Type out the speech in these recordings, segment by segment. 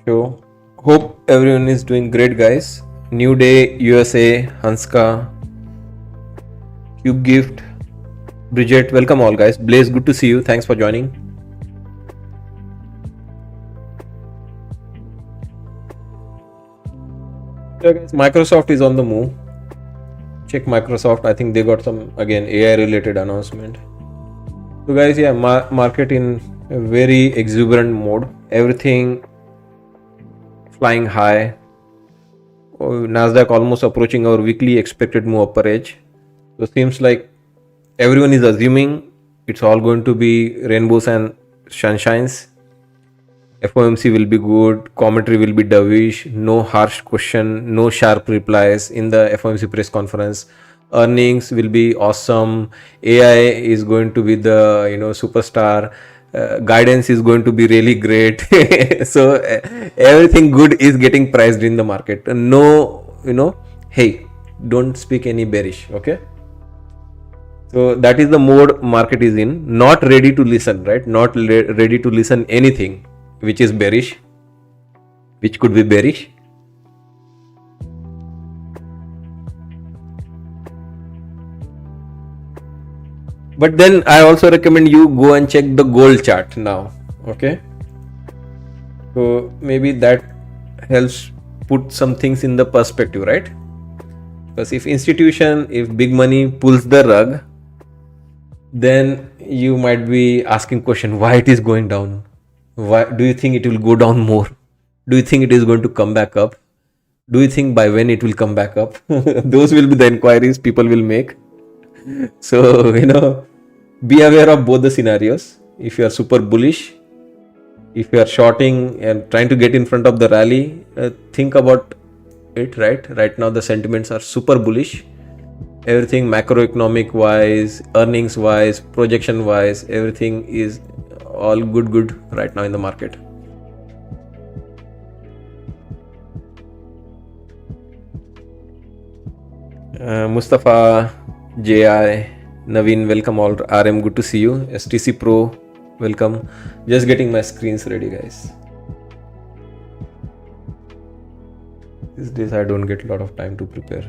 show. Hope everyone is doing great, guys. New Day, USA, Hanska, Cube Gift, Bridget, welcome all, guys. Blaze, good to see you. Thanks for joining. Yeah, guys, Microsoft is on the move. Check Microsoft. I think they got some, again, AI related announcement. So, guys, yeah, market in a very exuberant mode. Everything flying high. Nasdaq almost approaching our weekly expected move upper edge. So seems like everyone is assuming it's all going to be rainbows and sunshines. FOMC will be good, commentary will be dovish, no harsh question, no sharp replies in the FOMC press conference. Earnings will be awesome. AI is going to be the superstar. Guidance is going to be really great. So everything good is getting priced in the market. No, hey, don't speak any bearish. Okay. So that is the mode market is in. Not ready to listen, right? Not ready to listen anything which is bearish, which could be bearish. But then I also recommend you go and check the gold chart now. Okay. So maybe that helps put some things in the perspective, right? Because if big money pulls the rug, then you might be asking question why it is going down. Why do you think it will go down more? Do you think it is going to come back up? Do you think by when it will come back up? Those will be the inquiries people will make. So be aware of both the scenarios. If you are super bullish, if you are shorting and trying to get in front of the rally, think about it. Right now the sentiments are super bullish. Everything macroeconomic wise, earnings wise, projection wise, everything is all good right now in the market. Mustafa, JI, Naveen, welcome all. RM, good to see you. STC Pro, welcome. Just getting my screens ready, guys. These days I don't get a lot of time to prepare.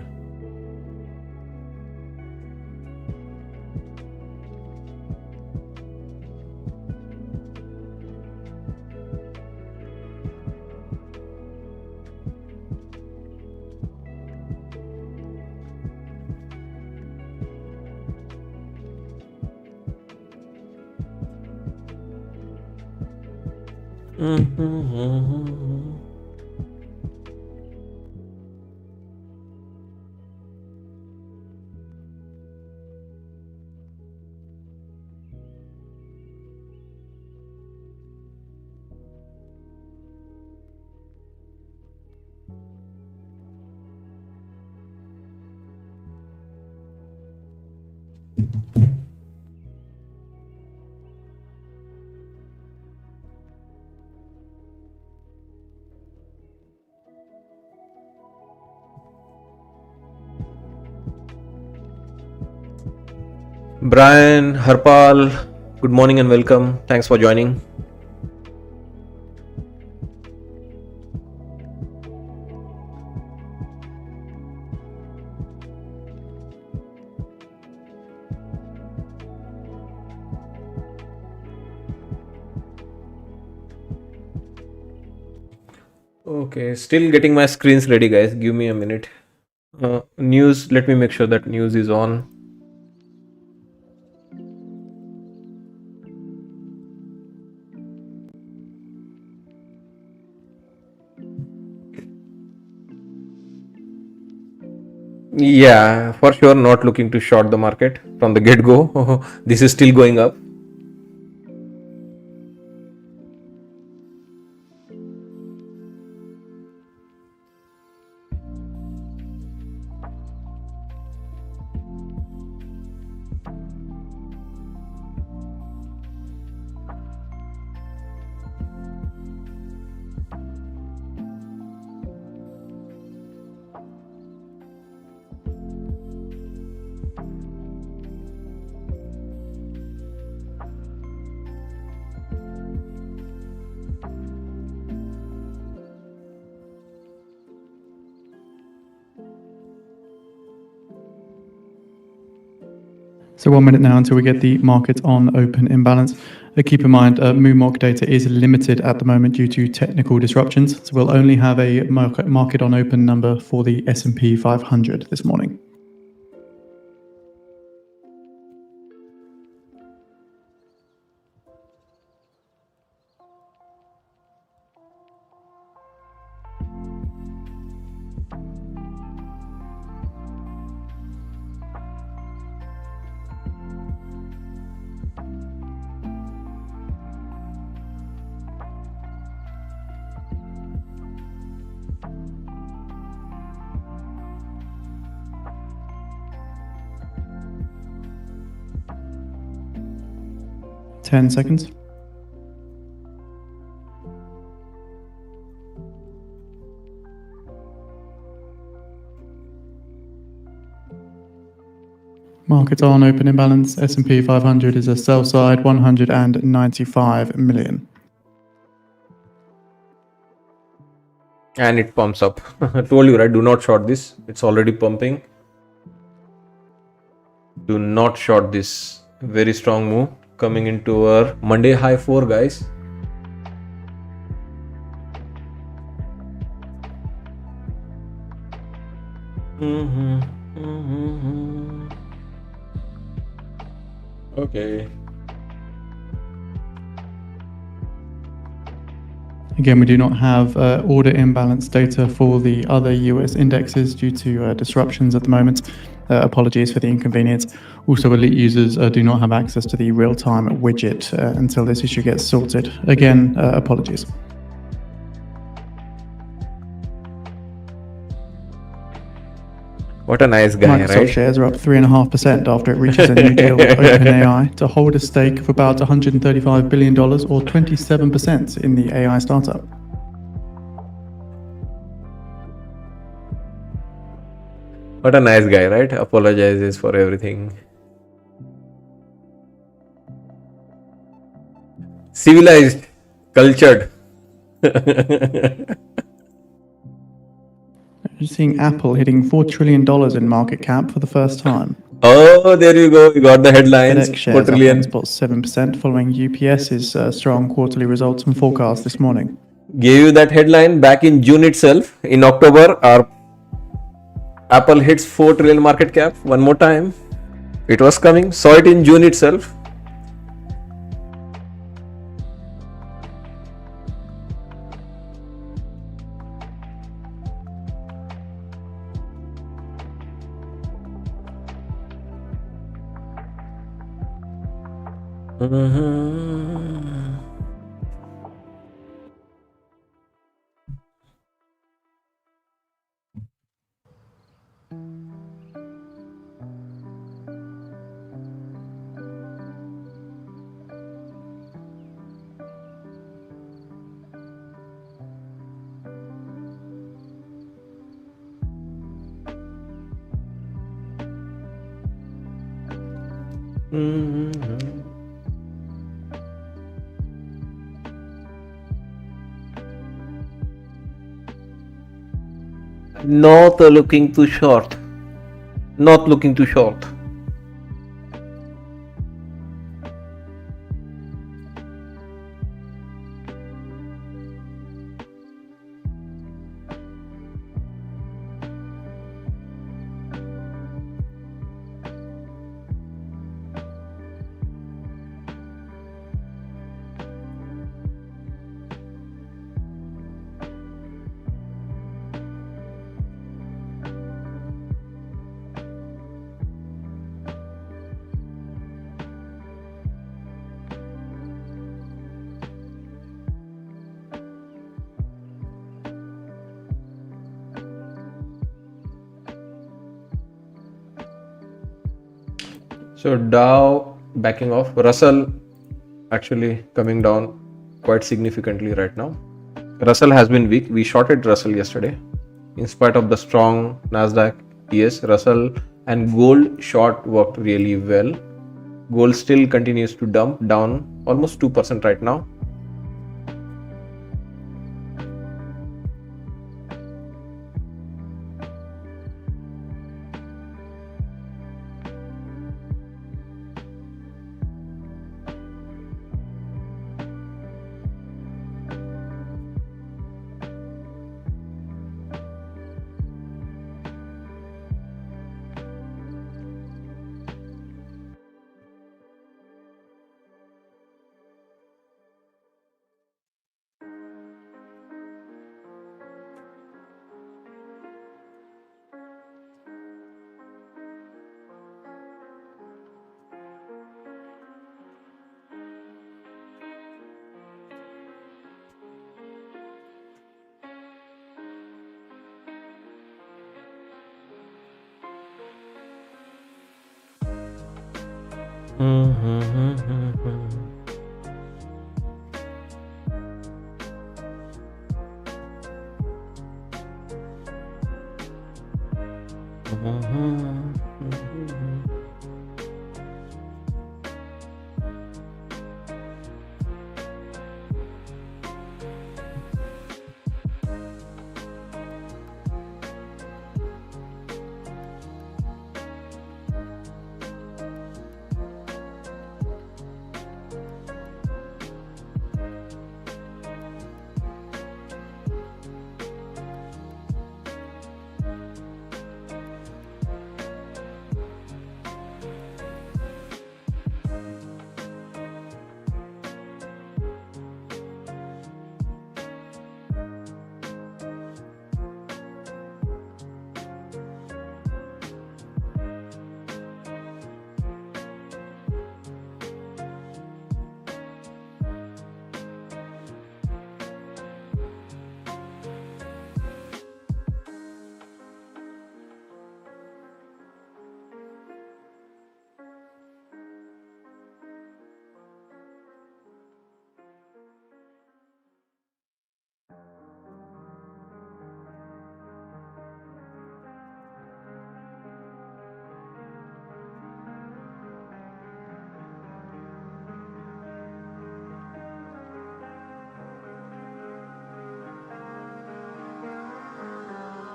Brian, Harpal, good morning and welcome. Thanks for joining. Okay, still getting my screens ready, guys. Give me a minute. News, let me make sure that news is on. Yeah, for sure, not looking to short the market from the get-go. This is still going up. So 1 minute now until we get the market on open imbalance. Keep in mind, MoonMark data is limited at the moment due to technical disruptions. So we'll only have a market on open number for the S&P 500 this morning. Ten seconds. Markets on open imbalance. S&P 500 is a sell side, 195 million. And it pumps up. I told you, right? Do not short this. It's already pumping. Do not short this. Very strong move coming into our Monday high 4, guys. Okay. Again, we do not have order imbalance data for the other US indexes due to disruptions at the moment. Apologies for the inconvenience. Also, elite users do not have access to the real-time widget until this issue gets sorted. Again, apologies. What a nice guy, Microsoft right? shares are up 3.5% after it reaches a new deal with OpenAI to hold a stake of about $135 billion or 27% in the AI startup. What a nice guy, right? Apologizes for everything. Civilized, cultured. You're seeing Apple hitting $4 trillion in market cap for the first time. Oh, there you go. You got the headlines. FedEx shares up on spot 7% following UPS's strong quarterly results and forecast this morning. Gave you that headline back in June itself. In October, our Apple hits 4 trillion market cap one more time. It was coming. Saw it in June itself. Not looking too short. Not looking too short. So Dow backing off, Russell actually coming down quite significantly right now. Russell has been weak. We shorted Russell yesterday. In spite of the strong Nasdaq, yes, Russell and gold short worked really well. Gold still continues to dump down almost 2% right now.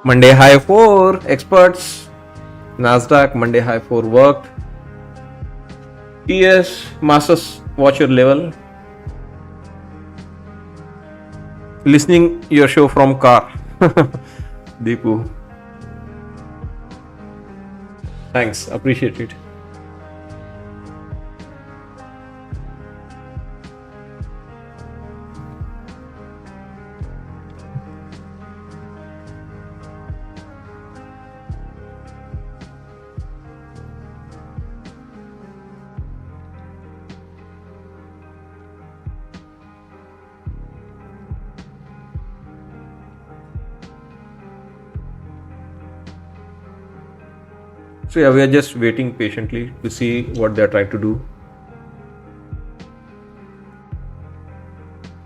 Monday high 4 experts. Nasdaq Monday high 4 worked. TS Masters watch your level. Listening your show from car. Deepu. Thanks, appreciate it. So yeah, we are just waiting patiently to see what they are trying to do.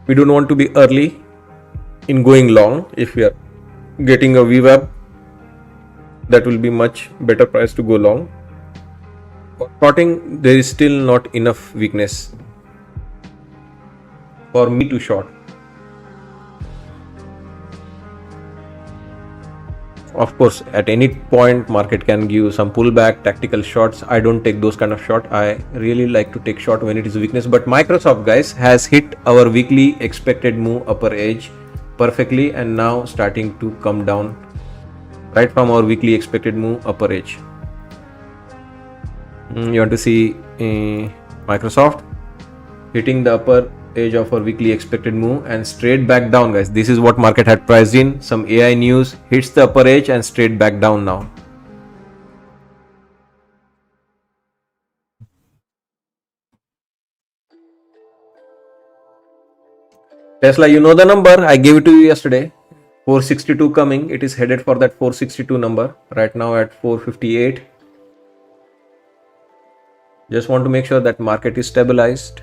We don't want to be early in going long. If we are getting a VWAP, that will be much better price to go long. For shorting, there is still not enough weakness for me to short. Of course, at any point market can give some pullback, tactical shots. I don't take those kind of shot. I really like to take short when it is weakness. But Microsoft, guys, has hit our weekly expected move upper edge perfectly and now starting to come down right from our weekly expected move upper edge. You want to see Microsoft hitting the upper edge of our weekly expected move and straight back down, guys. This is what market had priced in. Some AI news hits the upper edge and straight back down now. Tesla, you know the number. I gave it to you yesterday. 462 coming. It is headed for that 462 number. Right now at 458. Just want to make sure that market is stabilized.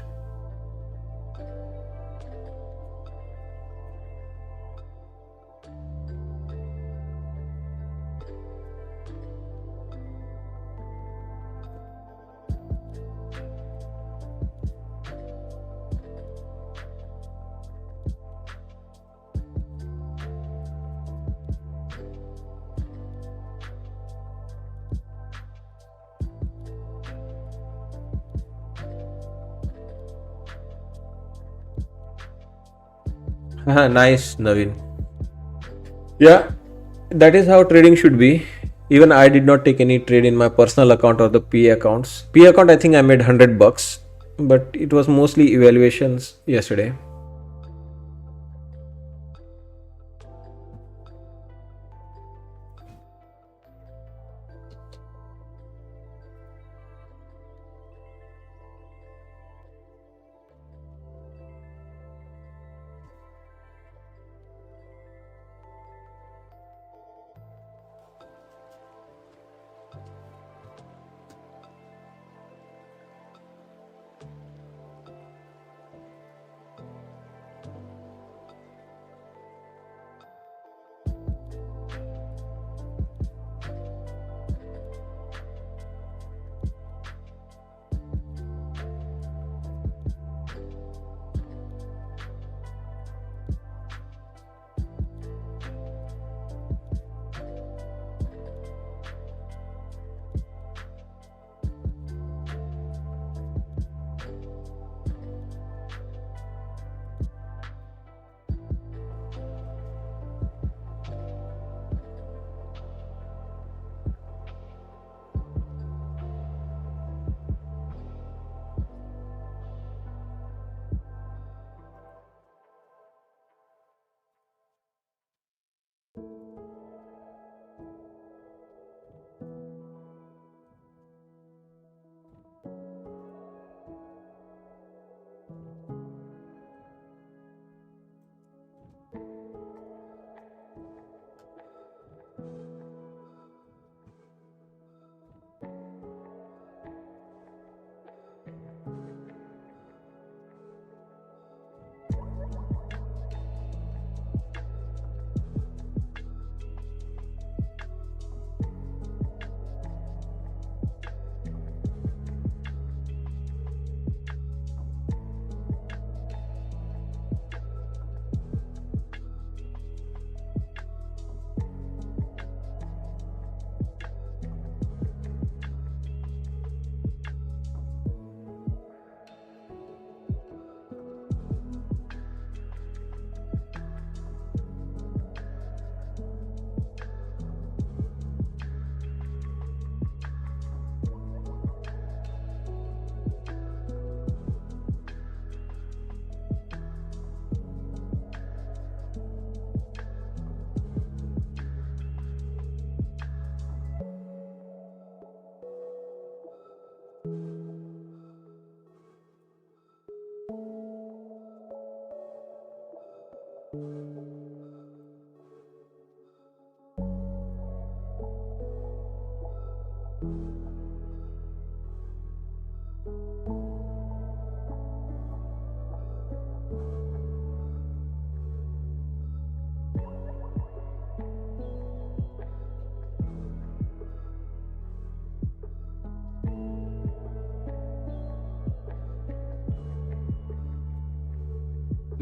Nice, Naveen. Yeah, that is how trading should be. Even I did not take any trade in my personal account or the P accounts. P account, I think I made $100, but it was mostly evaluations yesterday.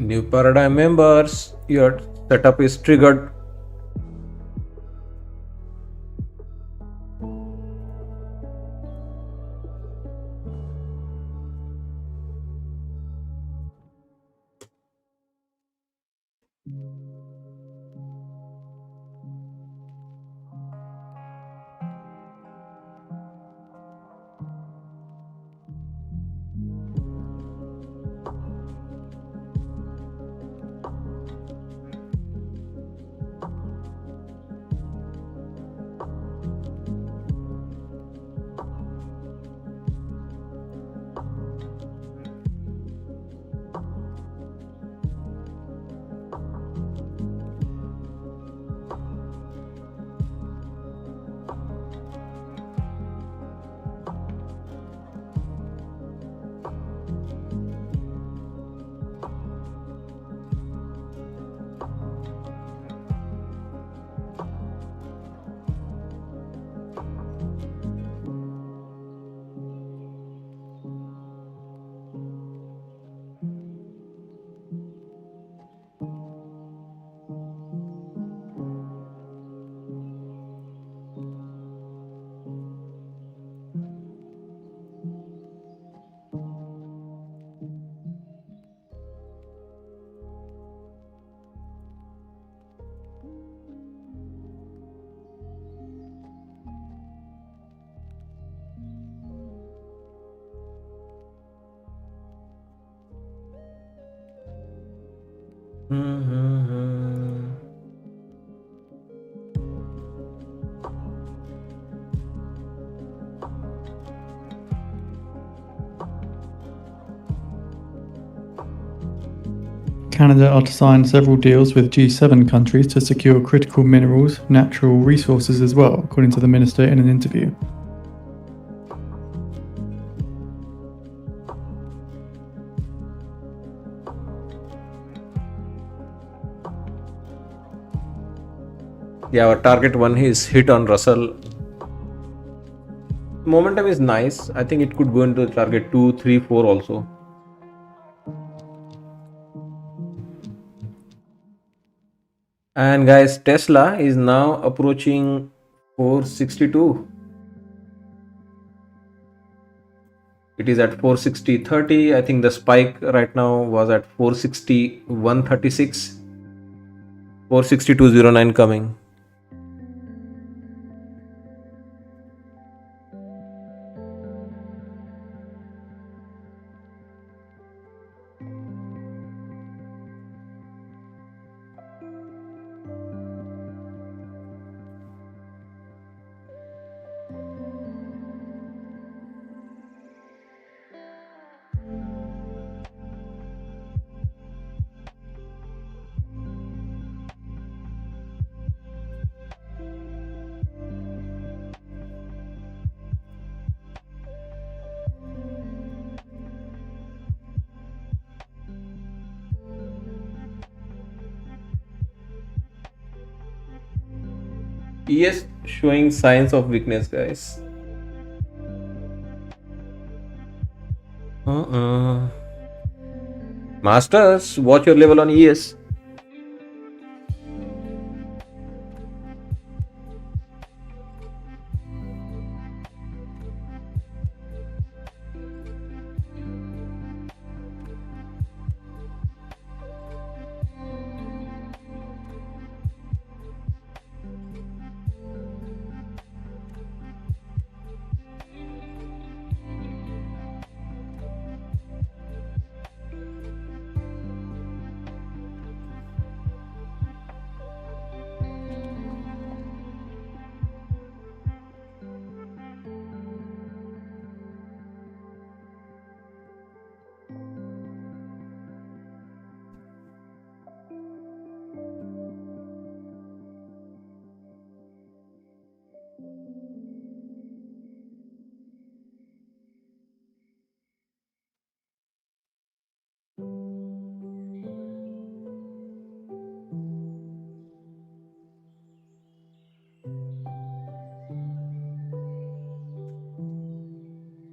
New paradigm members, your setup is triggered. Canada are to sign several deals with G7 countries to secure critical minerals, natural resources as well, according to the minister in an interview. Yeah, our target one is hit on Russell. Momentum is nice. I think it could go into target 2, 3, 4 also. And guys, Tesla is now approaching 462. It is at 460.30. I think the spike right now was at 461.36. 462.09 coming. ES showing signs of weakness, guys. Masters, watch your level on ES.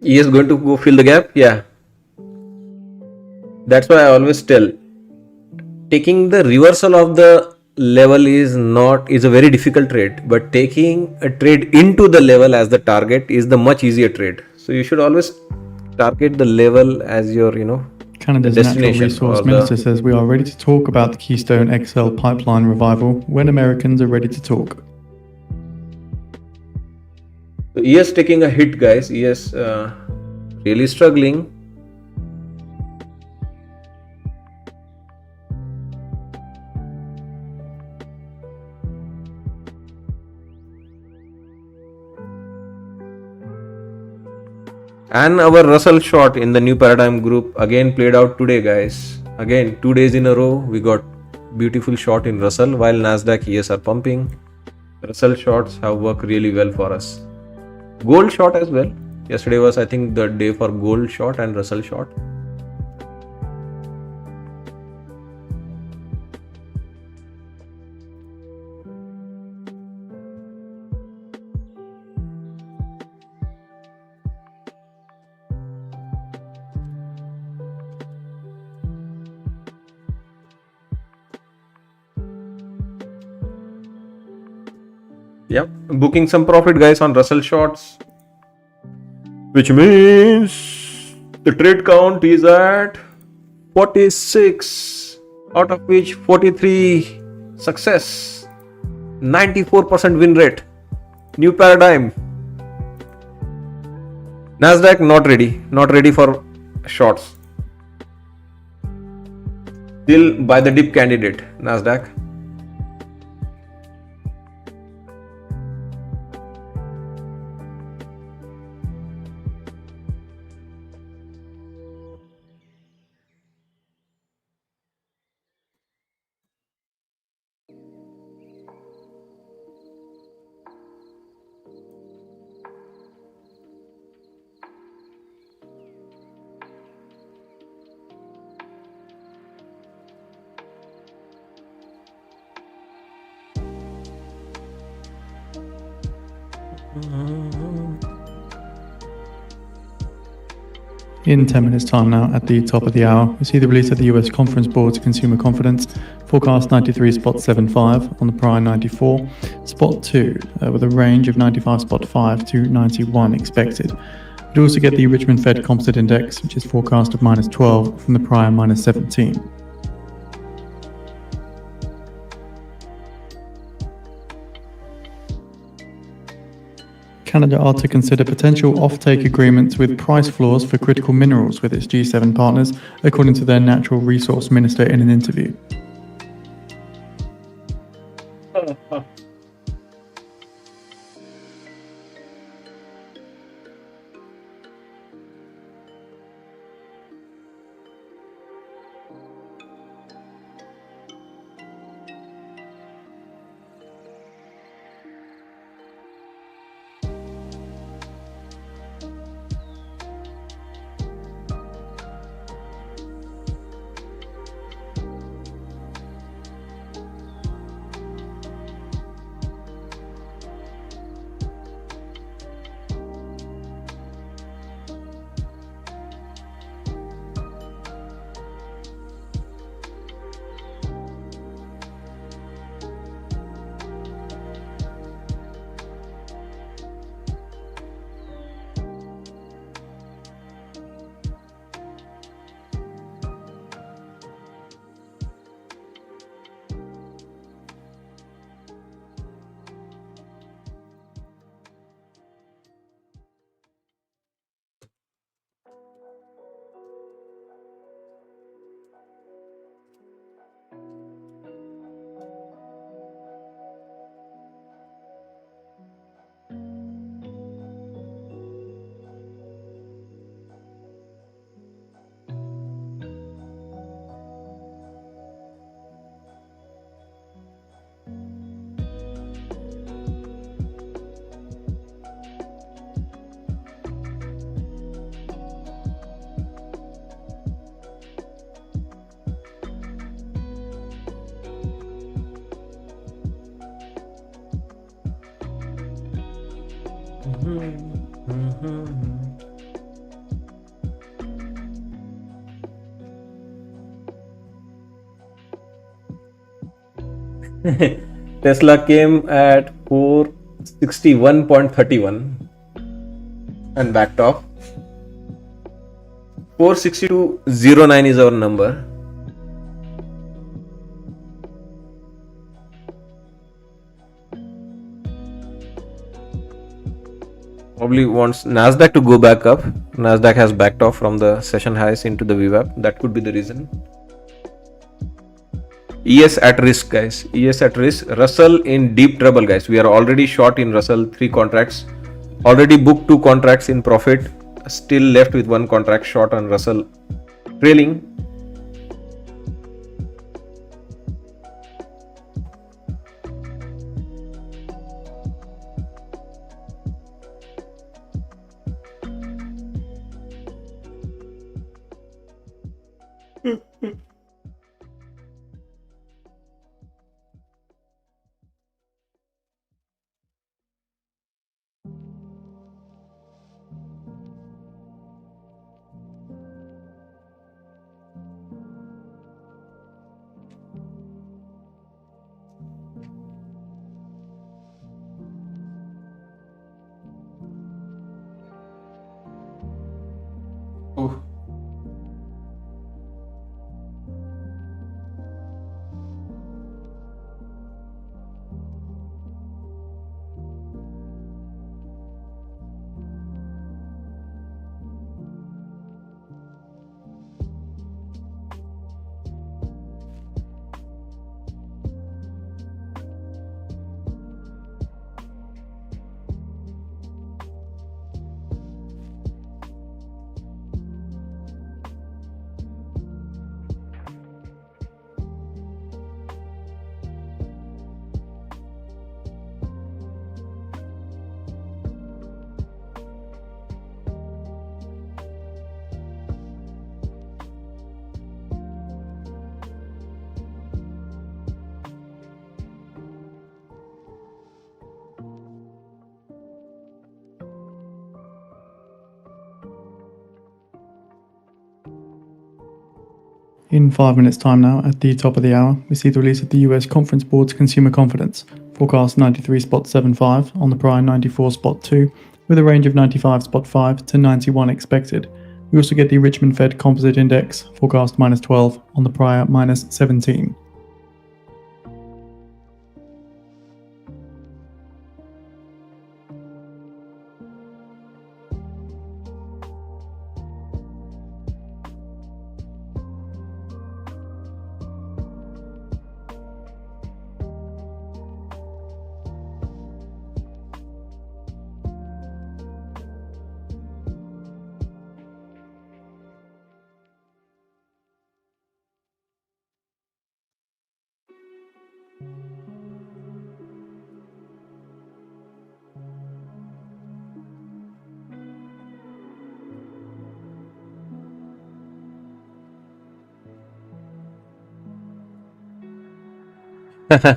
He is going to go fill the gap. Yeah, that's why I always tell, taking the reversal of the level is a very difficult trade, but taking a trade into the level as the target is the much easier trade. So you should always target the level as your the Canada's Natural destination Resource or Minister the says we are ready to talk about the Keystone XL pipeline revival when Americans are ready to talk. So ES taking a hit, guys. ES really struggling. And our Russell short in the new paradigm group again played out today, guys. Again, 2 days in a row we got beautiful short in Russell, while Nasdaq ES are pumping. Russell shorts have worked really well for us. Gold short as well. Yesterday was, I think, the day for gold short and Russell short. Yep, booking some profit, guys, on Russell shorts, which means the trade count is at 46, out of which 43 success, 94% win rate. New paradigm. Nasdaq not ready for shorts. Still buy the dip candidate, Nasdaq. In 10 minutes' time now, at the top of the hour, we see the release of the US Conference Board's consumer confidence, forecast 93.75 on the prior 94, spot 2, with a range of 95.5 to 91 expected. We also get the Richmond Fed Composite Index, which is forecast of minus 12 from the prior minus 17. Canada are to consider potential offtake agreements with price floors for critical minerals with its G7 partners, according to their natural resource minister in an interview. Tesla came at 461.31 and backed off. 462.09 is our number. Probably wants Nasdaq to go back up. Nasdaq has backed off from the session highs into the VWAP. That could be the reason. ES at risk, guys. ES at risk. Russell in deep trouble, guys. We are already short in Russell, 3 contracts. Already booked 2 contracts in profit. Still left with 1 contract short on Russell. Trailing. Oh. In 5 minutes' time now, at the top of the hour, we see the release of the US Conference Board's consumer confidence, forecast 93.75 on the prior 94.2, with a range of 95.5 to 91 expected. We also get the Richmond Fed Composite Index, forecast minus 12 on the prior minus 17.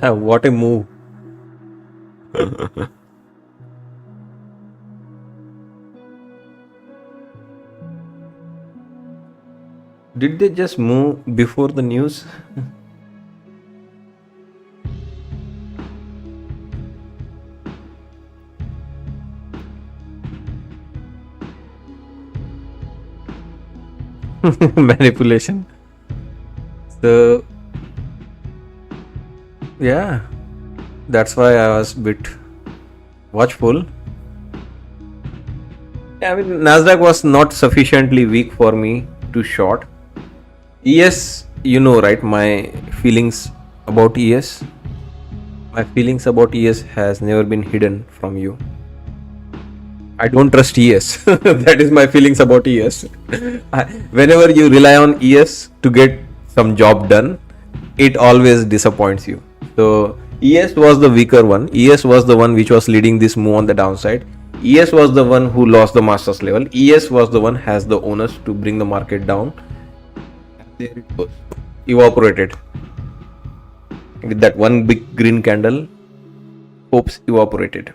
What a move. Did they just move before the news? Manipulation. So yeah, that's why I was a bit watchful. I mean, Nasdaq was not sufficiently weak for me to short. ES, you know, right? My feelings about ES. My feelings about ES has never been hidden from you. I don't trust ES. That is my feelings about ES. Whenever you rely on ES to get some job done, it always disappoints you. So ES was the weaker one. ES was the one which was leading this move on the downside. ES was the one who lost the master's level. ES was the one has the onus to bring the market down. There it goes. Evaporated. With that one big green candle, hopes evaporated.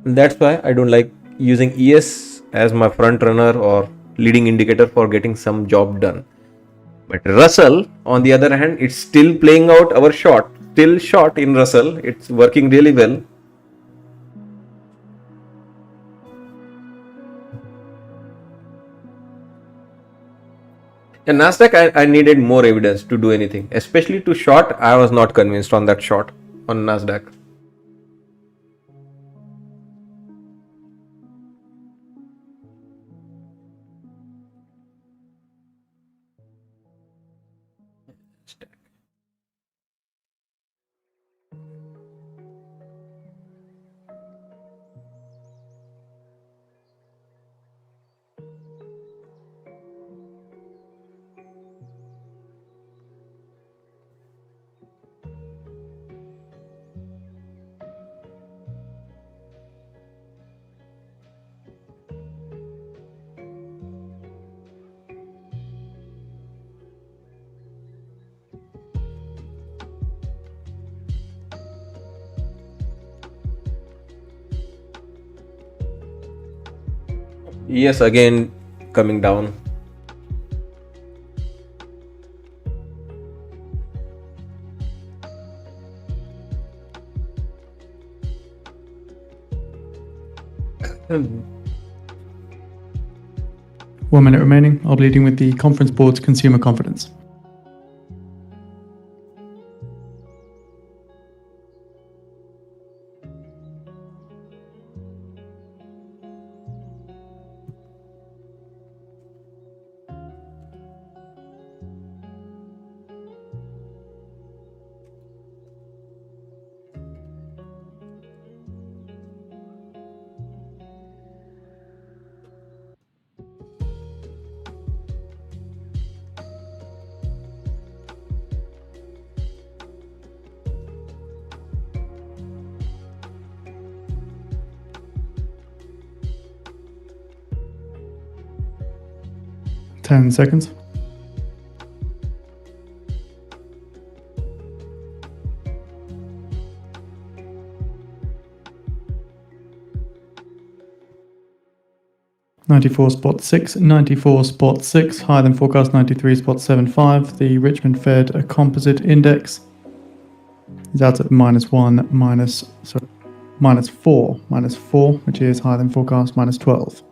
And that's why I don't like using ES as my front runner or leading indicator for getting some job done. But Russell, on the other hand, it's still playing out our short, still short in Russell. It's working really well. And Nasdaq, I needed more evidence to do anything, especially to short. I was not convinced on that short on Nasdaq. Yes, again coming down. Hmm. 1 minute remaining. I'll be leading with the Conference Board's consumer confidence. Ten seconds. $94.6, 94.6, higher than forecast 93.75. The Richmond Fed Composite Index is out at -4, which is higher than forecast -12.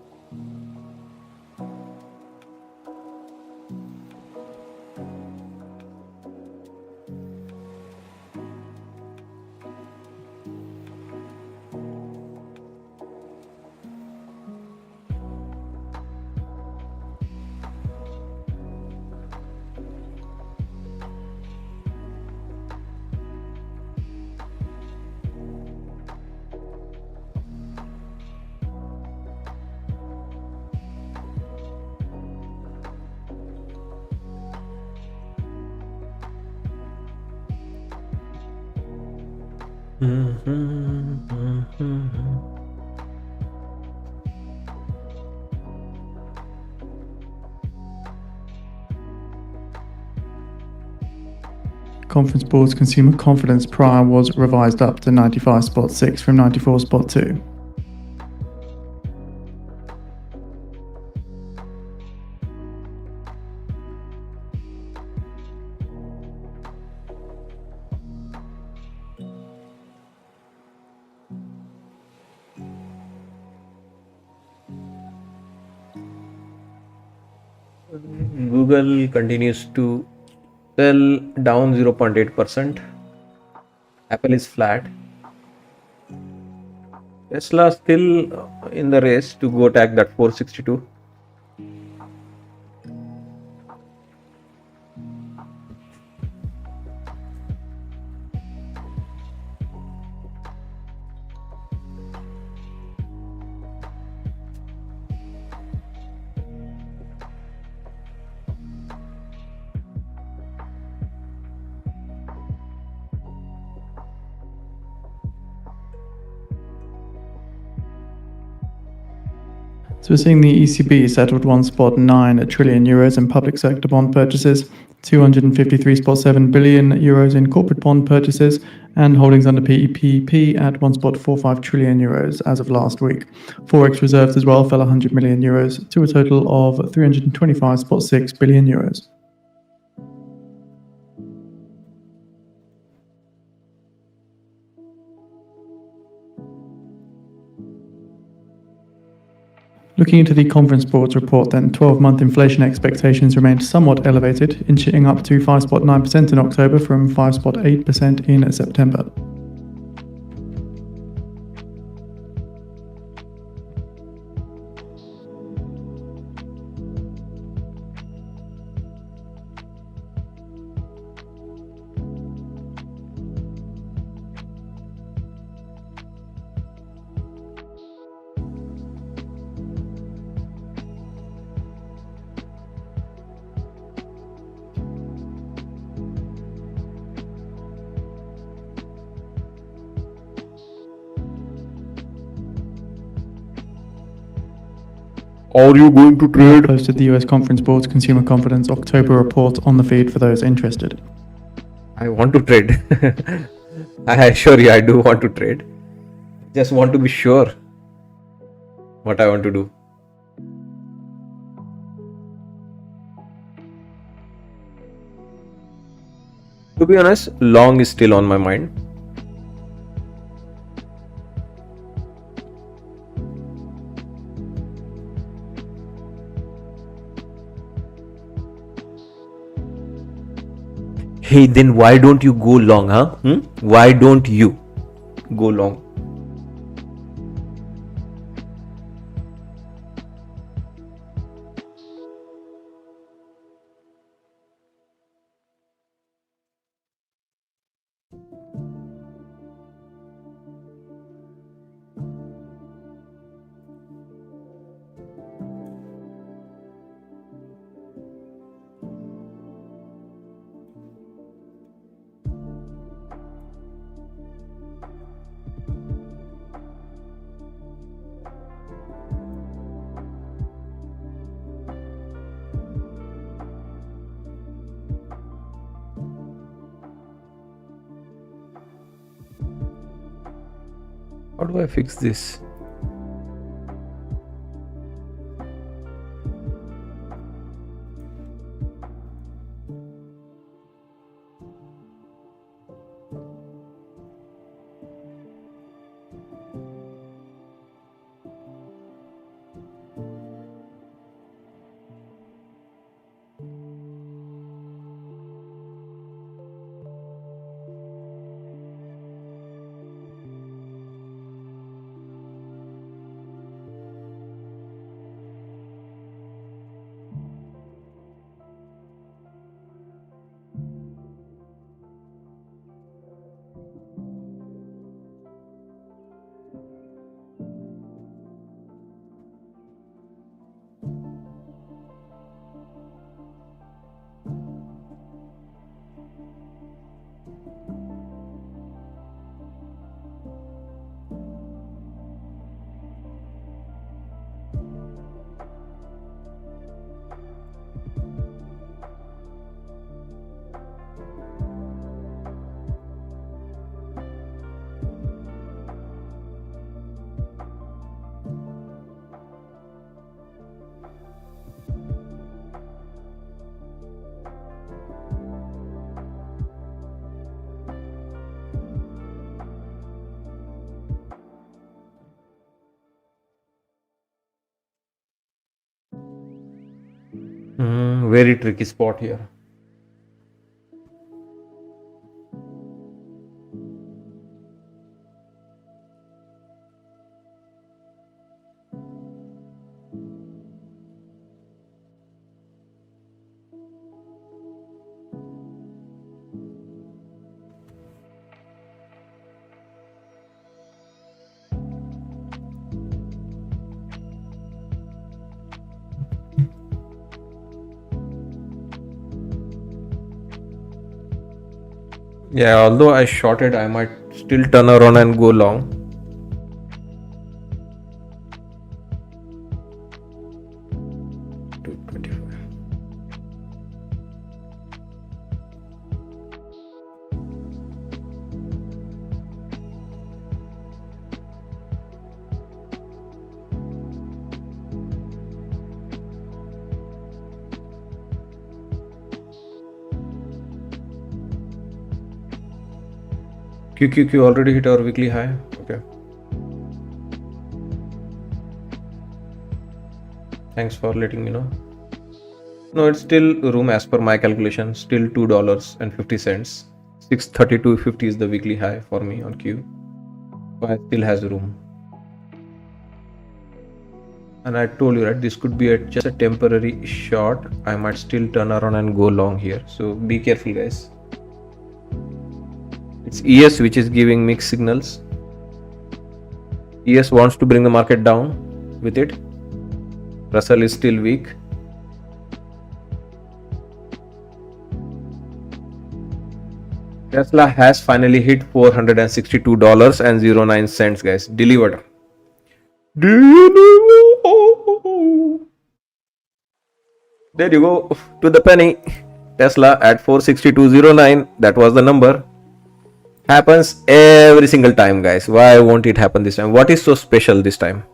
Conference Board's consumer confidence prior was revised up to 95.6 from 94.2. Google continues to sell down 0.8%. Apple is flat. Tesla still in the race to go tag that 462. So we're seeing the ECB settled 1.9 trillion euros in public sector bond purchases, 253.7 billion euros in corporate bond purchases, and holdings under PEPP at 1.45 trillion euros as of last week. Forex reserves as well fell 100 million euros to a total of 325.6 billion euros. Looking into the Conference Board's report, then 12-month inflation expectations remained somewhat elevated, inching up to 5.9% in October from 5.8% in September. Are you going to We have trade? posted the US Conference Board's Consumer Confidence October report on the feed for those interested. I want to trade. I assure you, I do want to trade. Just want to be sure what I want to do. To be honest, long is still on my mind. Hey, then why don't you go long, huh? Why don't you go long? How do I fix this? Very tricky spot here. Yeah, although I shorted, I might still turn around and go long. QQQ already hit our weekly high. Okay. Thanks for letting me know. No, it's still room as per my calculation. Still $2.50. 632.50 is the weekly high for me on Q. So I still has room. And I told you, right, this could be just a temporary short. I might still turn around and go long here. So be careful, guys. It's ES which is giving mixed signals. ES wants to bring the market down with it. Russell is still weak. Tesla has finally hit $462.09, guys. Delivered. There you go, to the penny. Tesla at 462.09. That was the number. Happens every single time, guys. Why won't it happen this time? What is so special this time?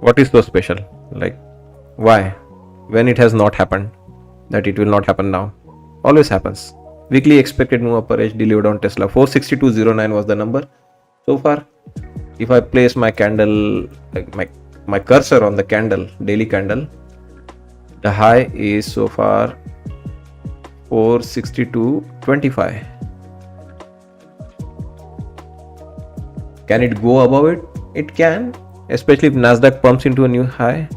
What is so special? Like, why? When it has not happened, that it will not happen now. Always happens. Weekly expected move upper edge delivered on Tesla. 462.09 was the number so far. If I place my candle, like my cursor on the candle, daily candle, the high is so far 462.25. Can it go above it? It can, especially if Nasdaq pumps into a new high.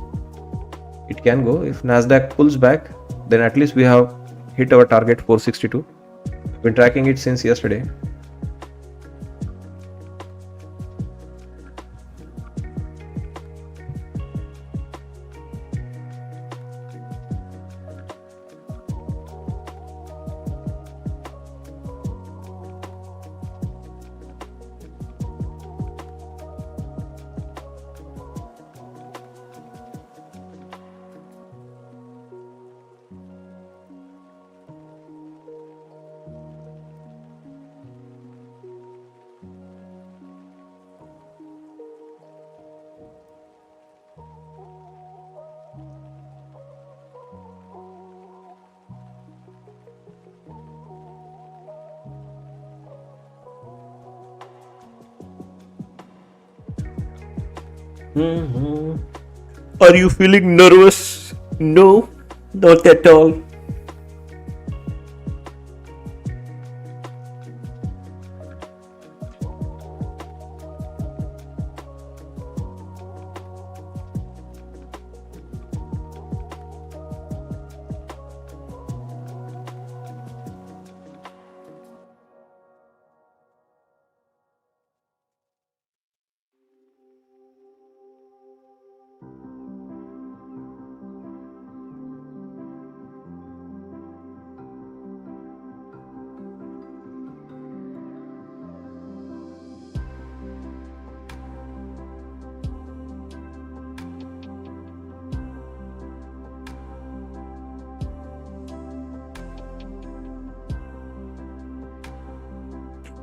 It can go. If Nasdaq pulls back, then at least we have hit our target 462. Been tracking it since yesterday. Are you feeling nervous? No, not at all.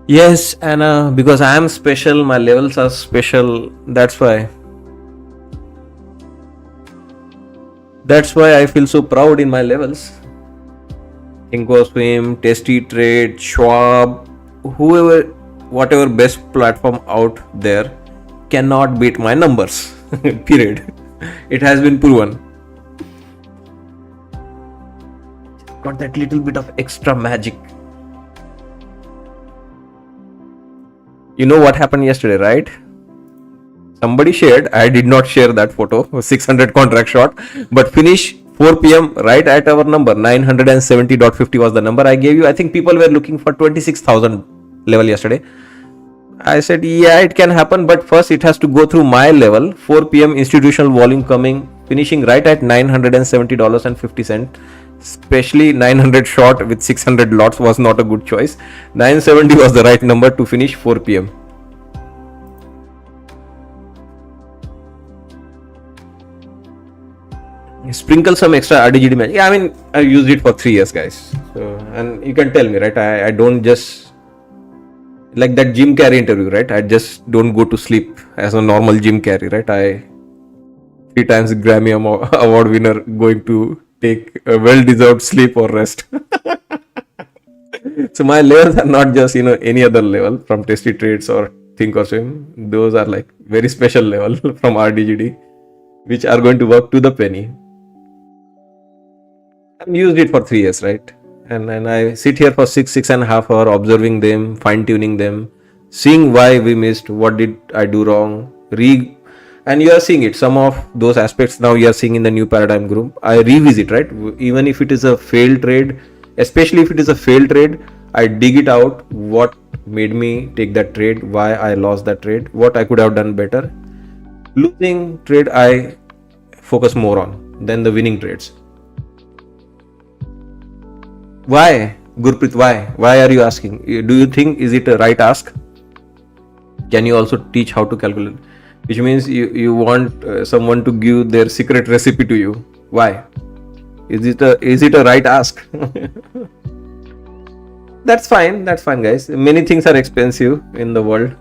Yes, Anna, because I am special, my levels are special. That's why. That's why I feel so proud in my levels. Thinkorswim, Tasty Trade, Schwab, whoever, whatever best platform out there cannot beat my numbers. Period. It has been proven. Got that little bit of extra magic. You know what happened yesterday, right? Somebody shared, I did not share that photo, 600 contract short, but finish 4 p.m. right at our number, 970.50 was the number I gave you. I think people were looking for 26,000 level yesterday. I said, yeah, it can happen, but first it has to go through my level, 4 p.m. institutional volume coming, finishing right at $970.50. Especially 900 short with 600 lots was not a good choice. 970 was the right number to finish 4 p.m. Sprinkle some extra RDGD magic. Yeah, I mean, I used it for 3 years, guys. So, and you can tell me, right? I don't just like that Jim Carrey interview, right? I just don't go to sleep as a normal Jim Carrey, right? I 3 times Grammy Award winner going to take a well-deserved sleep or rest. So my levels are not just, any other level from Tasty Trades or Thinkorswim. Those are like very special level from RDGD. which are going to work to the penny. I've used it for 3 years, right? And I sit here for 6.5 hours observing them, fine tuning them, seeing why we missed, what did I do wrong, and you are seeing it. Some of those aspects now you are seeing in the new paradigm group. I revisit, right? Even if it is a failed trade, especially if it is a failed trade, I dig it out. What made me take that trade? Why I lost that trade? What I could have done better? Losing trade, I focus more on than the winning trades. Why, Gurpreet? Why are you asking? Do you think is it a right ask? Can you also teach how to calculate? Which means you want someone to give their secret recipe to you. Why? Is it a right ask? That's fine. That's fine, guys. Many things are expensive in the world,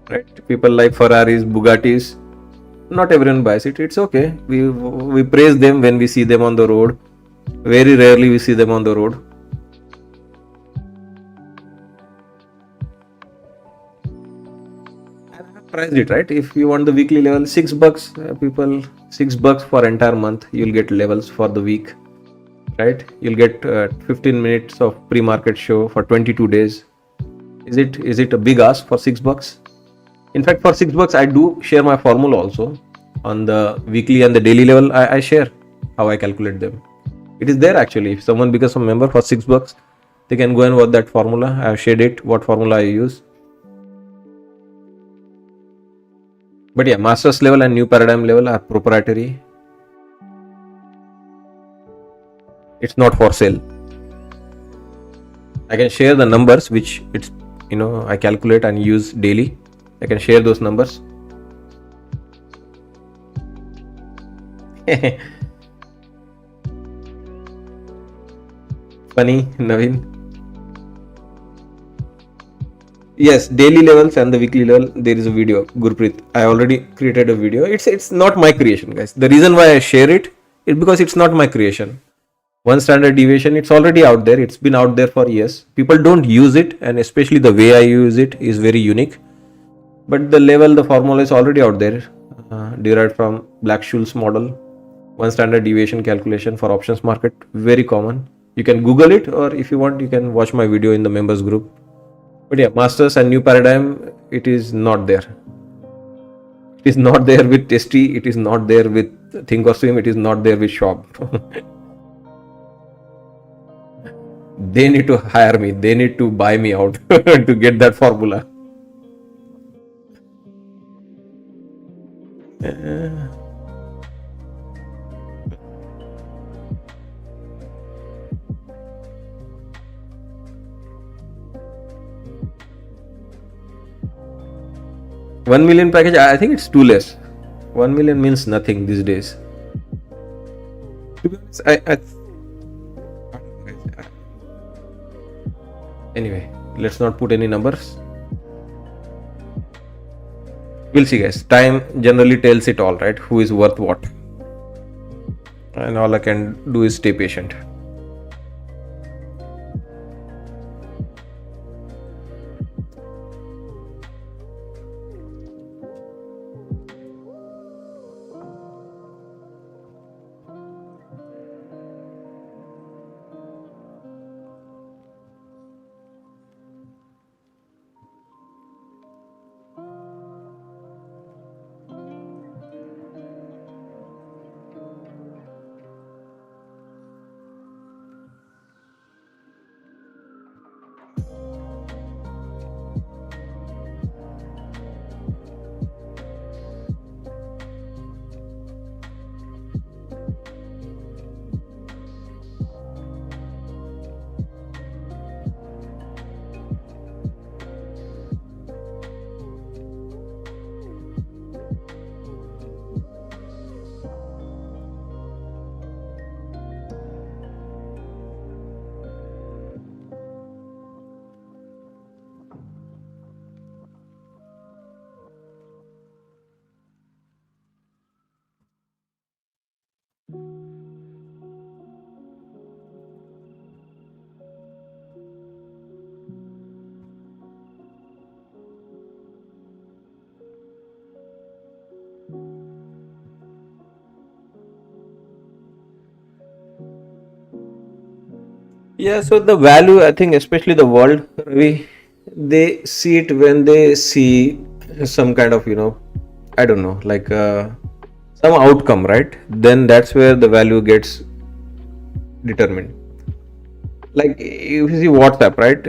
right? People like Ferraris, Bugattis. Not everyone buys it. It's okay. We praise them when we see them on the road. Very rarely we see them on the road. Priced it, right? If you want the weekly level, $6, people, $6 for entire month, you'll get levels for the week, right? You'll get 15 minutes of pre-market show for 22 days. Is it a big ask for $6? In fact, for $6, I do share my formula also on the weekly and the daily level. I share how I calculate them. It is there actually. If someone becomes a member for $6, they can go and watch that formula. I have shared it, what formula I use. But yeah, masters level and new paradigm level are proprietary. It's not for sale. I can share the numbers which I calculate and use daily. I can share those numbers. Funny, Naveen. Yes, daily levels and the weekly level, there is a video. Gurpreet, I already created a video. It's not my creation, guys. The reason why I share it is because it's not my creation. One standard deviation, it's already out there. It's been out there for years. People don't use it, and especially the way I use it is very unique. But the formula is already out there, derived from Black-Scholes model. One standard deviation calculation for options market, very common. You can Google it, or if you want, you can watch my video in the members group. But yeah, masters and new paradigm, it is not there. It is not there with Testy. It is not there with Think or Swim. It is not there with Shop. They need to hire me. They need to buy me out to get that formula. $1 million package, I think it's too less. 1 million means nothing these days. To be honest, anyway, let's not put any numbers. We'll see, guys. Time generally tells it all, right? Who is worth what. And all I can do is stay patient. Yeah, so the value, I think, especially the world, Ravi, they see it when they see some kind of, I don't know, like some outcome, right? Then that's where the value gets determined. Like if you see WhatsApp, right?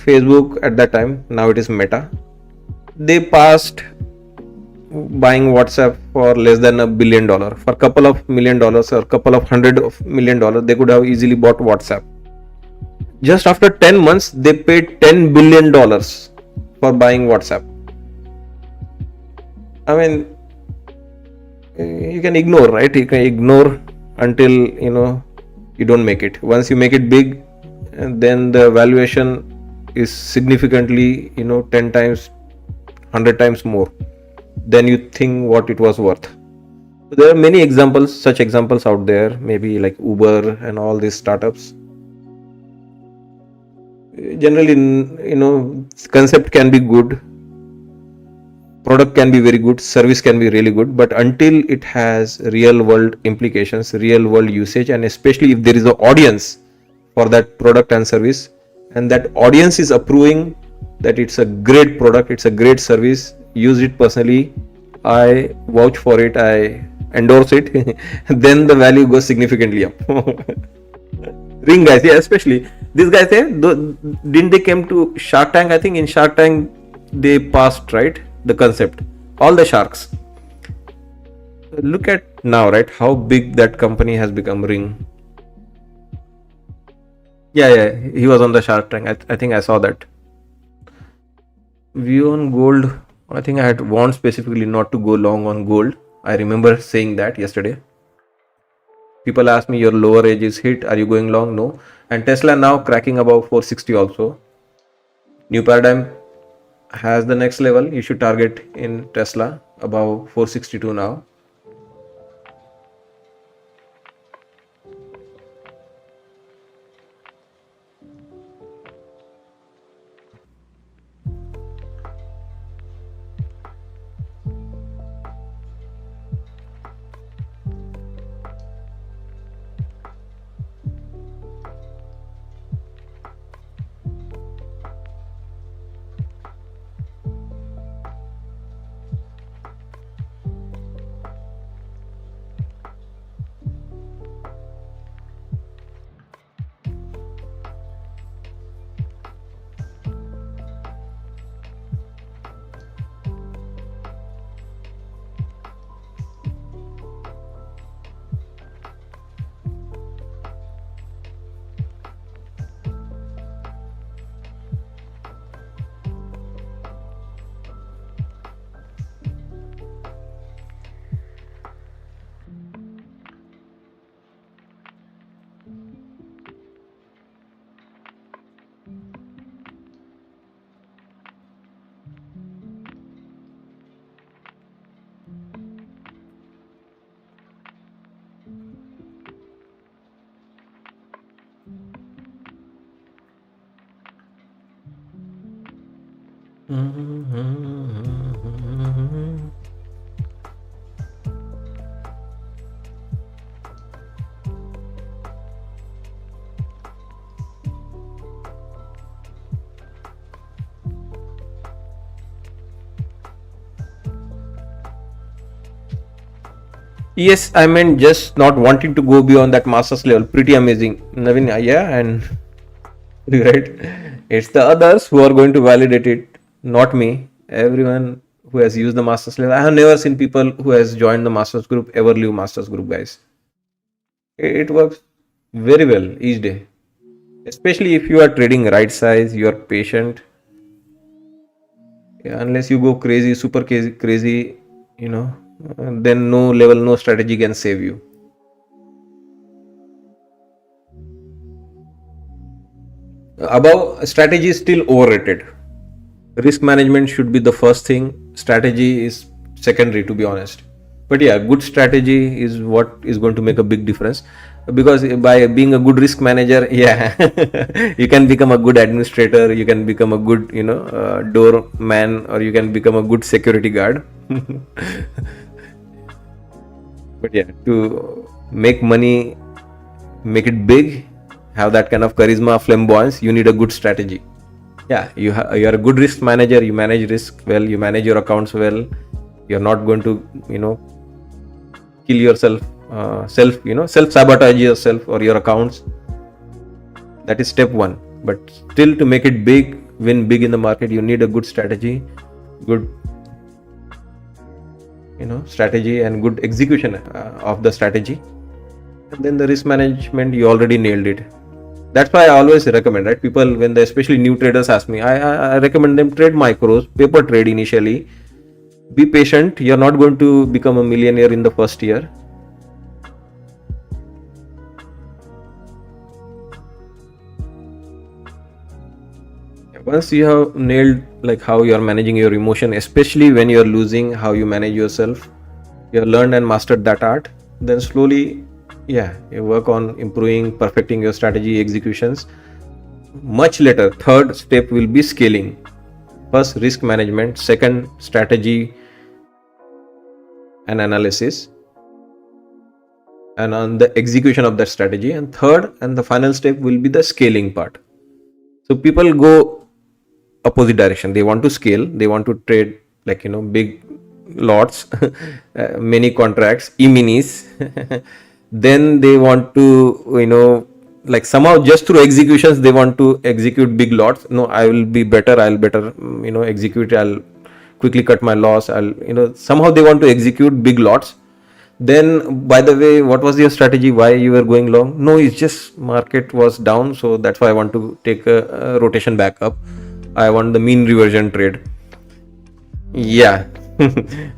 Facebook at that time, now it is Meta. They passed buying WhatsApp for less than $1 billion. For a couple of $1 million or a couple of $100 million, they could have easily bought WhatsApp. Just after 10 months, they paid $10 billion for buying WhatsApp. I mean, you can ignore, right? You can ignore until you don't make it. Once you make it big, and then the valuation is significantly 10 times, 100 times more than you think what it was worth. There are many examples, such examples out there, maybe like Uber and all these startups. Generally, concept can be good, product can be very good, service can be really good, but until it has real world implications, real world usage, and especially if there is an audience for that product and service, and that audience is approving that it's a great product, it's a great service, use it personally, I vouch for it, I endorse it, then the value goes significantly up. Ring guys, yeah, especially these guys, didn't they came to Shark Tank? I think in Shark Tank they passed, right, the concept, all the sharks. Look at now, right, how big that company has become. Ring. Yeah, he was on the Shark Tank. I think I saw that. View on gold, I think I had warned specifically not to go long on gold. I remember saying that yesterday. People ask me, your lower edge is hit, are you going long? No. And Tesla now cracking above 460 also. New paradigm has the next level. You should target in Tesla above 462 now. Yes, I meant just not wanting to go beyond that master's level. Pretty amazing. Navin, yeah, and right. It's the others who are going to validate it, not me. Everyone who has used the master's level. I have never seen people who has joined the master's group ever leave master's group, guys. It works very well each day. Especially if you are trading right size, you are patient. Yeah, unless you go crazy, super crazy, then no level, no strategy can save you. Above, strategy is still overrated. Risk management should be the first thing, strategy is secondary, to be honest. But yeah, good strategy is what is going to make a big difference, because by being a good risk manager, yeah, you can become a good administrator, you can become a good doorman, or you can become a good security guard. But yeah, to make money, make it big, have that kind of charisma, flamboyance, you need a good strategy. Yeah, you are a good risk manager, you manage risk well, you manage your accounts well, you're not going to kill yourself, self sabotage yourself or your accounts. That is step one. But still, to make it big, win big in the market, you need a good strategy, good strategy and good execution of the strategy. And then the risk management, you already nailed it. That's why I always recommend, right? People, when they, especially new traders, ask me, I recommend them trade micros, paper trade initially. Be patient. You're not going to become a millionaire in the first year. Once you have nailed like how you're managing your emotion, especially when you're losing, how you manage yourself, you have learned and mastered that art, then slowly, you work on improving, perfecting your strategy executions. Much later, third step will be scaling. First, risk management. Second, strategy and analysis, and on the execution of that strategy. And third and the final step will be the scaling part. So people go opposite direction. They want to scale, they want to trade like big lots, many contracts, e-minis. Then they want to like somehow just through executions they want to execute big lots. No, I'll better execute, I'll quickly cut my loss, somehow they want to execute big lots. Then, by the way, what was your strategy? Why you were going long? No, it's just market was down, so that's why I want to take a rotation back up. I want the mean reversion trade. Yeah,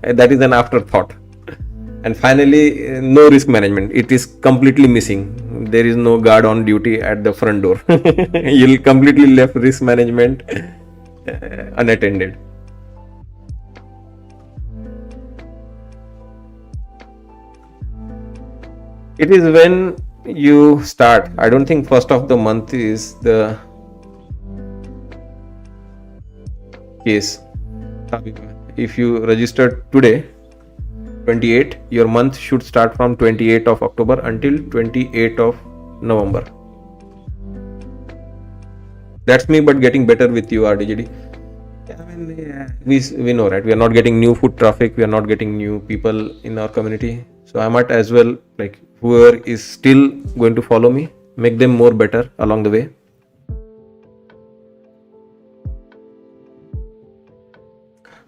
that is an afterthought. And finally, no risk management. It is completely missing. There is no guard on duty at the front door. You'll completely left risk management unattended. It is when you start. I don't think first of the month is the case. If you registered today, 28, your month should start from 28th of October until 28th of November. That's me, but getting better with you, RDGD. We know, right? We are not getting new foot traffic. We are not getting new people in our community. So I might as well, like, whoever is still going to follow me, make them more better along the way.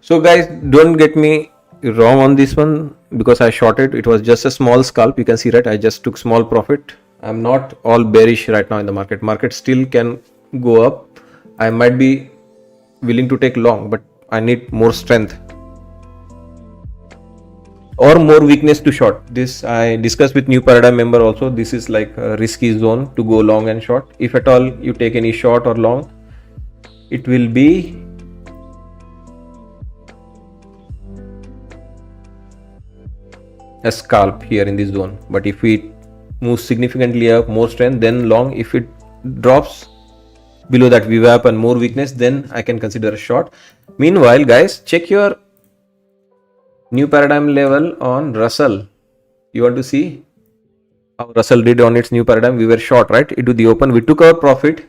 So guys, don't get me wrong on this one, because I shorted. It was just a small scalp. You can see, right? I just took small profit. I'm not all bearish right now in the market. Market still can go up. I might be willing to take long, but I need more strength or more weakness to short. This I discussed with new paradigm member also. This is like a risky zone to go long and short. If at all you take any short or long, it will be a scalp here in this zone. But if we move significantly up, more strength, then long. If it drops below that VWAP and more weakness, then I can consider a short. Meanwhile, guys, check your new paradigm level on Russell. You want to see how Russell did on its new paradigm? We were short, right? Into the open, we took our profit,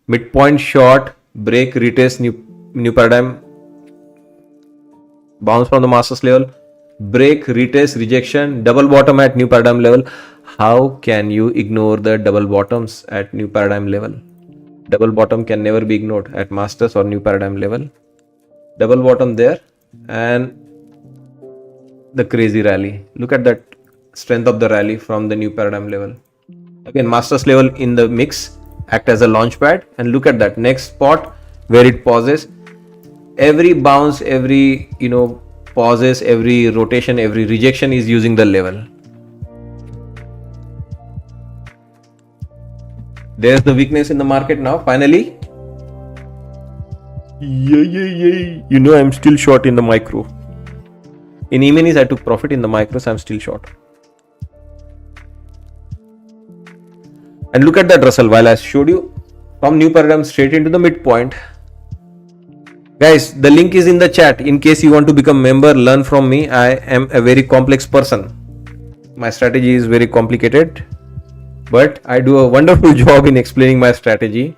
midpoint short, break, retest, new paradigm, bounce from the masters level, break, retest, rejection, double bottom at new paradigm level. How can you ignore the double bottoms at new paradigm level? Double bottom can never be ignored at masters or new paradigm level. Double bottom there, and the crazy rally. Look at that strength of the rally from the new paradigm level. Again, masters level in the mix, act as a launch pad, and look at that next spot where it pauses. Every bounce, every pauses, every rotation, every rejection is using the level. There's the weakness in the market now. Finally, I'm still short in the micro. In E-minis, I took profit. In the micros, I'm still short. And look at that Russell. While I showed you from new paradigm straight into the midpoint. Guys, the link is in the chat. In case you want to become member, learn from me. I am a very complex person. My strategy is very complicated. but I do a wonderful job in explaining my strategy.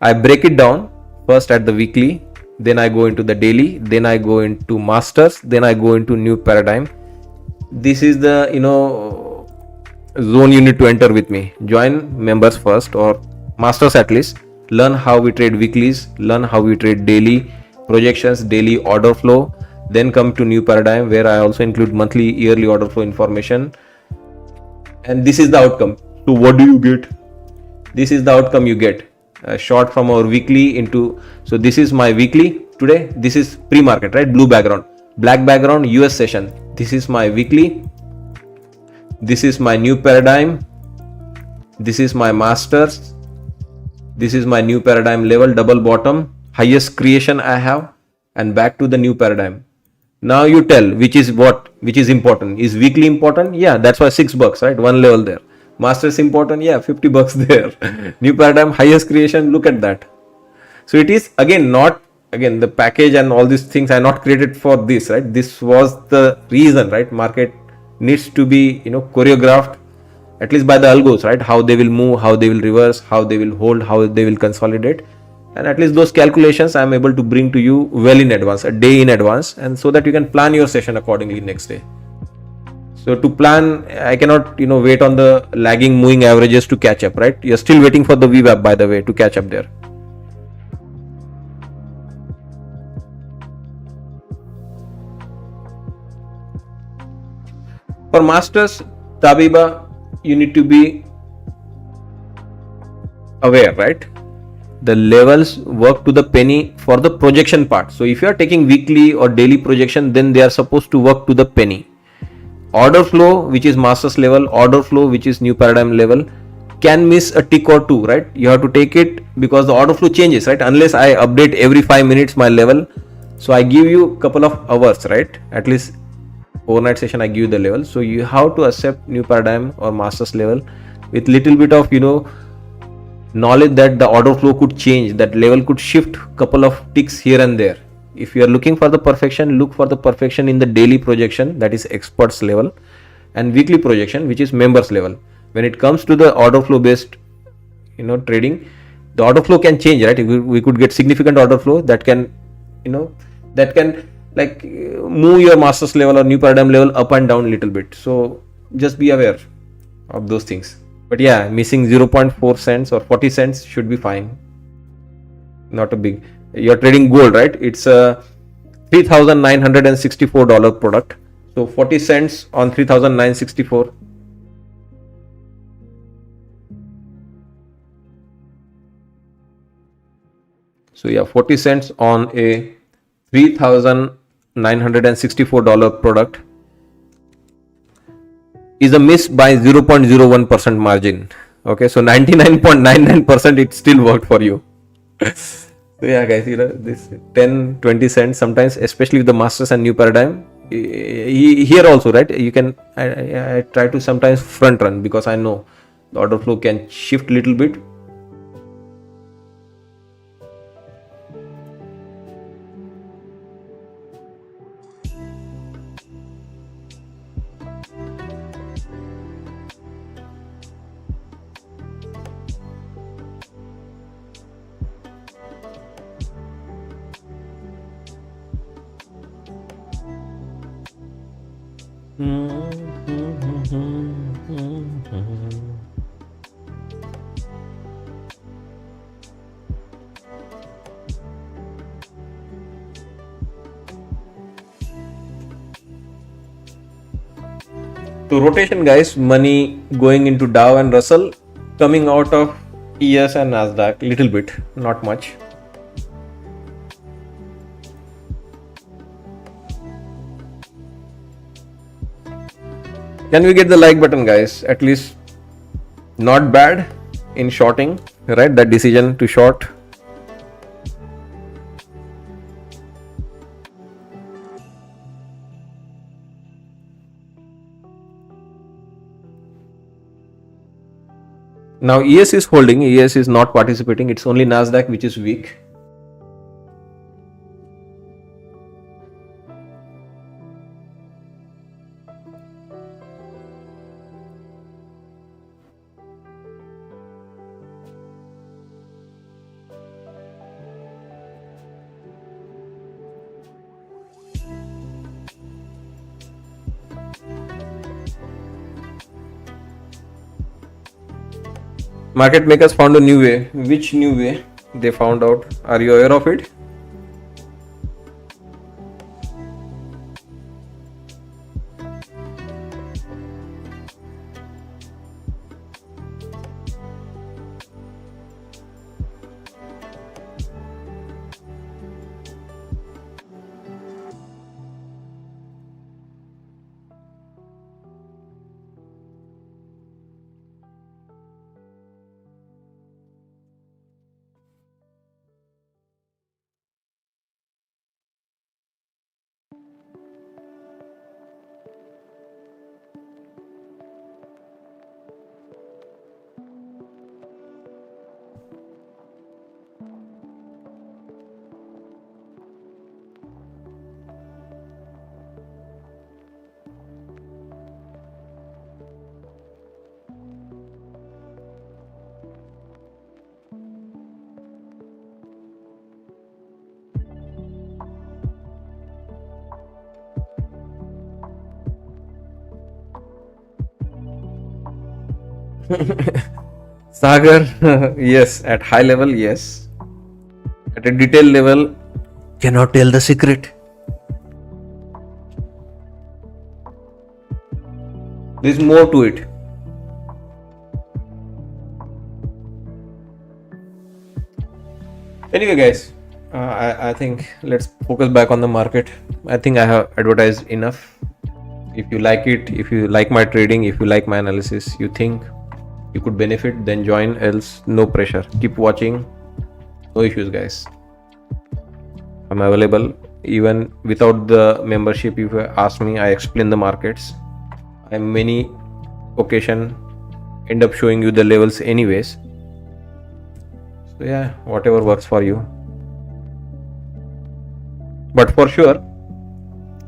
I break it down first at the weekly, then I go into the daily, then I go into masters, then I go into new paradigm. This is the zone you need to enter with me. Join members first, or masters at least. Learn how we trade weeklies, learn how we trade daily projections, daily order flow. Then come to new paradigm, where I also include monthly, yearly order flow information. And this is the outcome. So what do you get? This is the outcome you get. A short from our weekly into, so this is my weekly today. This is pre-market, right? Blue background, black background, US session. This is my weekly. This is my new paradigm. This is my masters. This is my new paradigm level, double bottom, highest creation I have, and back to the new paradigm. Now you tell which is what, which is important. Is weekly important? Yeah, that's why $6, right? One level there. Masters important? Yeah, $50 there. New paradigm, highest creation, look at that. So it is again not, again the package and all these things are not created for this, right? This was the reason, right? Market needs to be choreographed, at least by the algos, right? How they will move, how they will reverse, how they will hold, how they will consolidate, and at least those calculations I am able to bring to you well in advance, a day in advance, and so that you can plan your session accordingly next day. So to plan, I cannot wait on the lagging moving averages to catch up, right? You're still waiting for the VWAP, by the way, to catch up there. For masters, Tabiba, you need to be aware, right? The levels work to the penny for the projection part. So if you are taking weekly or daily projection, then they are supposed to work to the penny. Order flow, which is masters level, order flow, which is new paradigm level, can miss a tick or two, right? You have to take it because the order flow changes, right? Unless I update every 5 minutes my level. So I give you a couple of hours, right? At least overnight session I give you the level. So you have to accept new paradigm or masters level with little bit of knowledge that the order flow could change, that level could shift couple of ticks here and there. If you are looking for the perfection, look for the perfection in the daily projection, that is experts level, and weekly projection, which is members level. When it comes to the order flow based trading, the order flow can change, right? We could get significant order flow that can like move your masters level or new paradigm level up and down a little bit. So just be aware of those things. But yeah, missing 0.4 cents or 40 cents should be fine. Not a big. You're trading gold, right? It's a $3,964 product. So 40 cents on 3,964. So yeah, 40 cents on a $3,964 product is a miss by 0.01% margin. Okay, so 99.99% it still worked for you. So yeah, guys, this 10-20 cents sometimes, especially with the masters and new paradigm. Here also, right? You can I try to sometimes front run because I know the order flow can shift little bit. So rotation, guys, money going into Dow and Russell, coming out of ES and Nasdaq, little bit, not much. Can we get the like button, guys? At least not bad in shorting, right? That decision to short. Now ES is holding, ES is not participating. It's only Nasdaq which is weak. Market makers found a new way. Which new way they found out? Are you aware of it? Sagar, yes, at high level, yes. At a detailed level, cannot tell the secret. There's more to it. Anyway, guys, I think let's focus back on the market. I think I have advertised enough. If you like it, if you like my trading, if you like my analysis, you think you could benefit, then join. Else, no pressure. Keep watching. No issues, guys. I'm available even without the membership. If you ask me, I explain the markets. I many occasion end up showing you the levels anyways. So yeah, whatever works for you. But for sure,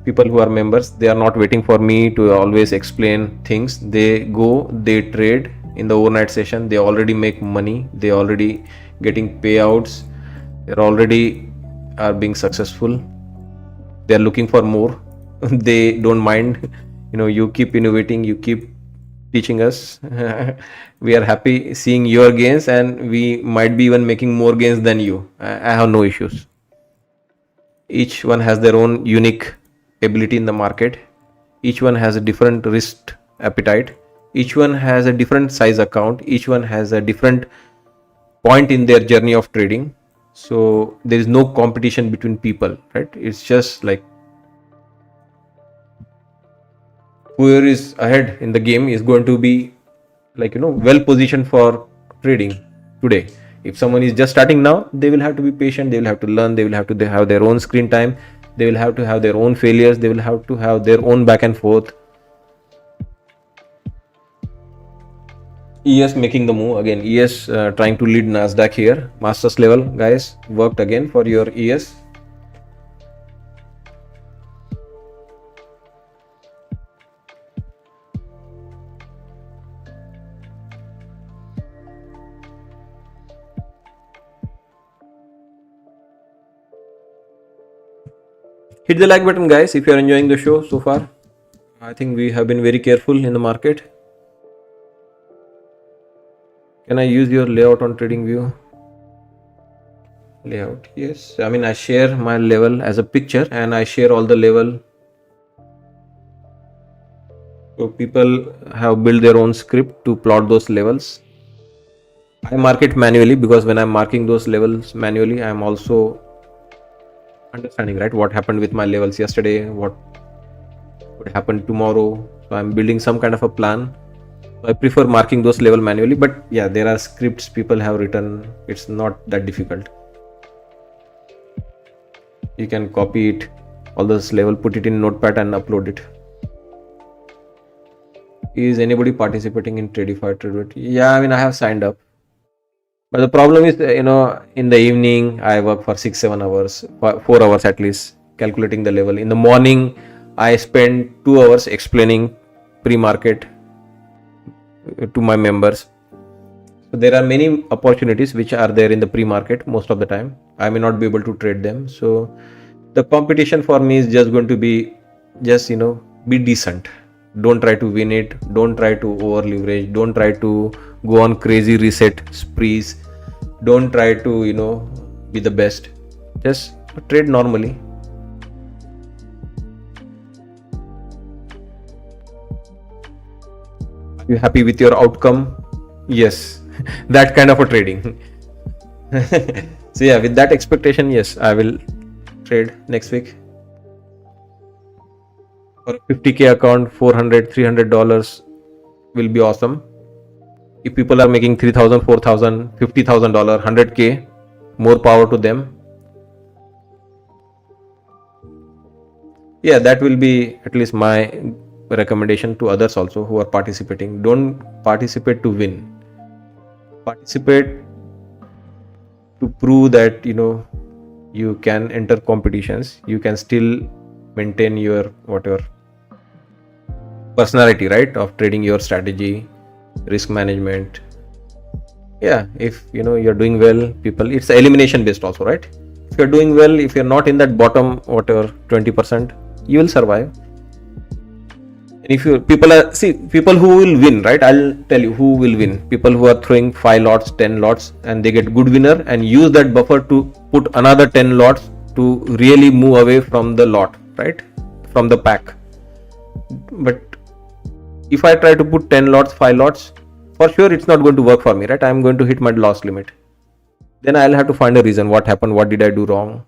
people who are members, they are not waiting for me to always explain things. They go, they trade in the overnight session. They already make money. They already getting payouts. They're already are being successful. They're looking for more. They don't mind. You keep innovating. You keep teaching us. We are happy seeing your gains, and we might be even making more gains than you. I have no issues. Each one has their own unique ability in the market. Each one has a different risk appetite. Each one has a different size account. Each one has a different point in their journey of trading. So there is no competition between people, right? It's just like whoever is ahead in the game is going to be well positioned for trading today. If someone is just starting now, they will have to be patient. They will have to learn. They will have to have their own screen time. They will have to have their own failures. They will have to have their own back and forth. ES making the move again. ES trying to lead Nasdaq here. Masters level, guys, worked again for your ES. Hit the like button, guys, if you are enjoying the show so far. I think we have been very careful in the market. Can I use your layout on TradingView? Layout, yes. I mean, I share my level as a picture and I share all the level. So people have built their own script to plot those levels. I mark it manually because when I'm marking those levels manually, I'm also understanding, right, what happened with my levels yesterday, what would happen tomorrow. So I'm building some kind of a plan. So I prefer marking those level manually, but yeah, there are scripts people have written. It's not that difficult. You can copy it, all those level, put it in Notepad and upload it. Is anybody participating in Tradify? Yeah, I mean, I have signed up. But the problem is, in the evening, I work for 6-7 hours, 4 hours at least, calculating the level. In the morning, I spend 2 hours explaining pre-market to my members. So there are many opportunities which are there in the pre-market most of the time. I may not be able to trade them. So the competition for me is just going to be be decent. Don't try to win it. Don't try to over leverage. Don't try to go on crazy reset sprees. Don't try to, be the best. Just trade normally. You happy with your outcome? Yes. That kind of a trading. So yeah, with that expectation, yes, I will trade next week. For a 50k account, $400, $300 will be awesome. If people are making $3,000, $4,000, $50,000, $100k, more power to them. Yeah, that will be at least my recommendation to others also who are participating. Don't participate to win. Participate to prove that you can enter competitions. You can still maintain your whatever personality, right, of trading, your strategy, risk management. Yeah, if you're doing well, people, it's elimination based also, right? If you're doing well, if you're not in that bottom whatever 20%, you will survive. And if people who will win, right? I'll tell you who will win. People who are throwing 5 lots, 10 lots, and they get good winner and use that buffer to put another 10 lots to really move away from the lot, right? From the pack. But if I try to put 10 lots, 5 lots, for sure it's not going to work for me, right? I'm going to hit my loss limit. Then I'll have to find a reason. What happened? What did I do wrong?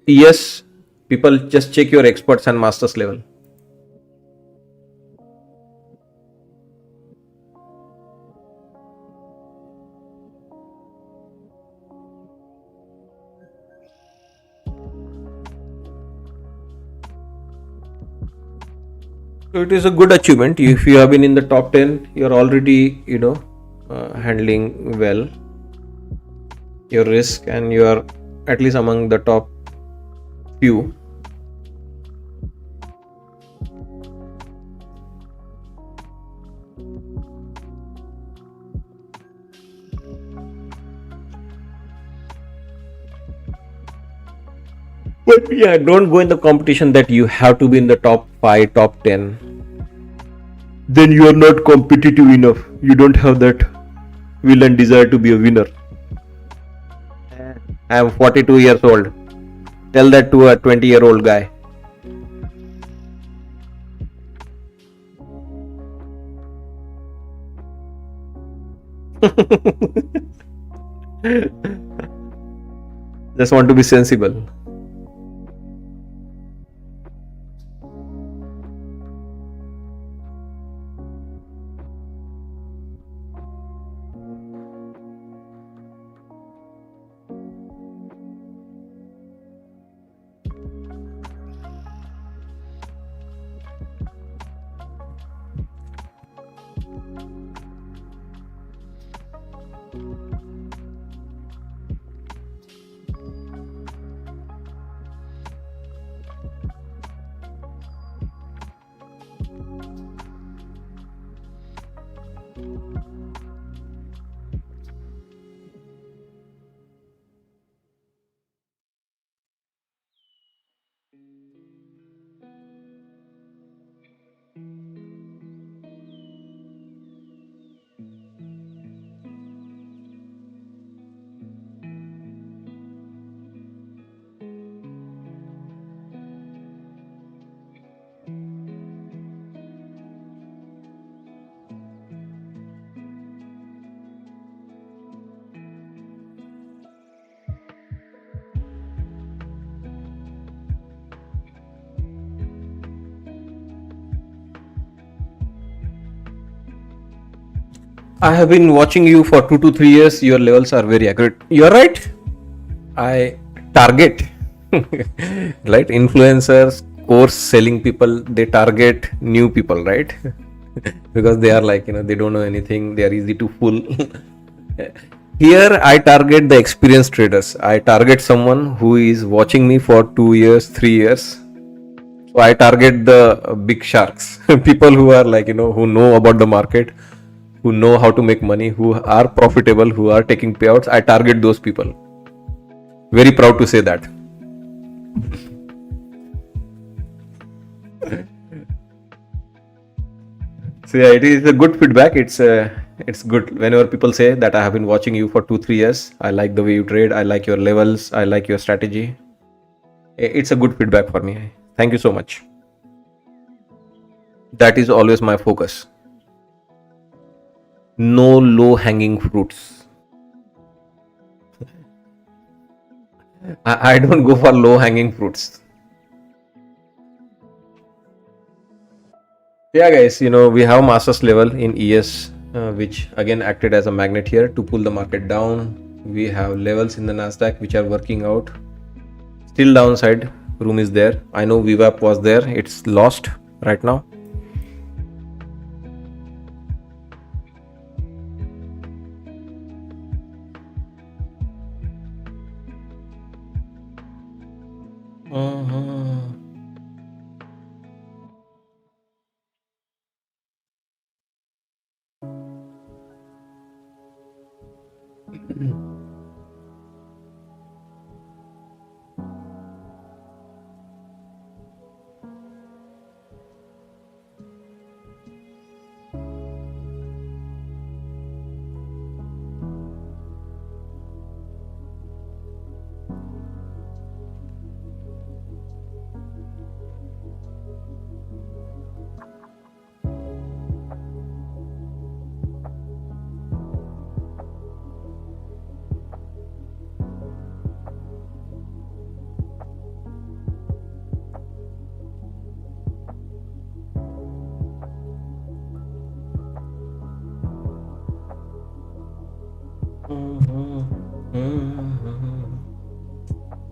Yes, people, just check your experts and masters level. So it is a good achievement. If you have been in the top 10, you're already handling well your risk, and you are at least among the top few. But yeah, don't go in the competition that you have to be in the top 5, top 10. Then you are not competitive enough. You don't have that will and desire to be a winner. I am 42 years old. Tell that to a 20-year-old guy. Just want to be sensible. I have been watching you for 2 to 3 years. Your levels are very accurate. You are right. I target right, influencers, course selling people. They target new people, right? Because they are like, they don't know anything. They are easy to fool. Here I target the experienced traders. I target someone who is watching me for 2 years, 3 years. So I target the big sharks, people who are like, who know about the market, who know how to make money, who are profitable, who are taking payouts. I target those people. Very proud to say that. So yeah, it is a good feedback. It's good whenever people say that I have been watching you for 2-3 years. I like the way you trade. I like your levels. I like your strategy. It's a good feedback for me. Thank you so much. That is always my focus. No low hanging fruits. I don't go for low hanging fruits. Yeah, guys, we have masters level in ES, which again acted as a magnet here to pull the market down. We have levels in the Nasdaq which are working out. Still downside room is there. I know VWAP was there. It's lost right now.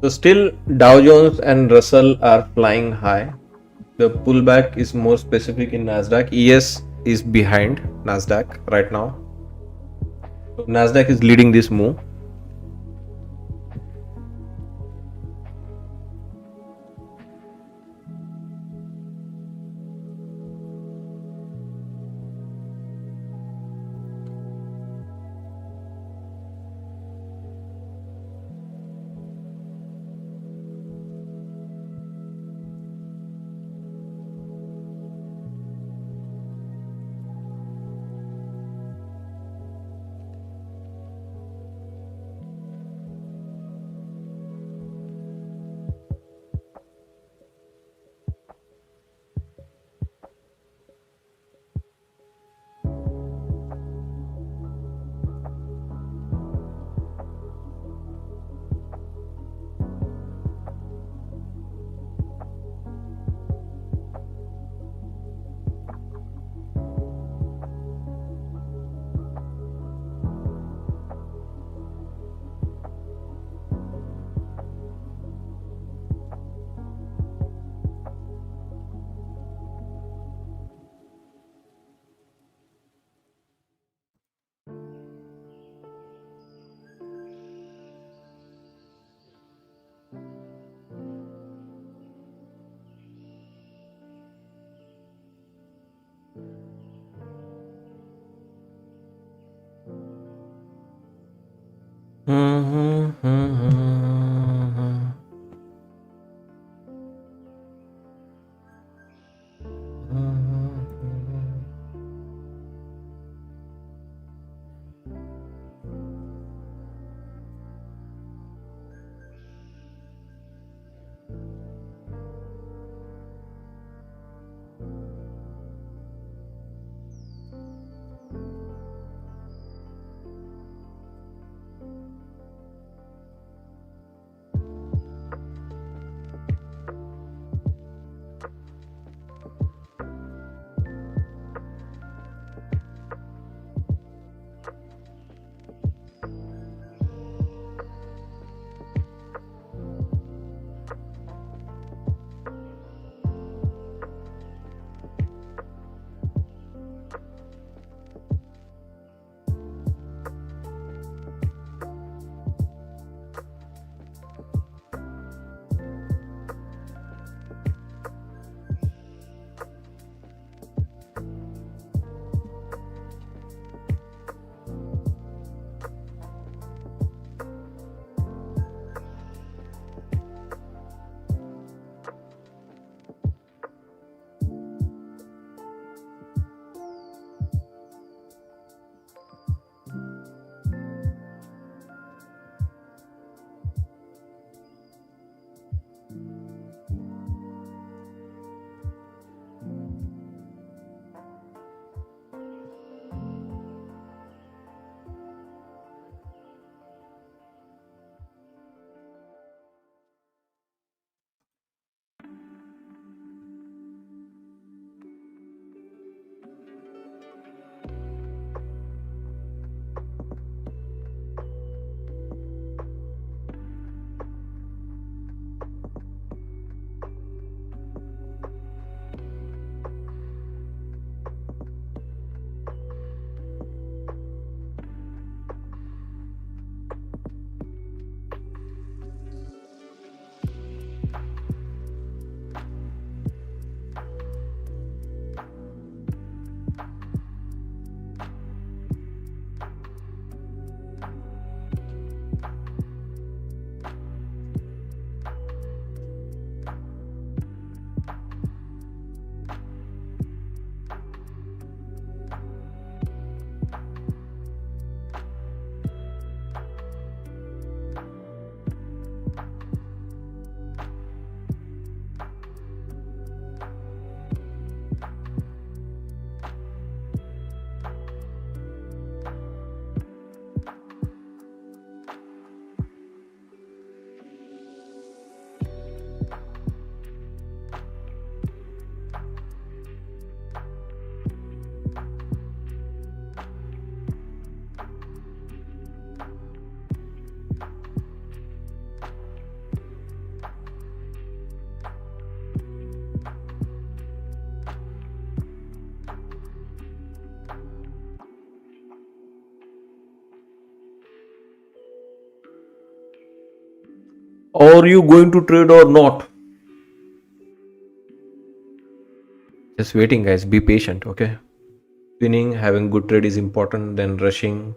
So still Dow Jones and Russell are flying high. The pullback is more specific in Nasdaq. ES is behind Nasdaq right now. So Nasdaq is leading this move. Are you going to trade or not? Just waiting, guys. Be patient, okay? Winning, having good trade is important than rushing,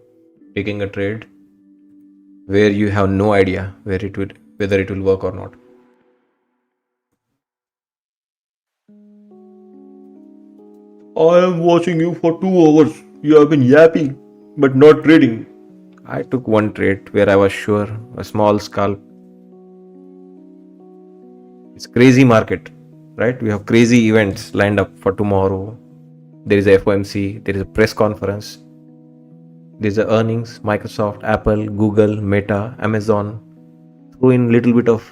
taking a trade where you have no idea whether it will work or not. I am watching you for 2 hours. You have been yapping, but not trading. I took one trade where I was sure, a small scalp. It's crazy market, right? We have crazy events lined up for tomorrow. There is a FOMC, there is a press conference, there is a earnings, Microsoft, Apple, Google, Meta, Amazon. Throw in little bit of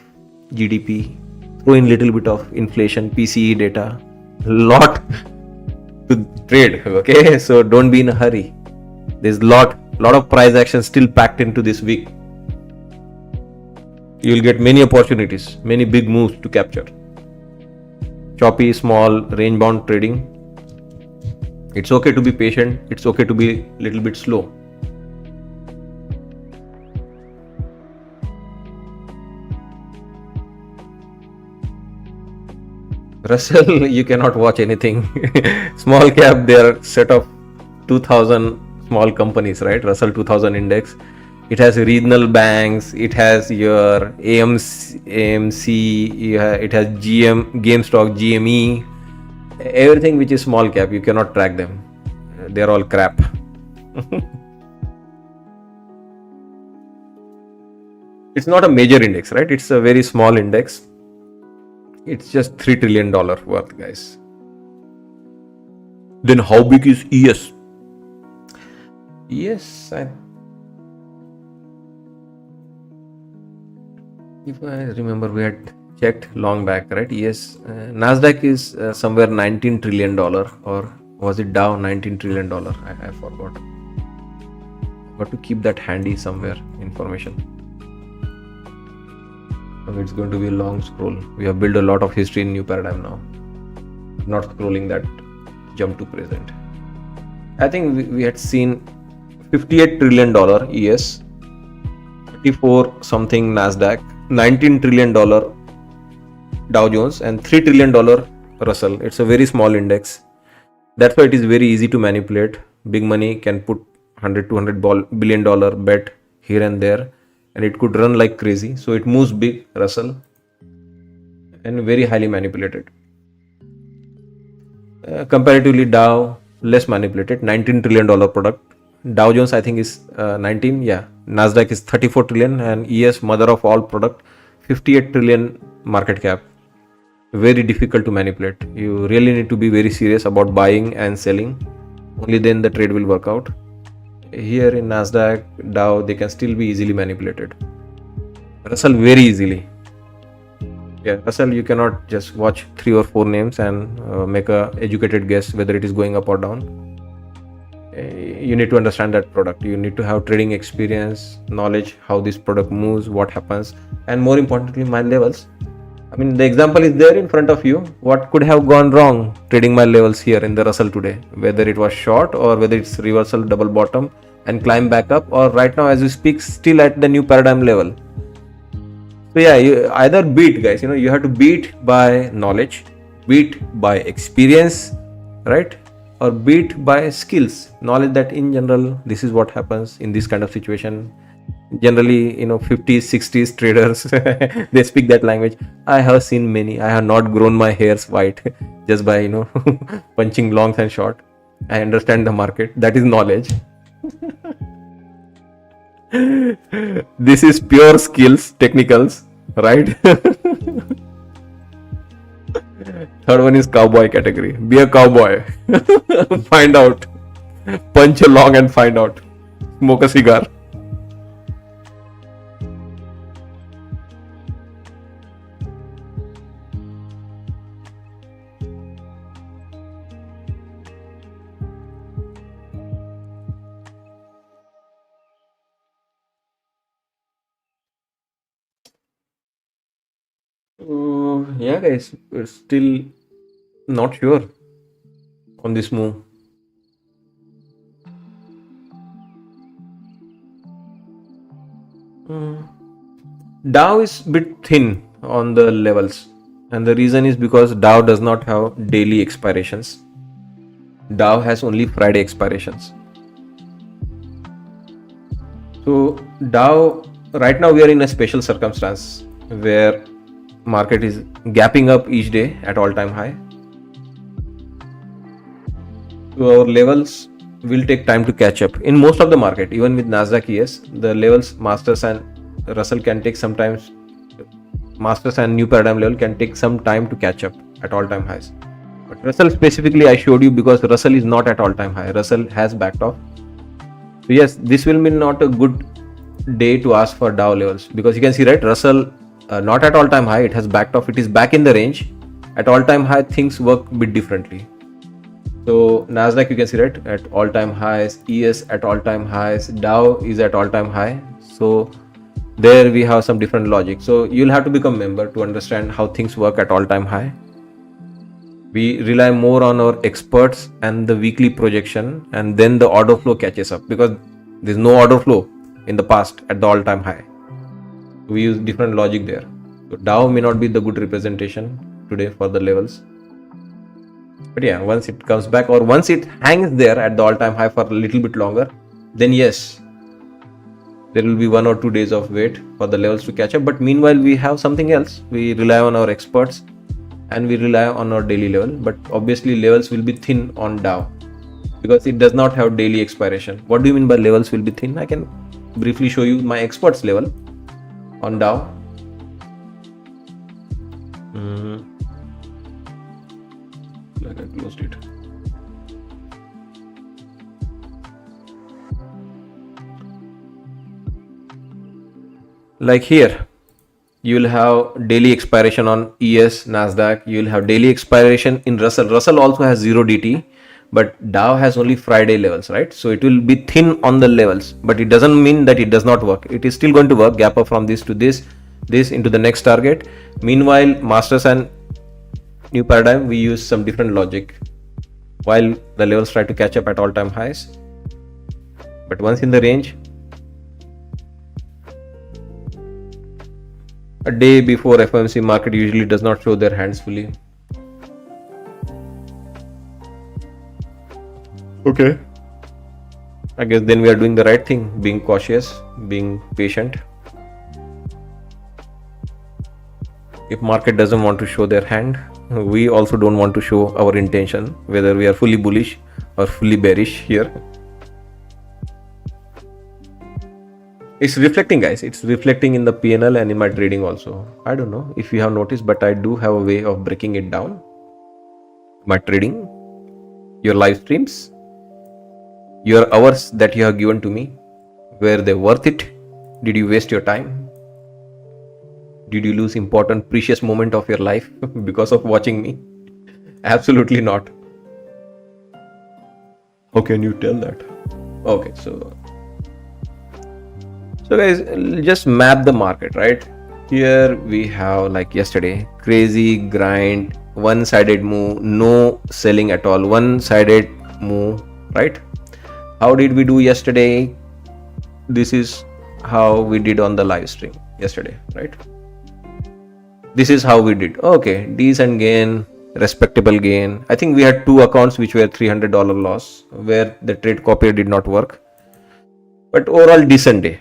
GDP, throw in little bit of inflation, PCE data. Lot to trade, okay? So don't be in a hurry. There's lot of price action still packed into this week. You'll get many opportunities, many big moves to capture. Choppy, small, range bound trading. It's okay to be patient. It's okay to be a little bit slow. Russell, you cannot watch anything. Small cap, they are set of 2000 small companies, right? Russell 2000 index. It has regional banks. It has your AMC. It has GameStop, GME. Everything which is small cap, you cannot track them. They are all crap. It's not a major index, right? It's a very small index. It's just $3 trillion worth, guys. Then how big is ES? Yes, if I remember, we had checked long back, right? Yes, Nasdaq is somewhere $19 trillion, or was it Dow $19 trillion? I forgot. Got to keep that handy somewhere. Information. It's going to be a long scroll. We have built a lot of history in new paradigm now. Not scrolling that jump to present. I think we had seen $58 trillion ES, 34 something Nasdaq, $19 trillion Dow Jones, and $3 trillion Russell. It's a very small index. That's why it is very easy to manipulate. Big money can put $100-200 billion bet here and there, and it could run like crazy. So it moves big, Russell, and very highly manipulated. Comparatively, Dow less manipulated, $19 trillion product. Dow Jones I think is 19. Yeah, Nasdaq is 34 trillion, and ES, mother of all product, 58 trillion market cap. Very difficult to manipulate. You really need to be very serious about buying and selling. Only then the trade will work out. Here in Nasdaq, Dow, they can still be easily manipulated. Russell very easily. Yeah, Russell, you cannot just watch 3 or 4 names and make a educated guess whether it is going up or down. You need to understand that product. You need to have trading experience, knowledge, how this product moves, what happens, and more importantly, my levels. I mean, the example is there in front of you. What could have gone wrong trading my levels here in the Russell today? Whether it was short or whether it's reversal, double bottom and climb back up, or right now as we speak, still at the new paradigm level. So yeah, you either beat, guys. You have to beat by knowledge, beat by experience, right? Or beat by skills, knowledge that in general, this is what happens in this kind of situation. Generally, 50s, 60s traders, they speak that language. I have seen many. I have not grown my hairs white just by, punching longs and short. I understand the market. That is knowledge. This is pure skills, technicals, right? Third one is cowboy category. Be a cowboy. Find out. Punch a long and find out. Smoke a cigar. Yeah, guys, we're still not sure on this move. Dow is bit thin on the levels, and the reason is because Dow does not have daily expirations. Dow has only Friday expirations. So Dow, right now we are in a special circumstance where market is gapping up each day at all-time high. So our levels will take time to catch up. In most of the market, even with Nasdaq ES, the levels Masters and Russell can take sometimes. Masters and new paradigm level can take some time to catch up at all-time highs. But Russell specifically I showed you because Russell is not at all-time high. Russell has backed off. So yes, this will be not a good day to ask for Dow levels, because you can see, right, Russell not at all-time high, it has backed off, it is back in the range. At all-time high things work a bit differently. So Nasdaq, you can see, right, at all-time highs, ES at all-time highs, Dow is at all-time high. So there we have some different logic. So you'll have to become member to understand how things work at all-time high. We rely more on our experts and the weekly projection, and then the order flow catches up, because there's no order flow in the past at the all-time high. We use different logic there. So Dow may not be the good representation today for the levels. But yeah, once it comes back, or once it hangs there at the all-time high for a little bit longer, then yes, there will be 1 or 2 days of wait for the levels to catch up. But meanwhile, we have something else. We rely on our experts and we rely on our daily level. But obviously levels will be thin on Dow because it does not have daily expiration. What do you mean by levels will be thin? I can briefly show you my experts level on Dow. Like I closed it. Like here, you will have daily expiration on ES, Nasdaq. You will have daily expiration in Russell. Russell also has 0 DT, but Dow has only Friday levels, right? So it will be thin on the levels, but it doesn't mean that it does not work. It is still going to work. Gap up from this to this into the next target. Meanwhile, Masters and new paradigm, we use some different logic while the levels try to catch up at all-time highs. But once in the range, a day before FOMC, market usually does not show their hands fully. Okay. I guess then we are doing the right thing, being cautious, being patient. If market doesn't want to show their hand, we also don't want to show our intention, whether we are fully bullish or fully bearish here. It's reflecting, guys. It's reflecting in the PNL and in my trading also. I don't know if you have noticed, but I do have a way of breaking it down. My trading, your live streams, your hours that you have given to me, were they worth it? Did you waste your time? Did you lose important, precious moment of your life because of watching me? Absolutely not. How can you tell that? Okay, so guys, just map the market, right? Here we have, like yesterday, crazy grind, one-sided move, no selling at all, one-sided move, right? How did we do yesterday? This is how we did on the live stream yesterday, right? This is how we did. Okay, decent gain, respectable gain. I think we had 2 accounts which were $300 loss, where the trade copy did not work. But overall, decent day.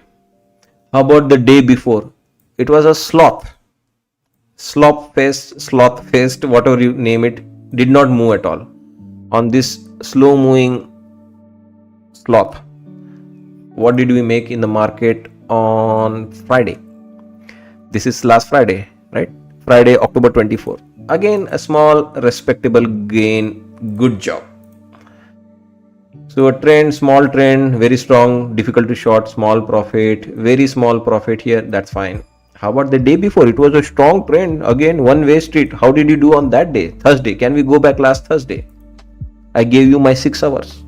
How about the day before? It was a sloth faced, whatever you name it, did not move at all. On this slow moving sloth, what did we make in the market on Friday? This is last Friday, right? Friday, October 24. Again, a small respectable gain. Good job. So a trend, small trend, very strong, difficult to short, small profit, very small profit here, that's fine. How about the day before? It was a strong trend, again, one-way street. How did you do on that day? Thursday. Can we go back last Thursday? I gave you my 6 hours.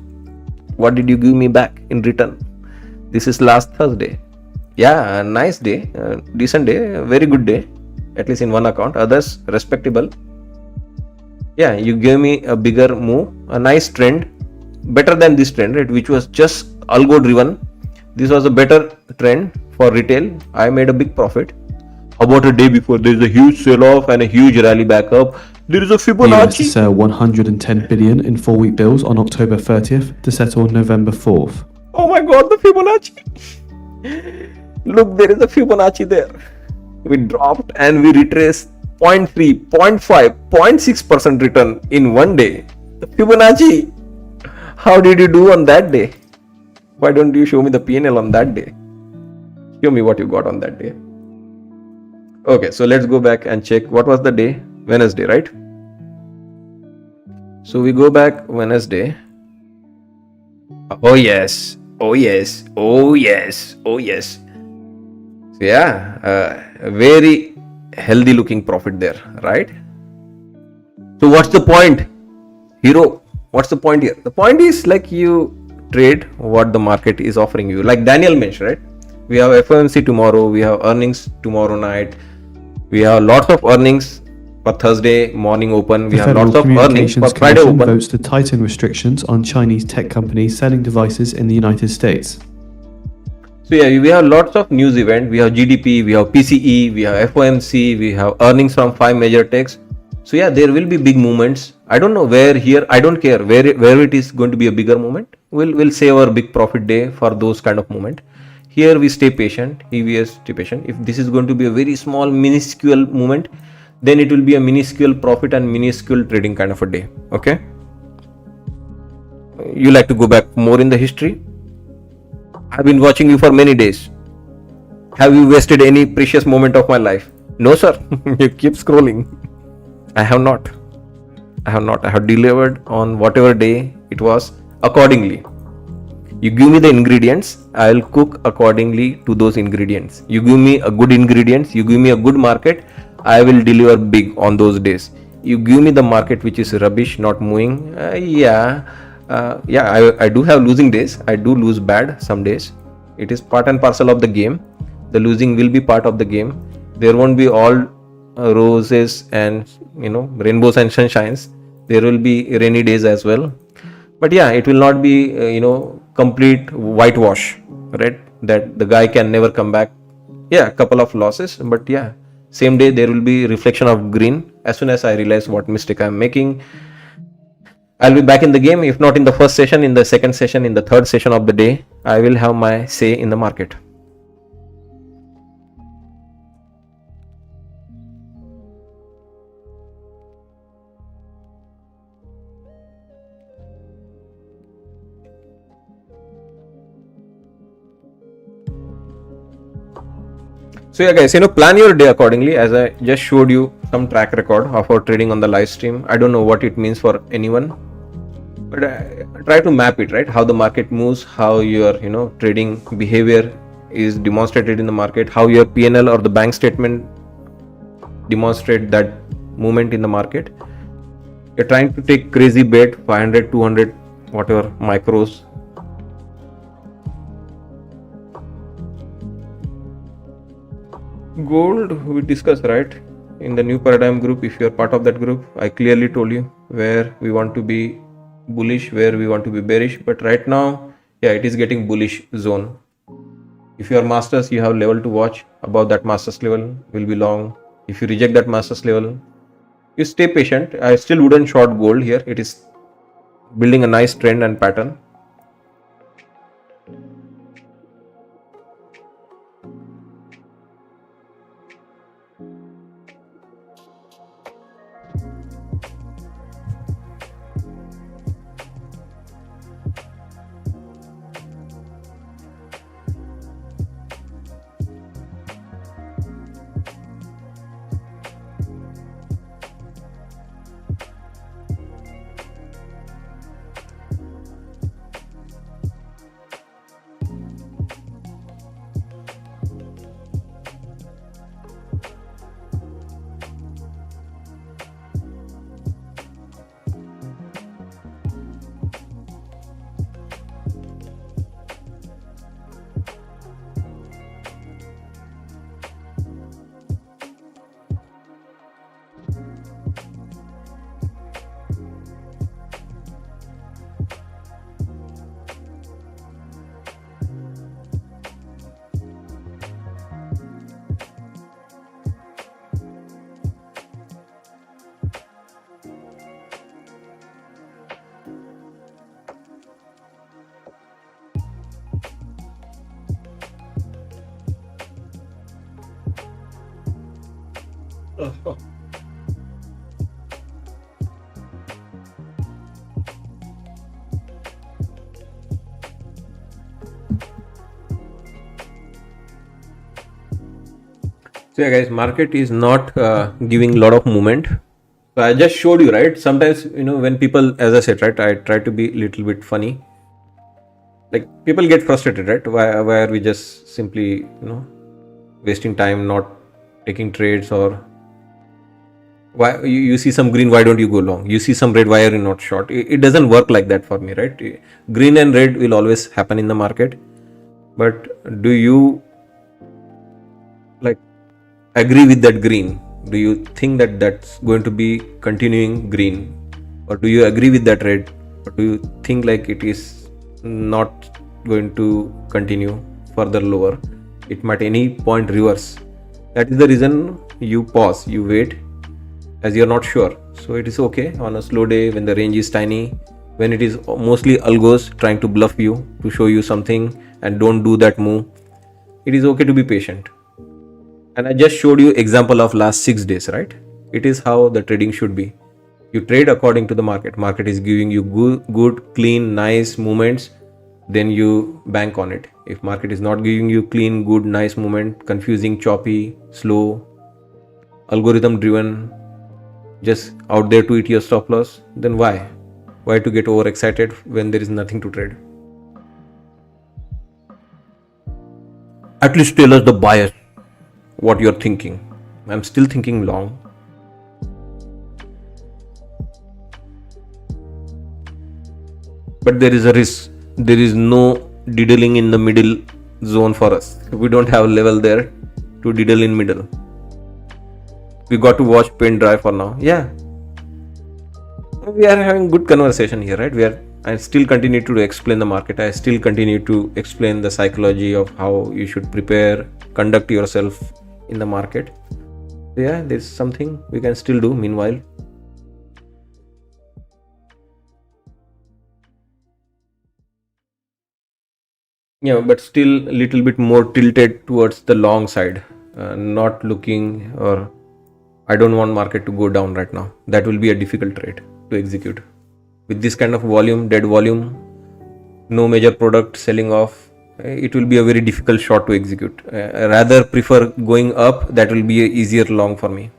What did you give me back in return? This is last Thursday. Yeah, a nice day, decent day, very good day, at least in one account. Others, respectable. Yeah, you gave me a bigger move, a nice trend. Better than this trend, right, which was just algo driven. This was a better trend for retail. I made a big profit. How about a day before? There is a huge sell-off and a huge rally back up. There is a The US to Fibonacci. sell 110 billion in 4-week bills on October 30th to settle on November 4th. Oh my God, the Fibonacci. Look, there is a Fibonacci there. We dropped and we retraced 0.3, 0.5, 0.6% return in one day. The Fibonacci. How did you do on that day? Why don't you show me the P&L on that day? Show me what you got on that day. Okay, so let's go back and check what was the day. Wednesday, right? So we go back Wednesday. Oh yes, oh yes, oh yes, oh yes. So yeah, a very healthy looking profit there, right? So what's the point, hero? What's the point here? The point is like you trade what the market is offering you. Like Daniel mentioned, right? We have FOMC tomorrow. We have earnings tomorrow night. We have lots of earnings for Thursday morning open. We The have Federal lots of earnings for Communications Friday Commission open. votes to tighten restrictions on Chinese tech companies selling devices in the United States. So yeah, we have lots of news event. We have GDP, we have PCE, we have FOMC, we have earnings from 5 major techs. So yeah, there will be big movements. I don't know where here. I don't care where it is going to be a bigger movement. We'll save our big profit day for those kind of movement. Here we stay patient. Here we stay patient. If this is going to be a very small minuscule movement, then it will be a minuscule profit and minuscule trading kind of a day. Okay. You like to go back more in the history? I've been watching you for many days. Have you wasted any precious moment of my life? No, sir. You keep scrolling. I have not. I have delivered on whatever day it was accordingly. You give me the ingredients, I'll cook accordingly to those ingredients. You give me a good ingredients, you give me a good market, I will deliver big on those days. You give me the market which is rubbish, not moving. I do have losing days. I do lose bad some days. It is part and parcel of the game. The losing will be part of the game. There won't be all roses and rainbows and sunshines. There will be rainy days as well. But yeah, it will not be complete whitewash, right? That the guy can never come back. Yeah, a couple of losses, but yeah, same day there will be reflection of green. As soon as I realize what mistake I'm making, I'll be back in the game. If not in the first session, in the second session, in the third session of the day, I will have my say in the market. So yeah guys, plan your day accordingly. As I just showed you some track record of our trading on the live stream. I don't know what it means for anyone, but I try to map it, right? How the market moves, how your trading behavior is demonstrated in the market, how your P&L or the bank statement demonstrate that movement in the market. You're trying to take crazy bet, 500, 200, whatever micros. Gold we discussed, right? In the new paradigm group, if you're part of that group, I clearly told you where we want to be bullish, where we want to be bearish. But right now, yeah, it is getting bullish zone. If you are masters, you have level to watch. Above that masters level will be long. If you reject that masters level, you stay patient. I still wouldn't short gold here. It is building a nice trend and pattern. So yeah, guys, market is not giving a lot of movement. So I just showed you, right? Sometimes, when people, as I said, right, I try to be a little bit funny. Like people get frustrated, right? Why are we just simply, wasting time, not taking trades, or why you see some green, why don't you go long? You see some red, why are you not short? It doesn't work like that for me, right? Green and red will always happen in the market, but do you like agree with that green? Do you think that that's going to be continuing green, or do you agree with that red, or do you think like it is not going to continue further lower? It might any point reverse. That is the reason you pause, you wait, as you're not sure. So it is okay on a slow day when the range is tiny, when it is mostly algos trying to bluff you to show you something and don't do that move. It is okay to be patient. And I just showed you example of last 6 days, right? It is how the trading should be. You trade according to the market. Market is giving you good, clean, nice movements, then you bank on it. If market is not giving you clean, good, nice movement, confusing, choppy, slow, algorithm driven, just out there to eat your stop loss, then why? Why to get overexcited when there is nothing to trade? At least tell us the bias, what you're thinking. I'm still thinking long. But there is a risk. There is no diddling in the middle zone for us. We don't have level there to diddle in middle. We got to watch paint dry for now. Yeah, we are having good conversation here, right? I still continue to explain the market. I still continue to explain the psychology of how you should prepare, conduct yourself in the market. So yeah, there's something we can still do meanwhile. Yeah, but still a little bit more tilted towards the long side, not looking, or I don't want market to go down right now. That will be a difficult trade to execute. With this kind of volume, dead volume, no major product selling off, it will be a very difficult shot to execute. I rather prefer going up. That will be a easier long for me.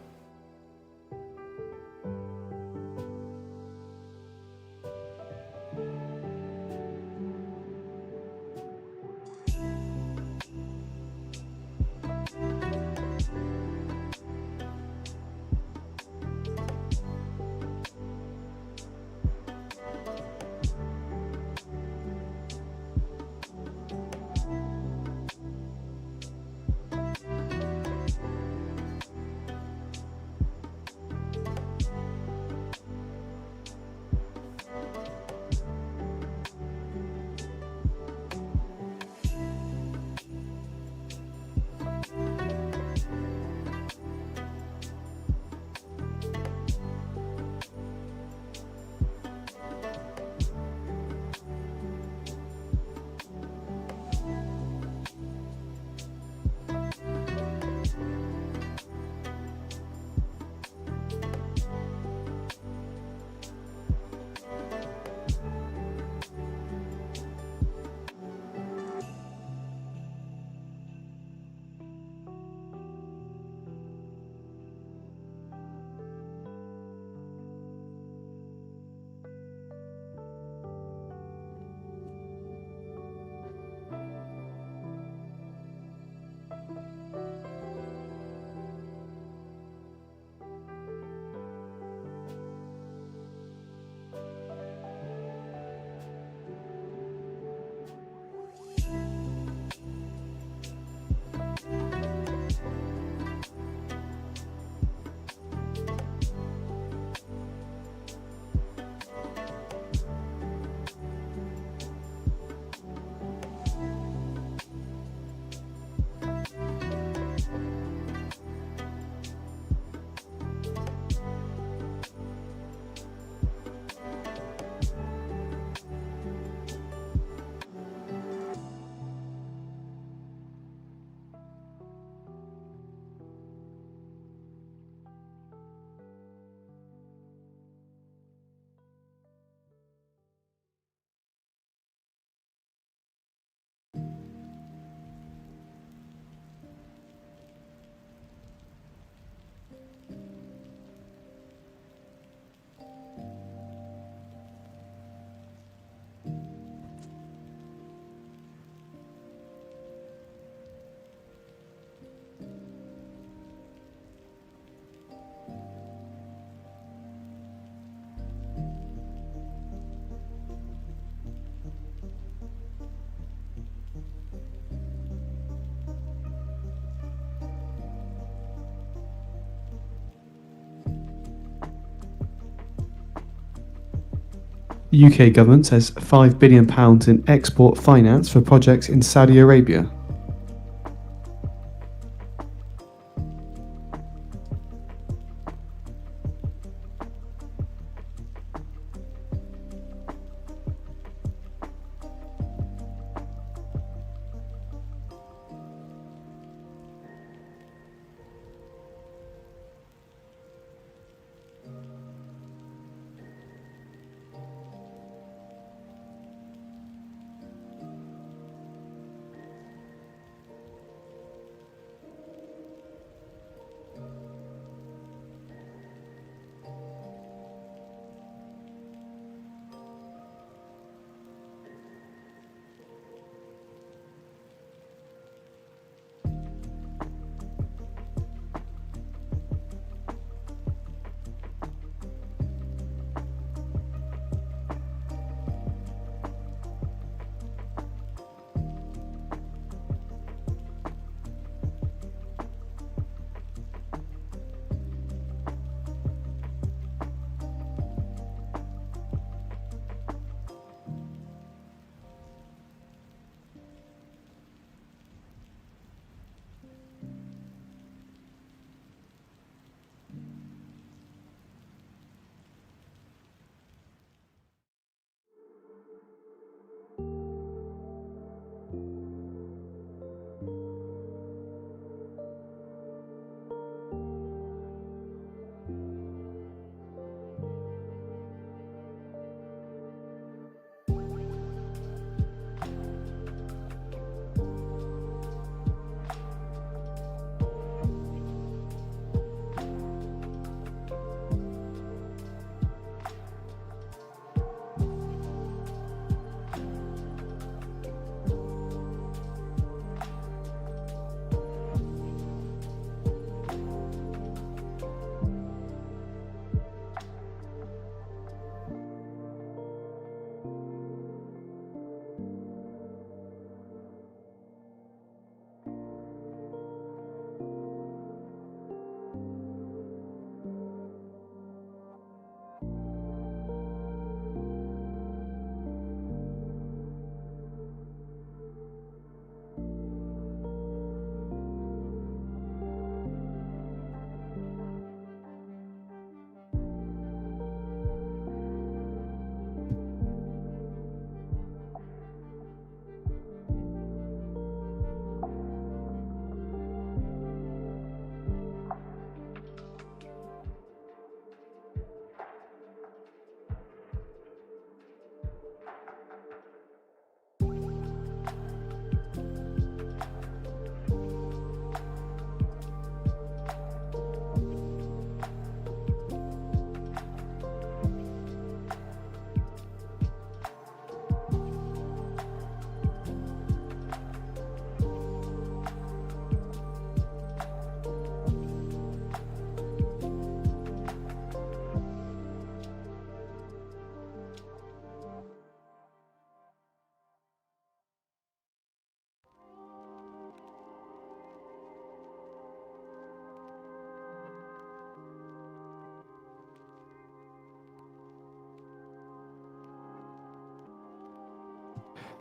UK government says £5 billion in export finance for projects in Saudi Arabia.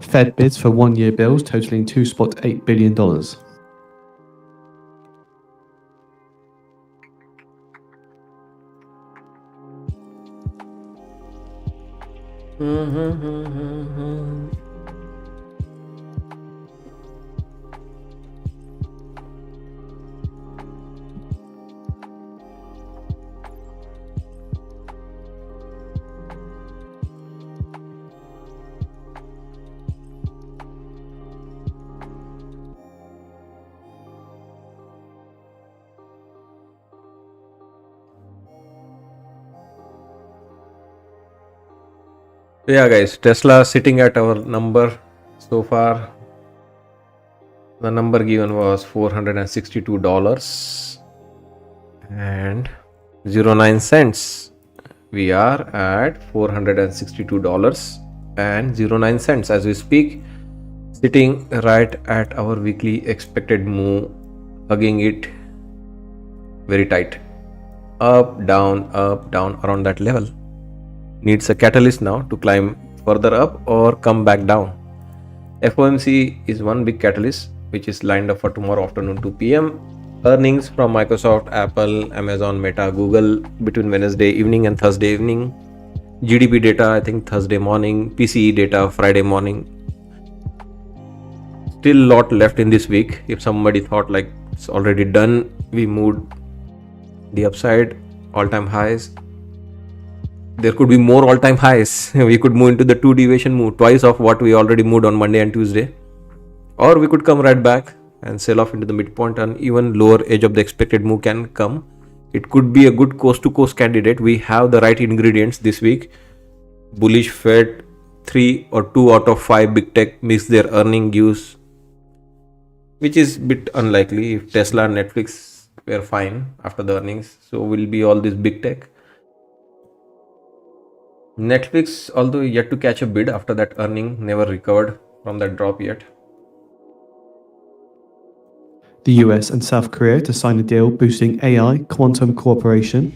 Fed bids for one-year bills totaling $2.8 billion. Yeah guys, Tesla sitting at our number so far. The number given was $462 and 09 cents. We are at $462 and 09 cents as we speak, sitting right at our weekly expected move, hugging it very tight, up down around that level. needs a catalyst now to climb further up or come back down. FOMC is one big catalyst which is lined up for tomorrow afternoon 2 p.m. Earnings from Microsoft, Apple, Amazon, Meta, Google between Wednesday evening and Thursday evening. GDP data I think Thursday morning, PCE data Friday morning. Still lot left in this week. If somebody thought like it's already done, we moved the upside, all-time highs. There could be more all-time highs. We could move into the 2 deviation move, twice of what we already moved on Monday and Tuesday. Or we could come right back and sell off into the midpoint, and even lower edge of the expected move can come. It could be a good coast-to-coast candidate. We have the right ingredients this week. Bullish Fed, 3 or 2 out of 5 big tech miss their earning gives, which is a bit unlikely. If Tesla and Netflix were fine after the earnings, so will be all this big tech. Netflix, although yet to catch a bid after that earning, never recovered from that drop yet. The US and South Korea to sign a deal boosting AI quantum cooperation.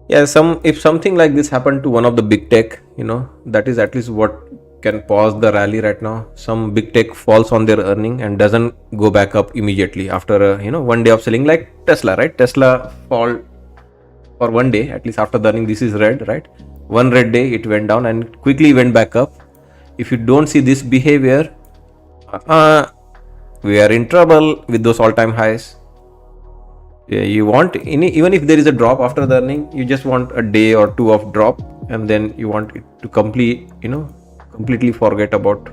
Yeah, if something like this happened to one of the big tech, that is at least what can pause the rally right now. Some big tech falls on their earning and doesn't go back up immediately after one day of selling, like Tesla, right? Tesla fall for one day, at least after the earning. This is red, right? One red day it went down and quickly went back up. If you don't see this behavior, we are in trouble with those all-time highs. Yeah, you want even if there is a drop after the earning, you just want a day or two of drop, and then you want it to completely forget about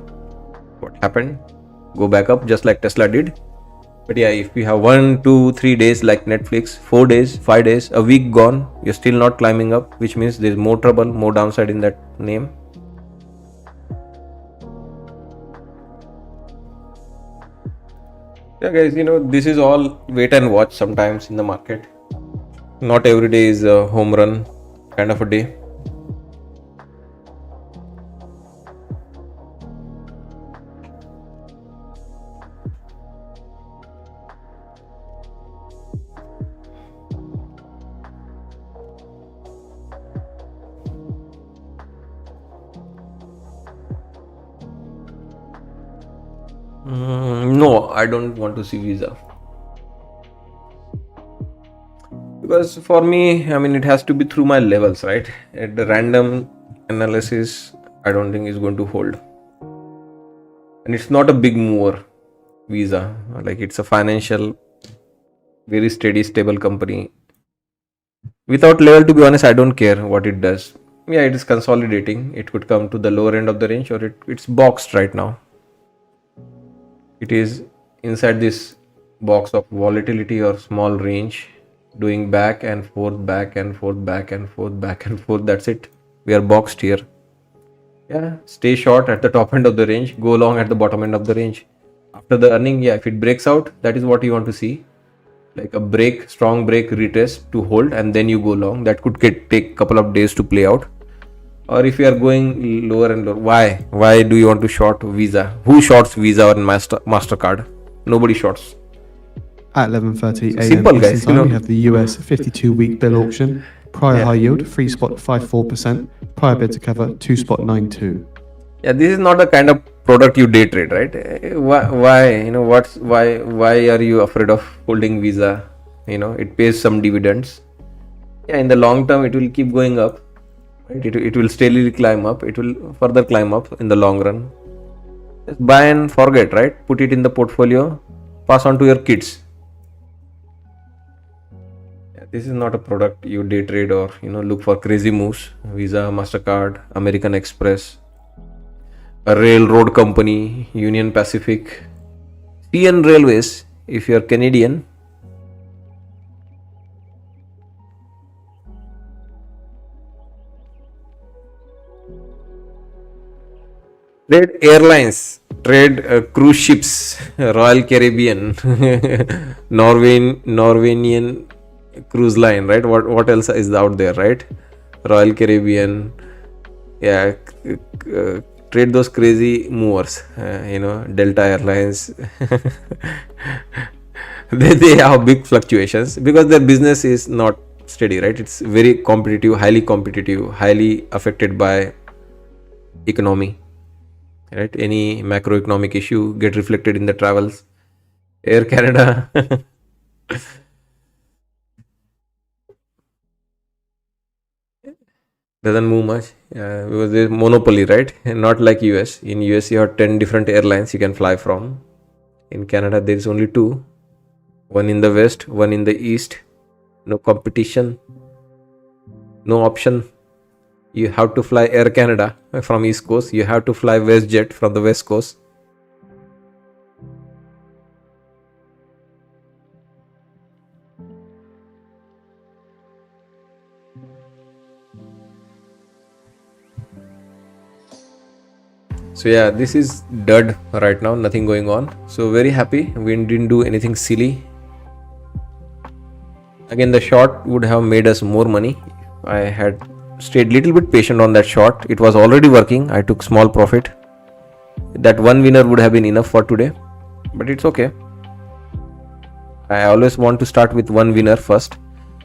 what happened, go back up just like Tesla did. But yeah, if we have 1, 2, 3 days like Netflix, 4 days, 5 days, a week gone, you're still not climbing up, which means there's more trouble, more downside in that name. Yeah guys, this is all wait and watch sometimes in the market. Not every day is a home run kind of a day. No, I don't want to see Visa. Because for me, it has to be through my levels, right? At the random analysis, I don't think is going to hold. And it's not a big mover, Visa. Like, it's a financial, very steady, stable company. Without level, to be honest, I don't care what it does. Yeah, it is consolidating. It could come to the lower end of the range, or it's boxed right now. It is inside this box of volatility or small range, doing back and forth, back and forth, back and forth, back and forth. That's it. We are boxed here. Yeah, stay short at the top end of the range, go long at the bottom end of the range. After the earning, yeah, if it breaks out, that is what you want to see. Like a break, strong break, retest to hold, and then you go long. That could take a couple of days to play out. Or if you are going lower and lower, why do you want to short Visa? Who shorts Visa or MasterCard? Nobody shorts. At 11:30 a.m. Simple, Eastern guys, time, we have the US 52-week bill auction. Prior high yield 3.54%. Prior bid to cover 2.92. Yeah, this is not the kind of product you day trade, right? Why? Why are you afraid of holding Visa? It pays some dividends. Yeah, in the long term, it will keep going up. It will steadily climb up. It will further climb up in the long run. Just buy and forget, right? Put it in the portfolio, pass on to your kids. Yeah, this is not a product you day trade or look for crazy moves. Visa, MasterCard, American Express, a railroad company, Union Pacific, CN Railways. If you are Canadian, trade airlines, trade cruise ships, Royal Caribbean, Norwegian cruise line, right? What else is out there, right? Royal Caribbean, yeah, trade those crazy movers, Delta Airlines. they have big fluctuations because their business is not steady, right? It's very competitive, highly affected by economy, right? Any macroeconomic issue get reflected in the travels. Air Canada doesn't move much because there's monopoly, right? And not like US. In US, you have 10 different airlines you can fly from. In Canada, there is only two, one in the west, one in the east. No competition, no option. You have to fly Air Canada from East Coast. You have to fly WestJet from the West Coast. So yeah, this is dud right now, nothing going on. So very happy we didn't do anything silly. Again, the short would have made us more money. I had stayed little bit patient on that short. It was already working. I took small profit. That one winner would have been enough for today, but it's okay. I always want to start with one winner first.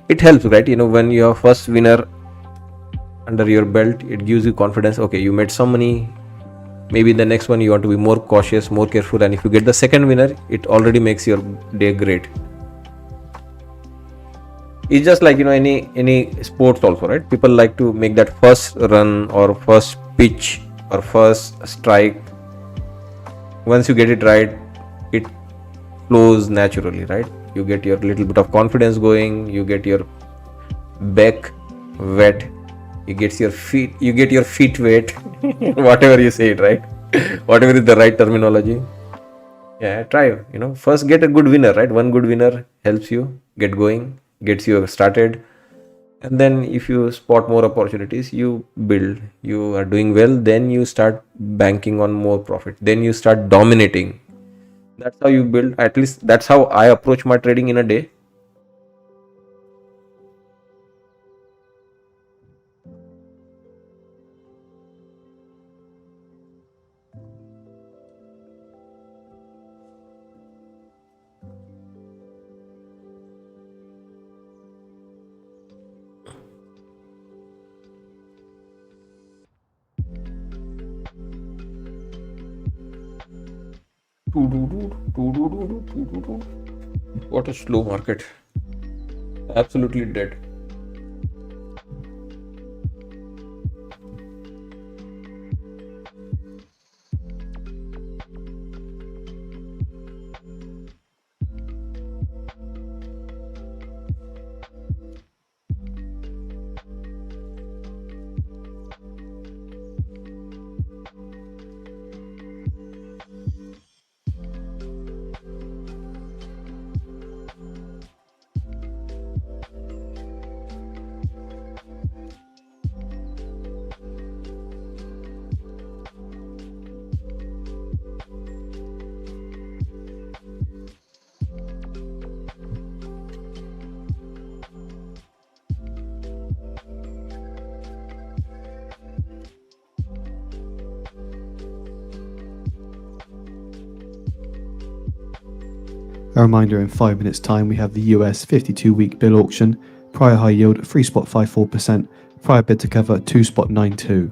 It helps, right? When your first winner under your belt, it gives you confidence. Okay, you made some money. Maybe the next one you want to be more cautious, more careful, and if you get the second winner, it already makes your day great. It's just like any sports also, right? People like to make that first run or first pitch or first strike. Once you get it right, it flows naturally, right? You get your little bit of confidence going, you get your back wet, you get your feet wet whatever you say it, right? Whatever is the right terminology. Yeah, try, first get a good winner, right? One good winner helps you get going, gets you started, and then if you spot more opportunities, you build. You are doing well, then you start banking on more profit, then you start dominating. That's how you build. At least that's how I approach my trading in a day. What a slow market. Absolutely dead. A reminder, in 5 minutes time we have the US 52-week bill auction. Prior high yield 3.54%, prior bid to cover 2.92.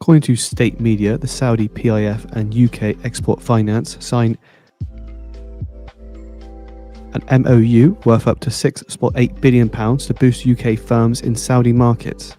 According to state media, the Saudi PIF and UK Export Finance signed an MOU worth up to £6.8 billion to boost UK firms in Saudi markets.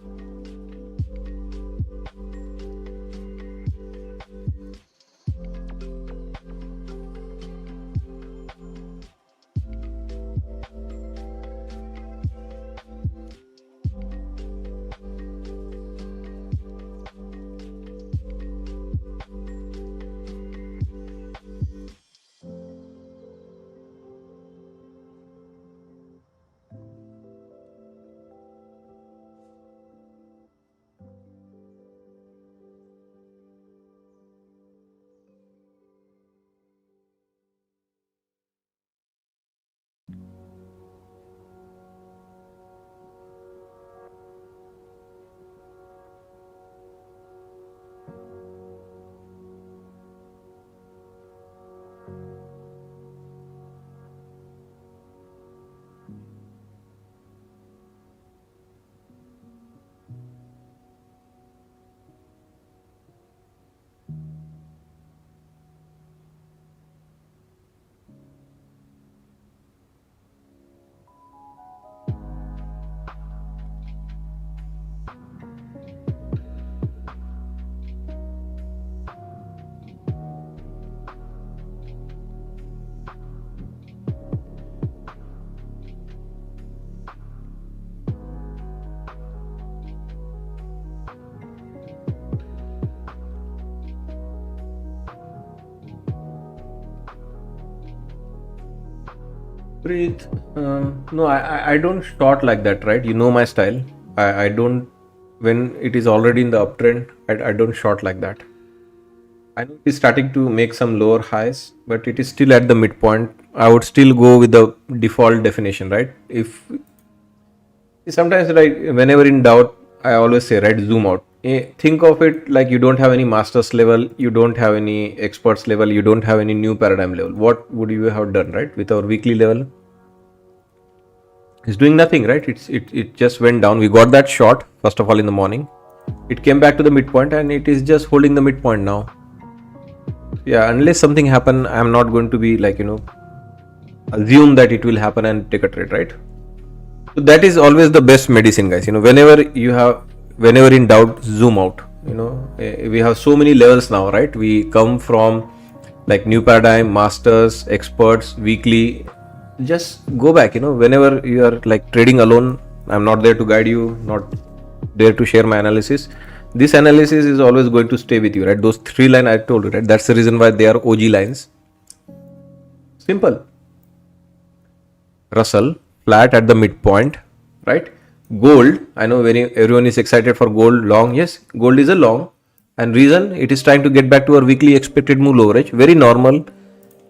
Preet, no, I don't short like that, right? You know my style. I don't, when it is already in the uptrend, I don't short like that. I know it is starting to make some lower highs, but it is still at the midpoint. I would still go with the default definition, right? If sometimes, right, whenever in doubt, I always say, right, zoom out. Think of it like you don't have any master's level, you don't have any experts level, you don't have any new paradigm level. What would you have done, right, with our weekly level? It's doing nothing, right? It just went down. We got that short first of all in the morning. It came back to the midpoint and it is just holding the midpoint now. Yeah, unless something happen, I'm not going to be like, assume that it will happen and take a trade, right? So that is always the best medicine, guys. Whenever in doubt, zoom out. We have so many levels now, right? We come from like new paradigm, masters, experts, weekly. Just go back, whenever you are like trading alone. I'm not there to guide you, not there to share my analysis. This analysis is always going to stay with you, right? Those 3 lines I told you, right? That's the reason why they are OG lines. Simple. Russell flat at the midpoint, right? Gold, I know everyone is excited for gold long. Yes, gold is a long, and reason it is trying to get back to our weekly expected move leverage. Very normal,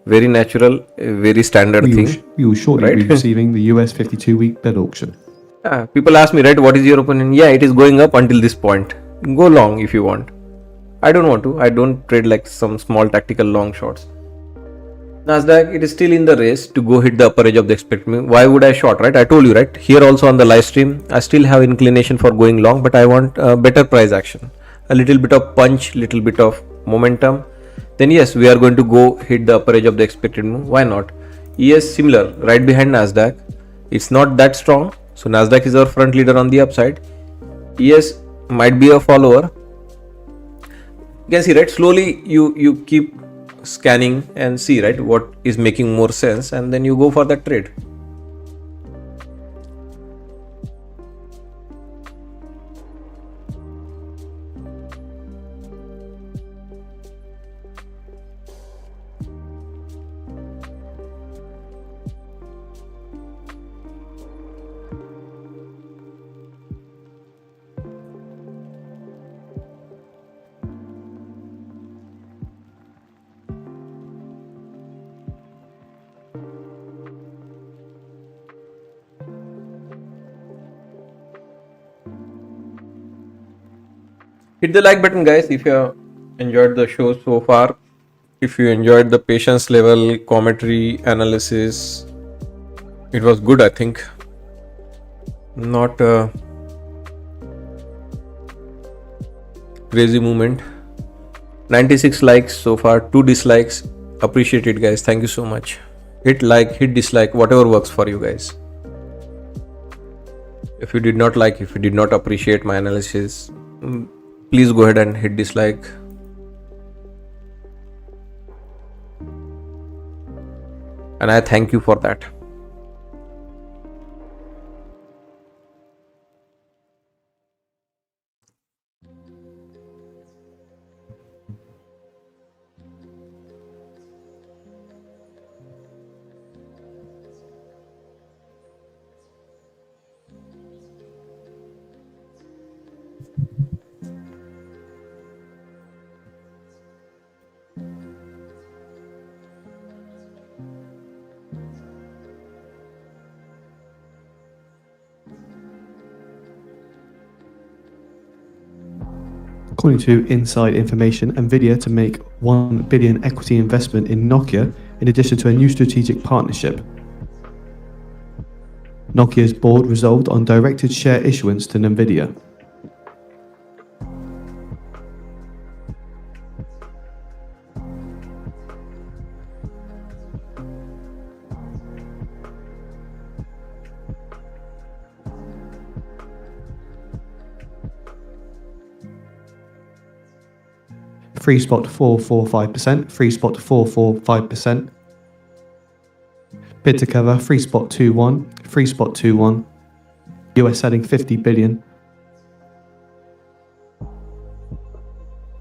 very natural, very standard thing. We will shortly right? be receiving the US 52-week bid auction. People ask me, right, what is your opinion? Yeah, it is going up until this point. Go long if you want. I don't want to. I don't trade like some small tactical long shots. Nasdaq, it is still in the race to go hit the upper edge of the expected move. Why would I short, right? I told you, right? Here also on the live stream, I still have inclination for going long, but I want better price action. A little bit of punch, little bit of momentum. Then yes, we are going to go hit the upper edge of the expected move. Why not? ES similar, right behind Nasdaq. It's not that strong. So Nasdaq is our front leader on the upside. ES might be a follower. You can see, right? Slowly you keep scanning and see, right, what is making more sense, and then you go for that trade. Hit the like button, guys, if you enjoyed the show so far. If you enjoyed the patience level, commentary, analysis, it was good, I think. Not a crazy movement. 96 likes so far, 2 dislikes. Appreciate it, guys. Thank you so much. Hit like, hit dislike, whatever works for you guys. If you did not like, if you did not appreciate my analysis, please go ahead and hit dislike. And I thank you for that. According to inside information, Nvidia to make $1 billion equity investment in Nokia in addition to a new strategic partnership. Nokia's board resolved on directed share issuance to Nvidia. Free spot 445%, free spot 445%. Bid to cover, free spot 21, free spot 21. US selling 50 billion.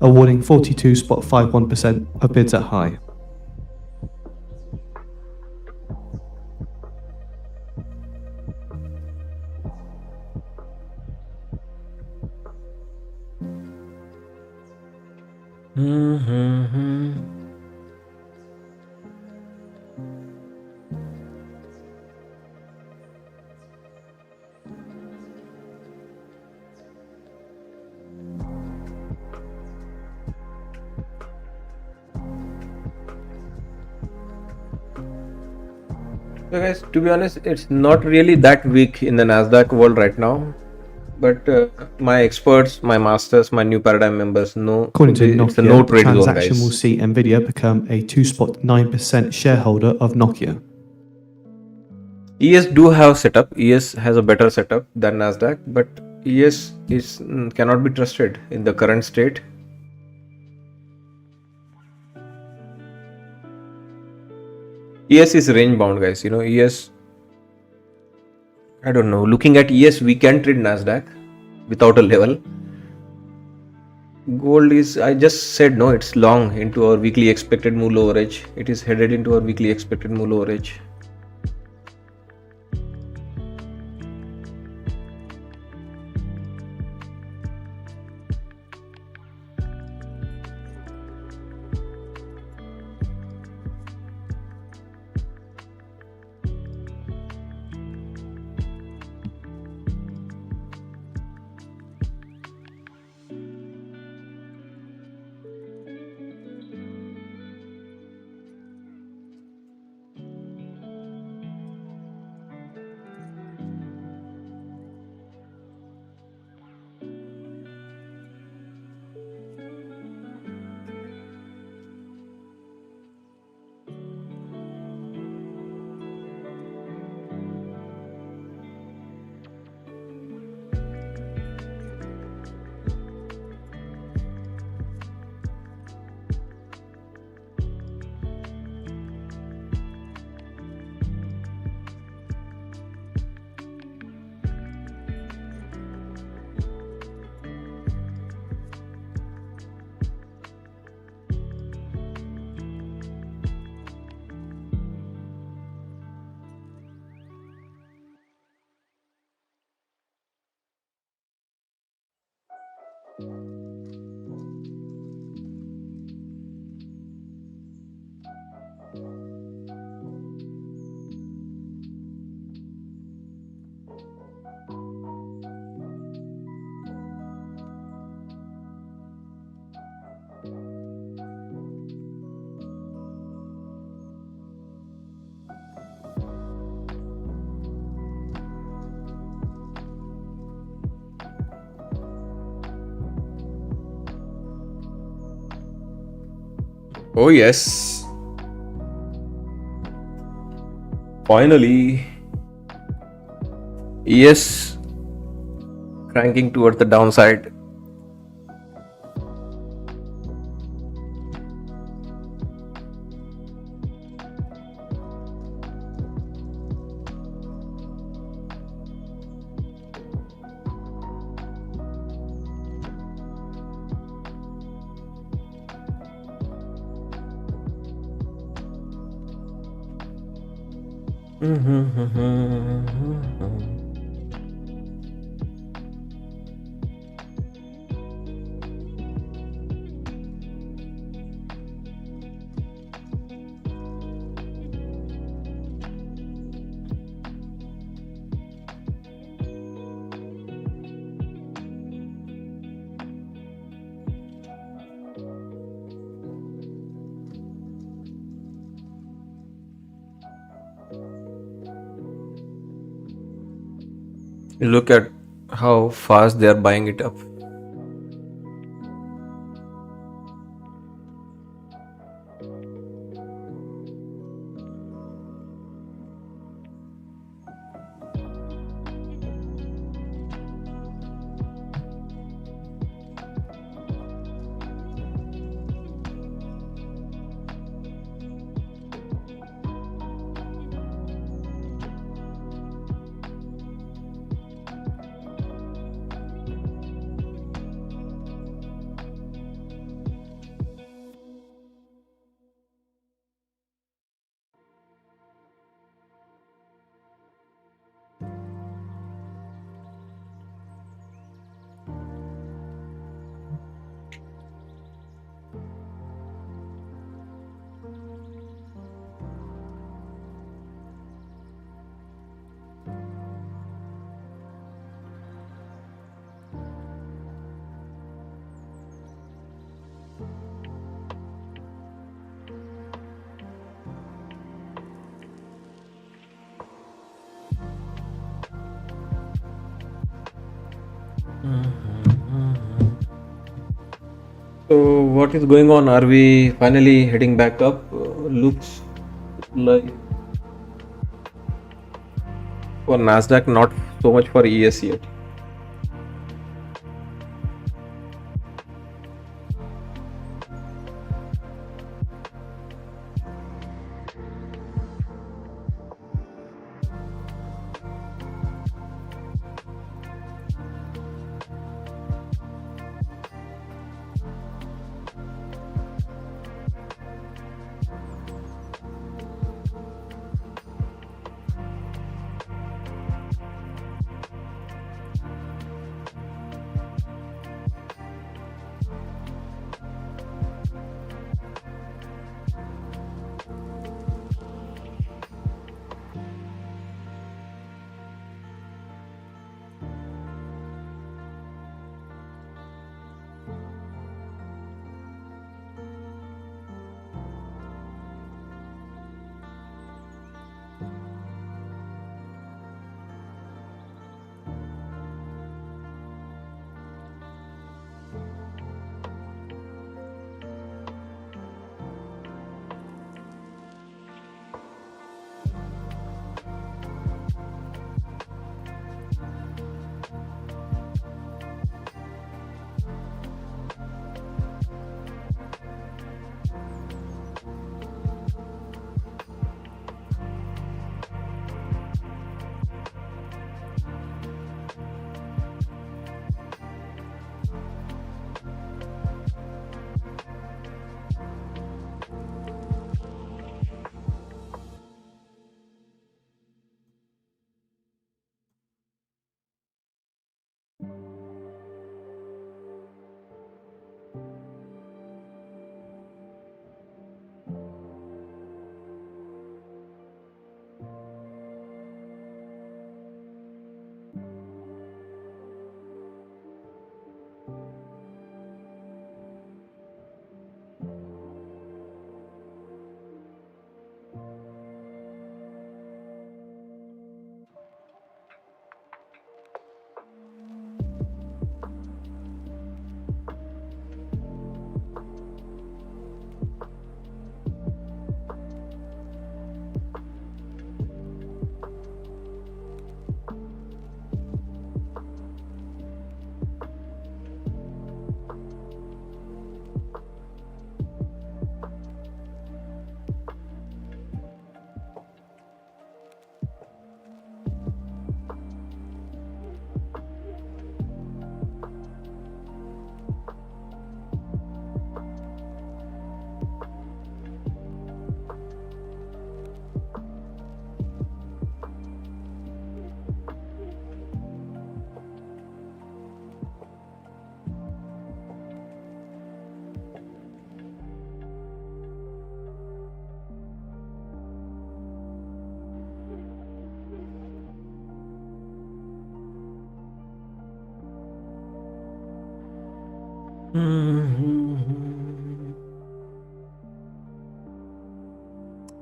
Awarding 42.51% of bids at high. So guys, to be honest, it's not really that weak in the Nasdaq world right now. But my experts, my masters, my new paradigm members know According to it's a Nokia, no the trade zone, transaction will guys. see Nvidia become a 2.9% shareholder of Nokia. ES do have setup. ES has a better setup than Nasdaq, but ES is cannot be trusted in the current state. ES is range bound, guys. You know, ES. I don't know. Looking at ES, we can trade Nasdaq without a level. Gold is, I just said no, it's long into our weekly expected move lower edge. It is headed into our weekly expected move lower edge. Oh yes. Finally. ES cranking towards the downside. Look at how fast they are buying it up. So what is going on? Are we finally heading back up? Looks like for Nasdaq, not so much for ES yet.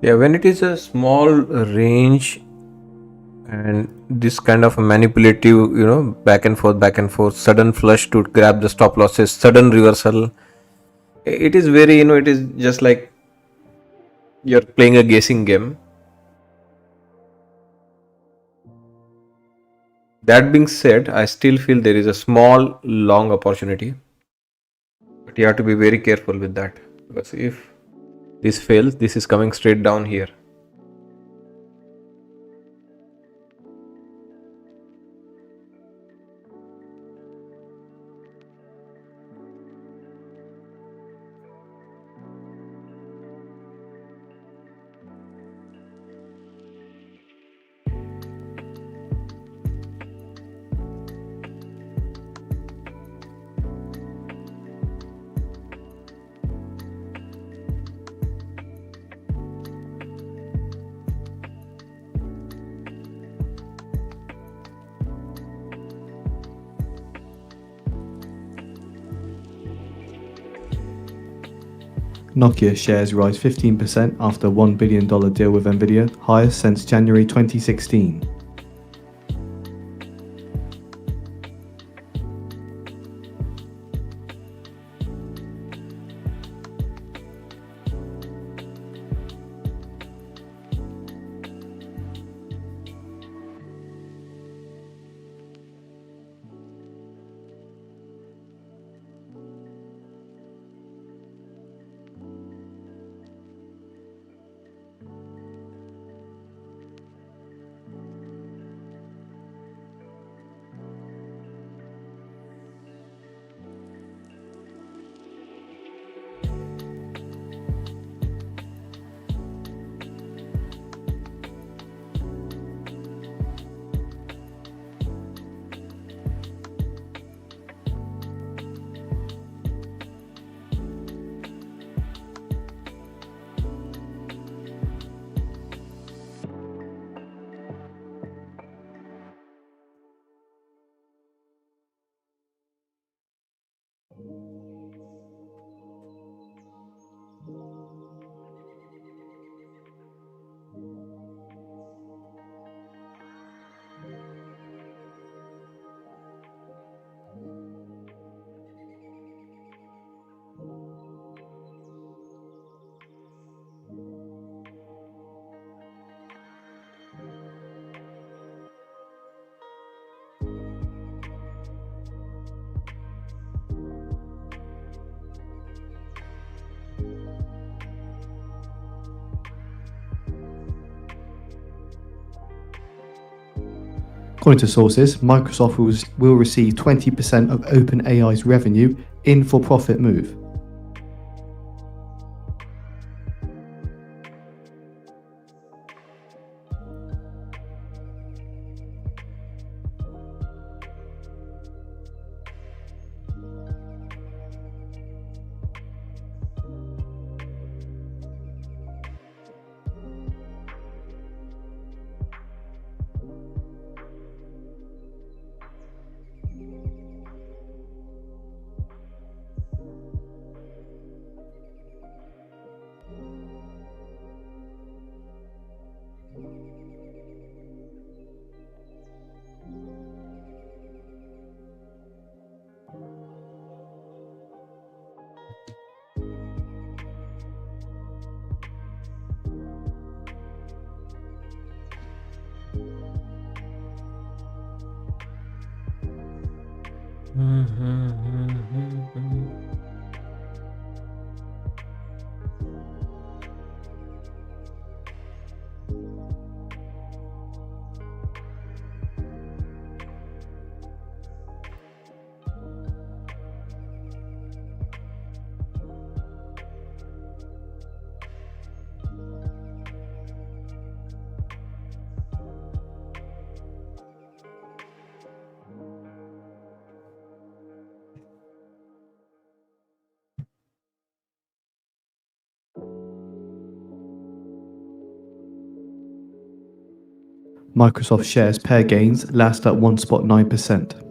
Yeah, when it is a small range and this kind of manipulative, back and forth, sudden flush to grab the stop losses, sudden reversal, it is very, it is just like you're playing a guessing game. That being said, I still feel there is a small long opportunity, but you have to be very careful with that, because if this fails, this is coming straight down here. Nokia shares rise 15% after $1 billion deal with Nvidia, highest since January 2016. According to sources, Microsoft will receive 20% of OpenAI's revenue in for-profit move. Microsoft shares pair gains last at 1.9%.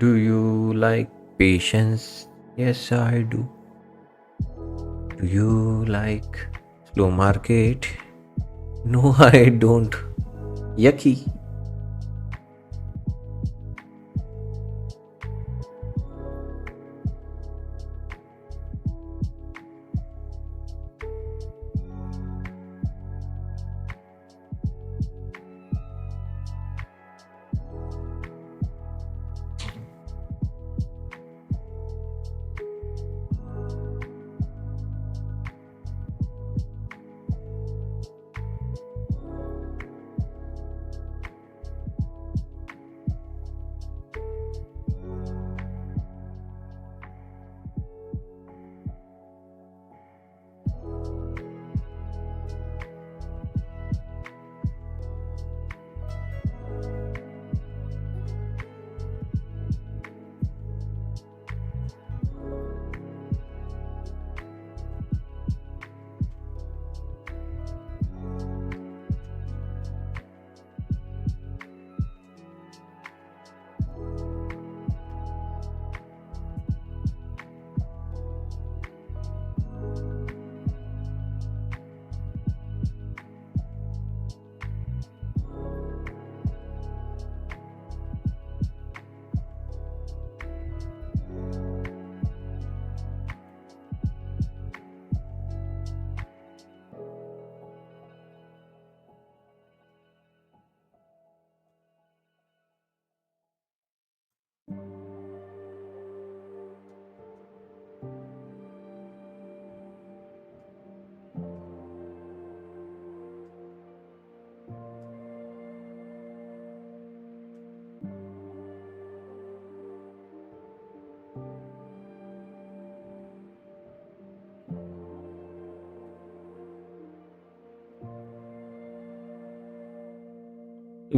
Do you like patience? Yes, I do. Do you like slow market? No, I don't. Yucky.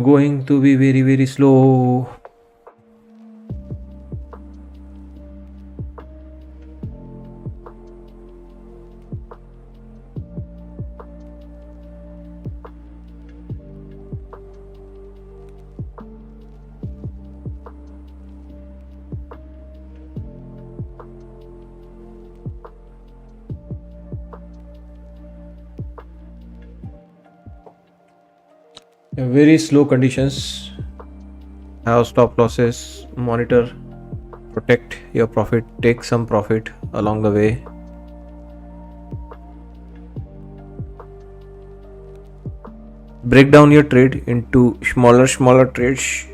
Going to be very, very slow. Very slow conditions. Have stop losses, monitor, protect your profit, take some profit along the way. Break down your trade into smaller trades.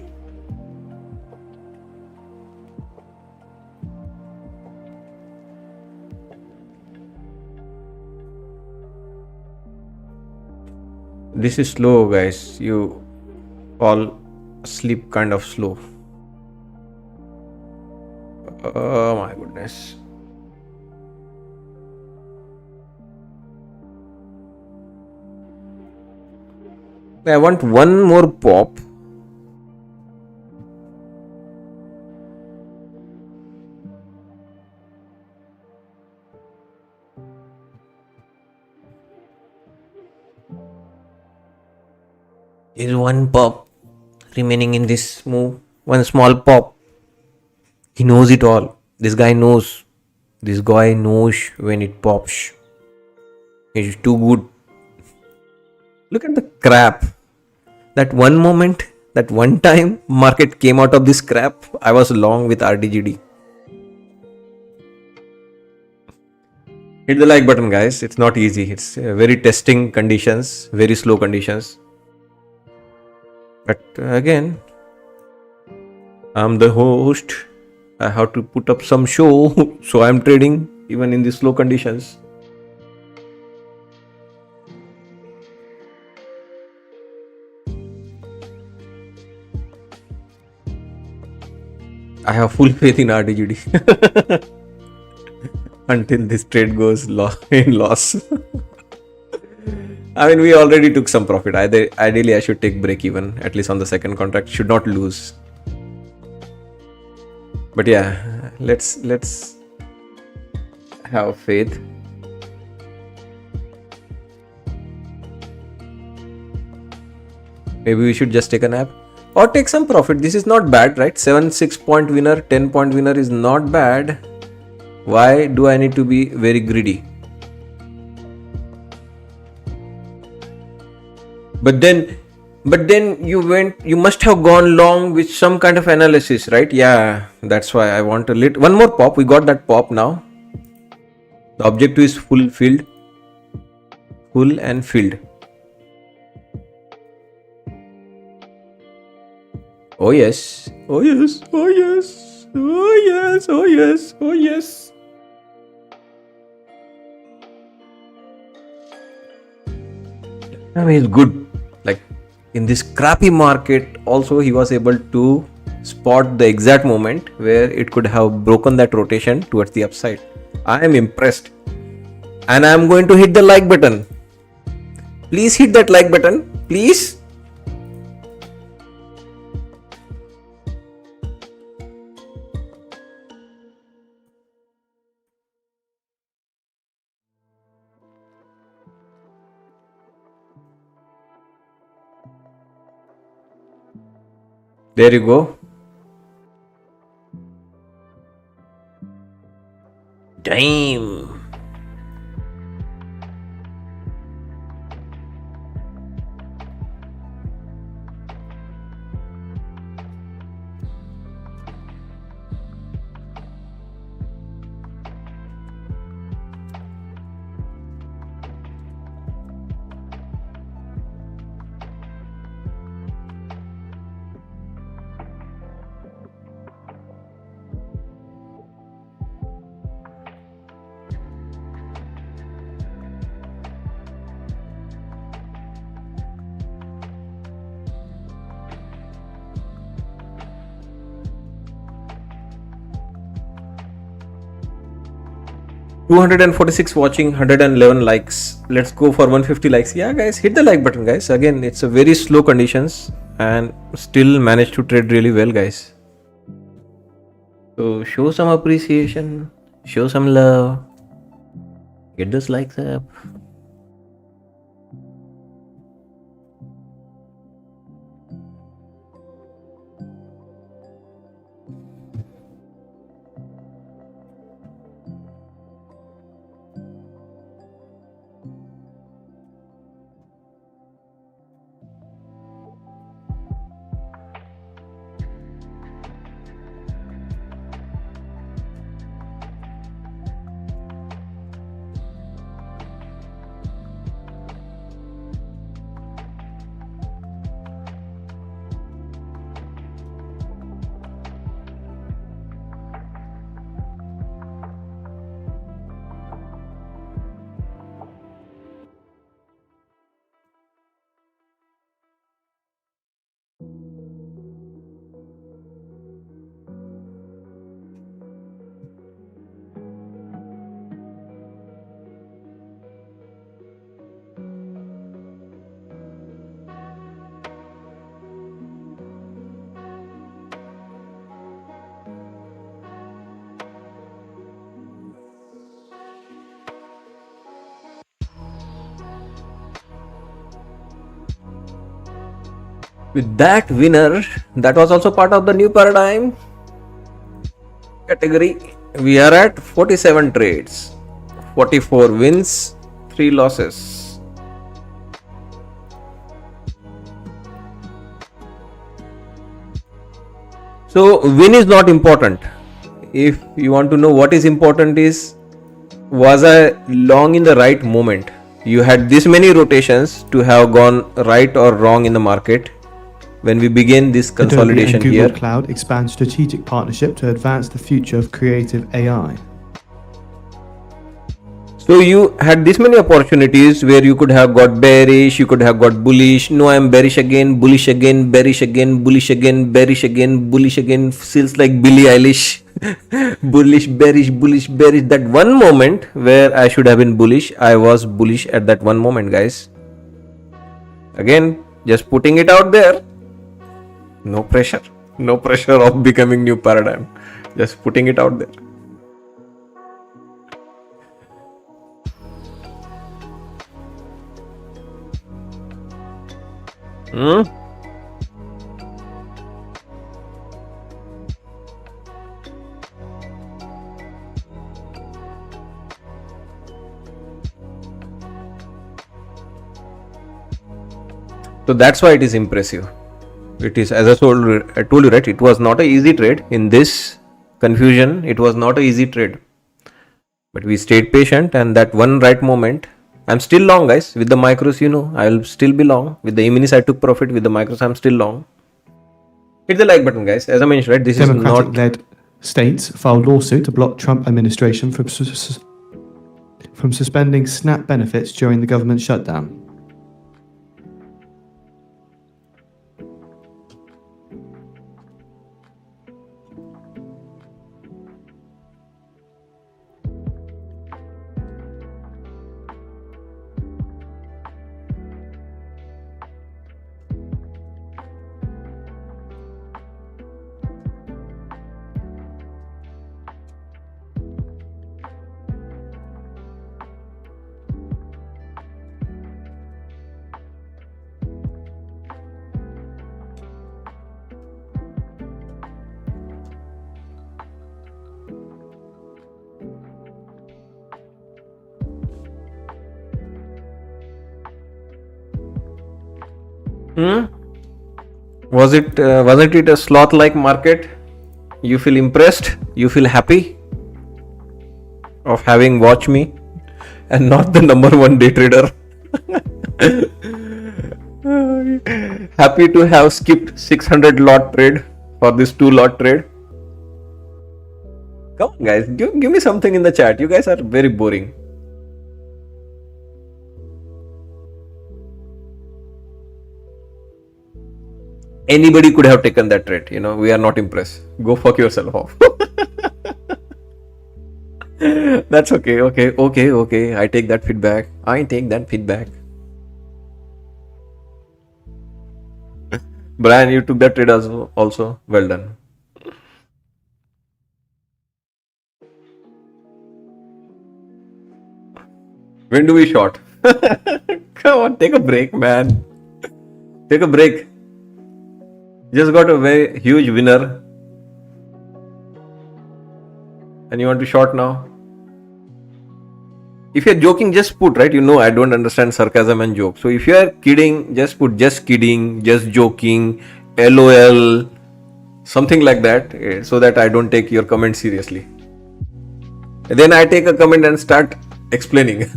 This is slow, guys. You fall asleep kind of slow. Oh my goodness. I want one more pop. Is one pop remaining in this move? One small pop. He knows it all. This guy knows. This guy knows when it pops. He's too good. Look at the crap. That one moment, that one time market came out of this crap, I was long with RDGD. Hit the like button, guys. It's not easy. It's very testing conditions, very slow conditions. But again, I'm the host. I have to put up some show. So I'm trading even in the slow conditions. I have full faith in RDGD. Until this trade goes in loss. I mean, we already took some profit. Ideally, I should take break even, at least on the second contract. Should not lose. But yeah, let's have faith. Maybe we should just take a nap. or take some profit. This is not bad, right? 7-6 point winner, 10 point winner is not bad. Why do I need to be very greedy? But then you must have gone long with some kind of analysis, right? Yeah, that's why I want a one more pop. We got that pop now. The objective is fulfilled, full and filled. Oh yes, oh yes, oh yes, oh yes, oh yes, oh yes. I mean, it's good. Like in this crappy market, also he was able to spot the exact moment where it could have broken that rotation towards the upside. I am impressed, and I am going to hit the like button. Please hit that like button, please. There you go. Damn. $246 watching, 111 likes. Let's go for 150 likes. Yeah, guys, hit the like button, guys. Again, it's a very slow conditions and still managed to trade really well, guys. So show some appreciation, show some love, get those likes up. With that winner, that was also part of the new paradigm category. We are at 47 trades, 44 wins, 3 losses. So win is not important. If you want to know what is important is, was I long in the right moment? You had this many rotations to have gone right or wrong in the market. When we begin this consolidation Adobe and here, Google Cloud expand strategic partnership to advance the future of creative AI. so you had this many opportunities where you could have got bearish, you could have got bullish. No, I'm bearish again, bullish again, bearish again, bullish again, bearish again, bullish again. Feels like Billie Eilish. Bullish, bearish, bullish, bearish. That one moment where I should have been bullish, I was bullish at that one moment, guys. Again, just putting it out there. No pressure of becoming new paradigm. Just putting it out there. So that's why it is impressive. It is, as I told you, right, it was not an easy trade. In this confusion, it was not an easy trade. But we stayed patient, and that one right moment, I'm still long, guys. With the micros, I'll still be long. With the E-minis, I took profit. With the micros, I'm still long. Hit the like button, guys. As I mentioned, right, this is not... Democratic-led states filed lawsuit to block Trump administration from suspending SNAP benefits during the government shutdown. Wasn't it a sloth-like market? You feel impressed? You feel happy of having watched me and not the number one day trader? Happy to have skipped 600 lot trade for this 2 lot trade. Come on, guys, give me something in the chat. You guys are very boring. Anybody could have taken that trade. We are not impressed. Go fuck yourself off. That's okay. Okay. I take that feedback. Brian, you took that trade also. Well done. When do we short? Come on, take a break, man. Take a break. Just got a very huge winner and you want to short now? If you're joking, just put, right? I don't understand sarcasm and joke. So if you're kidding, just put just kidding, just joking, LOL, something like that, so that I don't take your comment seriously. And then I take a comment and start explaining.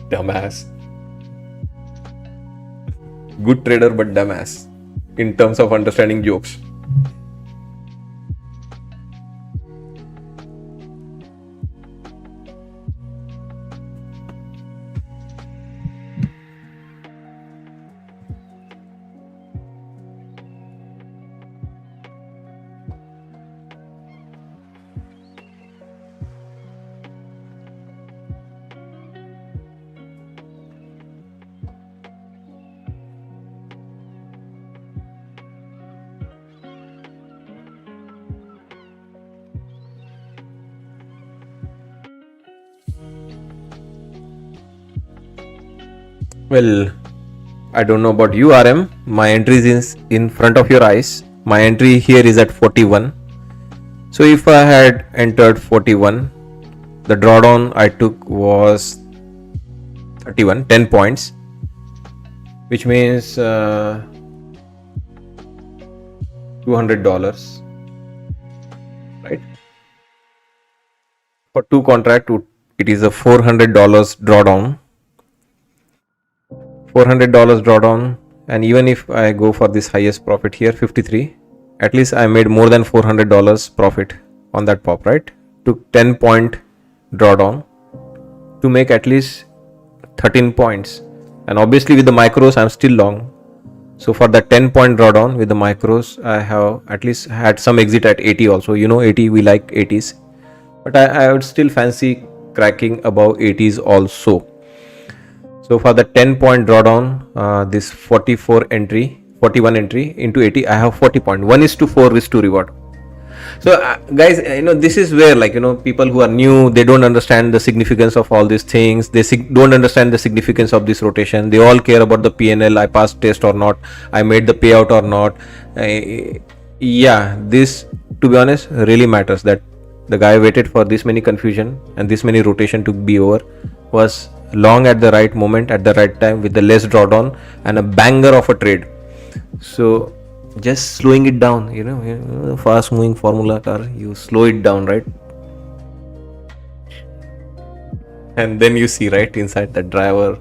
Dumbass. Good trader but dumbass in terms of understanding jokes. Well, I don't know about you, RM. My entry is in front of your eyes. My entry here is at 41. So if I had entered 41, the drawdown I took was 31, 10 points, which means $200, right? For 2 contract, it is a $400 drawdown. $400 drawdown, and even if I go for this highest profit here, 53, at least I made more than $400 profit on that pop, right? Took 10 point drawdown to make at least 13 points, and obviously with the micros I'm still long. So for that 10 point drawdown with the micros, I have at least had some exit at 80 also. 80, we like 80s, but I would still fancy cracking above 80s also. So for the 10 point drawdown, this 41 entry into 80, I have 40 point. 1:4 risk to reward. So guys, this is where people who are new, they don't understand the significance of all these things. They don't understand the significance of this rotation. They all care about the PNL. I passed test or not. I made the payout or not. Yeah, this, to be honest, really matters. That the guy waited for this many confusion and this many rotation to be over was long at the right moment, at the right time, with the less drawdown and a banger of a trade. So just slowing it down, fast moving formula car, you slow it down, right? And then you see right inside the driver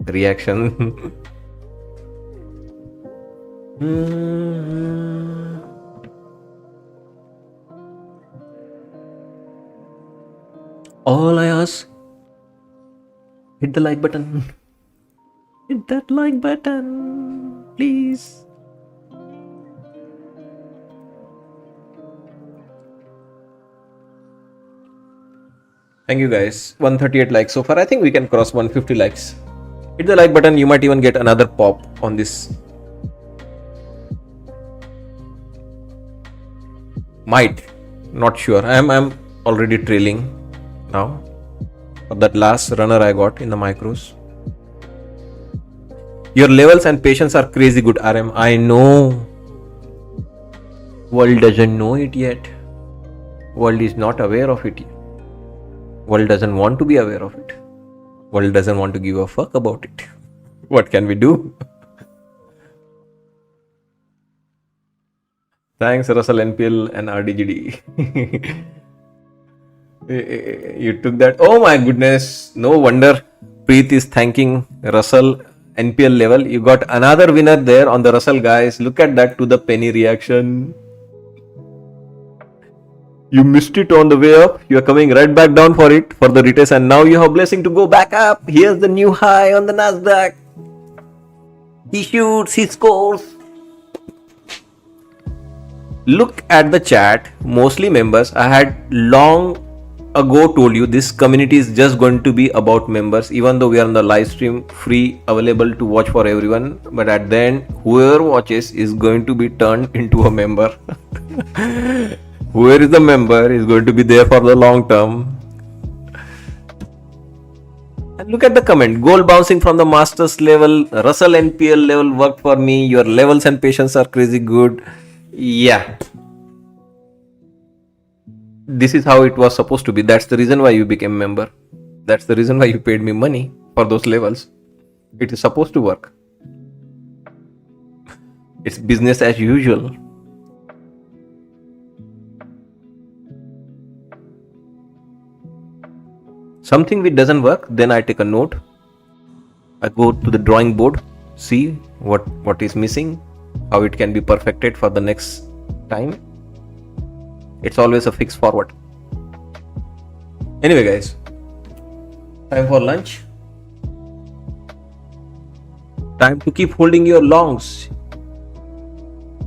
reaction. All I ask, hit the like button. Hit that like button, please. Thank you guys. 138 likes so far. I think we can cross 150 likes. Hit the like button. You might even get another pop on this. Might. Not sure. I'm already trailing now. For that last runner I got in the micros. Your levels and patience are crazy good, RM. I know. World doesn't know it yet. World is not aware of it yet. World doesn't want to be aware of it. World doesn't want to give a fuck about it. What can we do? Thanks, Russell NPL and RDGD. You took that. Oh my goodness. No wonder Preet is thanking Russell NPL level. You got another winner there on the Russell, guys. Look at that to the penny reaction. You missed it on the way up. You are coming right back down for it for the retest, and now you have blessing to go back up. Here's the new high on the Nasdaq. He shoots, he scores. Look at the chat. Mostly members. I had long ago told you this community is just going to be about members, even though we are on the live stream, free, available to watch for everyone. But at the end, whoever watches is going to be turned into a member. Whoever is the member is going to be there for the long term. And look at the comment. Gold bouncing from the masters level. Russell NPL level worked for me. Your levels and patience are crazy good. Yeah. This is how it was supposed to be. That's the reason why you became member. That's the reason why you paid me money for those levels. It is supposed to work. It's business as usual. Something which doesn't work, then I take a note. I go to the drawing board, see what is missing, how it can be perfected for the next time. It's always a fix forward. Anyway, guys, time for lunch. Time to keep holding your longs.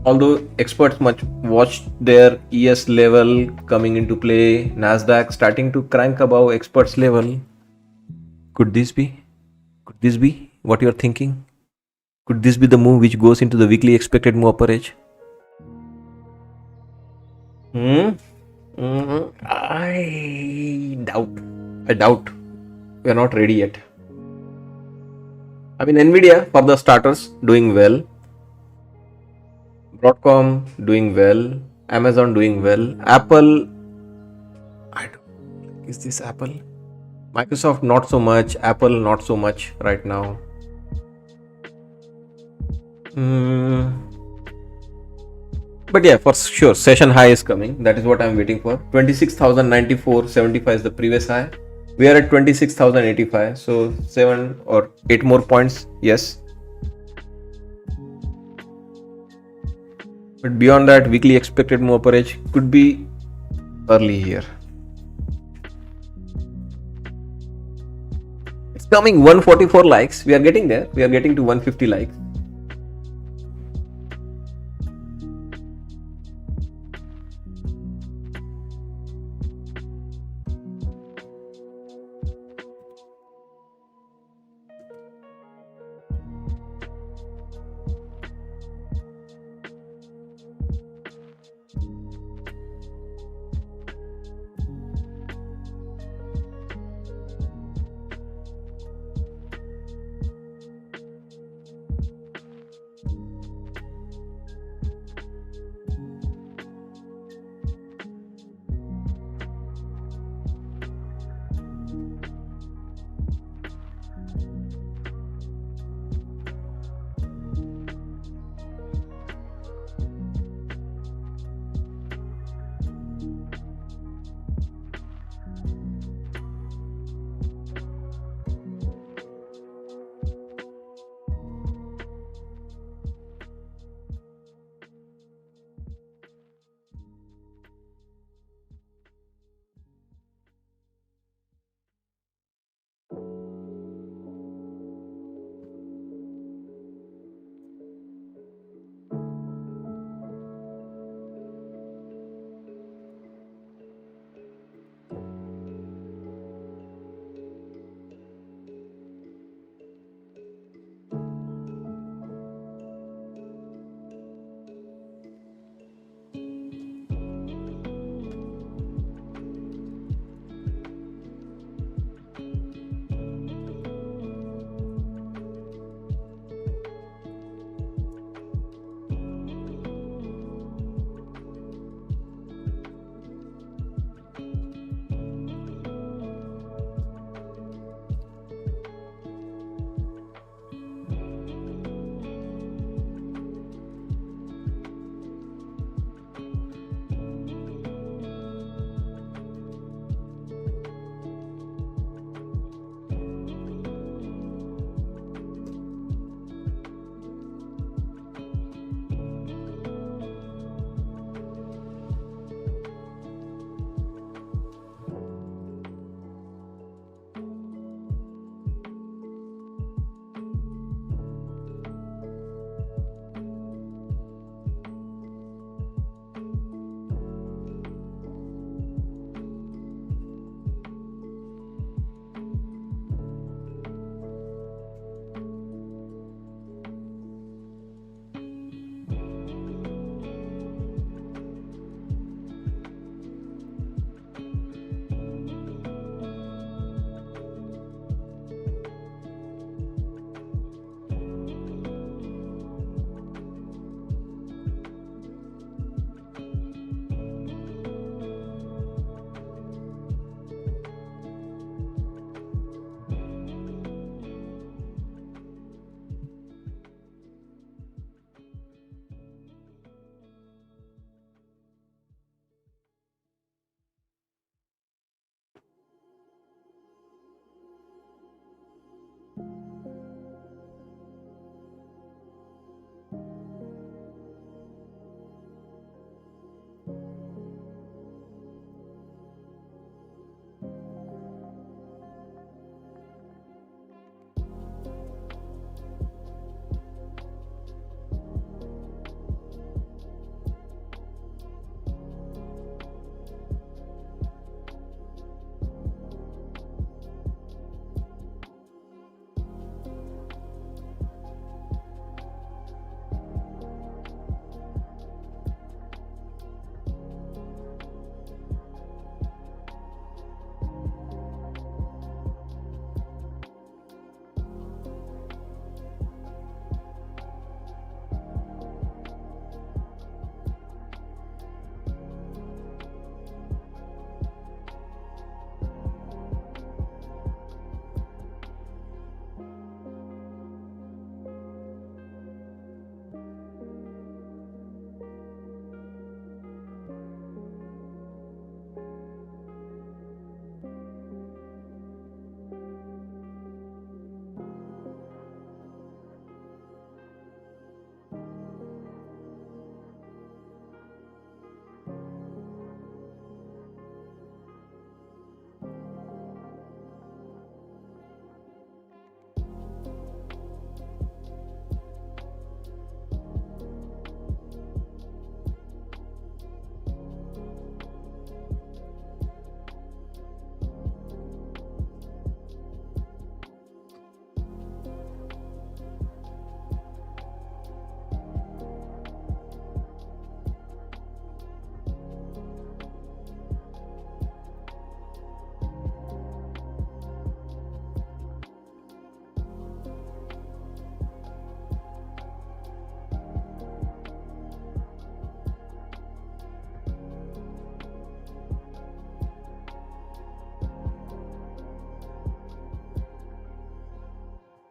Although experts much watched their ES level coming into play, Nasdaq starting to crank above experts level. Could this be? Could this be what you're thinking? Could this be the move which goes into the weekly expected move upper edge? I doubt. We are not ready yet. I mean, Nvidia, for the starters, doing well. Broadcom doing well. Amazon doing well. Apple, is this Apple? Microsoft not so much. Apple not so much right now. But yeah, for sure, session high is coming. That is what I'm waiting for. 26,094.75 is the previous high. We are at 26,085. So 7 or 8 more points. Yes. But beyond that, weekly expected move upper edge could be early here. It's coming 144 likes. We are getting there. We are getting to 150 likes.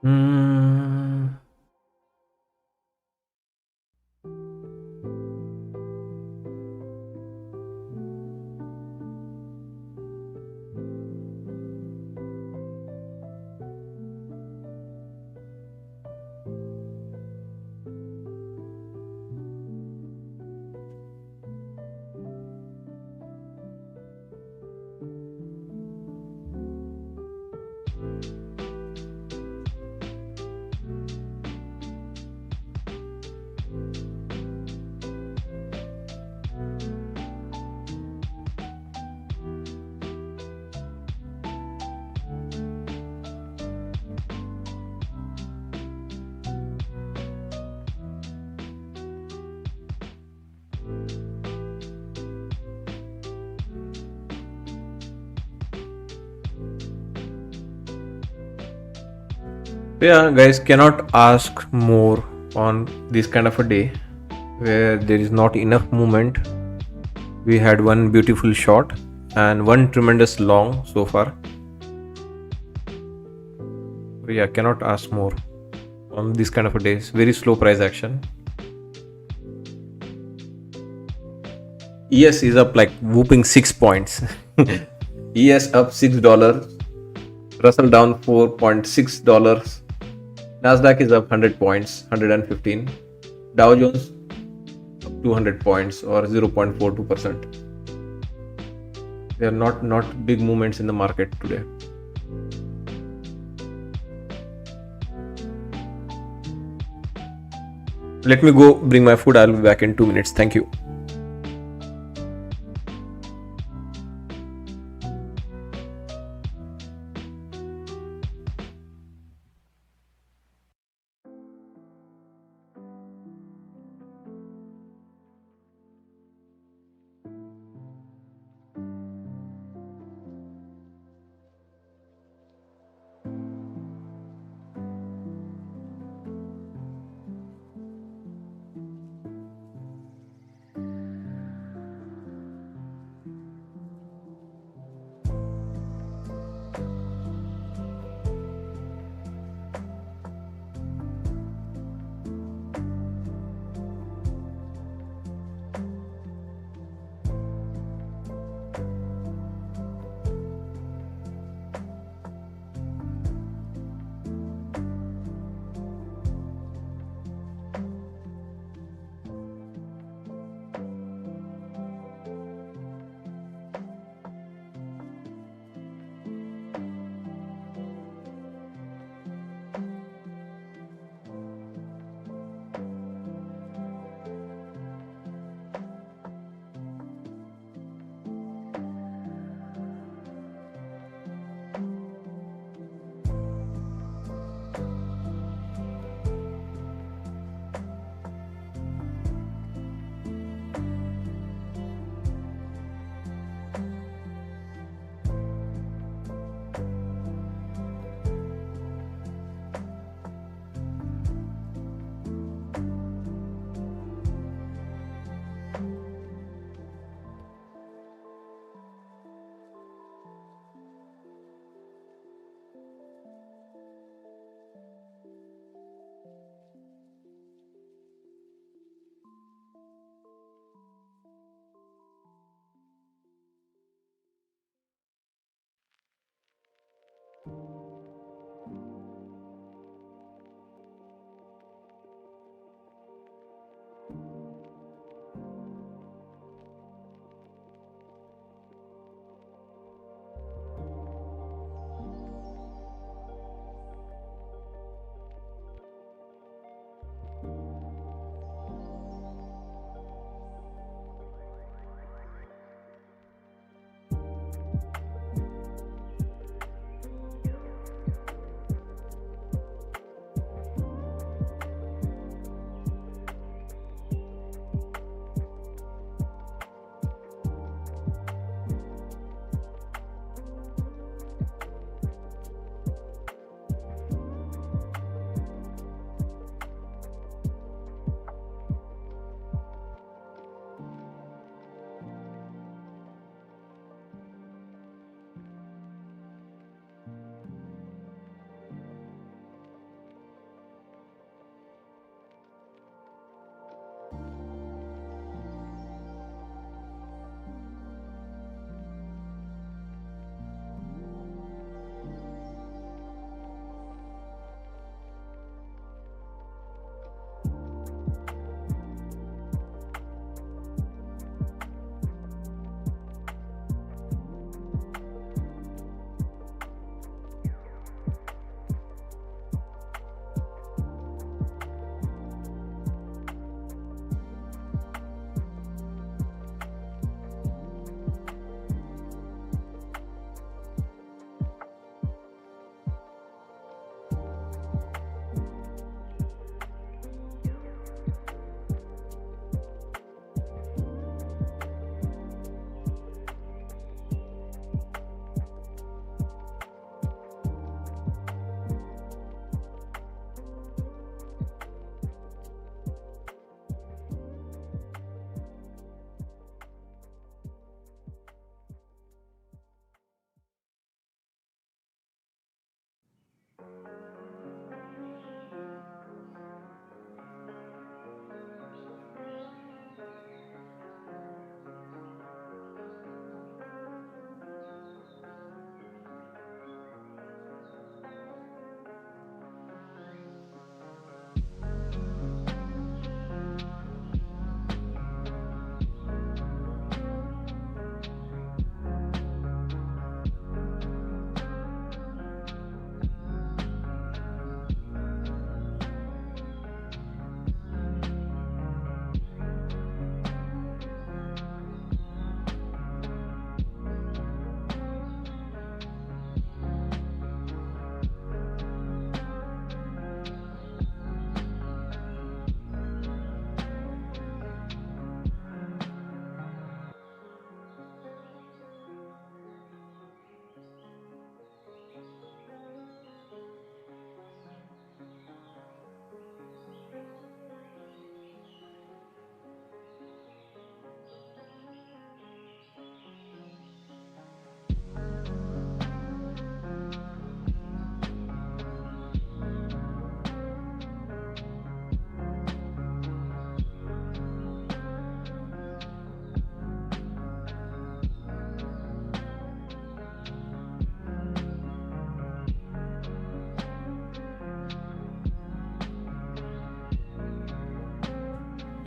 Hmm. Yeah, guys, cannot ask more on this kind of a day where there is not enough movement. We had one beautiful short and one tremendous long so far. Yeah, cannot ask more on this kind of a day. It's very slow price action. ES is up like whooping 6 points. ES up $6. Russell down $4.6. Nasdaq is up 100 points, 115. Dow Jones up 200 points or 0.42%. There are not big movements in the market today. Let me go bring my food. I'll be back in 2 minutes. Thank you.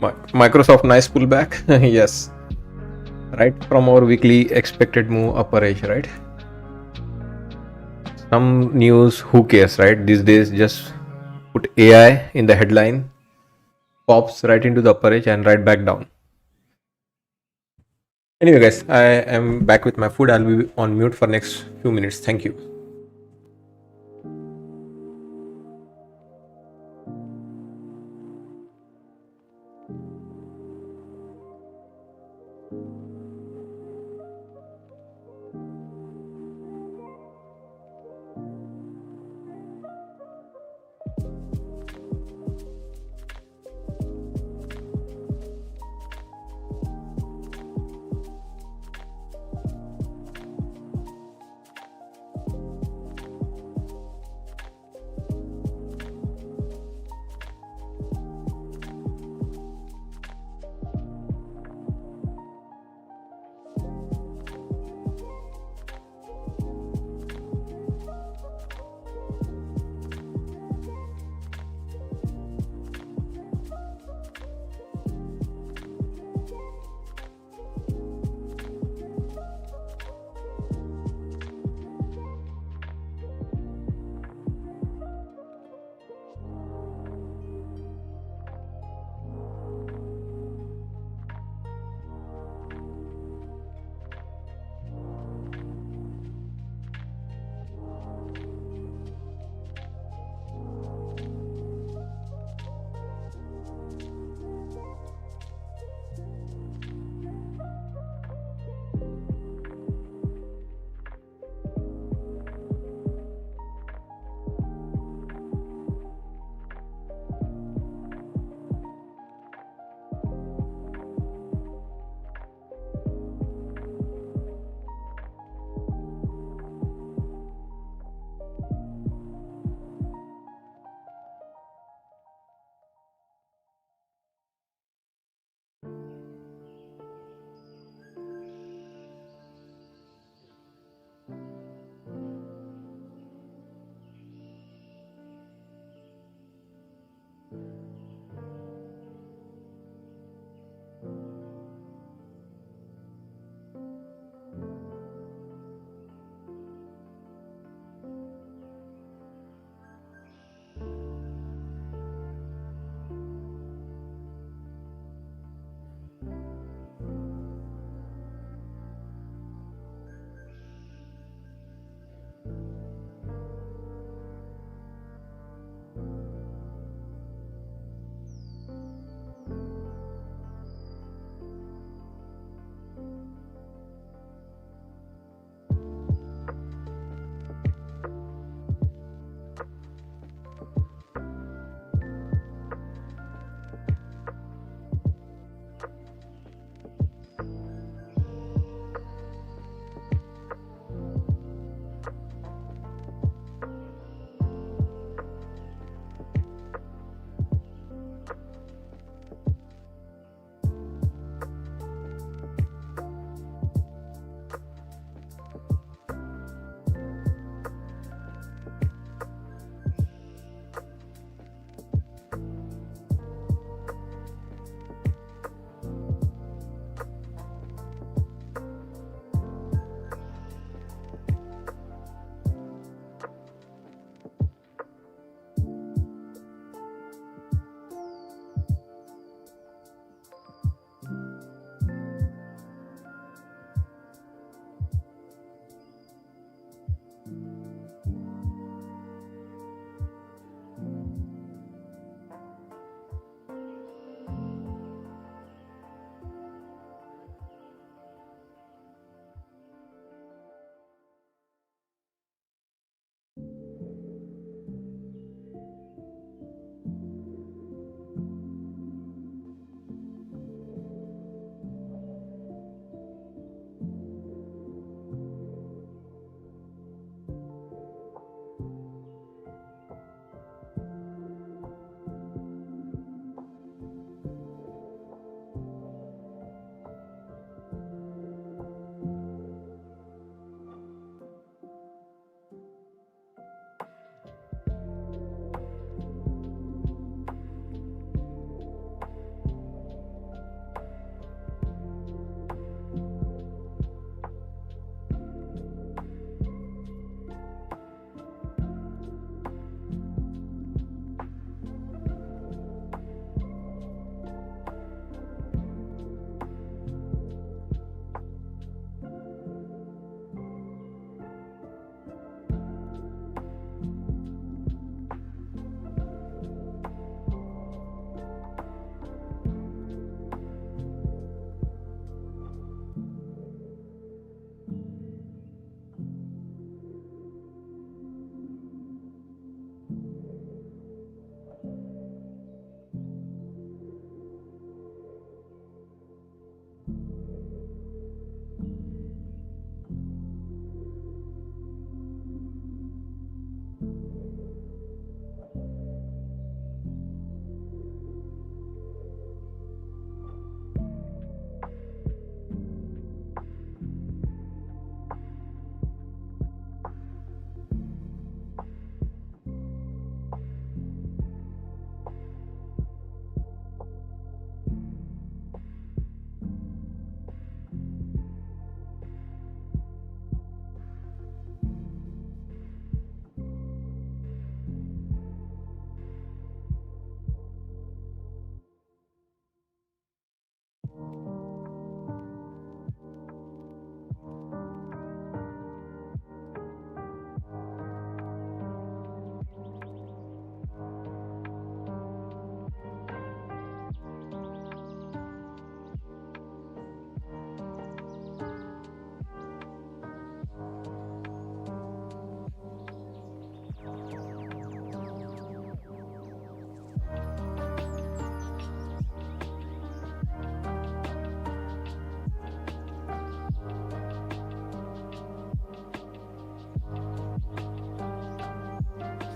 Microsoft nice pullback. Yes, right from our weekly expected move upper edge, right? Some news, who cares, right? These days, just put AI in the headline, pops right into the upper edge and right back down. Anyway, guys, I am back with my food. I'll be on mute for next few minutes. Thank you.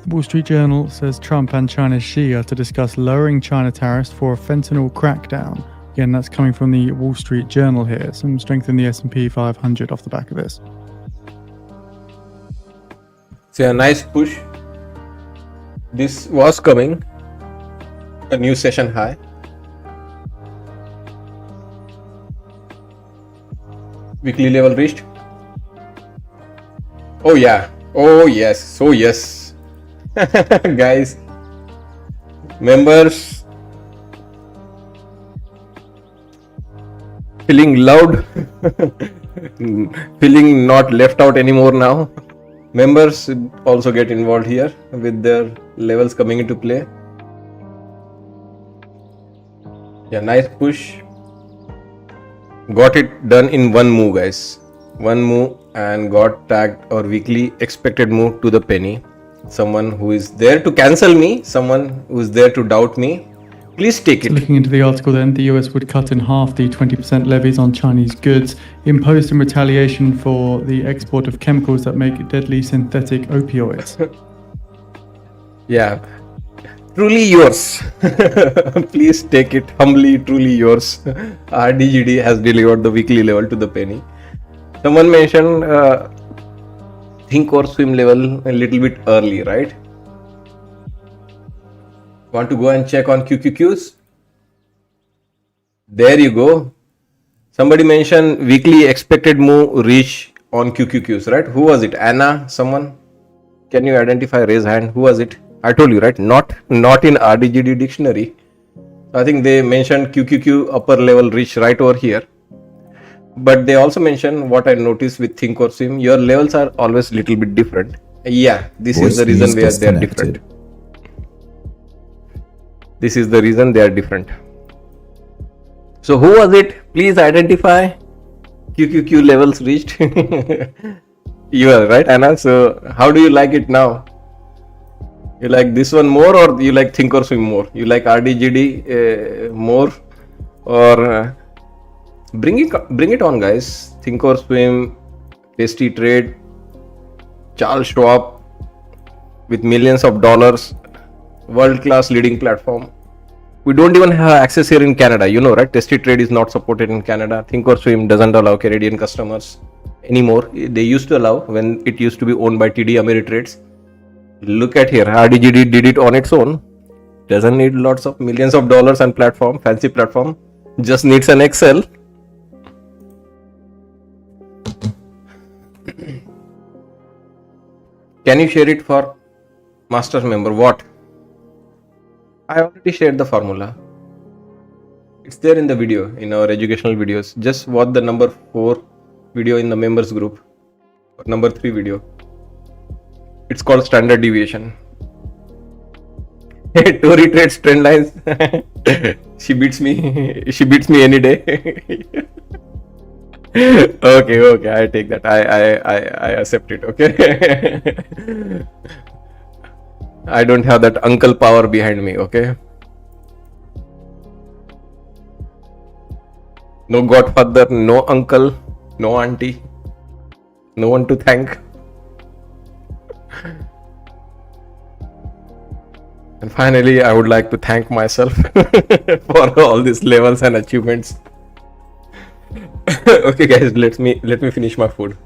The Wall Street Journal says Trump and China's Xi are to discuss lowering China tariffs for a fentanyl crackdown. Again, that's coming from the Wall Street Journal here. Some strength in the S&P 500 off the back of this. So a nice push. This was coming. A new session high. Weekly level reached. Oh yeah. Oh yes. So yes. Guys. Members. Feeling loud. Feeling not left out anymore now. Members also get involved here with their levels coming into play. Yeah, nice push. Got it done in one move, guys. One move and got tagged or weekly expected move to the penny. Someone who is there to cancel me, someone who is there to doubt me. Please take it. Looking into the article then, the US would cut in half the 20% levies on Chinese goods imposed in retaliation for the export of chemicals that make deadly synthetic opioids. Yeah, truly yours. Please take it humbly, truly yours. RDGD has delivered the weekly level to the penny. Someone mentioned think or swim level a little bit early, right? Want to go and check on QQQs? There you go. Somebody mentioned weekly expected move reach on QQQs, right? Who was it? Anna? Someone? Can you identify? Raise hand. Who was it? I told you, right? Not in RDGD dictionary. I think they mentioned QQQ upper level reach right over here. But they also mentioned what I noticed with think or swim. Your levels are always little bit different. Yeah, this is the reason where they are different. This is the reason they are different. So who was it? Please identify. QQQ levels reached. You are right, Anna. So how do you like it now? You like this one more, or you like think or swim more? You like RDGD more, or bring it on, guys. Think or swim, tasty trade, Charles Schwab with millions of dollars. World-class leading platform. We don't even have access here in Canada, you know, right? Tested Trade is not supported in Canada. Think or Swim doesn't allow Canadian customers anymore. They used to allow when it used to be owned by TD Ameritrades. Look at here, RDGD did it on its own. Doesn't need lots of millions of dollars and platform, fancy platform. Just needs an Excel. Can you share it for master member? What? I already shared the formula. It's there in the video, in our educational videos. Just watch the number 4 video in the members group, or number 3 video. It's called standard deviation. Tory trades trend lines. She beats me. She beats me any day. Okay, I take that. I accept it. Okay. I don't have that uncle power behind me, okay? No godfather, no uncle, no auntie, no one to thank. And finally, I would like to thank myself for all these levels and achievements. Okay, guys, let me finish my food.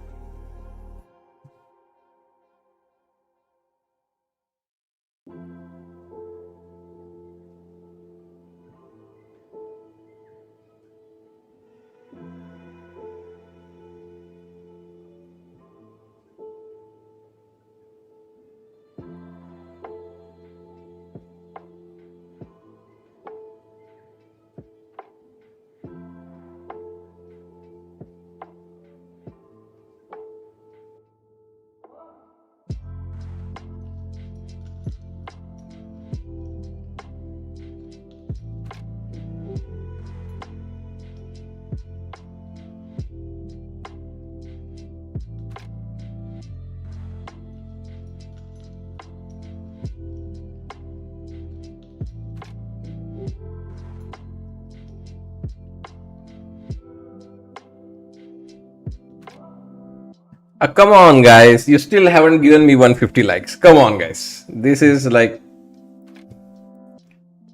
Come on, guys. You still haven't given me 150 likes. Come on, guys. This is like,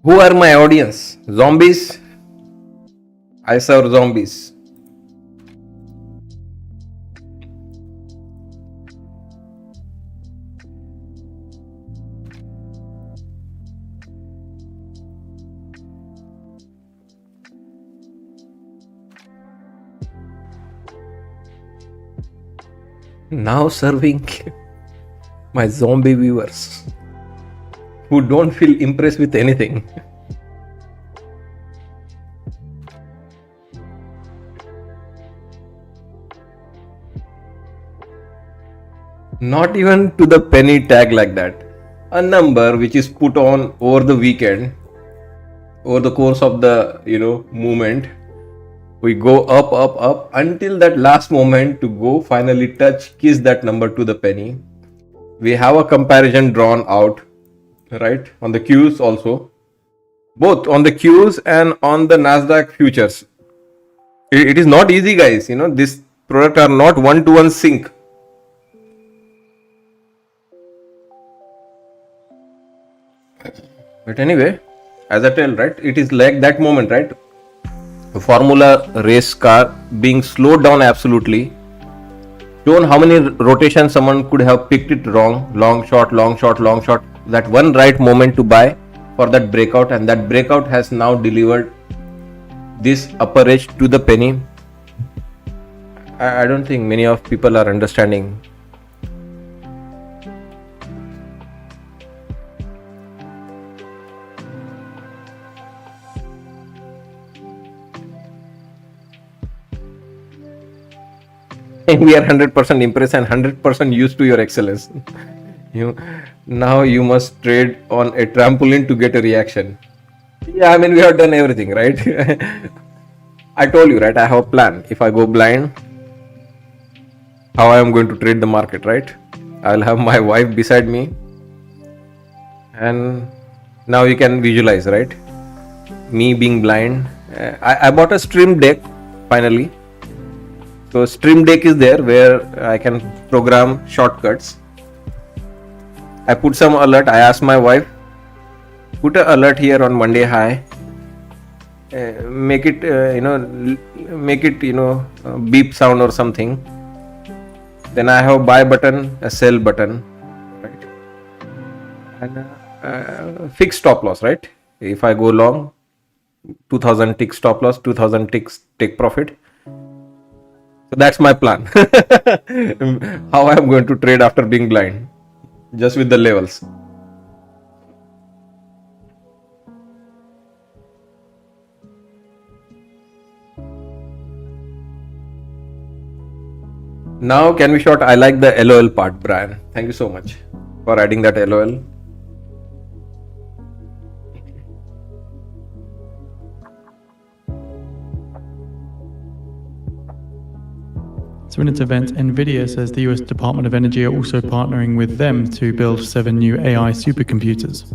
who are my audience? Zombies? I serve zombies. Now serving my zombie viewers who don't feel impressed with anything. Not even to the penny tag like that. A number which is put on over the weekend, over the course of the movement. We go up until that last moment to go finally touch, kiss that number to the penny. We have a comparison drawn out, right? On the Qs also. Both on the Qs and on the Nasdaq futures. It is not easy, guys. This product are not one-to-one sync. But anyway, as I tell, right? It is like that moment, right? A formula race car being slowed down absolutely, shown how many rotations someone could have picked it wrong, long short, that one right moment to buy for that breakout, and that breakout has now delivered this upper edge to the penny. I don't think many of people are understanding. We are 100% impressed and 100% used to your excellence. Now you must trade on a trampoline to get a reaction. Yeah, I mean, we have done everything, right? I told you, right? I have a plan. If I go blind, how I am going to trade the market, right? I'll have my wife beside me, and now you can visualize, right? Me being blind. I bought a stream deck finally. So stream deck is there where I can program shortcuts. I put some alert. I asked my wife, put an alert here on Monday high. Make it beep sound or something. Then I have buy button, a sell button, right? And fixed stop loss, right? If I go long, 2000 tick stop loss, 2000 ticks take profit. So that's my plan. How I am going to trade after being blind, just with the levels. Now can we short? I like the LOL part, Brian. Thank you so much for adding that LOL. So in its event, Nvidia says the US Department of Energy are also partnering with them to build 7 new AI supercomputers.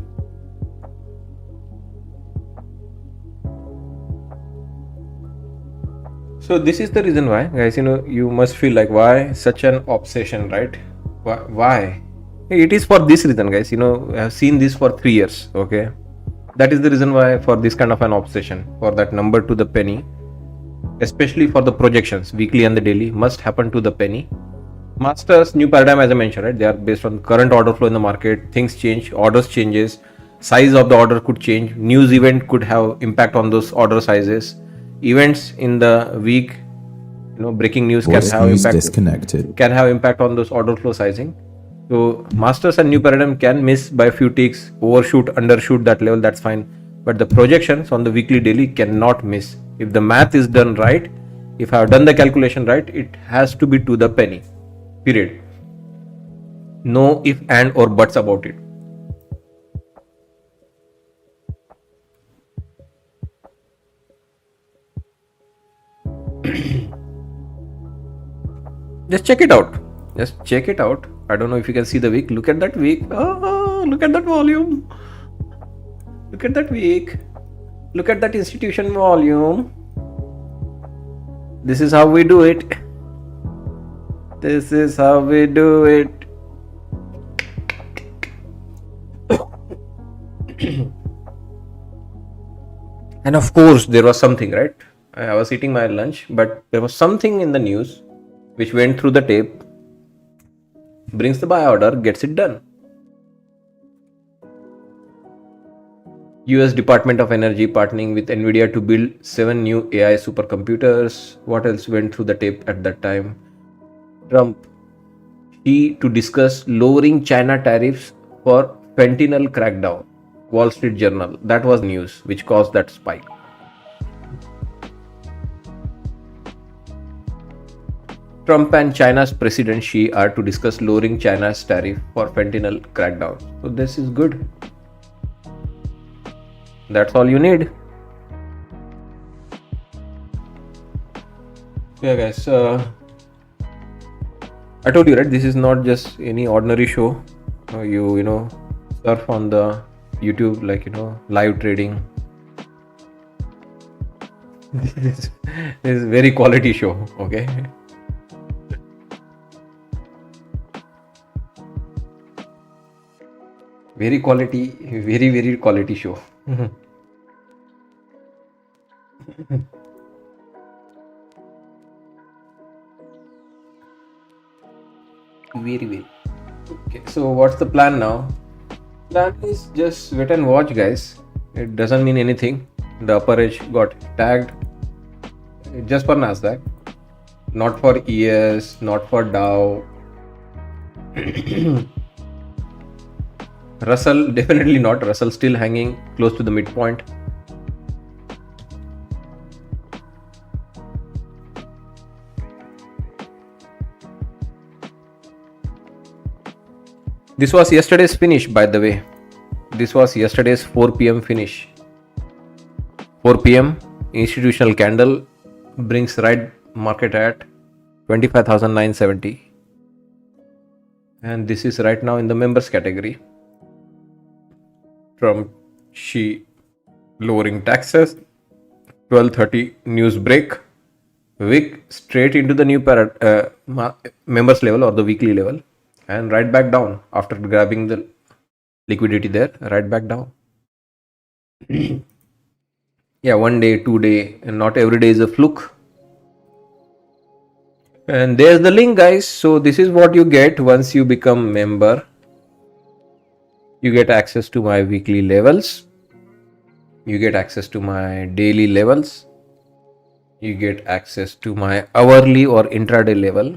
So this is the reason why, guys, you must feel like, why such an obsession, right? Why? It is for this reason, guys. I have seen this for 3 years. Okay, that is the reason why for this kind of an obsession, for that number to the penny. Especially for the projections, weekly and the daily, must happen to the penny. Masters, new paradigm, as I mentioned, right? They are based on current order flow in the market. Things change, orders changes, size of the order could change. News event could have impact on those order sizes. Events in the week, breaking news can have impact. Disconnected. Can have impact on those order flow sizing. So masters and new paradigm can miss by a few ticks, overshoot, undershoot that level. That's fine. But the projections on the weekly, daily cannot miss. If the math is done right, if I have done the calculation right, it has to be to the penny. Period. No if, and, or buts about it. Just check it out. Just check it out. I don't know if you can see the wick. Look at that wick. Oh, look at that volume. Look at that wick. Look at that institution volume. This is how we do it. This is how we do it. And of course, there was something, right? I was eating my lunch, but there was something in the news which went through the tape, brings the buy order, gets it done. US Department of Energy partnering with Nvidia to build 7 new AI supercomputers. What else went through the tape at that time? Trump, he to discuss lowering China tariffs for fentanyl crackdown. Wall Street Journal. That was news which caused that spike. Trump and China's President Xi are to discuss lowering China's tariff for fentanyl crackdown. So this is good. That's all you need. Yeah, guys. I told you, right? This is not just any ordinary show. You know, surf on the YouTube, like, you know, live trading. This is very quality show. Okay. Very quality show. Very. Okay, so what's the plan now? Plan is just wait and watch, guys. It doesn't mean anything. The upper edge got tagged just for Nasdaq, not for ES, not for Dow. Russell, definitely not. Russell still hanging close to the midpoint. This was yesterday's finish, by the way. This was yesterday's 4 p.m. finish. 4 p.m. institutional candle brings right market at 25,970. And this is right now in the members category. Trump, Xi lowering taxes, 12:30 news break, wick straight into the new members level or the weekly level, and right back down after grabbing the liquidity there, right back down. Yeah, 1 day, 2 day, and not every day is a fluke. And there's the link, guys. So this is what you get once you become member. You get access to my weekly levels. You get access to my daily levels. You get access to my hourly or intraday level.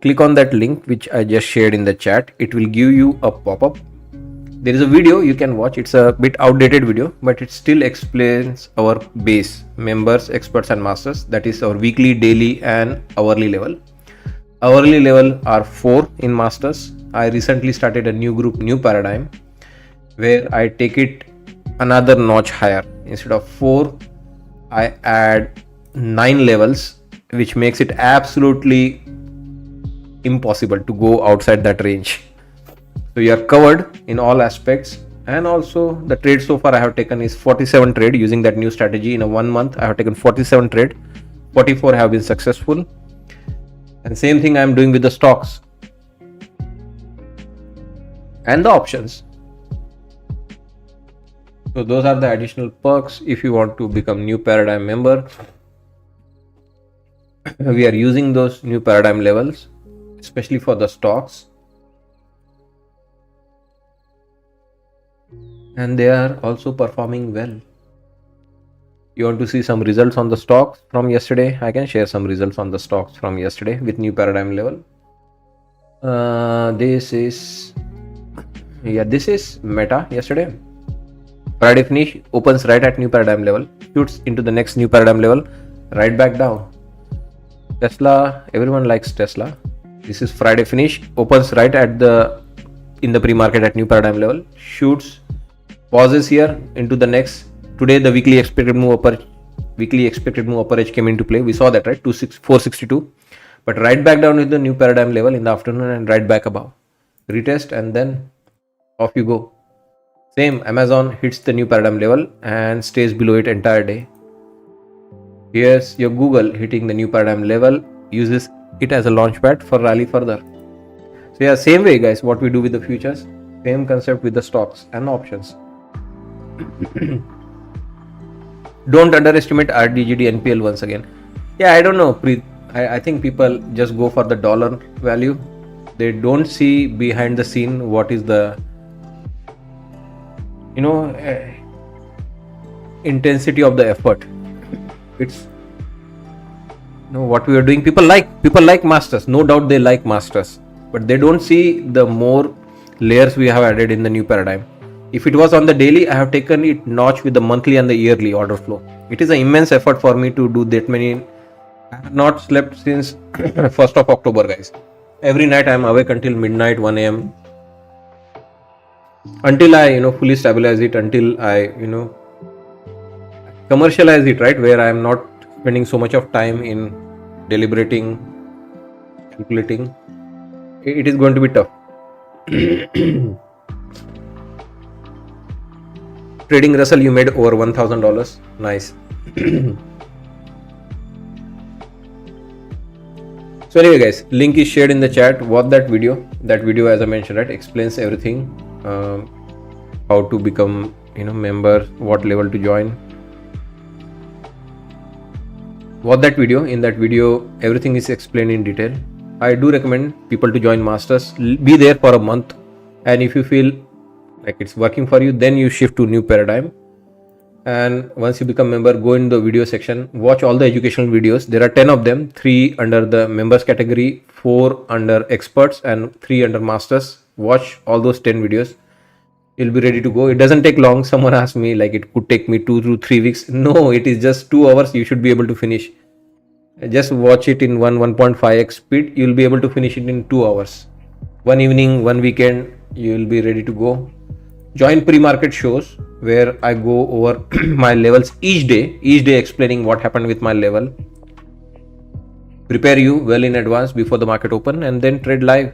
Click on that link which I just shared in the chat. It will give you a pop-up. There is a video you can watch. It's a bit outdated video, but it still explains our base, members, experts and masters. That is our weekly, daily and hourly level. Hourly level are 4 in masters. I recently started a new group, new paradigm, where I take it another notch higher. Instead of 4, I add 9 levels, which makes it absolutely impossible to go outside that range. So you are covered in all aspects. And also the trade so far I have taken is 47 trade using that new strategy. In a 1 month I have taken 47 trade, 44 have been successful. And same thing I am doing with the stocks and the options. So those are the additional perks if you want to become new paradigm member. We are using those new paradigm levels, especially for the stocks. And they are also performing well. You want to see some results on the stocks from yesterday? I can share some results on the stocks from yesterday with new paradigm level. This is Meta yesterday. Friday finish, opens right at new paradigm level, shoots into the next new paradigm level, right back down. Tesla, everyone likes Tesla. This is Friday finish, opens right at in the pre-market at new paradigm level, shoots, pauses here into the next. Today the weekly expected move upper edge came into play. We saw that, right? 462. But right back down with the new paradigm level in the afternoon and right back above. Retest and then off you go. Same, Amazon hits the new paradigm level and stays below it entire day. Here's your Google hitting the new paradigm level, uses it as a launch pad for rally further. So yeah, same way guys, what we do with the futures, same concept with the stocks and options. Don't underestimate RDGD NPL once again. Yeah, I don't know. I think people just go for the dollar value. They don't see behind the scene what is the, intensity of the effort. It's what we are doing. People like masters. No doubt they like masters, but they don't see the more layers we have added in the new paradigm. If it was on the daily, I have taken it notch with the monthly and the yearly order flow. It is an immense effort for me to do that many. I have not slept since 1st of October, guys. Every night I am awake until midnight, 1 a.m. until I fully stabilize it, until I commercialize it, right, where I am not spending so much of time in deliberating, calculating. It is going to be tough. Trading Russell, you made over $1,000. Nice. So anyway guys, link is shared in the chat. Watch that video. That video, as I mentioned, right, explains everything, how to become member, what level to join. Watch that video. In that video, everything is explained in detail. I do recommend people to join masters. Be there for a month, and if you feel like it's working for you, then you shift to new paradigm. And once you become member, go in the video section, watch all the educational videos. There are 10 of them, 3 under the members category, 4 under experts, and 3 under masters. Watch all those 10 videos. You'll be ready to go. It doesn't take long. Someone asked me like it could take me 2 to 3 weeks. No, it is just 2 hours. You should be able to finish. Just watch it in 1.5x speed. You'll be able to finish it in 2 hours. One evening, one weekend, you'll be ready to go. Join pre-market shows where I go over my levels each day explaining what happened with my level. Prepare you well in advance before the market open, and then trade live.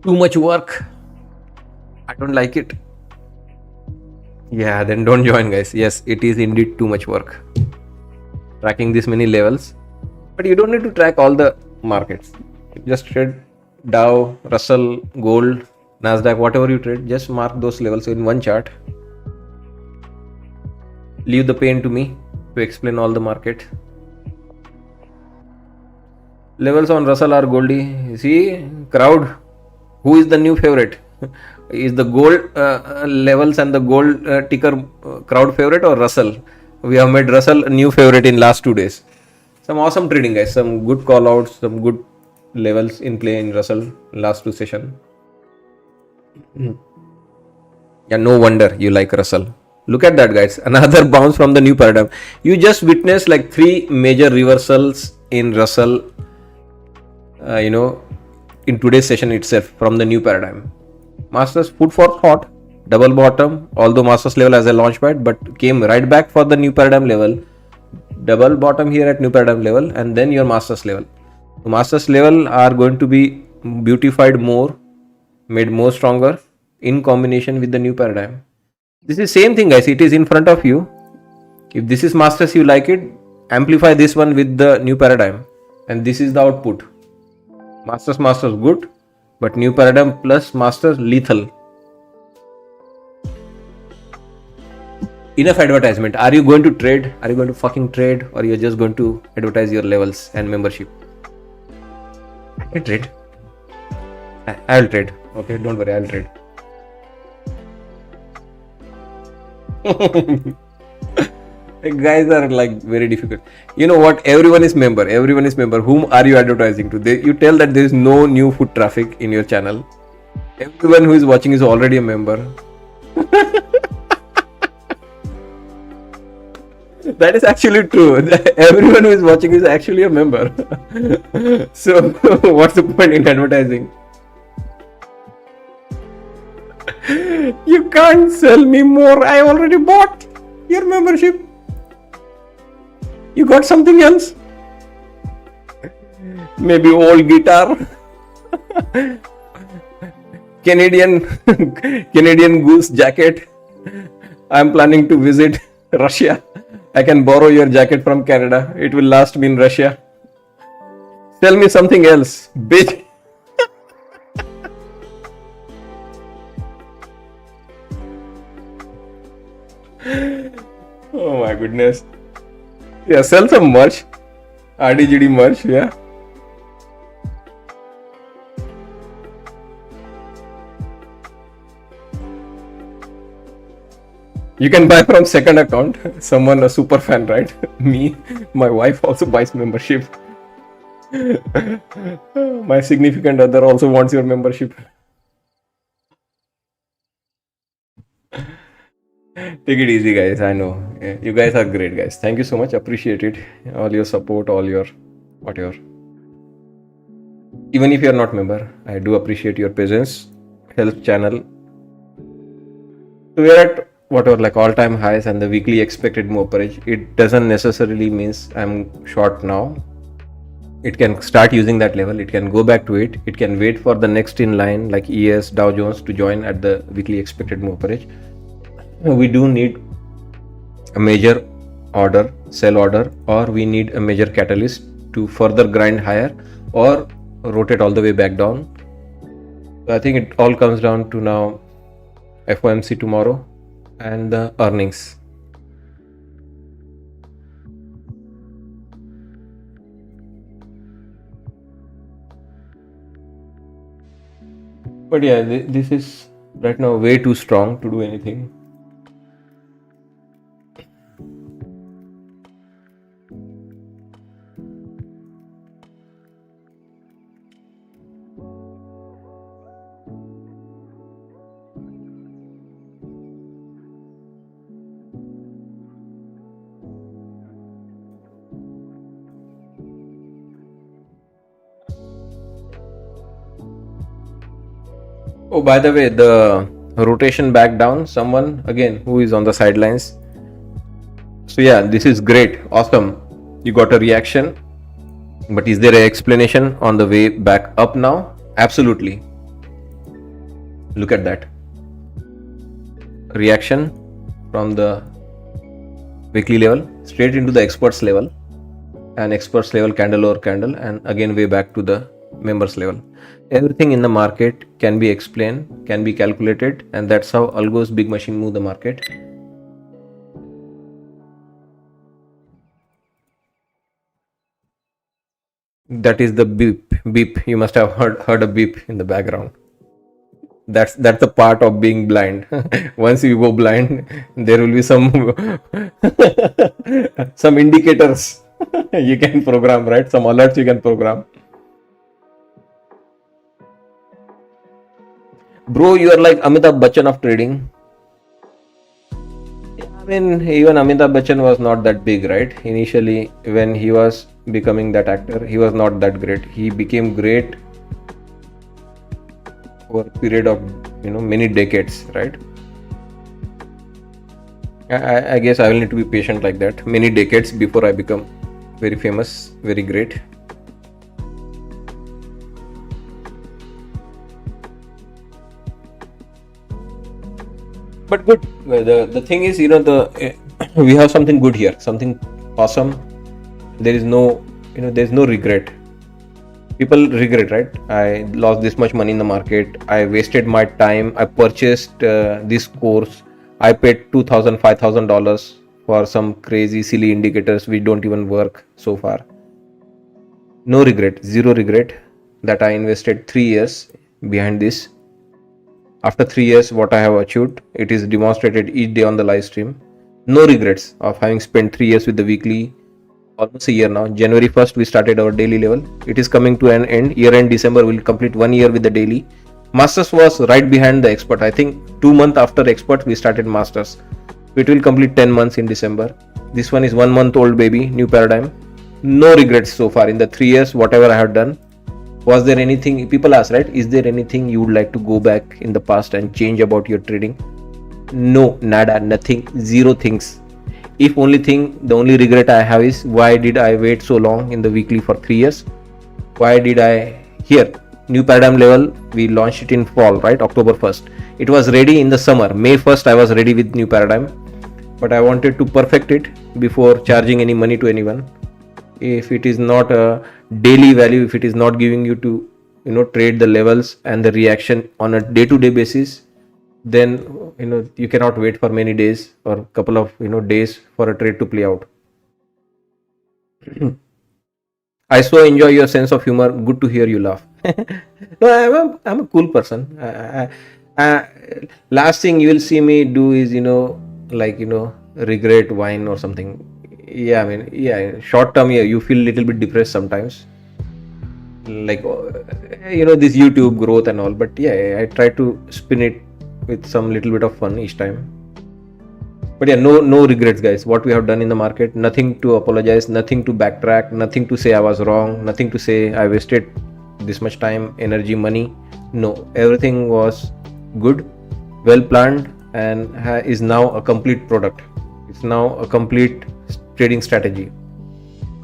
Too much work. I don't like it. Yeah, then don't join, guys. Yes, it is indeed too much work. Tracking this many levels. But you don't need to track all the markets. Just trade Dow, Russell, Gold, Nasdaq, whatever you trade. Just mark those levels in one chart. Leave the pain to me to explain all the market. Levels on Russell are Goldie. See, crowd. Who is the new favorite? Is the gold levels and the gold ticker crowd favorite or Russell? We have made Russell a new favorite in last 2 days. Some awesome trading, guys. Some good call outs, some good levels in play in Russell last 2 sessions. Yeah, no wonder you like Russell. Look at that, guys. Another bounce from the new paradigm. You just witnessed like 3 major reversals in Russell, in today's session itself from the new paradigm. Masters food for thought, double bottom, although Masters level as a launch pad, but came right back for the new paradigm level. Double bottom here at new paradigm level, and then your Masters level. The Masters level are going to be beautified more, made more stronger in combination with the new paradigm. This is same thing, guys. It is in front of you. If this is Masters, you like it, amplify this one with the new paradigm, and this is the output. Masters good, but new paradigm plus Masters lethal. Enough advertisement. Are you going to trade? Are you going to fucking trade, or you're just going to advertise your levels and membership? I can trade. I'll trade. Okay, don't worry, I'll trade. Guys are like very difficult. You know what? Everyone is member. Whom are you advertising to? You tell that there is no new foot traffic in your channel. Everyone who is watching is already a member. That is actually true. Everyone who is watching is actually a member. So what's the point in advertising? You can't sell me more. I already bought your membership. You got something else? Maybe old guitar. Canadian Goose jacket. I'm planning to visit Russia. I can borrow your jacket from Canada. It will last me in Russia. Tell me something else, bitch. Oh my goodness. Yeah, sell some merch. RDGD merch, yeah. You can buy from second account. Someone a super fan, right? Me, my wife also buys membership. My significant other also wants your membership. Take it easy, guys. I know you guys are great, guys. Thank you so much. Appreciate it. All your support, all your whatever. Even if you are not member, I do appreciate your presence. Help channel. So we are at whatever like all-time highs and the weekly expected move average. It doesn't necessarily means I'm short now. It can start using that level. It can go back to it. It can wait for the next in line like ES, Dow Jones to join at the weekly expected move average. We do need a major order, sell order, or we need a major catalyst to further grind higher or rotate all the way back down. So I think it all comes down to now FOMC tomorrow and the earnings. But yeah, this is right now way too strong to do anything. Oh, by the way, the rotation back down, someone again who is on the sidelines. So yeah, this is great, awesome. You got a reaction, but is there an explanation on the way back up now? Absolutely. Look at that. Reaction from the weekly level straight into the experts level, and experts level candle over candle, and again way back to the members level. Everything in the market can be explained, can be calculated, and that's how algos big machine move the market. That is the beep. You must have heard a beep in the background. That's the part of being blind. Once you go blind, there will be some some indicators you can program, right? Some alerts you can program. Bro, you are like Amitabh Bachchan of trading. I mean, even Amitabh Bachchan was not that big, right? Initially, when he was becoming that actor, he was not that great. He became great over a period of many decades, right? I guess I will need to be patient like that. Many decades before I become very famous, very great. But good. The thing is, we have something good here, something awesome. There is no regret. People regret, right? I lost this much money in the market. I wasted my time. I purchased this course. I paid $2,000, $5,000 for some crazy, silly indicators which don't even work so far. No regret, zero regret that I invested 3 years behind this. After 3 years, what I have achieved, it is demonstrated each day on the live stream. No regrets of having spent 3 years with the weekly, almost a year now. January 1st, we started our daily level. It is coming to an end. Year end December, we'll complete 1 year with the daily. Masters was right behind the expert. I think 2 months after expert, we started Masters. It will complete 10 months in December. This one is 1 month old baby, new paradigm. No regrets so far in the 3 years, whatever I have done. Was there anything, people ask, right? Is there anything you would like to go back in the past and change about your trading? No, nada, nothing, zero things. If only thing, the only regret I have is why did I wait so long in the weekly for 3 years? Why did I, here, new paradigm level, we launched it in fall, right? October 1st. it was ready in the summer. May 1st I was ready with new paradigm, but I wanted to perfect it before charging any money to anyone. If it is not a daily value, if it is not giving you to trade the levels and the reaction on a day-to-day basis, then you cannot wait for many days or couple of days for a trade to play out. I so enjoy your sense of humor. Good to hear you laugh. No, I'm a cool person. Last thing you will see me do is regret wine or something. Yeah, I mean, yeah, short term, yeah, you feel a little bit depressed sometimes, like this YouTube growth and all. But yeah, I try to spin it with some little bit of fun each time. But yeah, no regrets, guys. What we have done in the market, nothing to apologize, nothing to backtrack, nothing to say I was wrong, nothing to say I wasted this much time, energy, money. No, everything was good, well planned, and is now a complete product. It's now a complete trading strategy.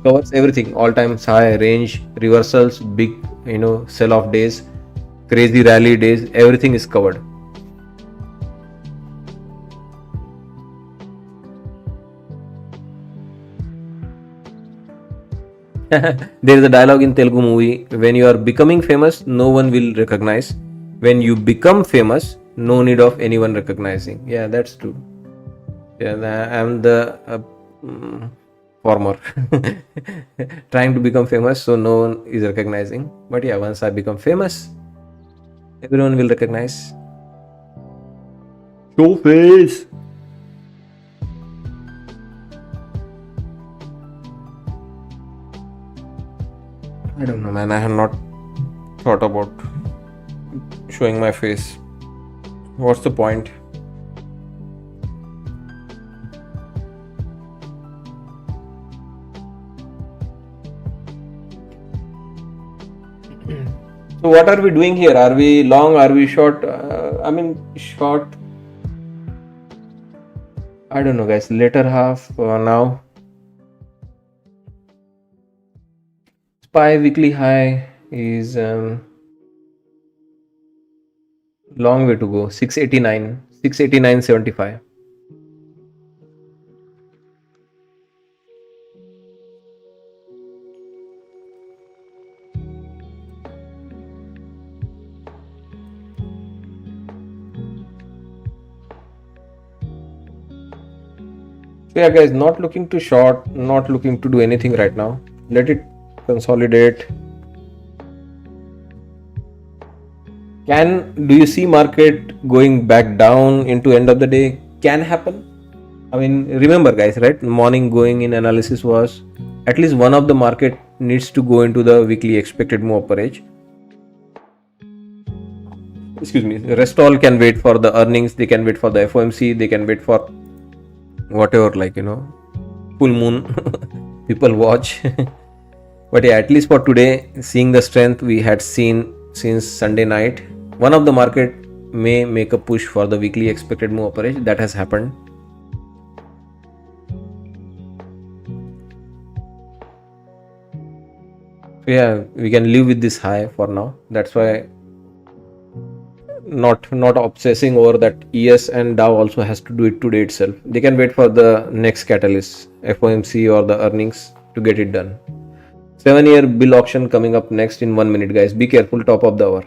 Covers everything: all time high, range, reversals, big sell off days, crazy rally days. Everything is covered. There is a dialogue in Telugu movie: when you are becoming famous, no one will recognize. When you become famous, no need of anyone recognizing. Yeah, that's true. Yeah, I'm the former trying to become famous, so no one is recognizing. But yeah, once I become famous, everyone will recognize. Show face. I don't know, man. I have not thought about showing my face. What's the point? So what are we doing here? Are we long? Are we short? I mean, short. I don't know, guys. Later half now. SPY weekly high is long way to go. 689, 689.75. So yeah, guys, not looking to short, not looking to do anything right now. Let it consolidate. Do you see market going back down into end of the day? Can happen. I mean, remember, guys, right? Morning going in analysis was at least one of the market needs to go into the weekly expected move upper edge. Excuse me. The rest all can wait for the earnings. They can wait for the FOMC. They can wait for whatever, full moon people watch. But yeah, at least for today, seeing the strength we had seen since Sunday night, one of the market may make a push for the weekly expected move upper edge. That has happened. So yeah, we can live with this high for now. That's why not obsessing over that. ES and Dow also has to do it today itself. They can wait for the next catalyst, FOMC or the earnings, to get it done. 7-year bill auction coming up next in 1 minute, guys. Be careful, top of the hour.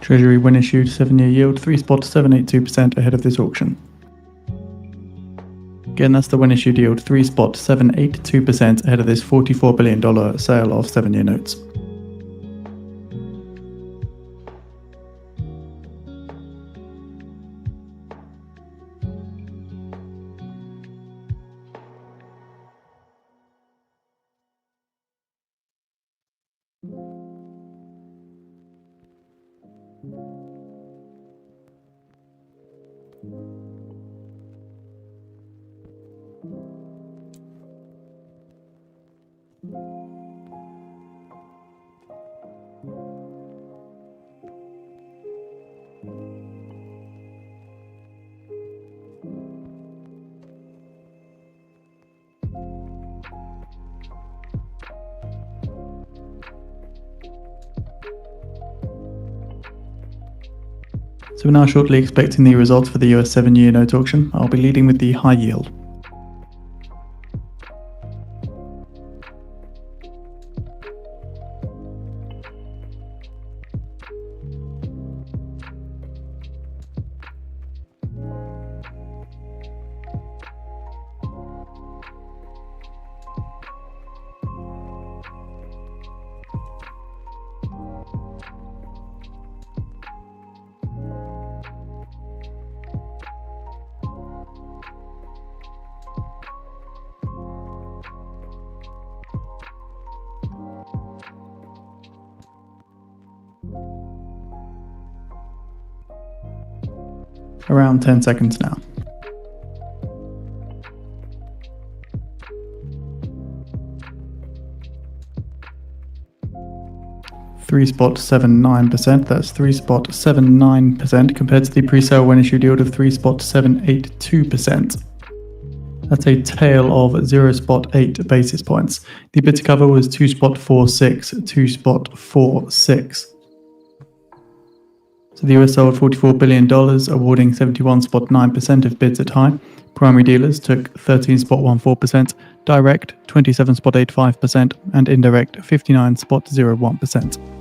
Treasury when issued 7-year yield 3.782% ahead of this auction. Again, that's the when issued yield 3.782% ahead of this $44 billion sale of 7-year notes. So we're now shortly expecting the results for the US 7-year note auction. I'll be leading with the high yield. Around 10 seconds now. .79%. That's 3.79% compared to the pre-sale when issued yield of 3.782%. That's a tail of 0.8 basis points. The bid to cover was 2.46, 2.46. So the US sold $44 billion, awarding 71.9% of bids at high. Primary dealers took 13.14%, direct 27.85%, and indirect 59.01%.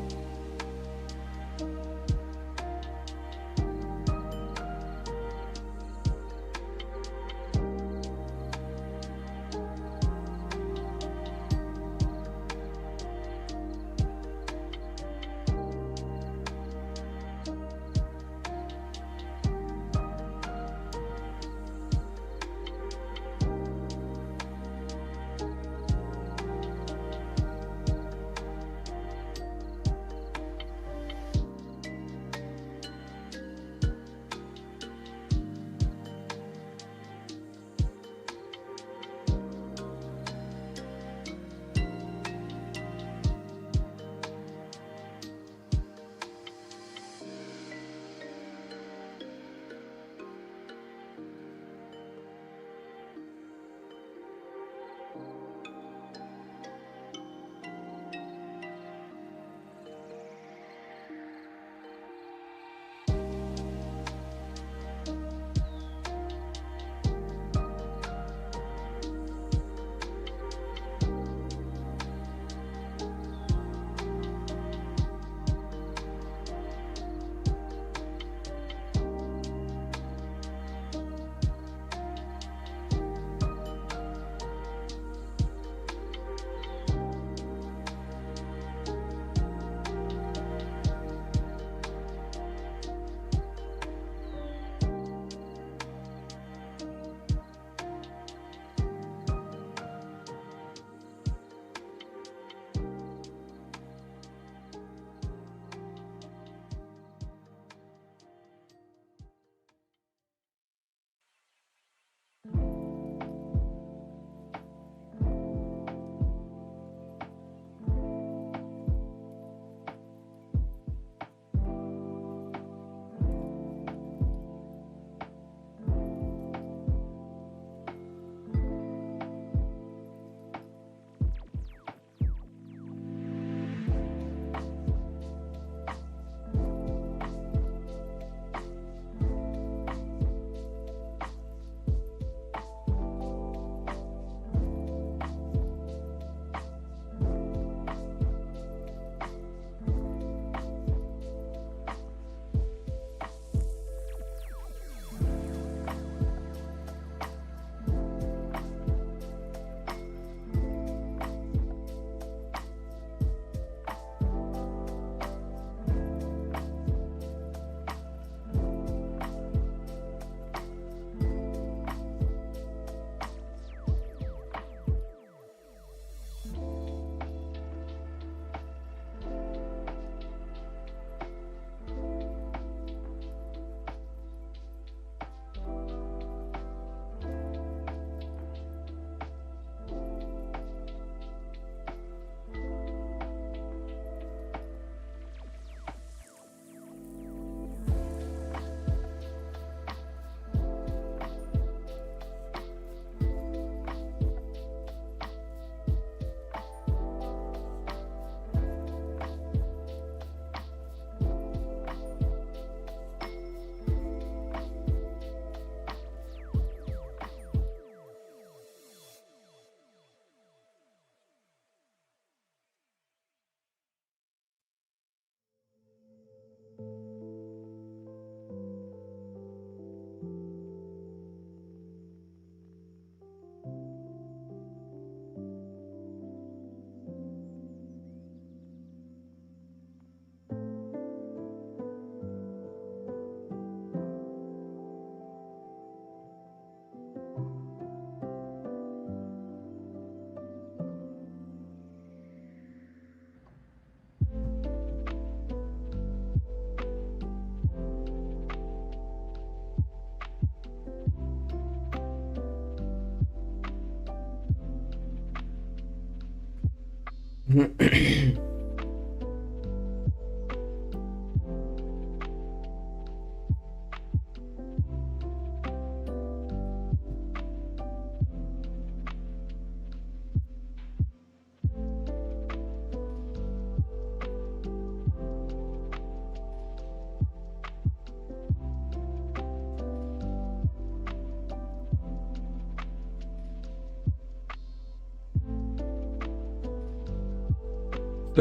So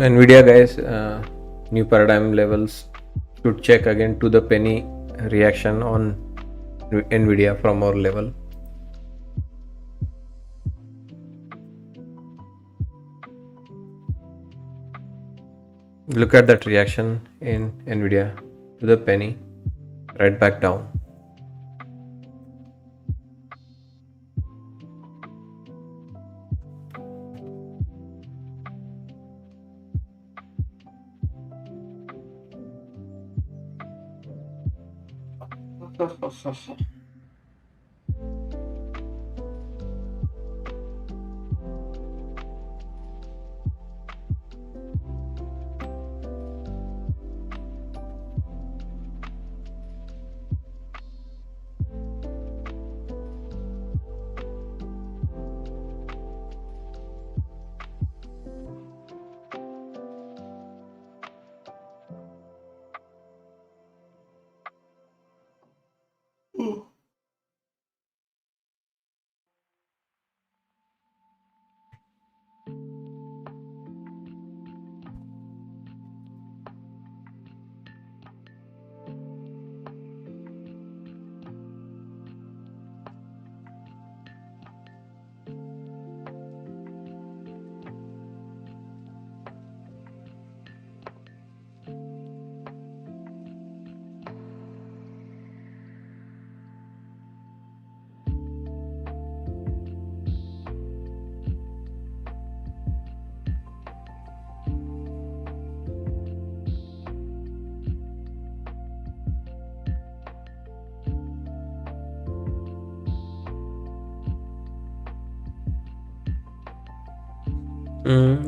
Nvidia guys, new paradigm levels should check again to the penny reaction on Nvidia from our level. Look at that reaction in Nvidia to the penny, right back down.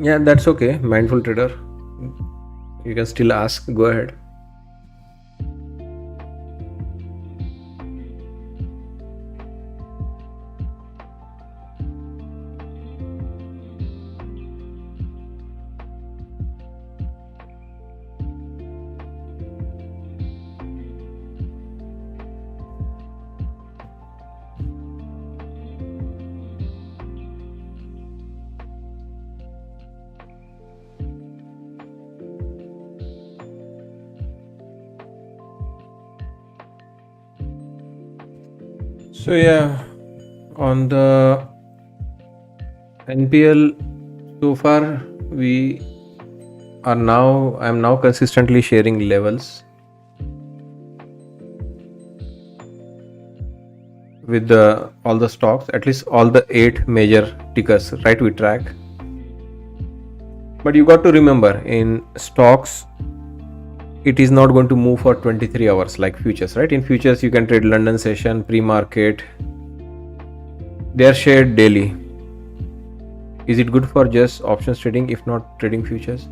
Yeah, that's okay. Mindful trader, you can still ask. Go ahead. So yeah, on the NPL, so far we are now, I'm now consistently sharing levels with all the stocks, at least all the 8 major tickers, right? We track. But you got to remember, in stocks, it is not going to move for 23 hours like futures, right? In futures, you can trade London session, pre-market. They are shared daily. Is it good for just options trading if not trading futures?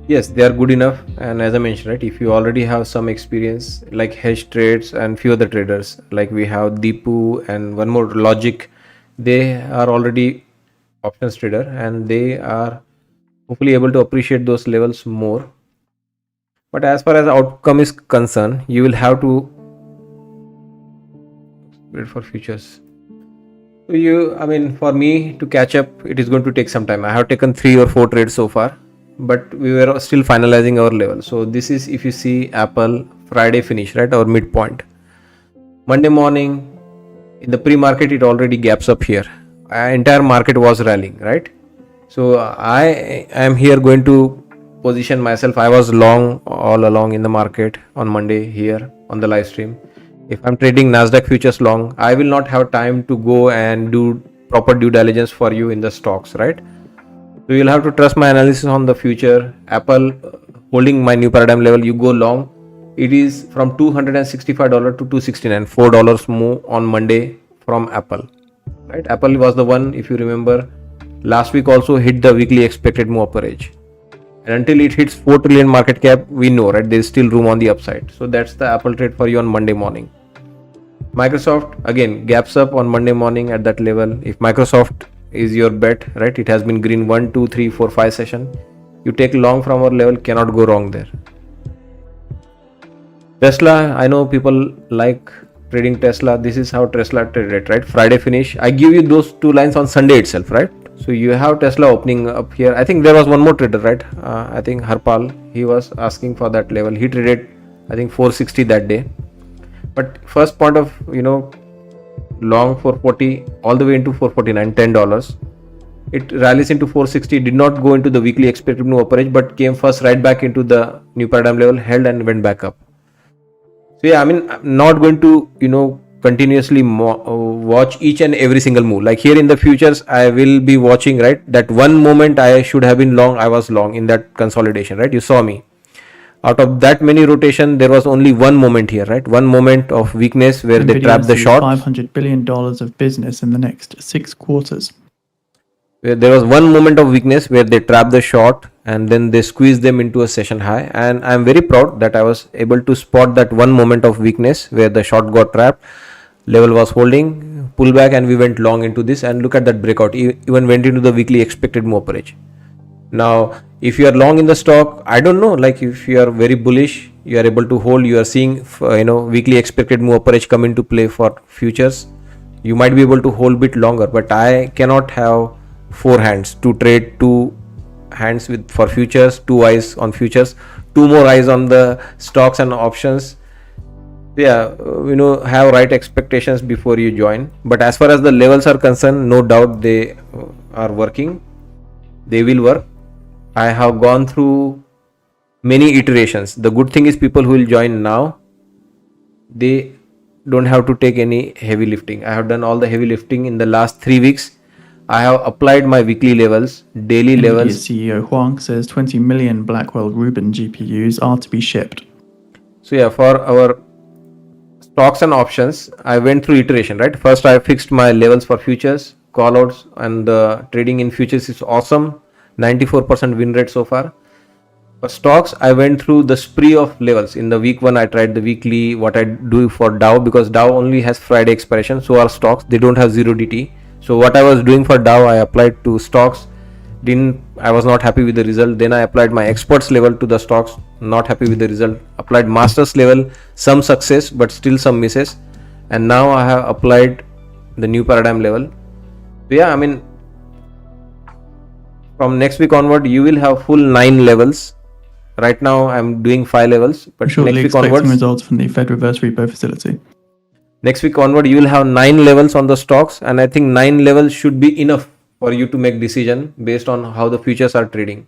Yes, they are good enough. And as I mentioned, right, if you already have some experience like hedge trades and few other traders, like we have Deepu and one more Logic, they are already options trader and they are hopefully able to appreciate those levels more. But as far as outcome is concerned, you will have to wait for futures. So I mean, for me to catch up, it is going to take some time. I have taken 3 or 4 trades so far, but we were still finalizing our level. So this is, if you see Apple Friday finish, right, our midpoint. Monday morning in the pre-market, it already gaps up here. Entire market was rallying, right? So I am here going to position myself. I was long all along in the market on Monday here on the live stream. If I'm trading Nasdaq futures long, I will not have time to go and do proper due diligence for you in the stocks, right? So you'll have to trust my analysis on the future. Apple holding my new paradigm level, you go long. It is from $265 to $269, $4 move on Monday from Apple, right? Apple was the one, if you remember, last week also hit the weekly expected move upper edge. And until it hits 4 trillion market cap, we know, right, there is still room on the upside. So that's the Apple trade for you on Monday morning. Microsoft again gaps up on Monday morning at that level. If Microsoft is your bet, right, it has been green 1 2 3 4 5 session, you take long from our level, cannot go wrong there. Tesla, I know people like trading Tesla. This is how Tesla traded, right? Friday finish. I give you those two lines on Sunday itself, right? So you have Tesla opening up here. I think there was one more trader, right? I think Harpal, he was asking for that level. He traded, I think 460 that day. But first point of, long 440 all the way into 449, $10. It rallies into 460, did not go into the weekly expected move upper edge, but came first right back into the new paradigm level, held and went back up. So yeah, I mean, I'm not going to, continuously watch each and every single move. Like here in the futures, I will be watching, right? That one moment I should have been long, I was long in that consolidation, right? You saw me. Out of that many rotation, there was only one moment here, right? One moment of weakness where they trapped the short. $500 billion of business in the next 6 quarters. Where there was one moment of weakness where they trapped the short and then they squeezed them into a session high. And I'm very proud that I was able to spot that one moment of weakness where the short got trapped, level was holding, pull back, and we went long into this. And look at that breakout, even went into the weekly expected move upper edge. Now, if you are long in the stock, I don't know, like if you are very bullish, you are able to hold, you are seeing, weekly expected move upper edge come into play for futures, you might be able to hold a bit longer, but I cannot have 4 hands to trade, 2 hands for futures, 2 eyes on futures, 2 more eyes on the stocks and options. Yeah, have right expectations before you join. But as far as the levels are concerned, no doubt they are working, they will work. I have gone through many iterations. The good thing is people who will join now, they don't have to take any heavy lifting. I have done all the heavy lifting in the last 3 weeks. I have applied my weekly levels, daily Nvidia levels. CEO Huang says 20 million Blackwell Rubin GPUs are to be shipped. So yeah, for our stocks and options, I went through iteration, right? First, I fixed my levels for futures, callouts, and the trading in futures is awesome. 94% win rate so far. For stocks, I went through the spree of levels. In the week 1, I tried the weekly, what I do for Dow, because Dow only has Friday expiration. So are stocks, they don't have 0 DT. So what I was doing for Dow, I applied to stocks. I was not happy with the result. Then I applied my experts level to the stocks, not happy with the result. Applied masters level, some success, but still some misses. And now I have applied the new paradigm level. So yeah, I mean, from next week onward, you will have full 9 levels. Right now, I'm doing 5 levels, but Shortly next week onwards, results from the Fed reverse repo facility. Next week onward, you will have 9 levels on the stocks, and I think 9 levels should be enough for you to make decision based on how the futures are trading.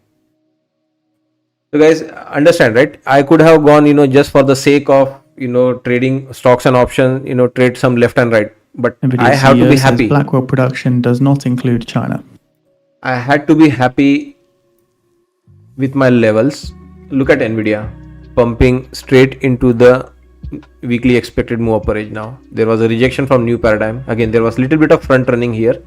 So guys, understand, right? I could have gone, just for the sake of, trading stocks and options, trade some left and right, but Nvidia I have to be CEO happy. says Blackwell production does not include China. I had to be happy with my levels. Look at Nvidia pumping straight into the weekly expected move upper edge. Now there was a rejection from new paradigm. Again, there was little bit of front running here,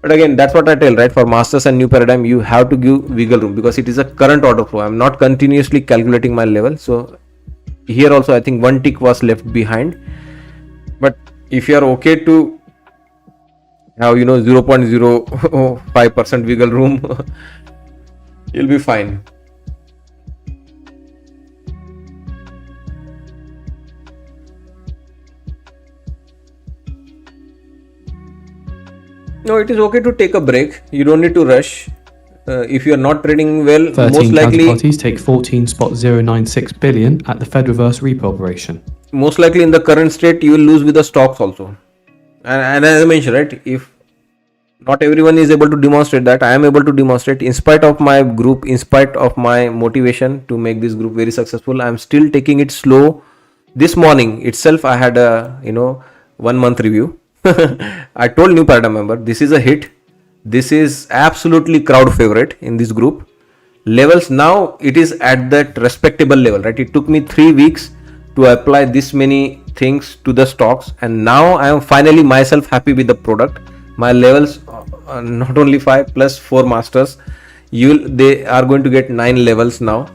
but again, that's what I tell, right? For masters and new paradigm, you have to give wiggle room because it is a current order flow. I'm not continuously calculating my level. So here also, I think 1 tick was left behind. But if you are okay to have 0.05% wiggle room, you'll be fine. No, it is okay to take a break. You don't need to rush. If you are not trading well, 13 most likely counterparties take 14.096 billion at the Fed reverse repo operation. Most likely in the current state, you will lose with the stocks also. And as I mentioned, right, if not everyone is able to demonstrate that, I am able to demonstrate in spite of my group, in spite of my motivation to make this group very successful. I am still taking it slow. This morning itself, I had a 1 month review. I told new paradigm member, this is a hit. This is absolutely crowd favorite in this group. Levels now, it is at that respectable level, right? It took me 3 weeks to apply this many things to the stocks, and now I am finally myself happy with the product. My levels, not only 5 plus 4 masters, they are going to get 9 levels now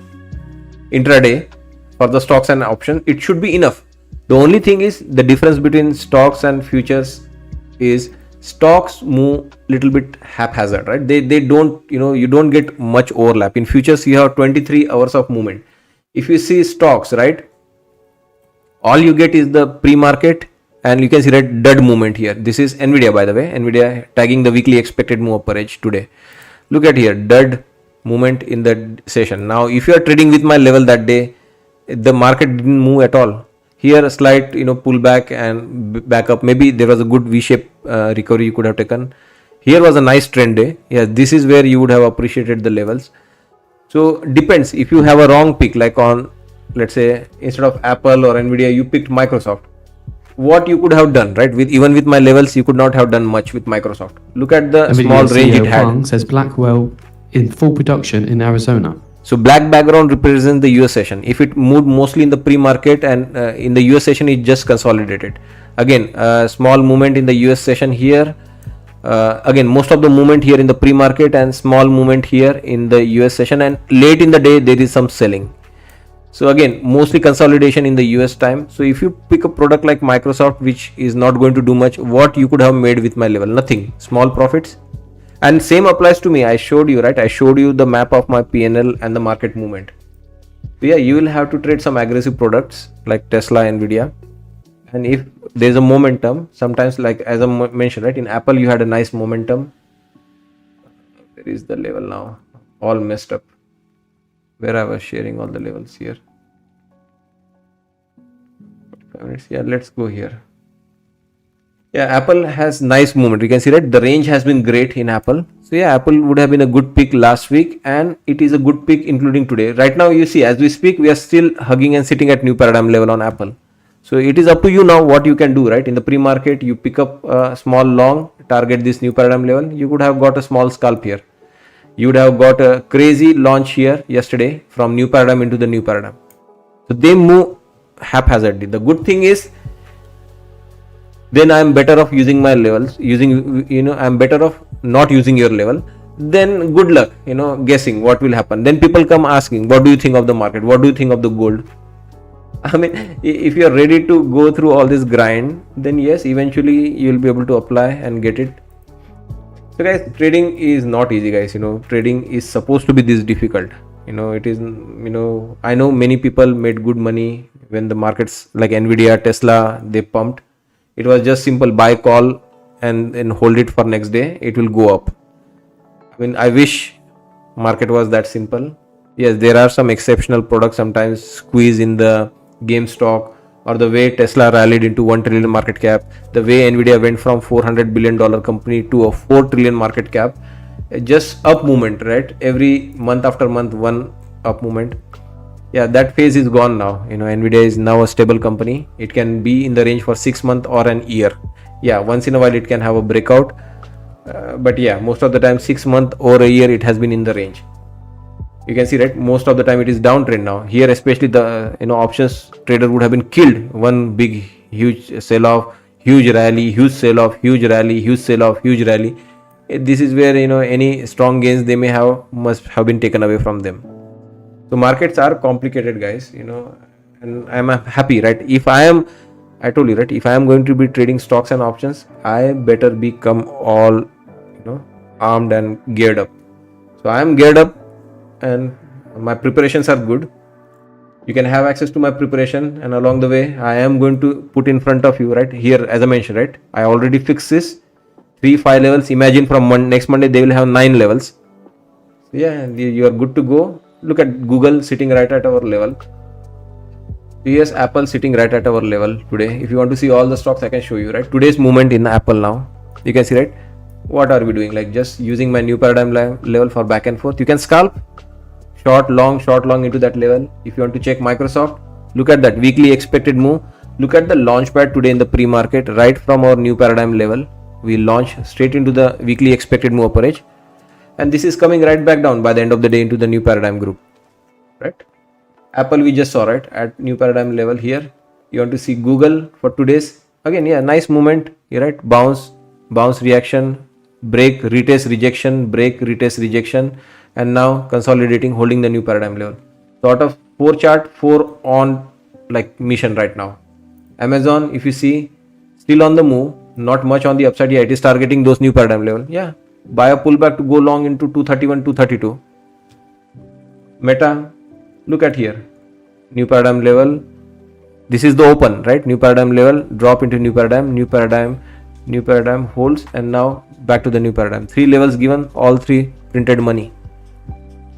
intraday for the stocks and options. It should be enough. The only thing is the difference between stocks and futures is stocks move little bit haphazard, right? They don't, you don't get much overlap. In futures you have 23 hours of movement. If you see stocks, right, all you get is the pre-market, and you can see that dud movement here. This is Nvidia, by the way. Nvidia tagging the weekly expected move upper edge today. Look at here, dud movement in the session. Now if you are trading with my level that day, the market didn't move at all. Here a slight pullback and back up. Maybe there was a good V-shape recovery you could have taken. Here was a nice trend day. Yeah, this is where you would have appreciated the levels. So depends. If you have a wrong pick, like on, let's say, instead of Apple or Nvidia, you picked Microsoft, what you could have done, right? Even with my levels, you could not have done much with Microsoft. Look at the Nvidia small range CEO it had. Huang says Blackwell in full production in Arizona. So black background represents the US session. If it moved mostly in the pre-market, and in the US session it just consolidated. Again, small movement in the US session here. Again, most of the movement here in the pre-market and small movement here in the US session, and late in the day there is some selling. So again, mostly consolidation in the US time. So if you pick a product like Microsoft, which is not going to do much, what you could have made with my level? Nothing. Small profits. And same applies to me. I showed you, right? I showed you the map of my PNL and the market movement. So yeah, you will have to trade some aggressive products like Tesla, Nvidia. And if there's a momentum, sometimes, like as I mentioned, right, in Apple you had a nice momentum. Where is the level now? All messed up. Where I was sharing all the levels here. 5 minutes. Yeah, let's go here. Yeah, Apple has nice movement. You can see that the range has been great in Apple. So yeah, Apple would have been a good pick last week, and it is a good pick including today. Right now, you see, as we speak, we are still hugging and sitting at new paradigm level on Apple. So it is up to you now what you can do, right? In the pre-market, you pick up a small long, target this new paradigm level. You could have got a small scalp here. You would have got a crazy launch here yesterday from new paradigm into the new paradigm. So they move haphazardly. The good thing is, then I am better off using my levels, I am better off not using your level. Then good luck, guessing what will happen. Then people come asking, what do you think of the market? What do you think of the gold? I mean, if you are ready to go through all this grind, then yes, eventually you will be able to apply and get it. So guys, trading is not easy, guys. Trading is supposed to be this difficult. It is, I know many people made good money when the markets like Nvidia, Tesla, they pumped. It was just simple buy call and then hold it for next day. It will go up. I mean, I wish market was that simple. Yes, there are some exceptional products sometimes squeeze in the GameStop, or the way Tesla rallied into 1 trillion market cap, the way Nvidia went from $400 billion company to a 4 trillion market cap. Just up movement, right? Every month after month, one up movement. Yeah, that phase is gone now. Nvidia is now a stable company. It can be in the range for 6 months or an year. Yeah, once in a while it can have a breakout. But yeah, most of the time 6 months or a year it has been in the range. You can see, right, most of the time it is downtrend now. Here especially the options trader would have been killed. One big huge sell off, huge rally, huge sell off, huge rally, huge sell off, huge rally. This is where any strong gains they may have must have been taken away from them. So markets are complicated, guys, and I'm happy, right? I told you, right, if I am going to be trading stocks and options, I better become all, armed and geared up. So I am geared up and my preparations are good. You can have access to my preparation, and along the way, I am going to put in front of you, right? Here, as I mentioned, right, I already fixed this 3-5 levels. Imagine from next Monday, they will have 9 levels. So yeah, you are good to go. Look at Google sitting right at our level. Yes, Apple sitting right at our level today. If you want to see all the stocks, I can show you, right? Today's movement in Apple now. You can see, right? What are we doing? Like just using my new paradigm level for back and forth. You can scalp short, long into that level. If you want to check Microsoft, look at that weekly expected move. Look at the launch pad today in the pre-market, right from our new paradigm level. We launch straight into the weekly expected move upper edge. And this is coming right back down by the end of the day into the new paradigm group, right? Apple we just saw, right, at new paradigm level here. You want to see Google for today's, again, yeah, nice movement here, right? Bounce reaction, break, retest, rejection, break, retest, rejection, and now consolidating, holding the new paradigm level. So out of 4 chart, 4 on like mission right now. Amazon, if you see, still on the move, not much on the upside. Yeah, it is targeting those new paradigm level. Yeah, buy a pullback to go long into 231, 232. Meta, look at here, new paradigm level. This is the open, right? New paradigm level, drop into new paradigm, new paradigm holds, and now back to the new paradigm. 3 levels given, all 3 printed money.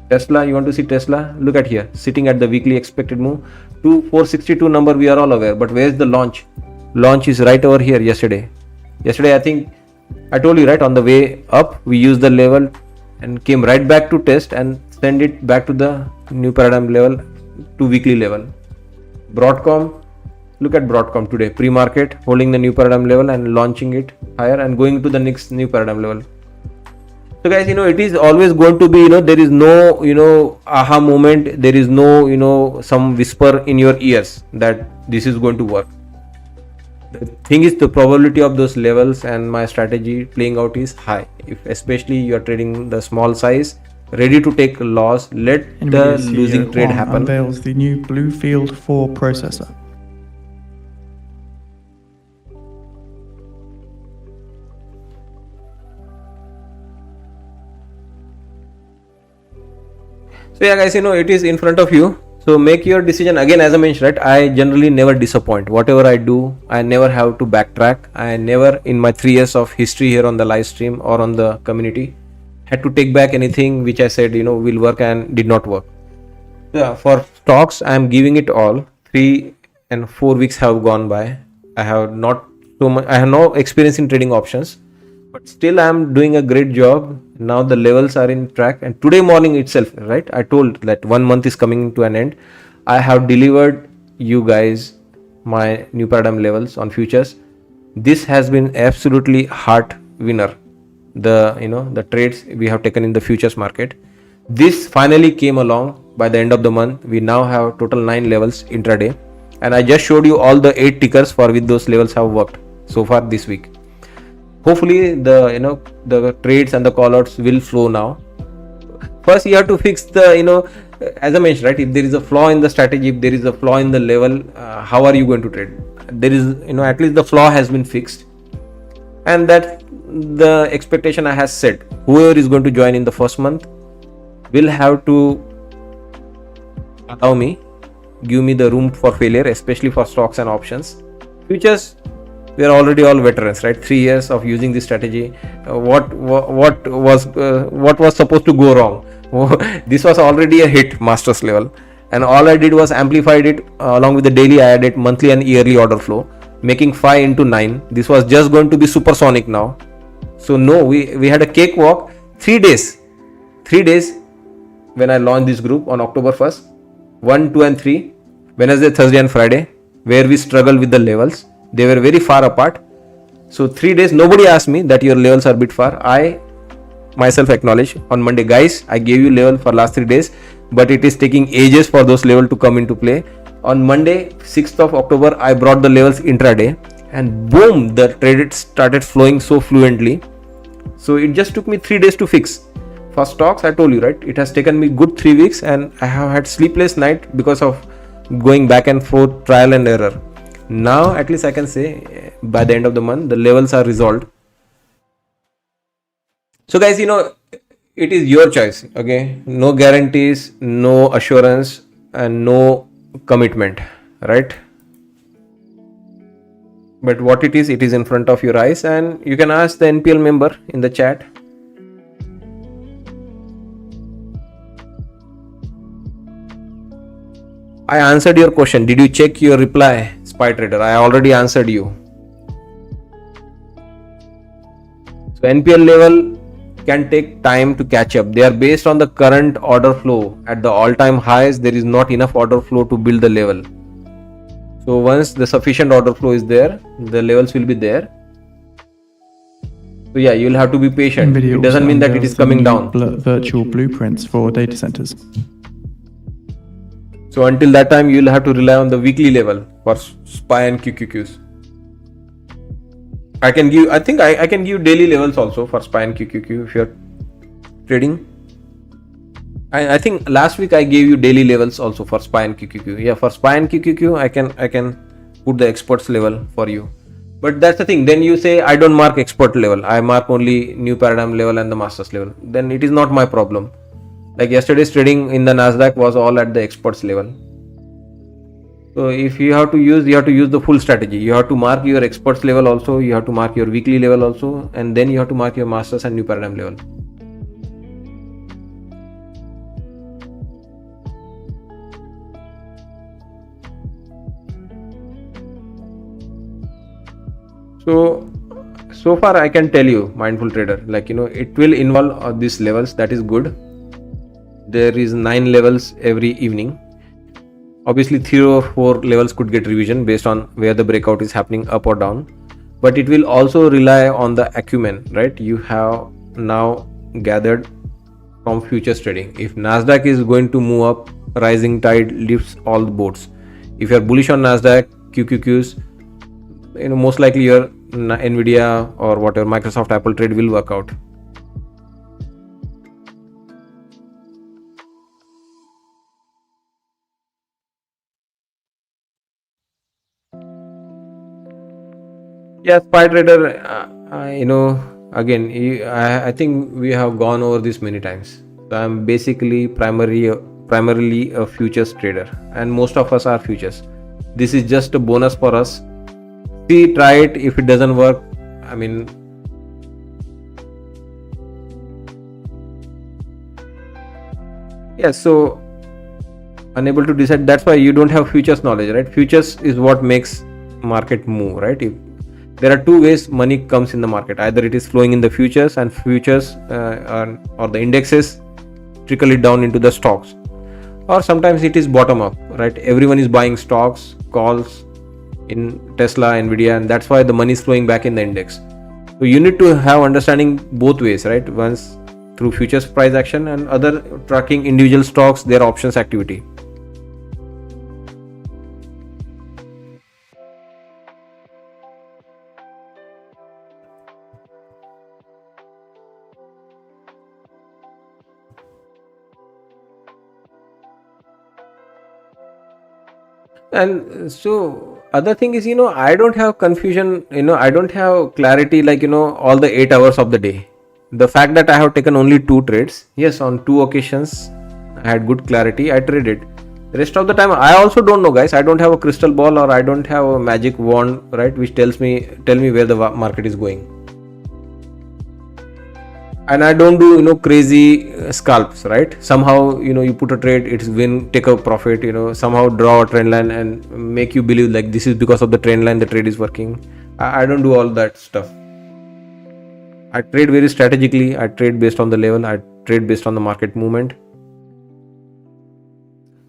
Tesla, you want to see Tesla? Look at here, sitting at the weekly expected move. 462 number we are all aware, but where is the launch? Launch is right over here yesterday. Yesterday, I think I told you, right, on the way up, we used the level and came right back to test and send it back to the new paradigm level to weekly level. Broadcom, look at Broadcom today, pre-market, holding the new paradigm level and launching it higher and going to the next new paradigm level. So guys, it is always going to be, there is no, aha moment. There is no, some whisper in your ears that this is going to work. The thing is, the probability of those levels and my strategy playing out is high. If especially you are trading the small size, ready to take a loss, let the losing trade happen. Unveils the new Bluefield 4 processor. So yeah guys, it is in front of you. So make your decision. Again, as I mentioned, right, I generally never disappoint. Whatever I do, I never have to backtrack. I never in my 3 years of history here on the live stream or on the community had to take back anything which I said, will work and did not work. Yeah, for stocks, I am giving it all. 3 and 4 weeks have gone by. I have not so much, I have no experience in trading options, but still I am doing a great job. Now the levels are in track, and today morning itself, right, I told that 1 month is coming to an end. I have delivered you guys my new paradigm levels on futures. This has been absolutely heart winner. The trades we have taken in the futures market, this finally came along by the end of the month. We now have total 9 levels intraday, and I just showed you all the 8 tickers for which those levels have worked so far this week. Hopefully the trades and the callouts will flow now. First you have to fix the as I mentioned, right, if there is a flaw in the strategy, if there is a flaw in the level, how are you going to trade? There is at least the flaw has been fixed, and that the expectation I has set, whoever is going to join in the first month will have to give me the room for failure, especially for stocks and options. Futures, we are already all veterans, right? 3 years of using this strategy. What was supposed to go wrong? This was already a hit, masters level, and all I did was amplified it along with the daily. I added monthly and yearly order flow, making 5 into 9. This was just going to be supersonic now. So no, we had a cakewalk. 3 days when I launched this group on October 1st, 1, 2 and 3, Wednesday, Thursday and Friday, where we struggled with the levels. They were very far apart. So 3 days, nobody asked me that your levels are a bit far. I myself acknowledge on Monday, guys, I gave you level for last 3 days, but it is taking ages for those levels to come into play. On Monday, 6th of October, I brought the levels intraday, and boom, the trade started flowing so fluently. So it just took me 3 days to fix. For stocks, I told you, right, it has taken me good 3 weeks, and I have had sleepless night because of going back and forth, trial and error. Now at least I can say by the end of the month the levels are resolved. So guys, it is your choice. Okay, no guarantees, no assurance, and no commitment, right? But what it is in front of your eyes, and you can ask the NPL member in the chat. I answered your question. Did you check your reply, Spy Trader? I already answered you. So NPL level can take time to catch up. They are based on the current order flow. At the all-time highs, there is not enough order flow to build the level. So once the sufficient order flow is there, the levels will be there. So yeah, you will have to be patient. Nvidia it doesn't mean that it is coming down. Virtual blueprints for data centers. So until that time, you will have to rely on the weekly level for SPY and QQQs. I can give, I think I can give daily levels also for SPY and QQQ if you're trading. I think last week I gave you daily levels also for SPY and QQQ. Yeah, for SPY and QQQ, I can put the experts level for you. But that's the thing. Then you say I don't mark expert level. I mark only new paradigm level and the masters level. Then it is not my problem. Like yesterday's trading in the Nasdaq was all at the experts level. So if you have to use the full strategy. You have to mark your experts level also. You have to mark your weekly level also, and then you have to mark your masters and new paradigm level. So far I can tell you, mindful trader, like it will involve these levels. That is good. There is 9 levels every evening. Obviously 3 or 4 levels could get revision based on where the breakout is happening, up or down, but it will also rely on the acumen, right? You have now gathered from futures trading. If Nasdaq is going to move up, rising tide lifts all the boats. If you are bullish on Nasdaq, QQQs, most likely your Nvidia or whatever Microsoft, Apple trade will work out. Yeah, SPY trader, again, I think we have gone over this many times. So I'm basically primarily a futures trader, and most of us are futures. This is just a bonus for us. See, try it. If it doesn't work, I mean, yeah, so unable to decide. That's why you don't have futures knowledge, right? Futures is what makes market move, right? If there are 2 ways money comes in the market. Either it is flowing in the futures, and futures or the indexes trickle it down into the stocks, or sometimes it is bottom up, right? Everyone is buying stocks, calls in Tesla, Nvidia, and that's why the money is flowing back in the index. So you need to have understanding both ways, right? Once through futures price action, and other tracking individual stocks, their options activity. And so other thing is, I don't have confusion, I don't have clarity, like, all the 8 hours of the day. The fact that I have taken only 2 trades, yes, on 2 occasions I had good clarity, I traded. The rest of the time I also don't know, guys. I don't have a crystal ball, or I don't have a magic wand, right, which tell me where the market is going. And I don't do crazy scalps, right? Somehow you put a trade, it's win, take a profit, somehow draw a trend line and make you believe like this is because of the trend line the trade is working. I don't do all that stuff. I trade very strategically. I trade based on the level. I trade based on the market movement.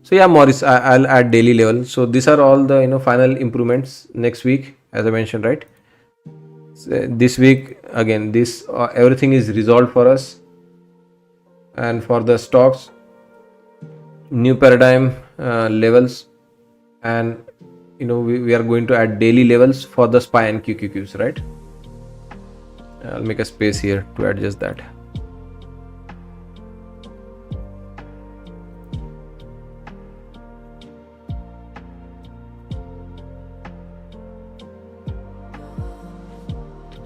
So yeah, Maurice, I'll add daily level. So these are all the final improvements next week, as I mentioned, right? So this week again, this everything is resolved for us. And for the stocks, new paradigm levels, and we are going to add daily levels for the SPY and QQQs, right? I'll make a space here to adjust that.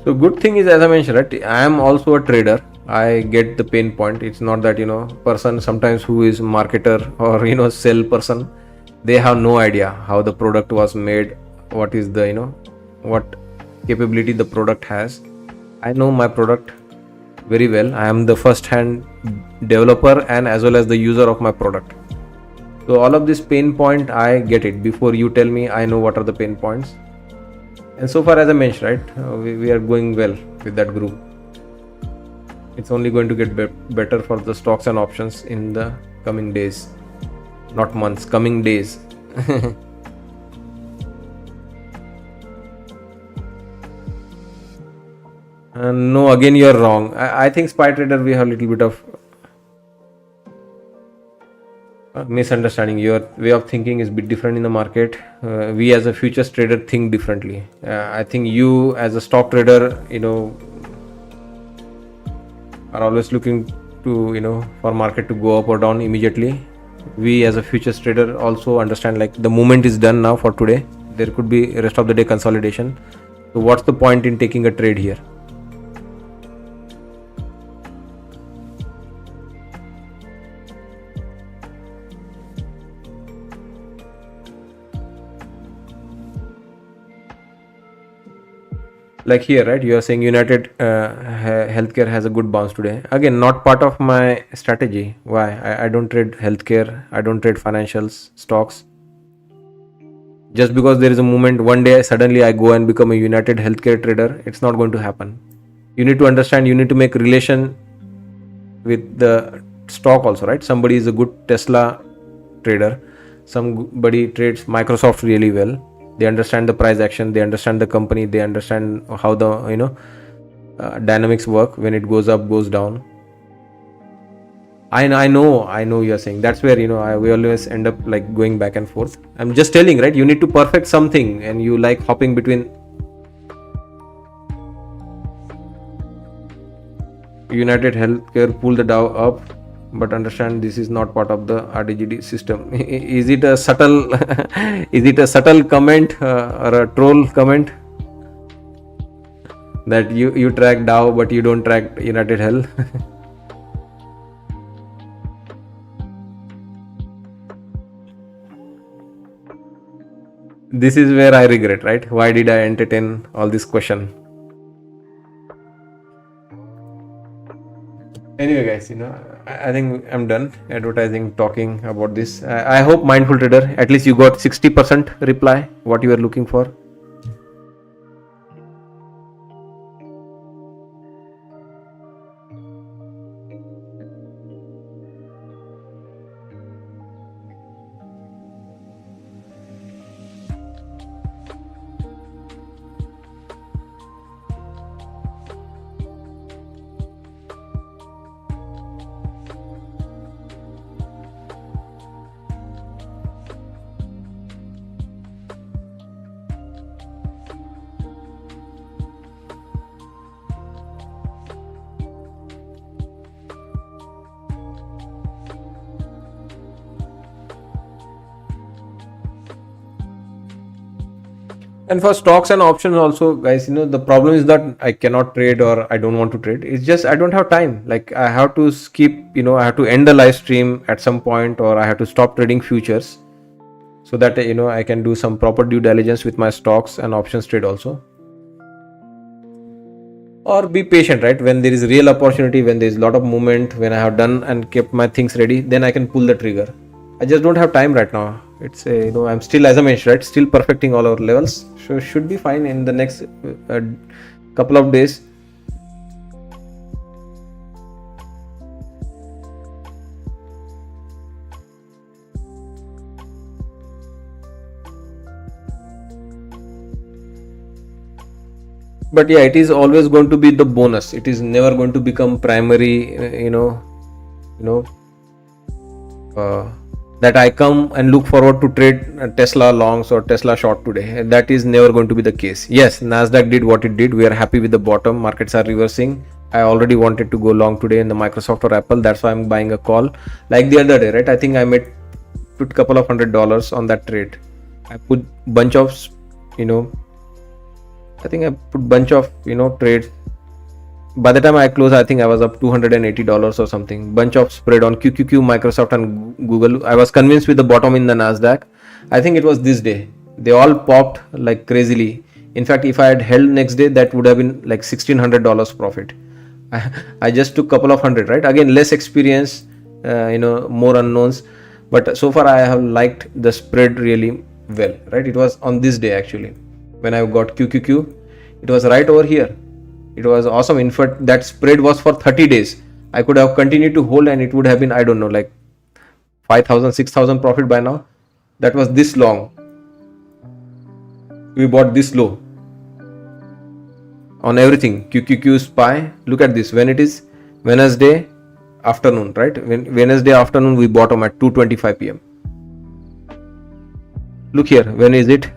So good thing is, as I mentioned, right, I am also a trader. I get the pain point. It's not that person sometimes who is marketer or sell person, they have no idea how the product was made, what is the what capability the product has. I know my product very well. I am the first hand developer and as well as the user of my product. So all of this pain point, I get it before you tell me. I know what are the pain points. And so far, as I mentioned, right, we are going well with that group. It's only going to get better for the stocks and options in the coming days, not months, coming days. No, again you are wrong. I think SPY trader we have a little bit of misunderstanding. Your way of thinking is a bit different in the market. We as a futures trader think differently. I think you as a stock trader, are always looking to, for market to go up or down immediately. We as a futures trader also understand like the movement is done now for today. There could be rest of the day consolidation. So what's the point in taking a trade here? Like here, right, you are saying United Healthcare has a good bounce today. Again, not part of my strategy. Why? I don't trade healthcare, I don't trade financials, stocks. Just because there is a movement, one day suddenly I go and become a United Healthcare trader, it's not going to happen. You need to understand, you need to make relation with the stock also, right? Somebody is a good Tesla trader, somebody trades Microsoft really well. They understand the price action, they understand the company, they understand how the dynamics work when it goes up, goes down. I know you are saying. That's where we always end up like going back and forth. I'm just telling, right? You need to perfect something, and you like hopping between United Healthcare, pull the Dow up, but understand this is not part of the RDGD system. Is it a subtle is it a subtle comment or a troll comment that you track Dow but you don't track United Health? This is where I regret, right? Why did I entertain all this question? Anyway, guys, I think I'm done advertising, talking about this. I hope, mindful trader, at least you got 60% reply, what you were looking for. And for stocks and options also, guys, the problem is that I cannot trade or I don't want to trade. It's just I don't have time. Like I have to skip, I have to end the live stream at some point, or I have to stop trading futures so that, I can do some proper due diligence with my stocks and options trade also. Or be patient, right? When there is real opportunity, when there is a lot of movement, when I have done and kept my things ready, then I can pull the trigger. I just don't have time right now. It's I'm still, as I mentioned, right, still perfecting all our levels, so should be fine in the next couple of days. But yeah, it is always going to be the bonus. It is never going to become primary, that I come and look forward to trade Tesla longs or Tesla short today. That is never going to be the case. Yes, Nasdaq did what it did. We are happy with the bottom. Markets are reversing. I already wanted to go long today in the Microsoft or Apple. That's why I'm buying a call. Like the other day, right? I think I put a couple of $100 on that trade. I put bunch of, trades. By the time I closed, I think I was up $280 or something. Bunch of spread on QQQ, Microsoft and Google. I was convinced with the bottom in the Nasdaq. I think it was this day. They all popped like crazily. In fact, if I had held next day, that would have been like $1,600 profit. I just took couple of hundred, right? Again, less experience, more unknowns. But so far I have liked the spread really well, right? It was on this day actually. When I got QQQ, it was right over here. It was awesome. In fact, that spread was for 30 days. I could have continued to hold and it would have been, I don't know, like 5,000, 6,000 profit by now. That was this long. We bought this low on everything. QQQ, SPY. Look at this. When it is Wednesday, afternoon, right? Wednesday afternoon we bottom at 2:25 p.m. Look here, when is it?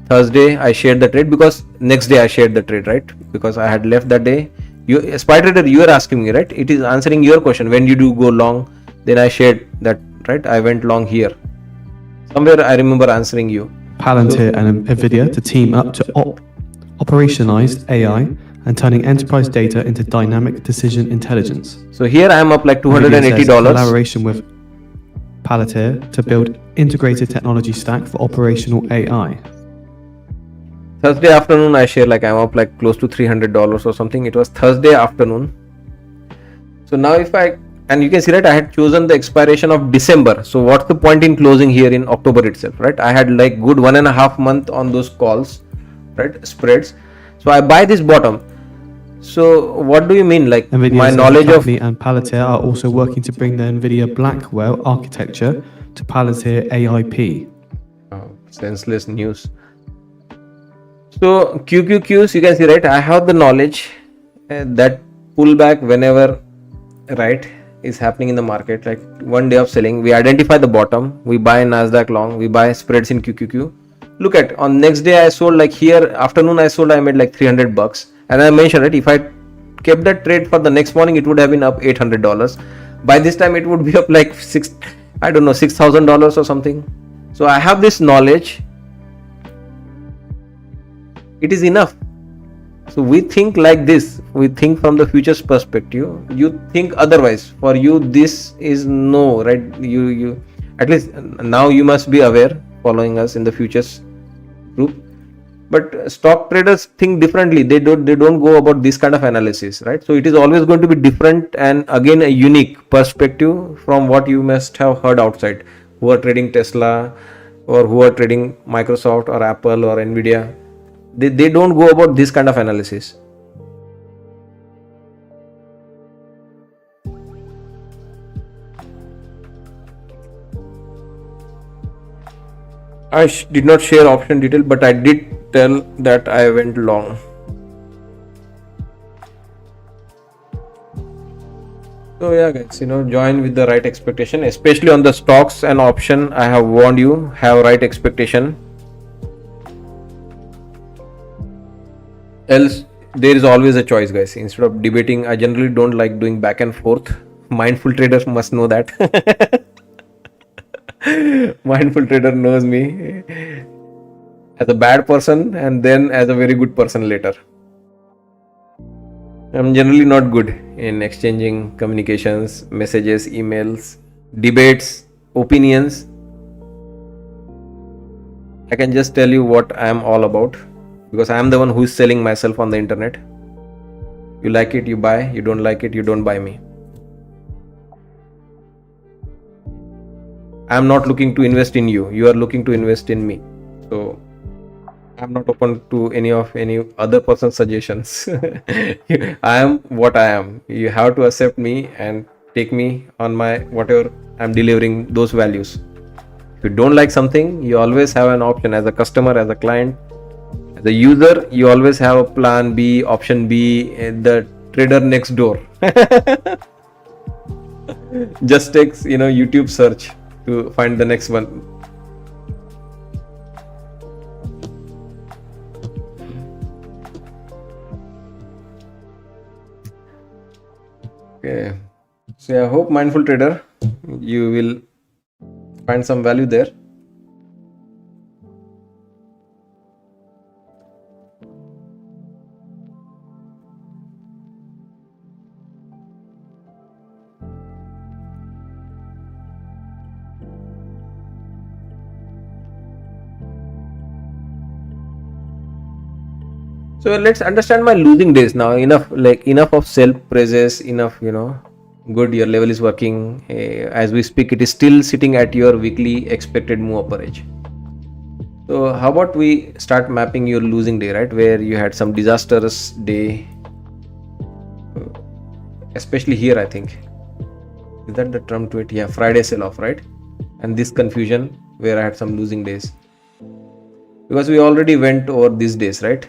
Thursday I shared the trade, because next day I shared the trade, right? Because I had left that day. You, spy trader, you are asking me, right? It is answering your question. When did you go long? Then I shared that, right? I went long here. Somewhere I remember answering you. Palantir and Nvidia to team up to operationalize AI and turning enterprise data into dynamic decision intelligence. So here I am up like Nvidia says $280. collaboration with Palantir to build integrated technology stack for operational AI. Thursday afternoon I share like I'm up like close to $300 or something. It was Thursday afternoon. So now if I, and you can see, right, I had chosen the expiration of December. So what's the point in closing here in October itself, right? I had like good 1.5 months on those calls, right, spreads. So I buy this bottom. So what do you mean, like Nvidia my says knowledge the of company and Palantir are also working to bring the Nvidia Blackwell architecture to Palantir AIP. senseless news. So QQQs, you can see, right, I have the knowledge that pullback whenever, right, is happening in the market, like one day of selling, we identify the bottom, we buy Nasdaq long, we buy spreads in QQQ. Look at, on next day I sold, like here afternoon I sold, I made like $300, and I mentioned, right, if I kept that trade for the next morning, it would have been up $800. By this time it would be up like $6,000 or something. So I have this knowledge, it is enough. So we think like this, we think from the future's perspective, you think otherwise. For you this is no, right? You at least now you must be aware, following us in the futures group. But stock traders think differently. They don't go about this kind of analysis, right? So it is always going to be different, and again a unique perspective from what you must have heard outside, who are trading Tesla or who are trading Microsoft or Apple or Nvidia. They don't go about this kind of analysis. I did not share option detail, but I did tell that I went long. So yeah guys, join with the right expectation, especially on the stocks and option. I have warned you, have right expectation. Else there is always a choice, guys. Instead of debating, I generally don't like doing back and forth. Mindful traders must know that. Mindful trader knows me as a bad person and then as a very good person later. I'm generally not good in exchanging communications, messages, emails, debates, opinions. I can just tell you what I am all about, because I am the one who is selling myself on the internet. You like it, you buy. You don't like it, you don't buy me. I am not looking to invest in you. You are looking to invest in me. So I am not open to any other person's suggestions. I am what I am. You have to accept me and take me on my whatever I'm delivering, those values. If you don't like something, you always have an option as a customer, as a client. The user, you always have a plan B, option B, the trader next door. Just takes YouTube search to find the next one. Okay, so I hope, mindful trader, you will find some value there. So let's understand my losing days now. Enough of self praises, enough, good, your level is working. As we speak, it is still sitting at your weekly expected move upper edge. So how about we start mapping your losing day, right? Where you had some disastrous day, especially here, I think. Is that the term to it? Yeah, Friday sell off, right? And this confusion where I had some losing days. Because we already went over these days, right?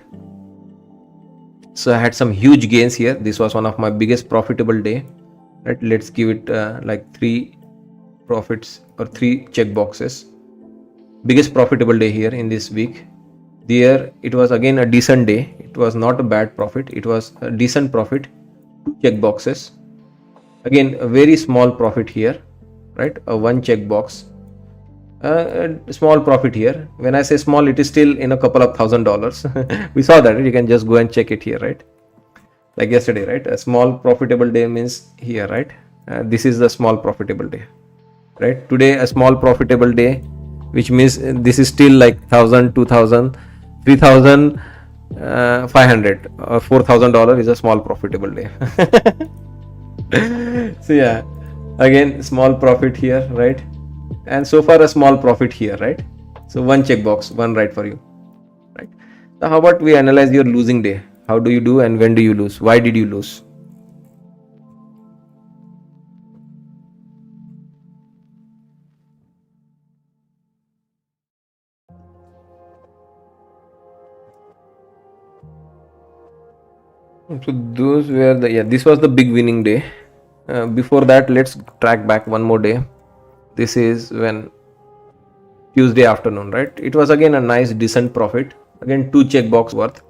So I had some huge gains here. This was one of my biggest profitable day. right? Let's give it like 3 profits or 3 check boxes. Biggest profitable day here in this week. There it was again a decent day. It was not a bad profit, it was a decent profit. 2 check boxes, again a very small profit here, right? A 1 check box, a small profit here. When I say small, it is still in a couple of $1,000. We saw that, right? You can just go and check it here, right? Like yesterday, right? A small profitable day means here, right? This is the small profitable day, right? Today a small profitable day, which means this is still like 1,000, 2,000, 3,500 or $4,000 is a small profitable day. So yeah, again small profit here, right? And so far a small profit here, right? So 1 check box, 1 right for you, right? So how about we analyze your losing day? How do you do and when do you lose? Why did you lose? So those were the, this was the big winning day. Before that, let's track back one more day. This is when Tuesday afternoon, right? It was again a nice decent profit, again 2 check box worth.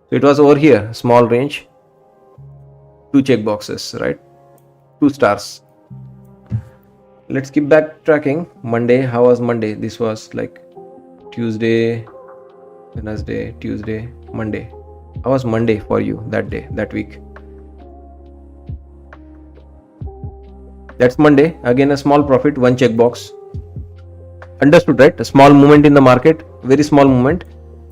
So it was over here, small range, 2 check boxes, right? 2 stars. Let's keep back tracking. Monday, how was Monday? This was like Tuesday, Wednesday, Tuesday, Monday. How was Monday for you that day, that week? That's Monday. Again a small profit, 1 check box. Understood, right? A small movement in the market, very small movement.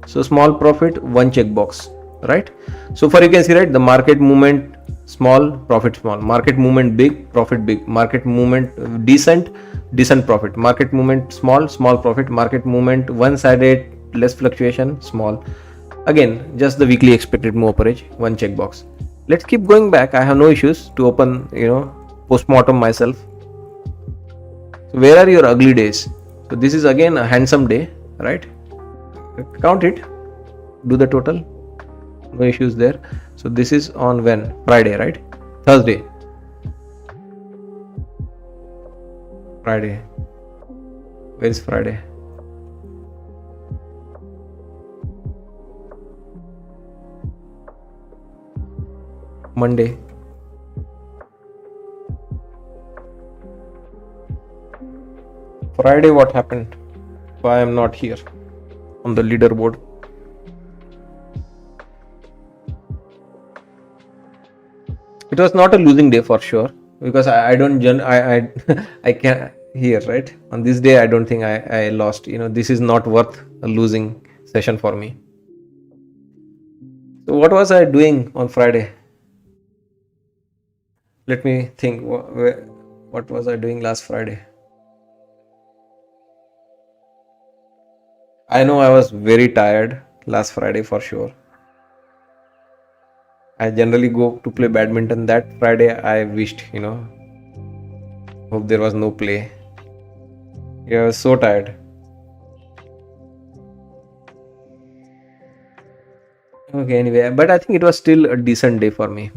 So small profit, 1 check box, right? So far you can see, right? The market movement small, profit small. Market movement big, profit big. Market movement decent, decent profit. Market movement small, small profit. Market movement one-sided, less fluctuation, small. Again, just the weekly expected move average, 1 check box. Let's keep going back. I have no issues to open, post-mortem myself. So where are your ugly days? So this is again a handsome day, right? Count it, do the total, no issues there. So this is on when? Friday, right? Thursday. Friday. Where is Friday? Monday. Friday, what happened? Why I am not here on the leaderboard? It was not a losing day for sure, because I don't I can here, right? On this day I don't think I lost. This is not worth a losing session for me. So what was I doing on Friday? Let me think. What was I doing last Friday? I know I was very tired last Friday for sure. I generally go to play badminton. That Friday I wished, hope there was no play. Yeah, I was so tired. Okay, anyway, but I think it was still a decent day for me.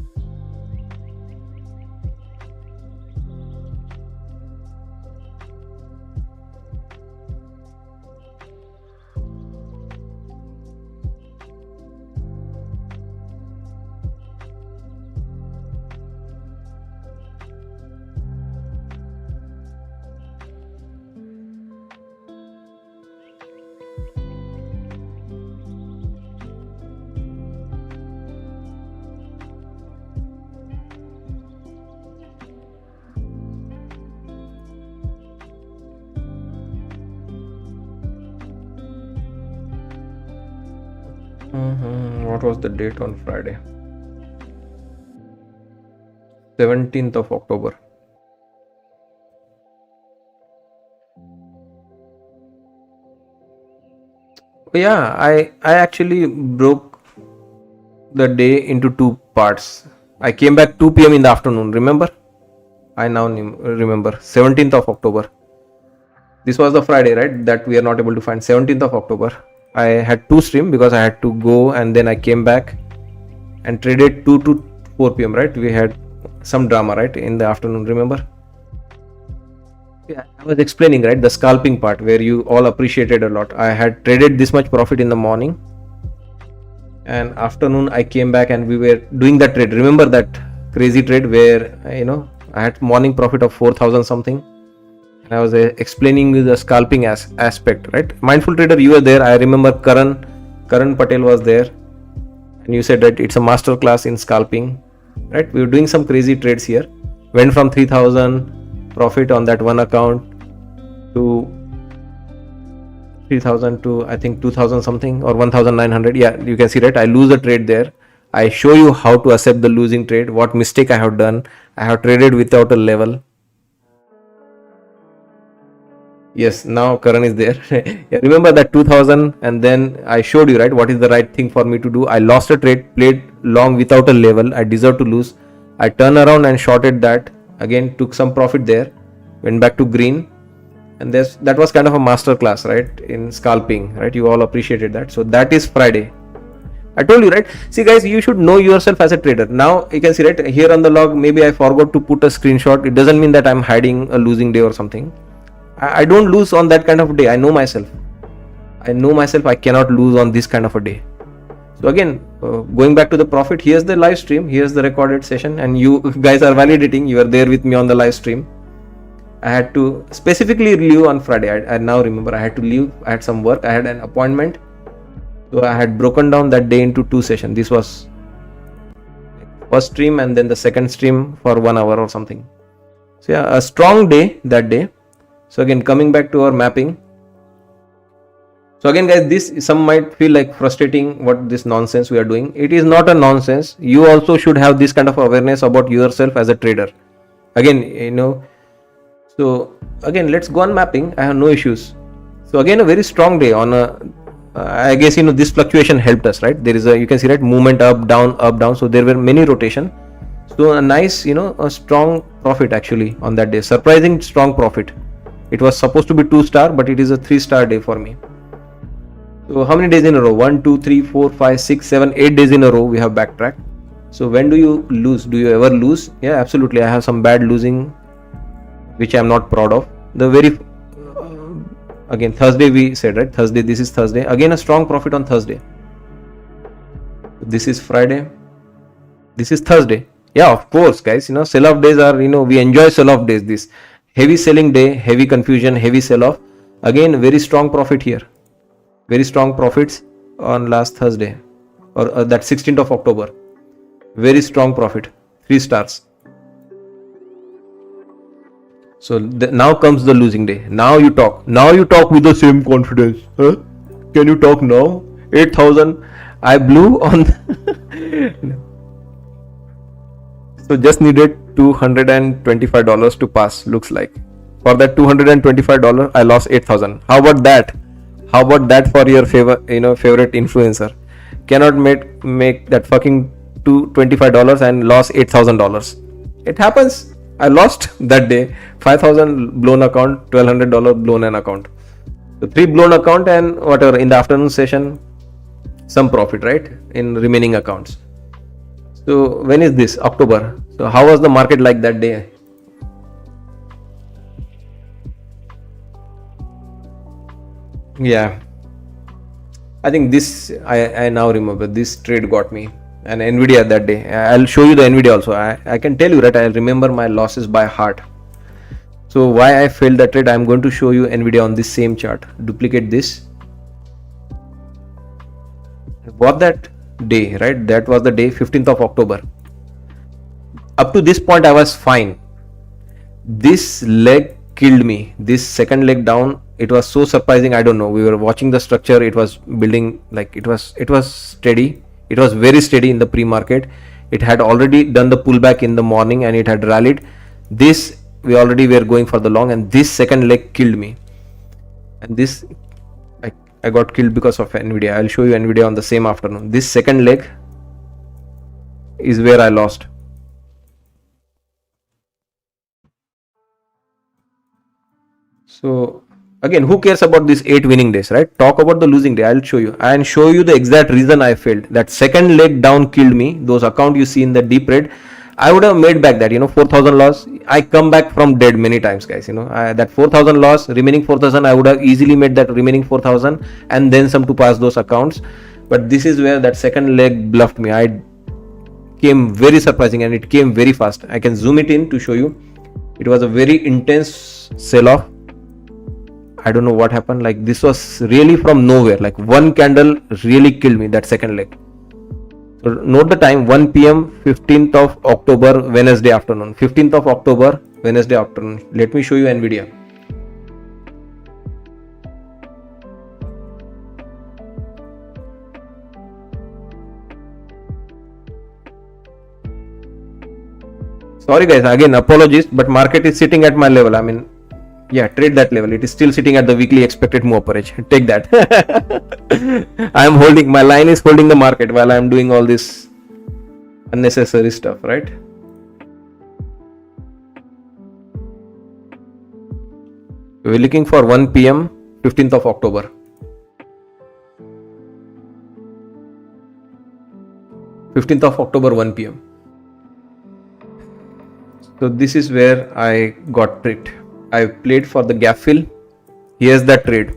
What was the date on Friday? 17th of October. Yeah, I actually broke the day into 2 parts. I came back 2 p.m. in the afternoon, remember? I now remember. 17th of October. This was the Friday, right? That we are not able to find. 17th of October. I had 2 stream because I had to go, and then I came back and traded 2 to 4 p.m. right? We had some drama, right, in the afternoon, remember? Yeah, I was explaining, right, the scalping part where you all appreciated a lot. I had traded this much profit in the morning, and afternoon I came back and we were doing that trade. Remember that crazy trade where I had morning profit of 4,000 something, and I was explaining the scalping aspect, right? Mindful trader, you were there. I remember Karan Patel was there, and you said that it's a master class in scalping, right? We were doing some crazy trades here. Went from 3,000 profit on that one account to 3,000 to I think 2,000 something or 1,900. Yeah, you can see, right? I lose the trade there. I show you how to accept the losing trade, what mistake I have done. I have traded without a level. Yes, now Karan is there. Yeah, remember that 2000, and then I showed you, right, what is the right thing for me to do. I lost a trade, played long without a level. I deserve to lose. I turn around and shorted that. Again, took some profit there, went back to green, and that was kind of a master class, right, in scalping, right? You all appreciated that. So that is Friday. I told you, right? See guys, you should know yourself as a trader. Now you can see, right, here on the log, maybe I forgot to put a screenshot. It doesn't mean that I'm hiding a losing day or something. I don't lose on that kind of a day. I know myself. I cannot lose on this kind of a day. So again, going back to the profit, here's the live stream, here's the recorded session, and you guys are validating. You are there with me on the live stream. I had to specifically leave on Friday. I now remember I had to leave. I had some work. I had an appointment. So I had broken down that day into 2 sessions. This was first stream and then the second stream for 1 hour or something. So yeah, a strong day that day. So again, coming back to our mapping. So again guys, this some might feel like frustrating, what this nonsense we are doing. It is not a nonsense. You also should have this kind of awareness about yourself as a trader. Again, so again, let's go on mapping. I have no issues. So again, a very strong day on a, I guess, this fluctuation helped us, right? There is you can see, right, movement up, down. So there were many rotation. So a nice, a strong profit actually on that day. Surprising strong profit. It was supposed to be 2-star, but it is a 3-star day for me. So how many days in a row? 1, 2, 3, 4, 5, 6, 7, 8 days in a row we have backtracked. So when do you lose? Do you ever lose? Yeah, absolutely. I have some bad losing, which I am not proud of. The very again, Thursday we said, right? Thursday, this is Thursday. Again, a strong profit on Thursday. This is Friday. This is Thursday. Yeah, of course, guys. Sell-off days are, we enjoy sell-off days. This heavy selling day, heavy confusion, heavy sell-off. Again, very strong profit here. Very strong profits on last Thursday or that 16th of October. Very strong profit. 3 stars. So now comes the losing day. Now you talk. Now you talk with the same confidence. Huh? Can you talk now? 8,000. I blew on. So just needed $225 to pass. Looks like for that $225, I lost 8,000. How about that? How about that for your favorite influencer? Cannot make that fucking $225 and lost $8,000. It happens. I lost that day. 5,000 blown account, $1,200 blown an account. So 3 blown account and whatever in the afternoon session, some profit, right, in remaining accounts. So when is this? October. So how was the market like that day? Yeah, I think this, I now remember this trade got me, and Nvidia that day. I'll show you the Nvidia also. I can tell you that I remember my losses by heart. So why I failed that trade, I'm going to show you Nvidia on this same chart. Duplicate this. I bought that day, right? That was the day 15th of October. Up to this point I was fine. This leg killed me. This second leg down, it was so surprising. I don't know, we were watching the structure. It was building, like it was steady. It was very steady in the pre-market. It had already done the pullback in the morning and it had rallied. This we already were going for the long, and this second leg killed me. And this I got killed because of Nvidia. I'll show you Nvidia on the same afternoon. This second leg is where I lost. So again, who cares about these 8 winning days, right? Talk about the losing day. I'll show you and show you the exact reason I failed. That second leg down killed me. Those account you see in the deep red, I would have made back that, 4,000 loss. I come back from dead many times, guys. That 4,000 loss, remaining 4,000, I would have easily made that remaining 4,000 and then some to pass those accounts. But this is where that second leg bluffed me. I came very surprising and it came very fast. I can zoom it in to show you. It was a very intense sell off. I don't know what happened. Like, this was really from nowhere. Like, one candle really killed me, that second leg. So note the time, 1 p.m. 15th of October, Wednesday afternoon. 15th of October, Wednesday afternoon. Let me show you Nvidia. Sorry guys, again apologies, but market is sitting at my level. I mean, yeah, trade that level. It is still sitting at the weekly expected move average. Take that. I am holding, my line is holding the market while I am doing all this unnecessary stuff, right? We're looking for 1 p.m. 15th of October. 15th of October, 1 p.m. So this is where I got tricked. I played for the gap fill. Here's that trade.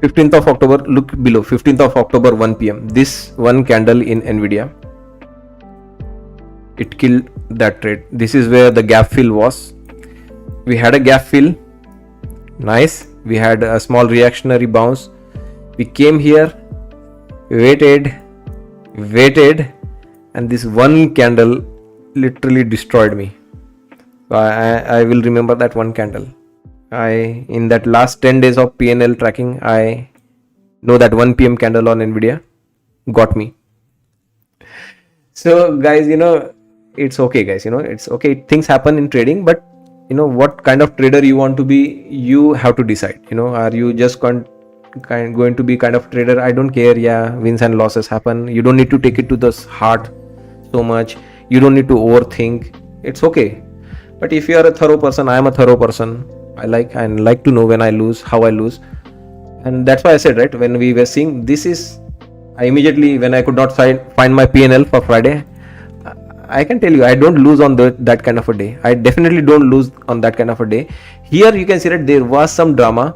15th of October, look below, 15th of October, 1 p.m. This one candle in Nvidia, it killed that trade. This is where the gap fill was. We had a gap fill. Nice. We had a small reactionary bounce. We came here, waited, and this one candle literally destroyed me. I will remember that one candle. In that last 10 days of PNL tracking, I know that 1 p.m. candle on Nvidia got me. So guys, it's okay guys, it's okay. Things happen in trading, but what kind of trader you want to be, you have to decide. Are you just going to be kind of trader? I don't care. Yeah, wins and losses happen. You don't need to take it to the heart so much. You don't need to overthink. It's okay. But if you are a thorough person, I am a thorough person. I like to know when I lose, how I lose. And that's why I said, right, when we were seeing I immediately, when I could not find my PNL for Friday, I can tell you, I don't lose on that kind of a day. I definitely don't lose on that kind of a day. Here you can see that there was some drama.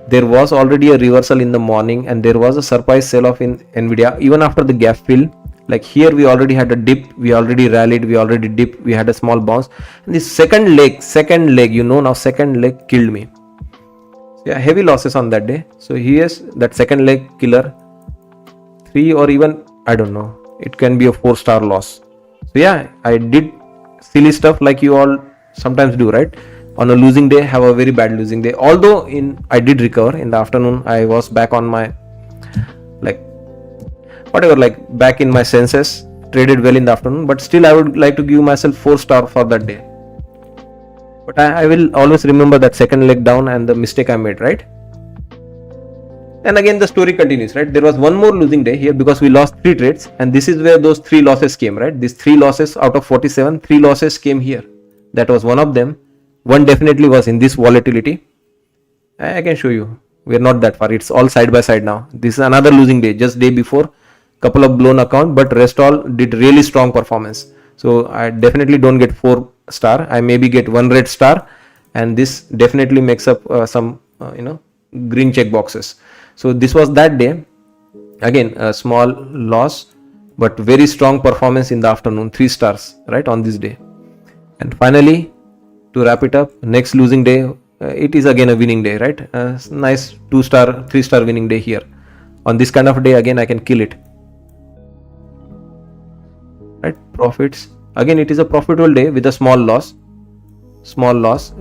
There was already a reversal in the morning and there was a surprise sell off in Nvidia even after the gap fill. Like here we already had a dip, we already rallied, we already dipped, we had a small bounce. And this second leg, now second leg killed me. So yeah, heavy losses on that day. So here's that second leg killer. 3 or even, I don't know, it can be a 4-star loss. So yeah, I did silly stuff like you all sometimes do, right? On a losing day, have a very bad losing day. Although I did recover in the afternoon, I was back on my back in my senses, traded well in the afternoon, but still I would like to give myself 4-star for that day. But I will always remember that second leg down and the mistake I made, right? And again the story continues, right? There was one more losing day here because we lost 3 trades, and this is where those 3 losses came, right? These 3 losses out of 47, 3 losses came here. That was one of them. One definitely was in this volatility. I can show you. We are not that far. It's all side by side now. This is another losing day, just day before. Couple of blown account, but rest all did really strong performance. So I definitely don't get 4-star. I maybe get 1 red star, and this definitely makes up some green check boxes. So this was that day. Again, a small loss, but very strong performance in the afternoon. 3 stars, right, on this day. And finally, to wrap it up, next losing day, it is again a winning day, right? Nice 2-star, 3-star winning day here. On this kind of day, again I can kill it. Right, profits. Again, it is a profitable day with a small loss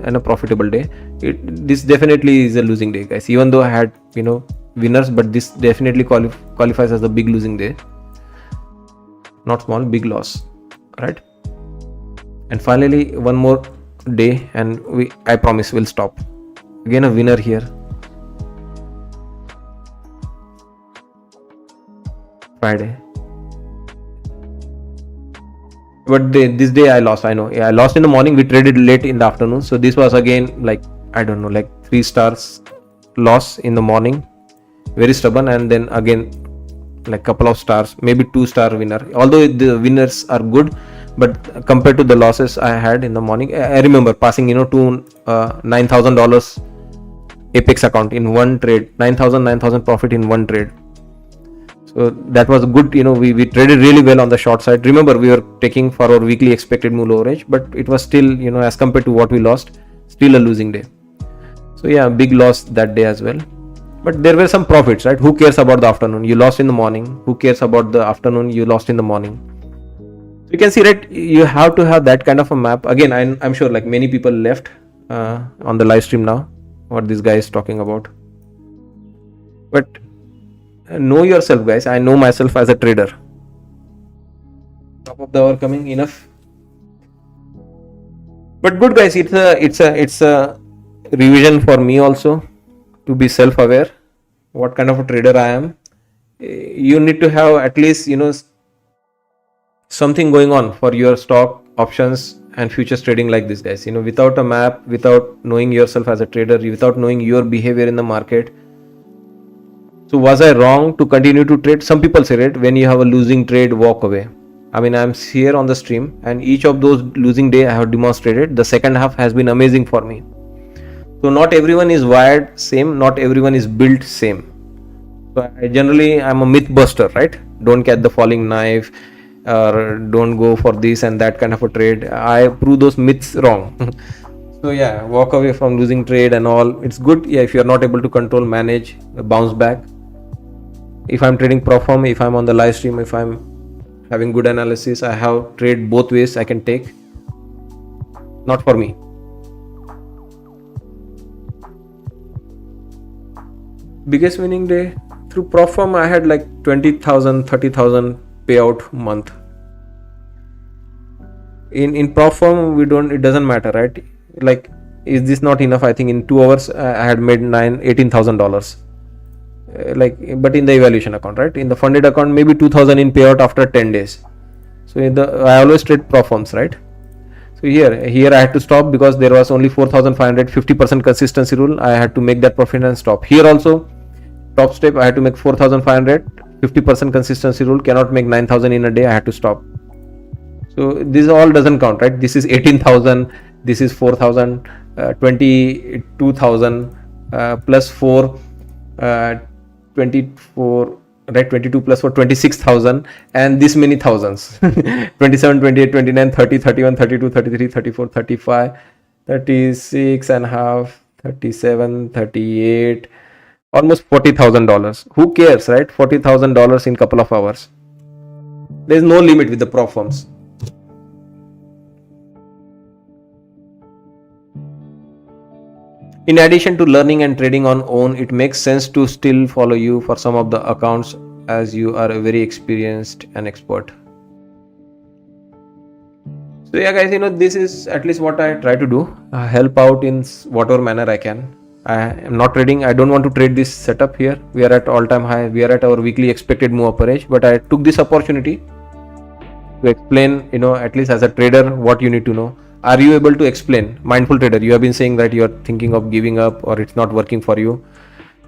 and a profitable day. This definitely is a losing day, guys. Even though I had winners, but this definitely qualifies as a big losing day. Not small, big loss, right? And finally, one more day, and I promise we'll stop. Again, a winner here. Friday. But this day I lost. I know. Yeah, I lost in the morning. We traded late in the afternoon. So this was again 3 stars loss in the morning. Very stubborn, and then again like couple of stars, maybe 2-star winner, although the winners are good, but compared to the losses I had in the morning, I remember passing to $9,000 Apex account in one trade, 9,000 profit in one trade. So that was good. We traded really well on the short side. Remember, we were taking for our weekly expected move average, but it was still, as compared to what we lost, still a losing day. So yeah, big loss that day as well. But there were some profits, right? Who cares about the afternoon? You lost in the morning. Who cares about the afternoon? You lost in the morning. So you can see, right? You have to have that kind of a map. Again, I'm sure like many people left on the live stream now. What this guy is talking about. But know yourself, guys. I know myself as a trader. Top of the hour coming, enough. But good, guys. It's a revision for me also to be self-aware. What kind of a trader I am. You need to have at least something going on for your stock, options, and futures trading like this, guys. Without a map, without knowing yourself as a trader, without knowing your behavior in the market. So was I wrong to continue to trade? Some people say, right, when you have a losing trade, walk away. I mean, I'm here on the stream, and each of those losing day I have demonstrated. The second half has been amazing for me. So not everyone is wired same, not everyone is built same. So I'm a myth buster, right? Don't catch the falling knife, or don't go for this and that kind of a trade. I prove those myths wrong. So yeah, walk away from losing trade and all. It's good, yeah, if you're not able to control, manage, bounce back. If I'm trading Proform, if I'm on the live stream, if I'm having good analysis, I have trade both ways I can take. Not for me. Biggest winning day through Proform, I had like 20,000, 30,000 payout month. In Proform, it doesn't matter, right? Like, is this not enough? I think in 2 hours I had made $18,000. But in the evaluation account, right? In the funded account, maybe 2,000 in payout after 10 days. So I always trade Proforms, right? So here I had to stop because there was only 4,500, 50% consistency rule. I had to make that profit and stop. Here also, top step, I had to make 4,500, 50% consistency rule. Cannot make 9,000 in a day. I had to stop. So this all doesn't count, right? This is 18,000. This is 4,000, 22,000 plus 4, 24, right? 22 plus 4, 26,000, and this many thousands. 27, 28, 29, 30, 31, 32, 33, 34, 35, 36 and a half, 37, 38, almost $40,000. Who cares, right? $40,000 in couple of hours. There is no limit with the Proforms. In addition to learning and trading on own, it makes sense to still follow you for some of the accounts as you are a very experienced and expert. So yeah, guys, this is at least what I try to do. Help out in whatever manner I can. I am not trading. I don't want to trade this setup here. We are at all-time high. We are at our weekly expected move average. But I took this opportunity to explain, at least as a trader, what you need to know. Are you able to explain? Mindful trader, you have been saying that you are thinking of giving up or it's not working for you.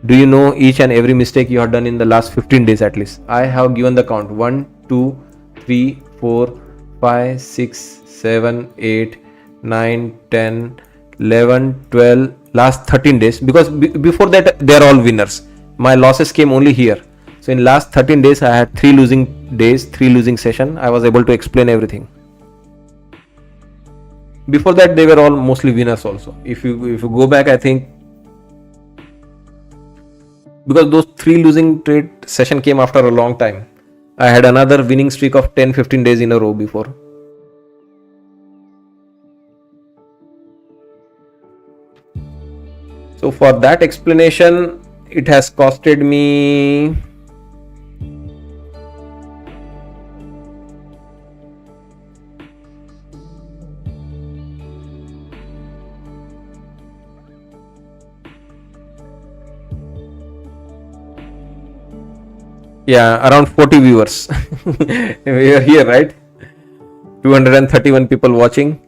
Do you know each and every mistake you have done in the last 15 days at least? I have given the count 1, 2, 3, 4, 5, 6, 7, 8, 9, 10, 11, 12, last 13 days. Because before that, they are all winners. My losses came only here. So in last 13 days, I had 3 losing days, 3 losing session. I was able to explain everything. Before that, they were all mostly winners also. If you go back, I think, because those 3 losing trade session came after a long time. I had another winning streak of 10-15 days in a row before. So for that explanation, it has costed me around 40 viewers. We are here, right? 231 people watching.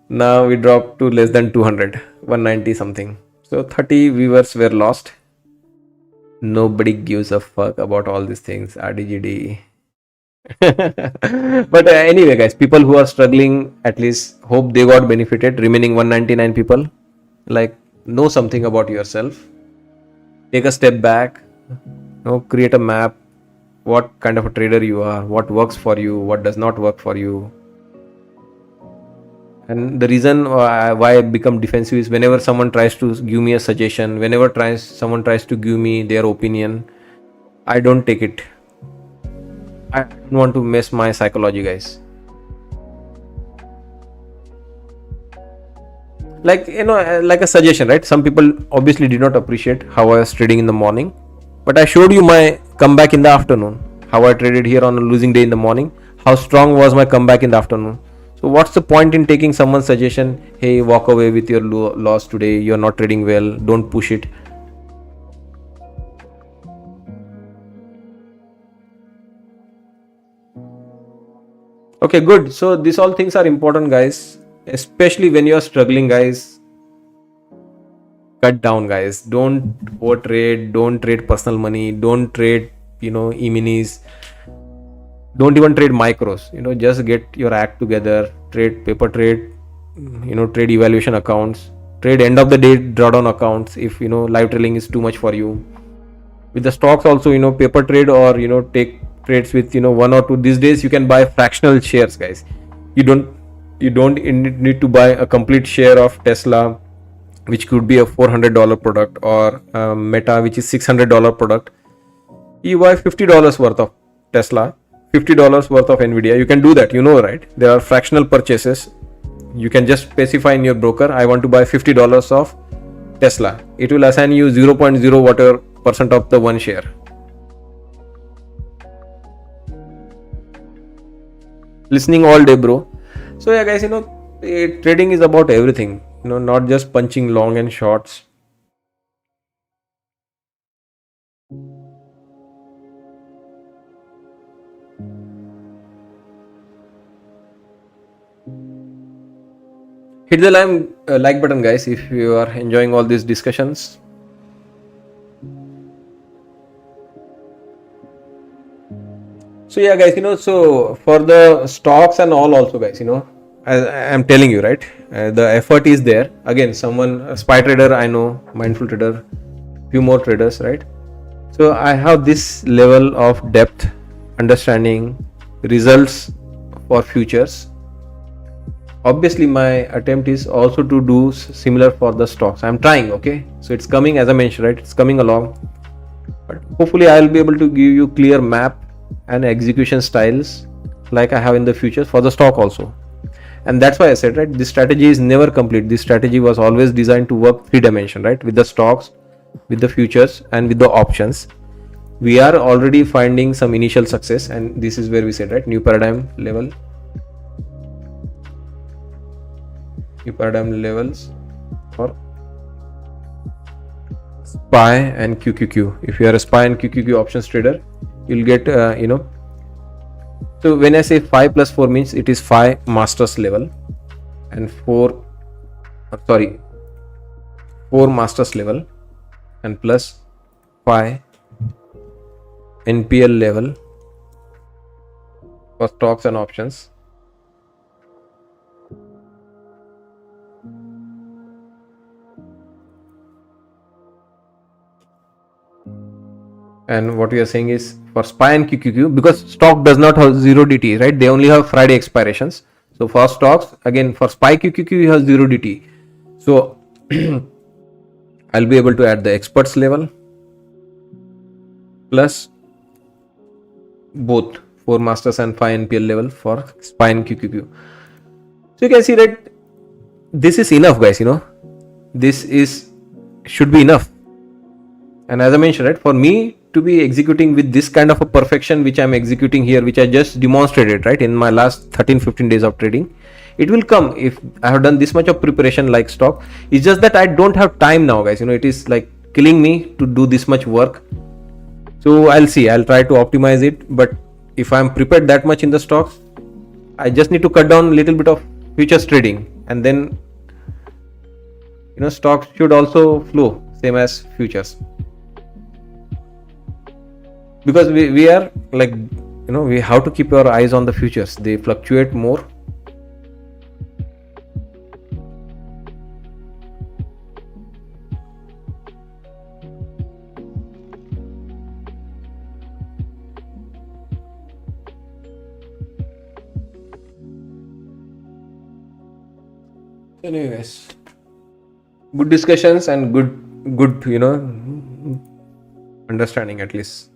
Now we dropped to less than 200, 190 something. So 30 viewers were lost. Nobody gives a fuck about all these things, RDGD. But anyway, guys, people who are struggling, at least hope they got benefited. Remaining 199 people, like, know something about yourself. Take a step back, create a map. What kind of a trader you are, what works for you, what does not work for you. And the reason why I become defensive is whenever someone tries to give me a suggestion, whenever someone tries to give me their opinion, I don't take it. I don't want to mess my psychology, guys. Like, like a suggestion, right? Some people obviously did not appreciate how I was trading in the morning, but I showed you my comeback in the afternoon, how I traded here on a losing day in the morning, how strong was my comeback in the afternoon. So what's the point in taking someone's suggestion, hey, walk away with your loss today, you're not trading well, don't push it. Okay, good. So these all things are important, guys, especially when you are struggling, guys. Cut down, guys. Don't overtrade, don't trade personal money, don't trade e-minis, don't even trade micros. Just get your act together, trade paper trade, trade evaluation accounts, trade end of the day drawdown accounts if live trailing is too much for you. With the stocks also, paper trade, or take trades with one or two. These days you can buy fractional shares, guys. You don't need to buy a complete share of Tesla, which could be a $400 product, or Meta, which is $600 product. You buy $50 worth of Tesla, $50 worth of Nvidia. You can do that, right? There are fractional purchases. You can just specify in your broker, I want to buy $50 of Tesla. It will assign you 0.0 whatever % of the one share. Listening all day, bro. So yeah, guys, trading is about everything, not just punching long and shorts. Hit the like button, guys, if you are enjoying all these discussions. So yeah, guys, so for the stocks and all also, guys, I'm telling you, right, the effort is there. Again, a spy trader, I know, mindful trader, few more traders, right? So I have this level of depth, understanding, results for futures. Obviously my attempt is also to do similar for the stocks. I'm trying, okay? So it's coming, as I mentioned, right? It's coming along, but hopefully I'll be able to give you clear map and execution styles like I have in the futures for the stock also. And that's why I said, right, this strategy is never complete. This strategy was always designed to work 3 dimension, right? With the stocks, with the futures, and with the options. We are already finding some initial success, and this is where we said, right, new paradigm levels for SPY and QQQ. If you are a SPY and QQQ options trader, you'll get so when I say 5 plus 4 means it is 5 masters level and 4 masters level and plus 5 NPL level for stocks and options. And what we are saying is for SPY and QQQ, because stock does not have 0 DT, right? They only have Friday expirations. So for stocks, again, for SPY QQQ, you have 0 DT. So I'll be able to add the experts level plus both 4 masters and 5 NPL level for SPY and QQQ. So you can see that this is enough, guys. This should be enough. And as I mentioned, right, for me to be executing with this kind of a perfection which I'm executing here, which I just demonstrated, right, in my last 13-15 days of trading, it will come if I have done this much of preparation like stock. It's just that I don't have time now, guys. It is like killing me to do this much work. So I'll try to optimize it. But if I'm prepared that much in the stocks, I just need to cut down a little bit of futures trading, and then stocks should also flow same as futures. because we are like, we have to keep our eyes on the futures. They fluctuate more. Anyways, good discussions and good understanding at least.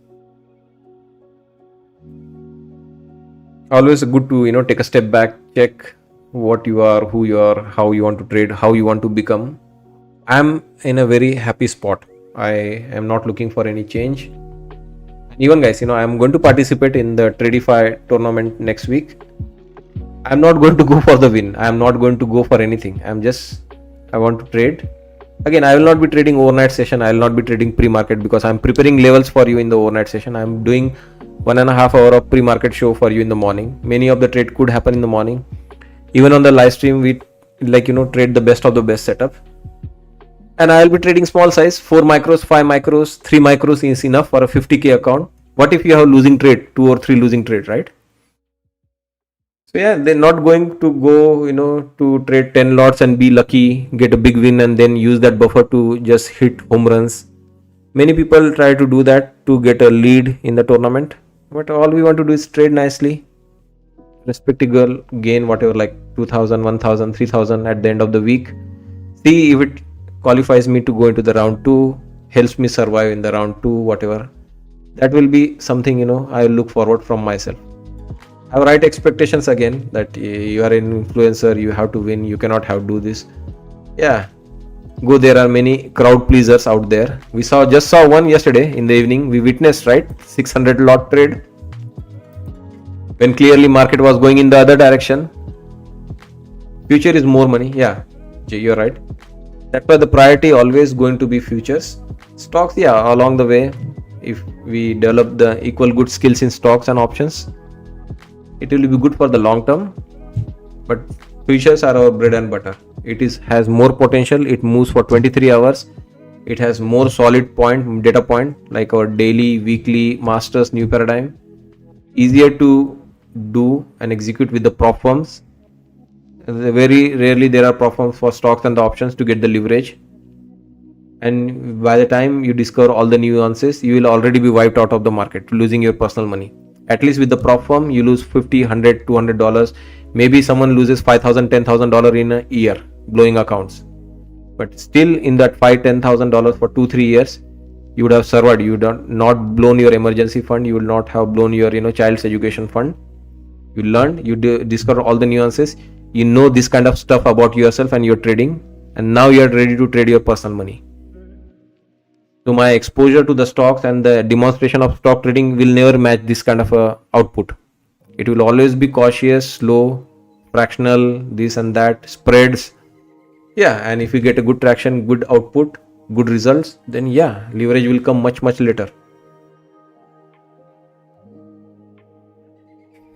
Always good to take a step back, check what you are, who you are, how you want to trade, how you want to become. I'm in a very happy spot. I am not looking for any change. Even guys, I'm going to participate in the Tradify tournament next week. I'm not going to go for the win. I'm not going to go for anything. I want to trade. Again, I will not be trading overnight session. I will not be trading pre-market because I'm preparing levels for you in the overnight session. I'm doing 1.5 hour of pre-market show for you in the morning. Many of the trade could happen in the morning. Even on the live stream, we trade the best of the best setup. And I will be trading small size, 4 micros, 5 micros, 3 micros is enough for a 50k account. What if you have losing trade, 2 or 3 losing trade, right? So yeah, they're not going to go, to trade 10 lots and be lucky, get a big win and then use that buffer to just hit home runs. Many people try to do that to get a lead in the tournament. But all we want to do is trade nicely. Respectable gain, whatever, like 2,000, 1,000, 3,000 at the end of the week. See if it qualifies me to go into the round 2, helps me survive in the round 2, whatever. That will be something, I will look forward from myself. Have right expectations again, that you are an influencer, you have to win, you cannot have do this. Yeah, go. There are many crowd pleasers out there. We just saw one yesterday in the evening. We witnessed, right, 600 lot trade when clearly market was going in the other direction. Future is more money. Yeah, Jay, you're right. That's why the priority always going to be futures. Stocks, yeah, along the way, if we develop the equal good skills in stocks and options, it will be good for the long term. But futures are our bread and butter. It has more potential. It moves for 23 hours. It has more solid data point, like our daily, weekly, masters, new paradigm. Easier to do and execute with the prop firms. Very rarely there are prop firms for stocks and the options to get the leverage. And by the time you discover all the nuances, you will already be wiped out of the market, losing your personal money. At least with the prop firm, you lose $50, $100, $200. Maybe someone loses $5,000, $10,000 in a year, blowing accounts. But still in that $5,000, $10,000 for 2-3 years, you would have survived. You would not blown your emergency fund. You will not have blown your child's education fund. You learned, you discover all the nuances. You know this kind of stuff about yourself and your trading, and now you are ready to trade your personal money. So my exposure to the stocks and the demonstration of stock trading will never match this kind of a output. It will always be cautious, slow, fractional, this and that, spreads. Yeah, and if you get a good traction, good output, good results, then yeah, leverage will come much later.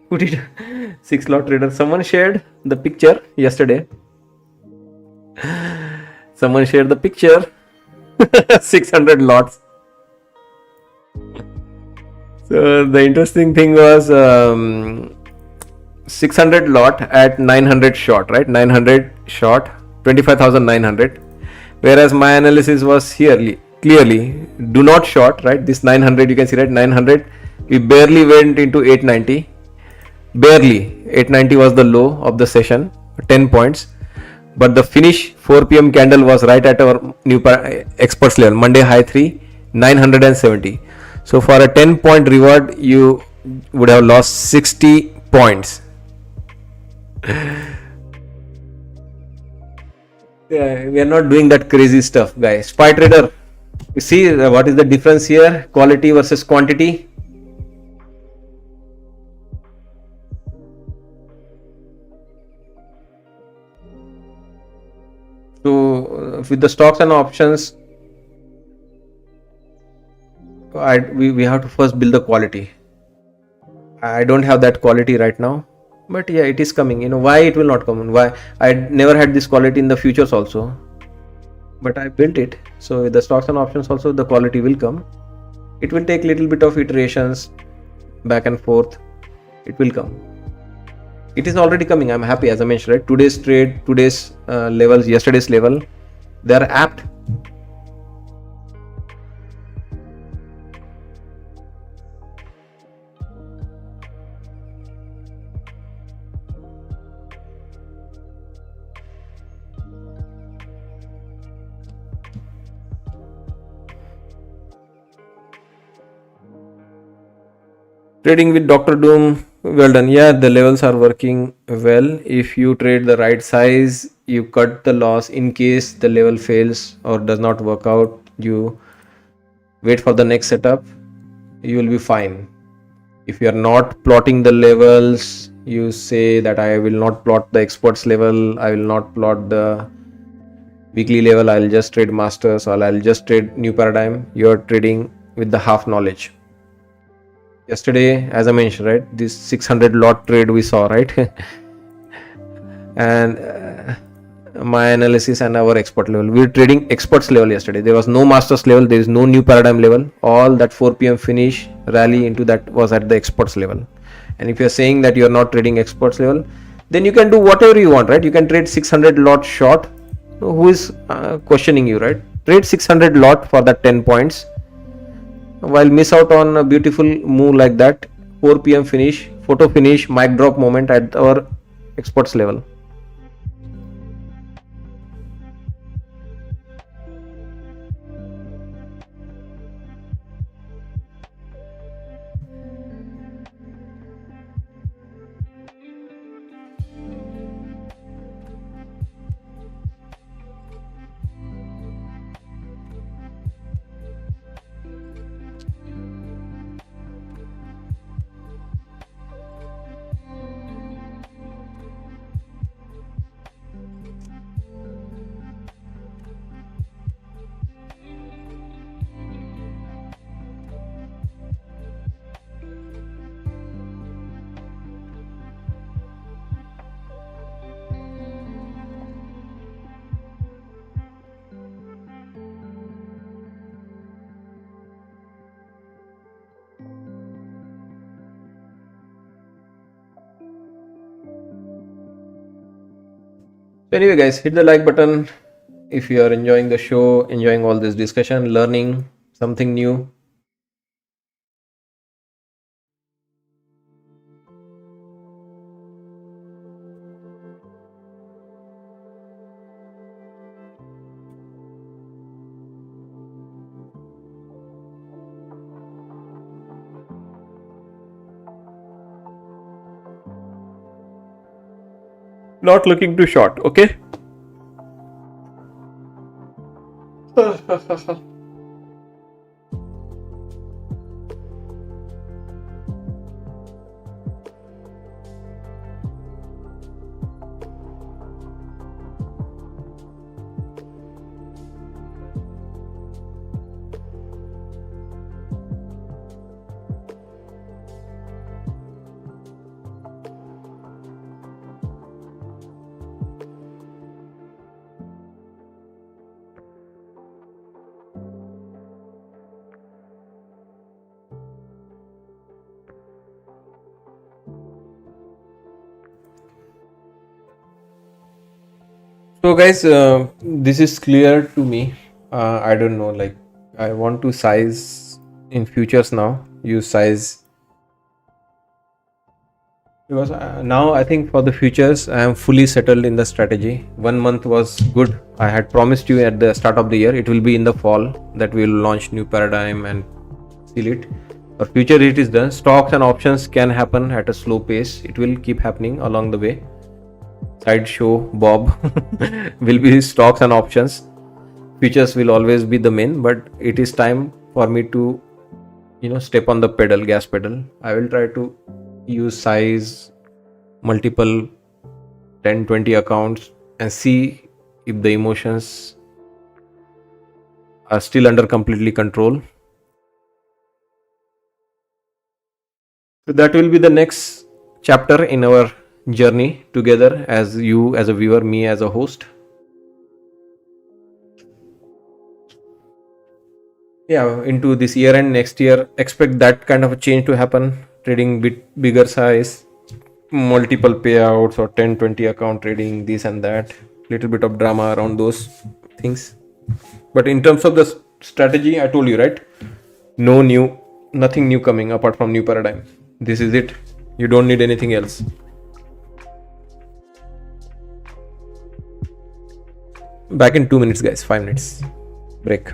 Who did 6 lot trader? Someone shared the picture yesterday. Someone shared the picture. 600 lots. So the interesting thing was 600 lot at 900 short, right? 900 short, 25,900. Whereas my analysis was here clearly do not short, right? This 900, you can see, right? 900, we barely went into 890. Barely. 890 was the low of the session, 10 points. But the finish 4 p.m. candle was right at our new experts level, Monday high 3, 970. So for a 10-point reward, you would have lost 60 points. Yeah, we are not doing that crazy stuff, guys. Spy trader, you see what is the difference here? Quality versus quantity. So with the stocks and options, we have to first build the quality. I don't have that quality right now, but yeah, it is coming. Why it will not come? Why I never had this quality in the futures also, but I built it. So with the stocks and options also, the quality will come. It will take little bit of iterations, back and forth. It will come. It is already coming. I'm happy, as I mentioned, right? Today's trade, today's levels, yesterday's level, they are apt. Trading with Dr. Doom, well done. Yeah, the levels are working well. If you trade the right size, you cut the loss in case the level fails or does not work out. You wait for the next setup, you will be fine. If you are not plotting the levels, you say that I will not plot the experts level, I will not plot the weekly level, I'll just trade masters or I'll just trade new paradigm. You're trading with the half knowledge. Yesterday, as I mentioned, right, this 600 lot trade we saw, right? And my analysis and our expert level, we were trading experts level yesterday. There was no masters level, there is no new paradigm level. All that 4 p.m. finish rally into that was at the experts level. And if you're saying that you're not trading experts level, then you can do whatever you want, right? You can trade 600 lot short. Who is questioning you, right? Trade 600 lot for that 10 points, while miss out on a beautiful move like that. 4 p.m. finish, photo finish, mic drop moment at our experts level. So anyway guys, hit the like button if you are enjoying the show, enjoying all this discussion, learning something new. Not looking too short, okay? So guys, this is clear to me. I don't know, like I want to size in futures now, use size, because now I think for the futures I am fully settled in the strategy. 1 month was good. I had promised you at the start of the year it will be in the fall that we will launch new paradigm and seal it. For future it is done. Stocks and options can happen at a slow pace. It will keep happening along the way. Sideshow Bob will be stocks and options. Futures will always be the main, but it is time for me to step on the pedal, gas pedal. I will try to use size, multiple 10-20 accounts and see if the emotions are still under completely control. So that will be the next chapter in our journey together, as you as a viewer, me as a host. yeah, into this year and next year, expect that kind of a change to happen. Trading bit bigger size, multiple payouts or 10-20 account trading, this and that, little bit of drama around those things. But in terms of the strategy, I told you, right? Nothing new coming apart from new paradigm. This is it. You don't need anything else. Back in 2 minutes, guys. 5 minutes break.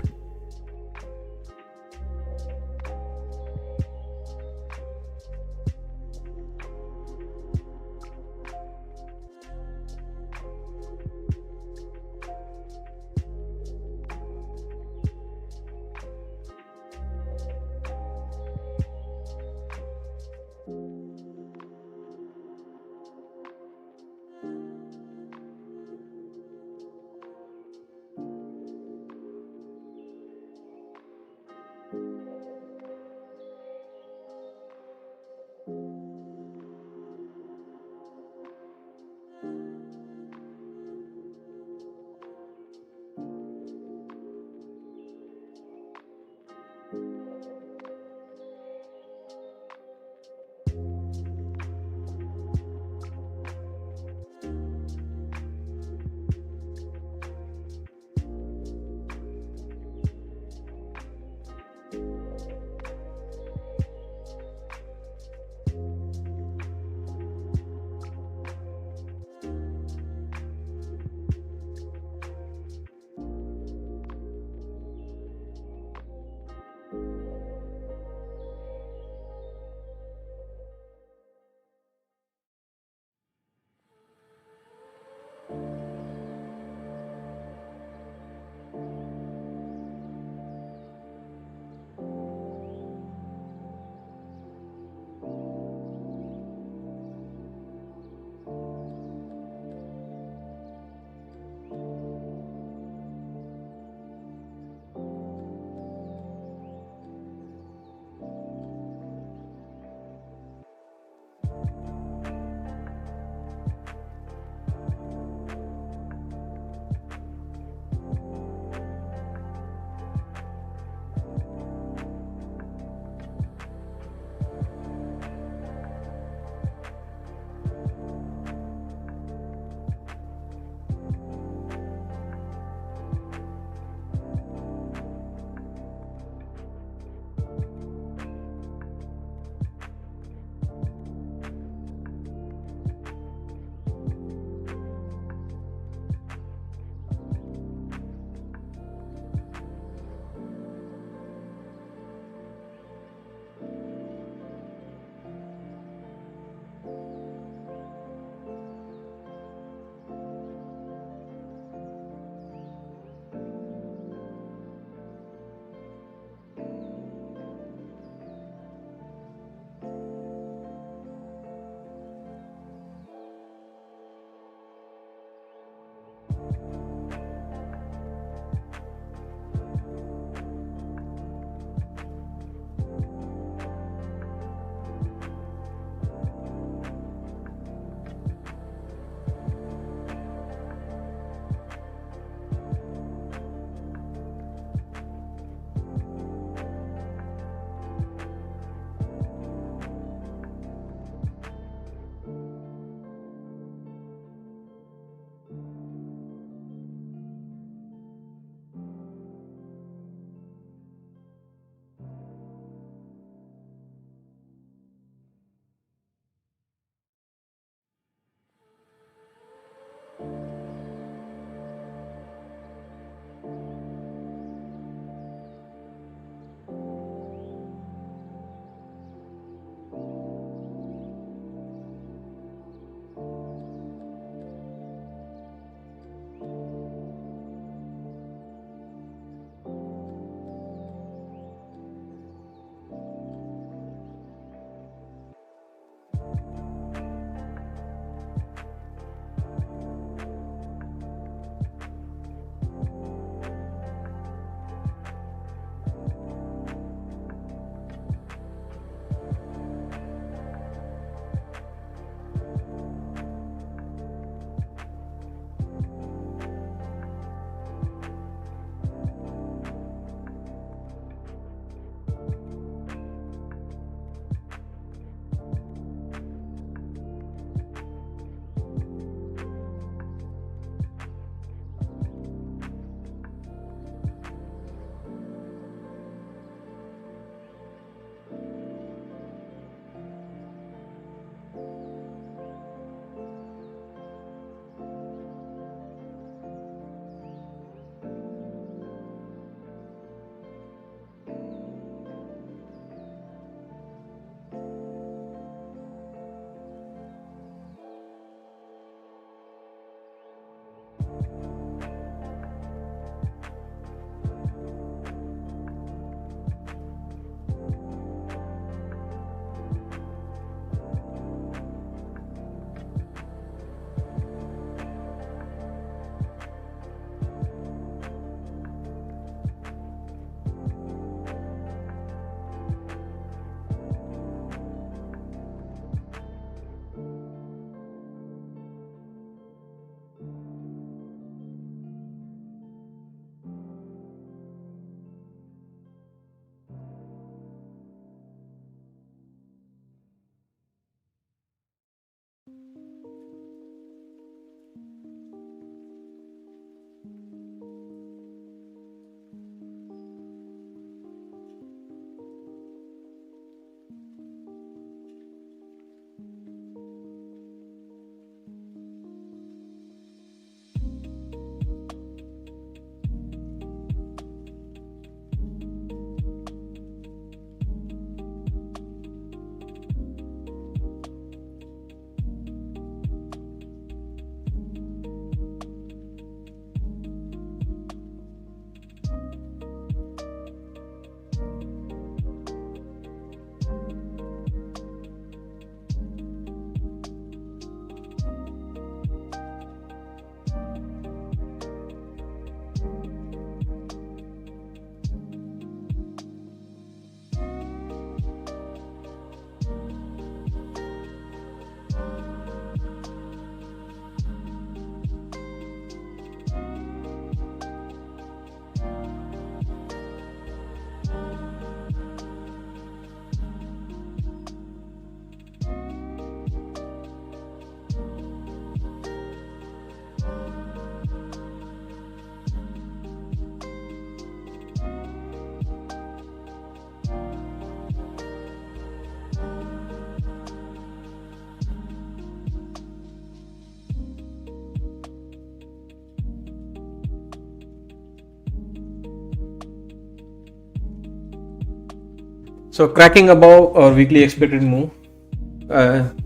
So cracking above our weekly expected move,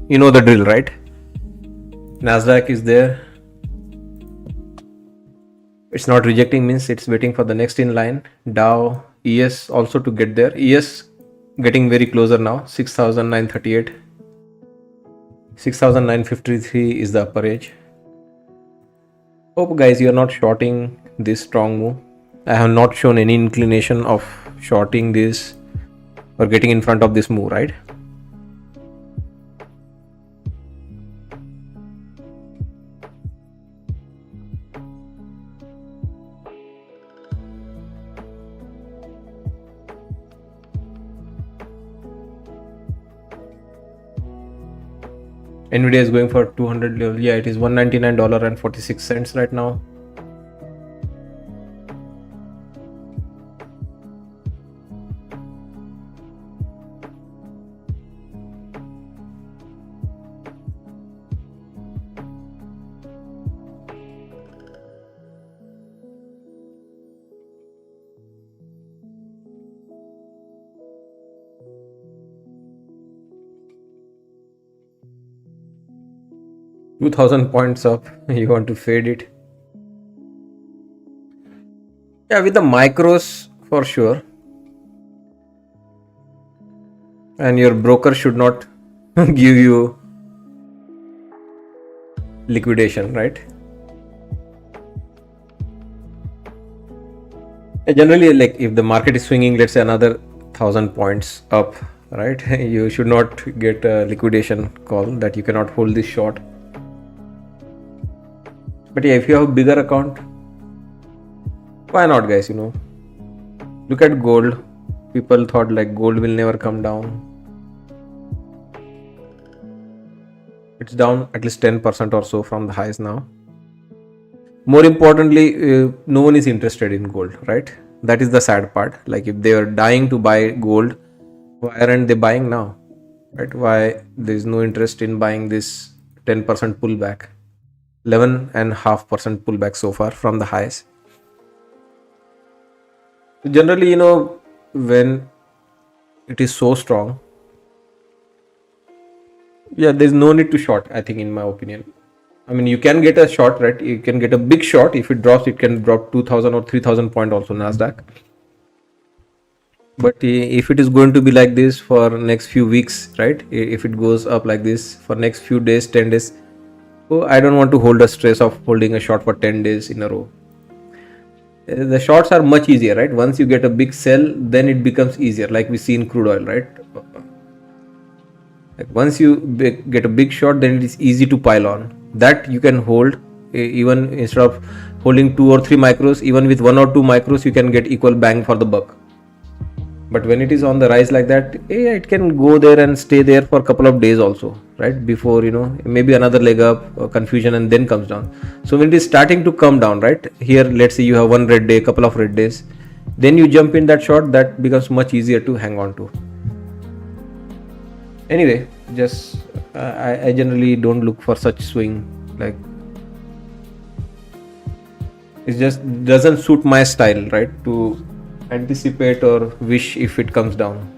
you know the drill, right? Nasdaq is there. It's not rejecting, means it's waiting for the next in line. Dow, ES also to get there. ES getting very closer now. 6,938, 6,953 is the upper edge. Hope guys you are not shorting this strong move. I have not shown any inclination of shorting this or getting in front of this move, right? 'Nvidia is going for 200 level. Yeah, it is $199.46 right now. $2,000 points up. You want to fade it? Yeah, with the micros for sure. And your broker should not give you liquidation, right? Generally, like if the market is swinging, let's say another 1,000 points up, right? You should not get a liquidation call that you cannot hold this short. But yeah, if you have a bigger account, why not, guys? You know, look at gold. People thought like gold will never come down. It's down at least 10% or so from the highs now. More importantly, no one is interested in gold, right? That is the sad part. Like if they are dying to buy gold, why aren't they buying now, right? Why there is no interest in buying this 10% pullback, 11.5% pullback so far from the highs. Generally, you know, when it is so strong, yeah, there's no need to short, I think, in my opinion. I mean, you can get a short, right? You can get a big short. If it drops, it can drop 2,000 or 3,000 point also Nasdaq. But if it is going to be like this for next few weeks, right? If it goes up like this for next few days, 10 days, oh, I don't want to hold a stress of holding a short for 10 days in a row. The shorts are much easier, right? Once you get a big sell, then it becomes easier, like we see in crude oil, right? Like once you get a big short, then it is easy to pile on. That you can hold, even instead of holding 2 or 3 micros, even with 1 or 2 micros, you can get equal bang for the buck. But when it is on the rise like that, it can go there and stay there for a couple of days also, right? Before, you know, maybe another leg up, confusion, and then comes down. So when it is starting to come down, right? Here, let's say you have one red day, couple of red days, then you jump in that short, that becomes much easier to hang on to. Anyway, just I generally don't look for such swing. Like it just doesn't suit my style, right? To anticipate or wish if it comes down.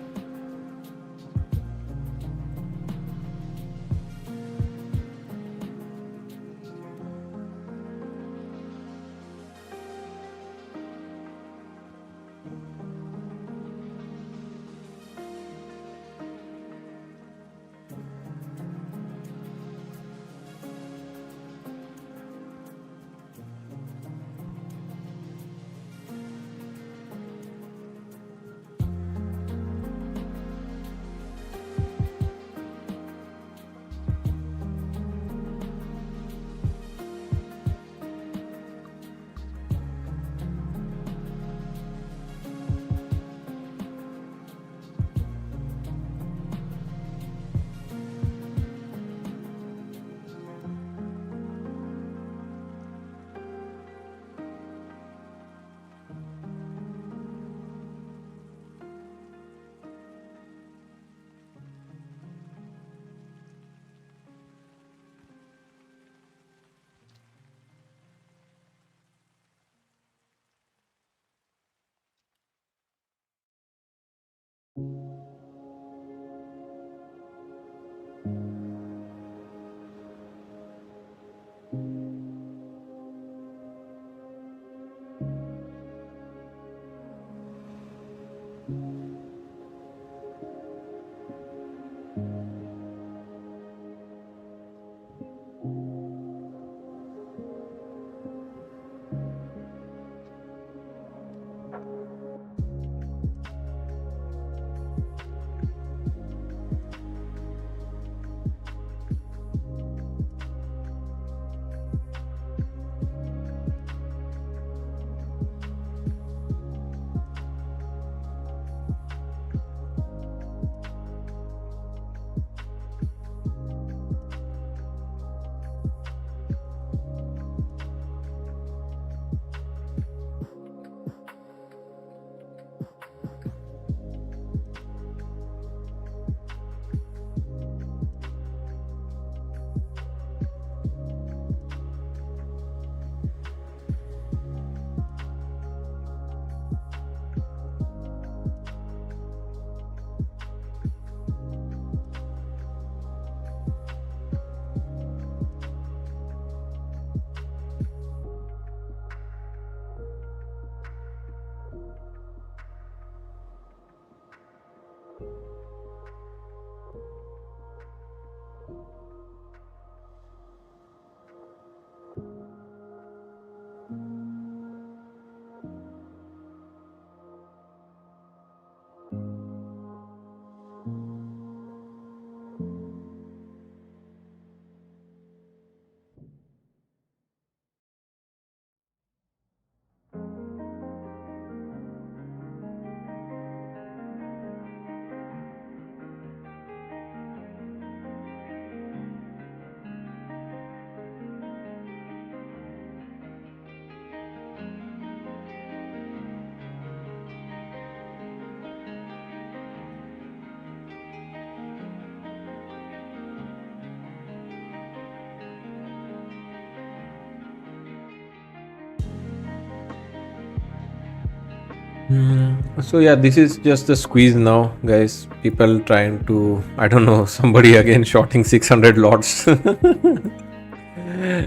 So yeah, this is just the squeeze now, guys. People trying to, I don't know, somebody again shorting 600 lots.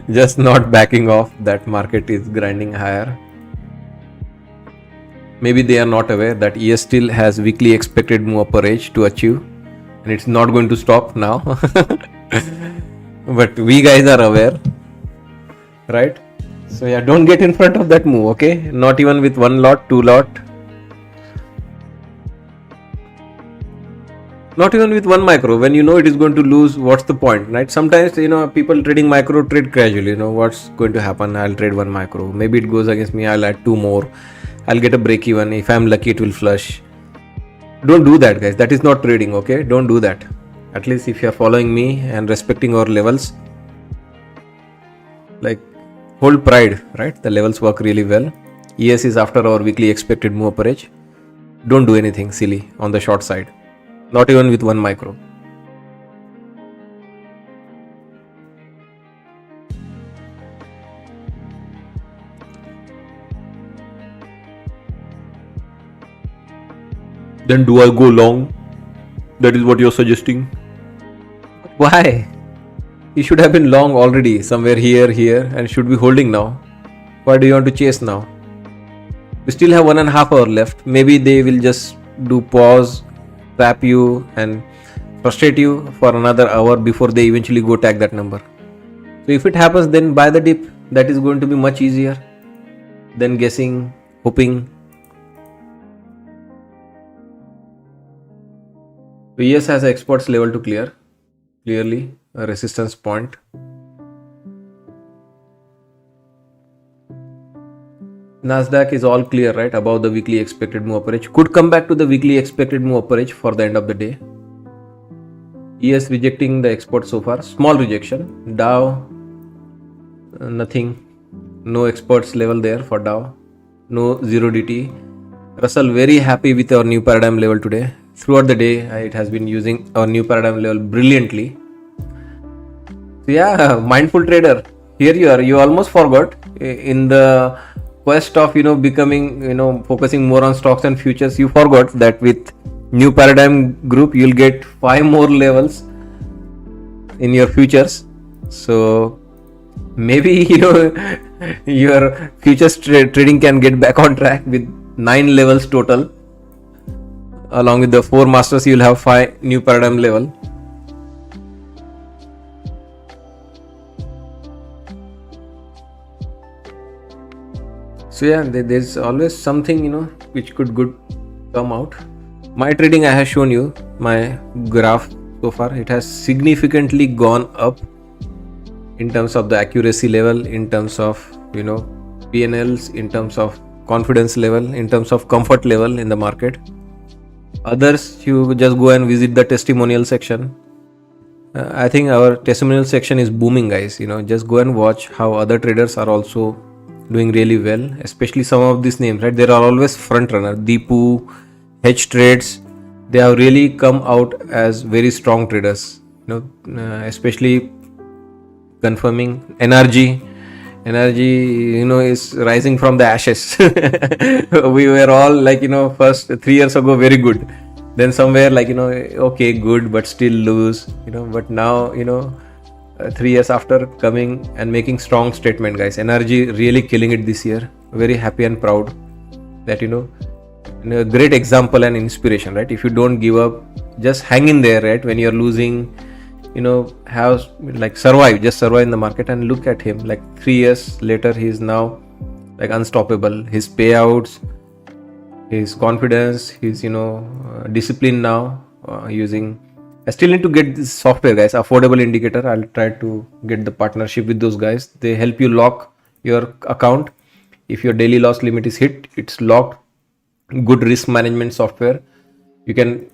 Just not backing off. That market is grinding higher. Maybe they are not aware that ES still has weekly expected move upper edge to achieve, and it's not going to stop now. But we guys are aware, right? So yeah, don't get in front of that move, okay? Not even with one lot, two lot. Not even with one micro. When you know it is going to lose, what's the point, right? Sometimes, people trading micro trade gradually. What's going to happen? I'll trade one micro. Maybe it goes against me. I'll add two more. I'll get a break even. If I'm lucky, it will flush. Don't do that, guys. That is not trading, okay? Don't do that. At least if you're following me and respecting our levels, like, hold pride, right? The levels work really well. ES is after our weekly expected move upper edge. Don't do anything silly on the short side. Not even with one micro. Then do I go long? That is what you're suggesting. Why? You should have been long already, somewhere here, and should be holding now. Why do you want to chase now? We still have 1.5 hours left. Maybe they will just do pause, trap you, and frustrate you for another hour before they eventually go tag that number. So if it happens, then buy the dip. That is going to be much easier than guessing, hoping. So ES has an experts level to clear. Clearly, a resistance point. Nasdaq is all clear, right? Above the weekly expected move upper edge. Could come back to the weekly expected move upper edge for the end of the day. ES rejecting the export so far. Small rejection. Dow, nothing. No experts level there for Dow. No 0 DT. Russell very happy with our new paradigm level today. Throughout the day, it has been using our new paradigm level brilliantly. So yeah, mindful trader. Here you are. You almost forgot in the quest of becoming focusing more on stocks and futures. You forgot that with new paradigm group you'll get 5 more levels in your futures. So maybe your futures trading can get back on track with 9 levels total. Along with the 4 masters, you'll have 5 new paradigm level. So yeah, there's always something which could good come out. My trading, I have shown you my graph so far. It has significantly gone up in terms of the accuracy level, in terms of PNLs, in terms of confidence level, in terms of comfort level in the market. Others, you just go and visit the testimonial section. I think our testimonial section is booming, guys. Just go and watch how other traders are also doing really well, especially some of these names, right? There are always front runner. Deepu, H trades, they have really come out as very strong traders. Especially confirming NRG is rising from the ashes. We were all like first 3 years ago very good, then somewhere like okay, good but still lose, but now 3 years after coming and making strong statement, guys. NRG really killing it this year. Very happy and proud that a great example and inspiration, right? If you don't give up, just hang in there, right? When you're losing, have like survive in the market. And look at him, like 3 years later, he's now like unstoppable. His payouts, his confidence, his discipline now using. I still need to get this software, guys, affordable indicator. I'll try to get the partnership with those guys. They help you lock your account. If your daily loss limit is hit, it's locked. Good risk management software. You can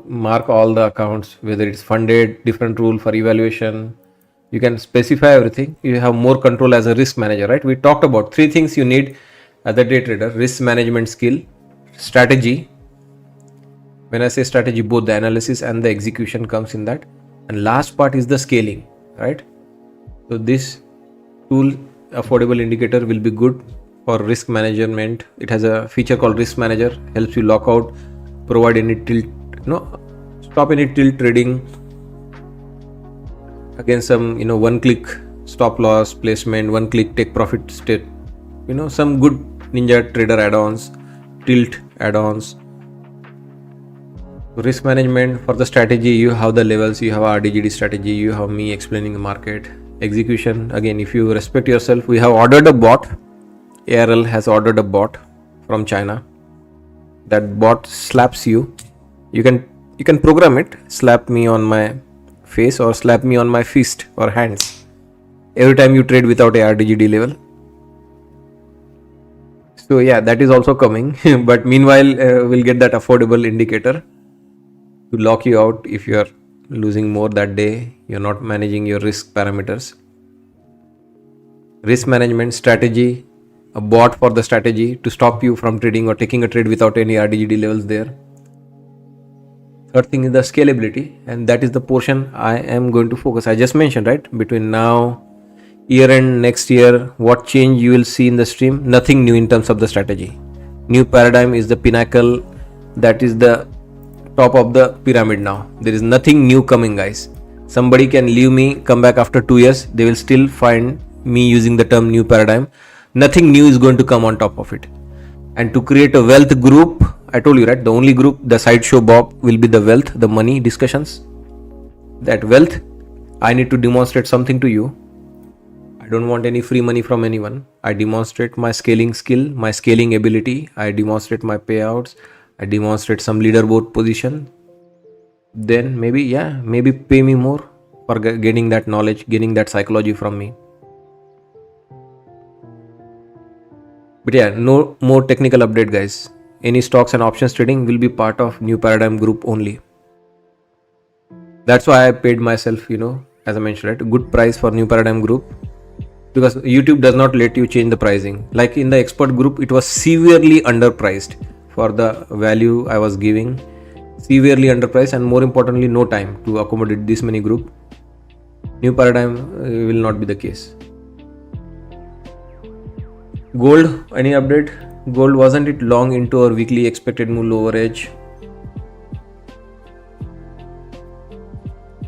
mark all the accounts, whether it's funded, different rule for evaluation. You can specify everything. You have more control as a risk manager, right? We talked about 3 things you need as a day trader: risk management skill, strategy. When I say strategy, both the analysis and the execution comes in that. And last part is the scaling, right? So this tool, affordable indicator, will be good for risk management. It has a feature called risk manager, helps you lock out, provide any tilt, stop any tilt trading against some, one click stop loss placement, one click take profit state, some good ninja trader add-ons, tilt add-ons. Risk management for the strategy, you have the levels, you have RDGD strategy, you have me explaining the market. Execution, again, if you respect yourself, we have ordered a bot. ARL has ordered a bot from China. That bot slaps you. You can program it, slap me on my face or slap me on my fist or hands every time you trade without a RDGD level. So yeah, that is also coming. But meanwhile, we'll get that affordable indicator to lock you out if you are losing more that day, you're not managing your risk parameters. Risk management strategy, a bot for the strategy to stop you from trading or taking a trade without any RDGD levels there. Third thing is the scalability, and that is the portion I am going to focus. I just mentioned, right, between now, year end, next year, what change you will see in the stream? Nothing new in terms of the strategy. New paradigm is the pinnacle, that is the top of the pyramid now. There is nothing new coming, guys. Somebody can leave me, come back after 2 years, they will still find me using the term new paradigm. Nothing new is going to come on top of it. And to create a wealth group, I told you, right, the only group, the sideshow Bob, will be the wealth, the money discussions. That wealth, I need to demonstrate something to you. I don't want any free money from anyone. I demonstrate my scaling skill, my scaling ability. I demonstrate my payouts. I demonstrate some leaderboard position. Then maybe pay me more for getting that knowledge, getting that psychology from me. But yeah, no more technical update, guys. Any stocks and options trading will be part of new paradigm group only. That's why I paid myself, as I mentioned, right, a good price for new paradigm group, because YouTube does not let you change the pricing. Like in the expert group, it was severely underpriced for the value I was giving, severely underpriced, and more importantly, no time to accommodate this many group. New paradigm will not be the case. Gold, any update? Gold, wasn't it long into our weekly expected move lower edge?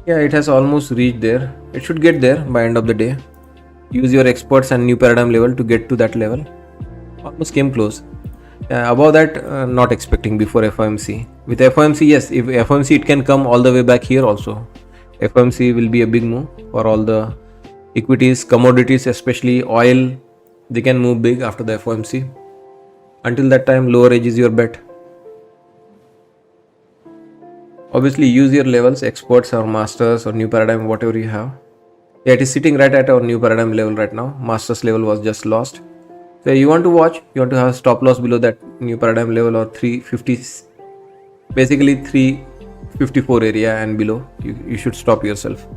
Yeah, it has almost reached there. It should get there by end of the day. Use your experts and new paradigm level to get to that level. Almost came close. Above that, not expecting before FOMC. With FOMC, yes, if FOMC, it can come all the way back here also. FOMC will be a big move for all the equities, commodities, especially oil. They can move big after the FOMC. Until that time, lower edge is your bet. Obviously, use your levels, experts or masters or new paradigm, whatever you have. Yeah, it is sitting right at our new paradigm level right now. Masters level was just lost. So you want to watch, you want to have stop loss below that new paradigm level or 350, basically 354 area and below. You should stop yourself.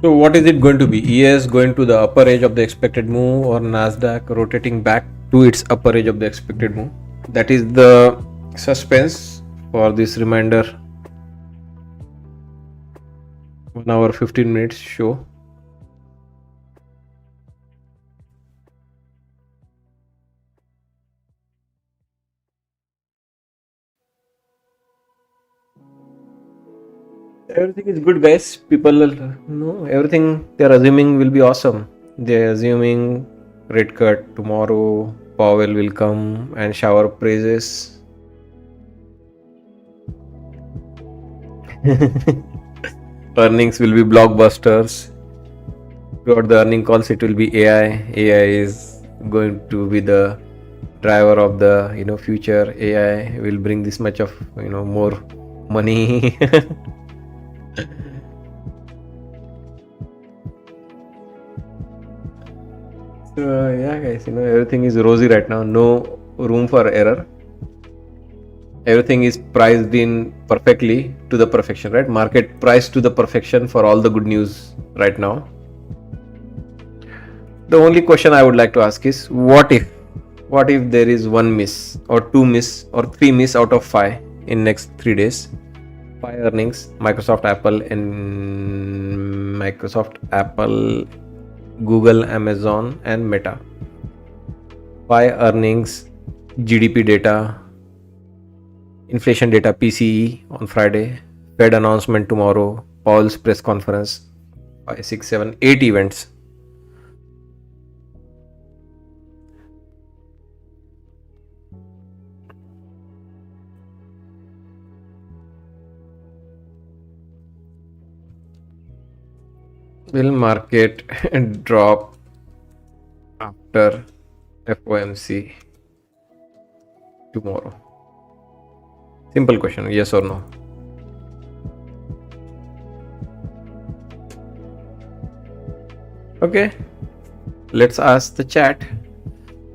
So what is it going to be? ES going to the upper edge of the expected move, or Nasdaq rotating back to its upper edge of the expected move? That is the suspense for this remainder 1 hour 15 minutes show. Everything is good, guys. People know everything they're assuming will be awesome. They're assuming rate cut tomorrow, Powell will come and shower praises. Earnings will be blockbusters. Throughout the earning calls, it will be AI. AI is going to be the driver of the future. AI will bring this much of more money. So yeah, guys, everything is rosy right now. No room for error. Everything is priced in perfectly to the perfection, right? Market priced to the perfection for all the good news right now. The only question I would like to ask is, what if there is one miss or two miss or three miss out of 5 in next 3 days? 5 earnings: Microsoft, Apple, Google, Amazon, and Meta. 5 earnings: GDP data, inflation data, PCE on Friday, Fed announcement tomorrow, Powell's press conference. 5, 6, 7, 8 events. Will market drop after FOMC tomorrow? Simple question, yes or no? Okay, let's ask the chat.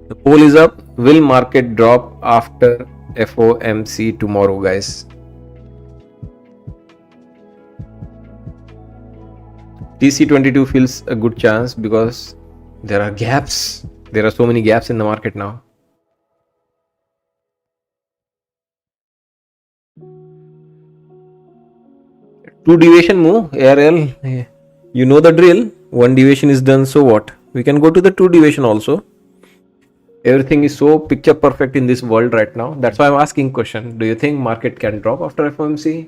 The poll is up. Will market drop after FOMC tomorrow, guys? TC22 feels a good chance because there are gaps. There are so many gaps in the market now. Two deviation move, ARL. You know the drill. One deviation is done, so what? We can go to the two deviation also. Everything is so picture perfect in this world right now. That's why I'm asking question. Do you think market can drop after FOMC?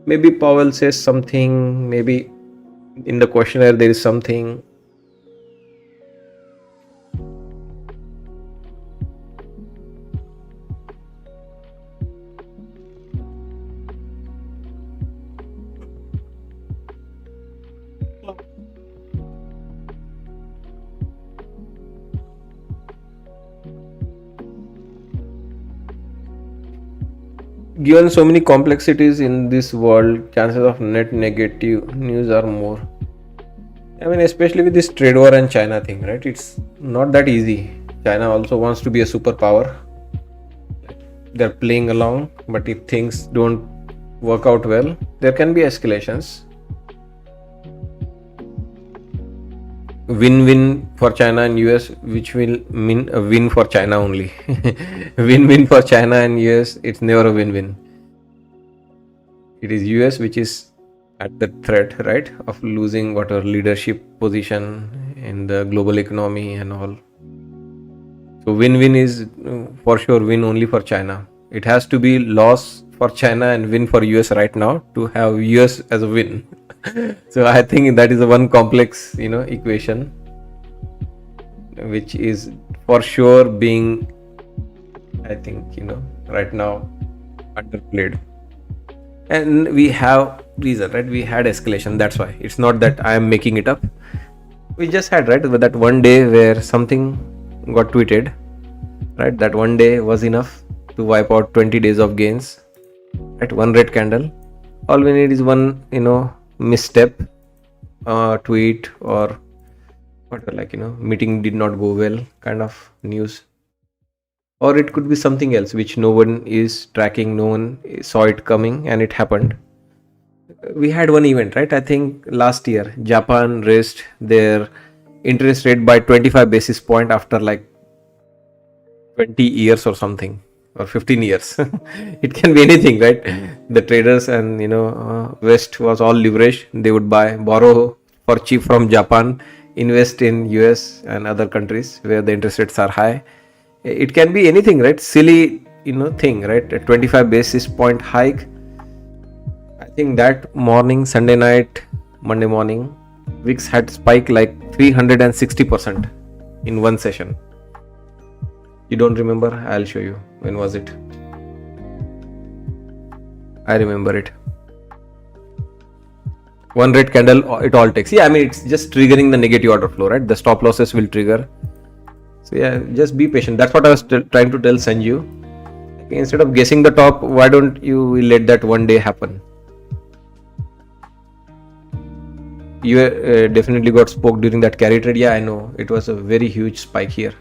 Maybe Powell says something. Maybe in the questionnaire there is something. Given so many complexities in this world, chances of net negative news are more. I mean, especially with this trade war and China thing, right? It's not that easy. China also wants to be a superpower. They're playing along, but if things don't work out well, there can be escalations. Win-win for China and US, which will mean a win for China only. Win-win for China and US, it's never a win-win. It is US which is at the threat, right, of losing whatever leadership position in the global economy and all. So win-win is for sure win only for China. It has to be loss for China and win for US right now to have US as a win. So I think that is a one complex, equation, which is for sure being, I think, right now underplayed. And we have reason, right? We had escalation. That's why it's not that I am making it up. We just had, right, that one day where something got tweeted, right? That one day was enough to wipe out 20 days of gains, right? One red candle. All we need is one, misstep, tweet, or whatever, like, meeting did not go well kind of news. Or it could be something else which no one is tracking, no one saw it coming, and it happened. We had one event, right? I think last year, Japan raised their interest rate by 25 basis point after like 20 years or something, or 15 years. It can be anything, right? The traders and West was all leveraged. They would borrow for cheap from Japan, invest in US and other countries where the interest rates are high. It can be anything, right? Silly thing, right? A 25 basis point hike. I think that morning, Sunday night, Monday morning, VIX had spiked like 360% in one session. You don't remember? I'll show you. When was it? I remember it. One red candle, it all takes. Yeah, I mean, it's just triggering the negative order flow, right? The stop losses will trigger. So yeah, just be patient. That's what I was trying to tell Sanju. Instead of guessing the top, why don't you let that one day happen? You definitely got spoke during that carry trade. Yeah, I know. It was a very huge spike here.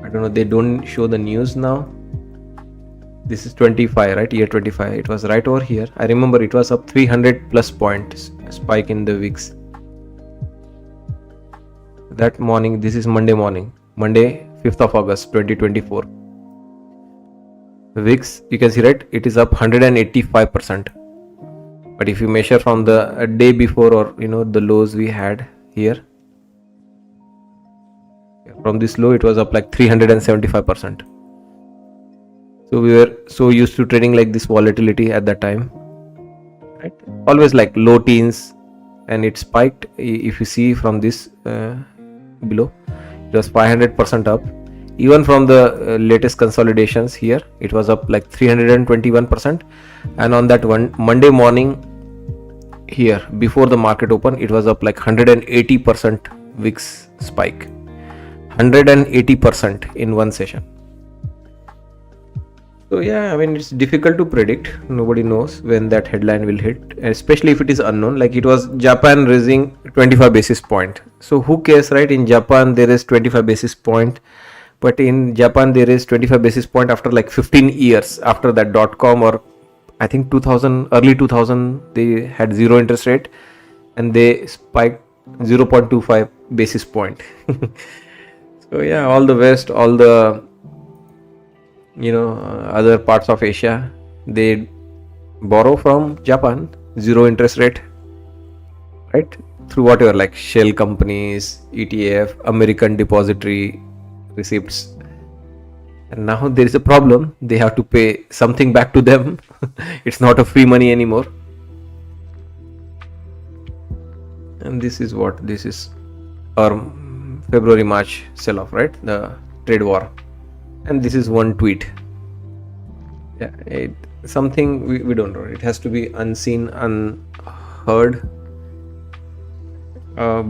I don't know, they don't show the news now. This is 25, right? Year 25. It was right over here. I remember it was up 300 plus points spike in the VIX. That morning, this is Monday morning. Monday, 5th of August, 2024. VIX, you can see, right? It is up 185%. But if you measure from the day before, or the lows we had here, from this low it was up like 375%. So we were so used to trading like this volatility at that time, right? Always like low teens, and it spiked. If you see from this below, it was 500% up. Even from the latest consolidations here, it was up like 321%. And on that one Monday morning here, before the market open, it was up like 180% VIX spike. 180% in one session. So yeah, I mean, it's difficult to predict. Nobody knows when that headline will hit, especially if it is unknown. Like it was Japan raising 25 basis point. So who cares, right? In Japan there is 25 basis point, but in Japan there is 25 basis point after like 15 years after that dot com, or I think 2000, early 2000, they had zero interest rate and they spiked 0.25 basis point. So yeah, all the West, all the other parts of Asia, they borrow from Japan, zero interest rate, right? Through whatever, like shell companies, ETF, American depository receipts. And now there is a problem, they have to pay something back to them. It's not a free money anymore. And this is our February March sell off, right? The trade war. And this is one tweet. Yeah, something we don't know. It has to be unseen, unheard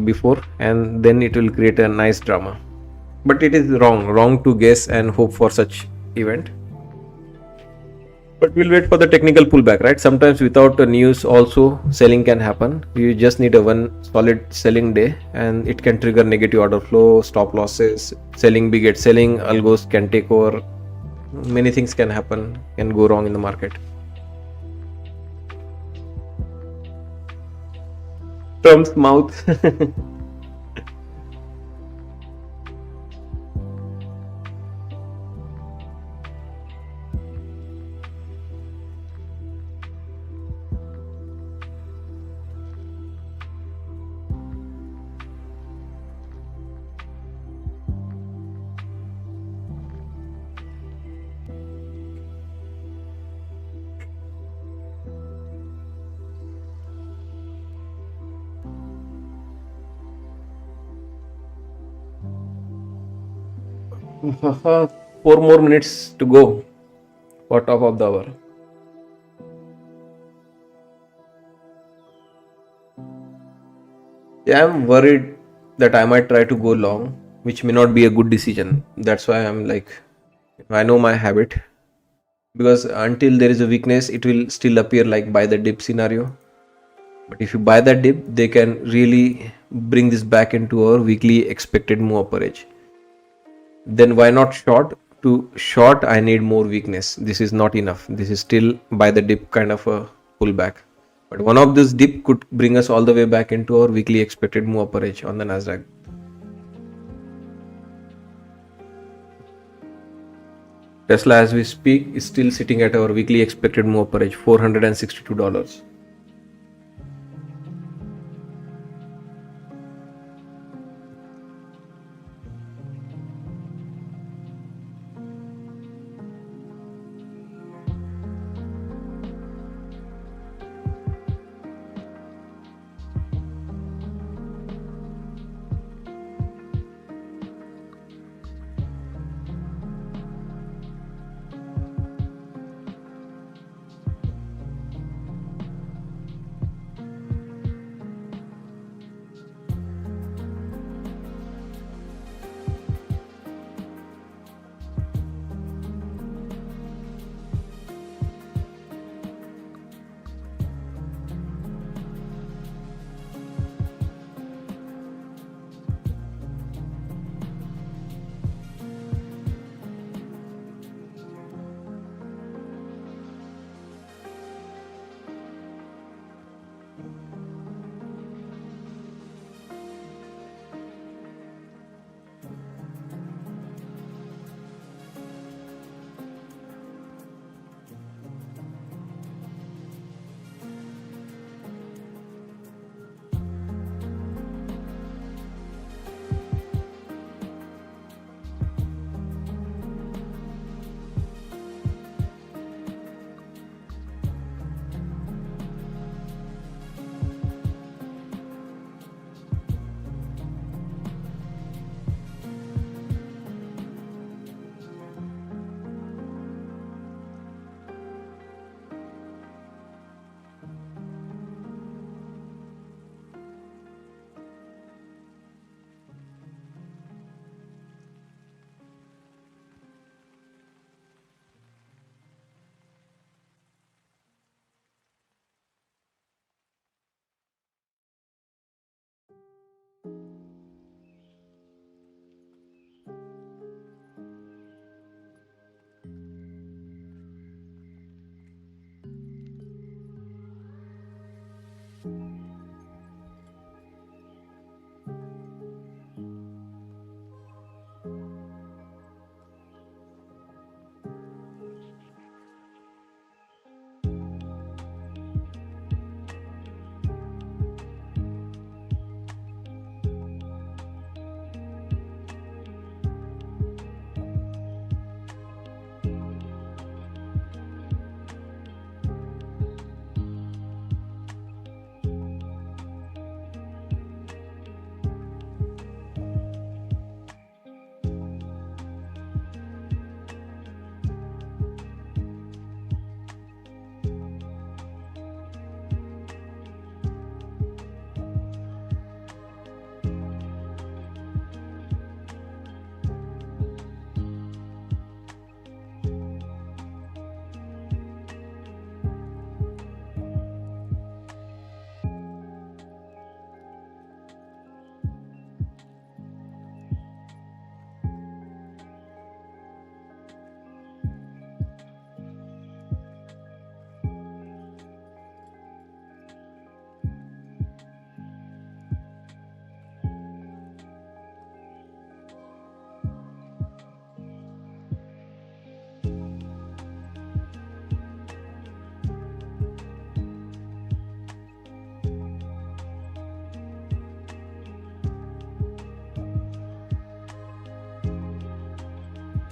before, and then it will create a nice drama. But it is wrong to guess and hope for such event. But we'll wait for the technical pullback, right? Sometimes without a news also selling can happen. You just need a one solid selling day and it can trigger negative order flow, stop losses, selling beget selling, algos can take over. Many things can happen, can go wrong in the market. Trump's mouth. Four more minutes to go for top of the hour. Yeah, I'm worried that I might try to go long, which may not be a good decision. That's why I'm like, I know my habit, because until there is a weakness, it will still appear like buy the dip scenario. But if you buy that dip, they can really bring this back into our weekly expected move upper edge. Then why not short? To short, I need more weakness. This is not enough. This is still by the dip kind of a pullback. But one of this dip could bring us all the way back into our weekly expected move upper edge on the Nasdaq. Tesla, as we speak, is still sitting at our weekly expected move upper edge, $462.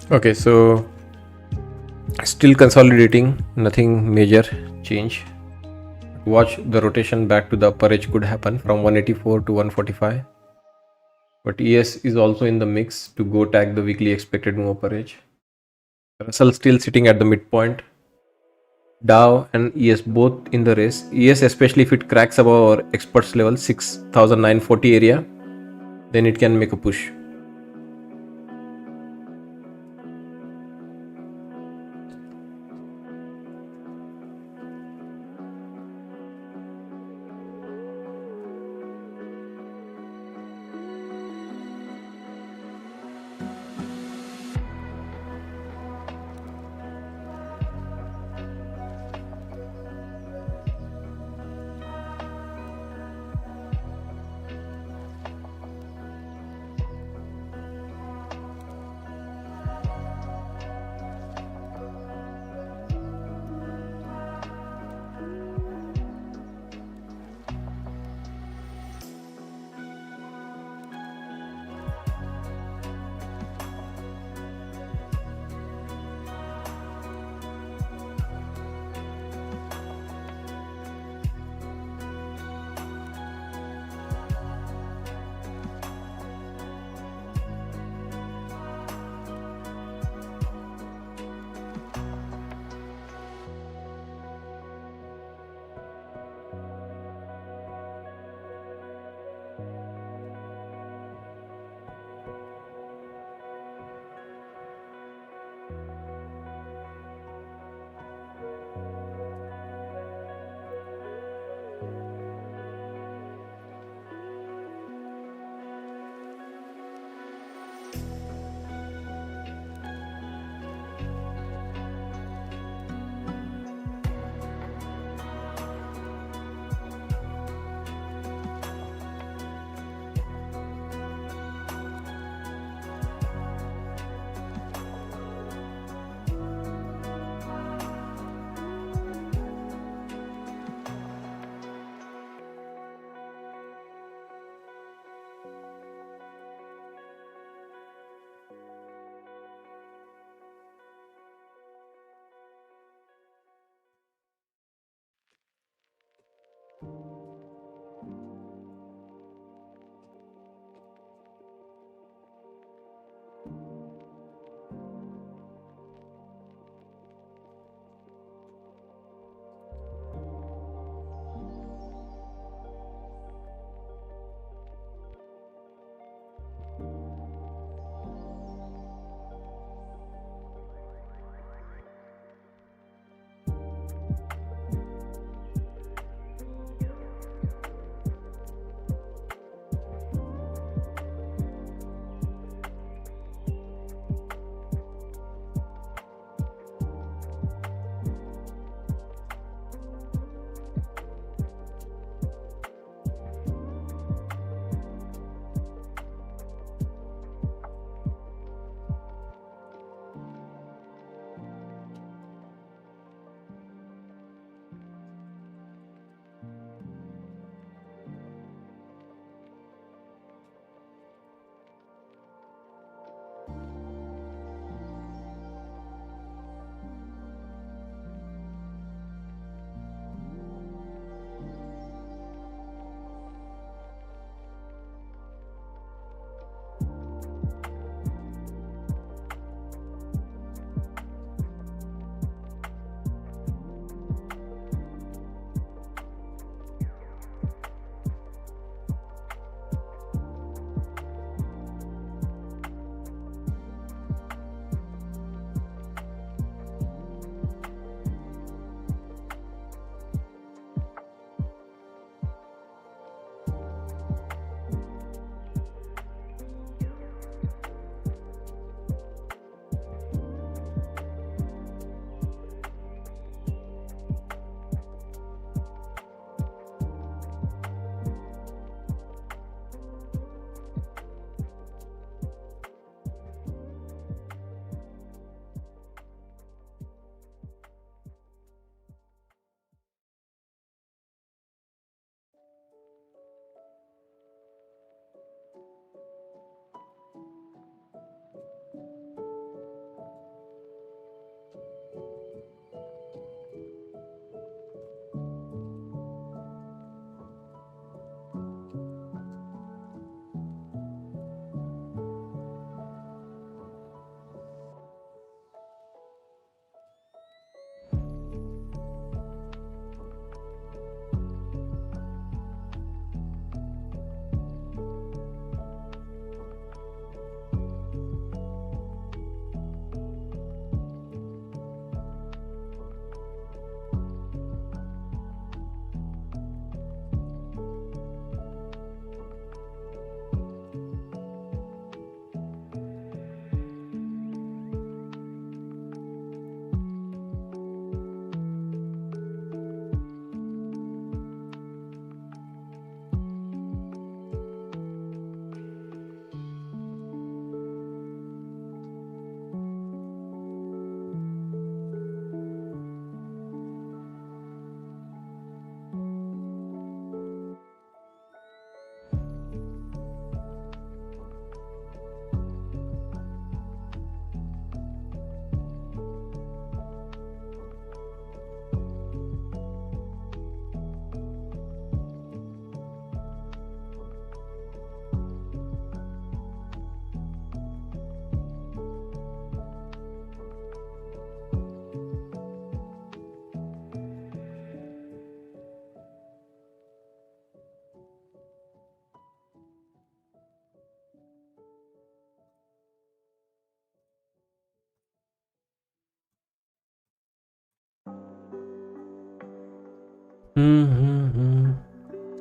Okay, so still consolidating, nothing major change. Watch the rotation back to the upper edge could happen from 184 to 145. But ES is also in the mix to go tag the weekly expected move upper edge. Russell still sitting at the midpoint. Dow and ES both in the race. ES, especially if it cracks above our experts level 6,940 area, then it can make a push.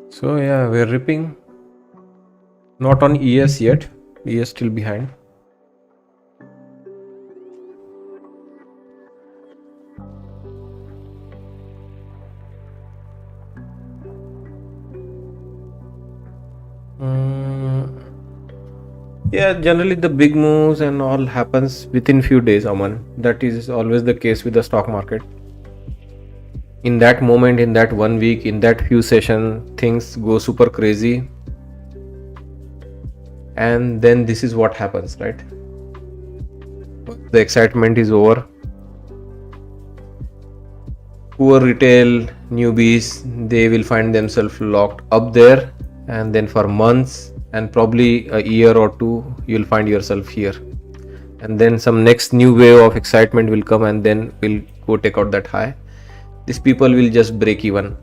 So yeah, we're ripping. Not on ES yet. ES still behind. Yeah, generally the big moves and all happens within few days, Aman. That is always the case with the stock market. In that moment, in that 1 week, in that few session, things go super crazy. And then this is what happens, right? The excitement is over. Poor retail newbies, they will find themselves locked up there, and then for months and probably a year or two you'll find yourself here, and then some next new wave of excitement will come, and then we'll go take out that high. These people will just break even.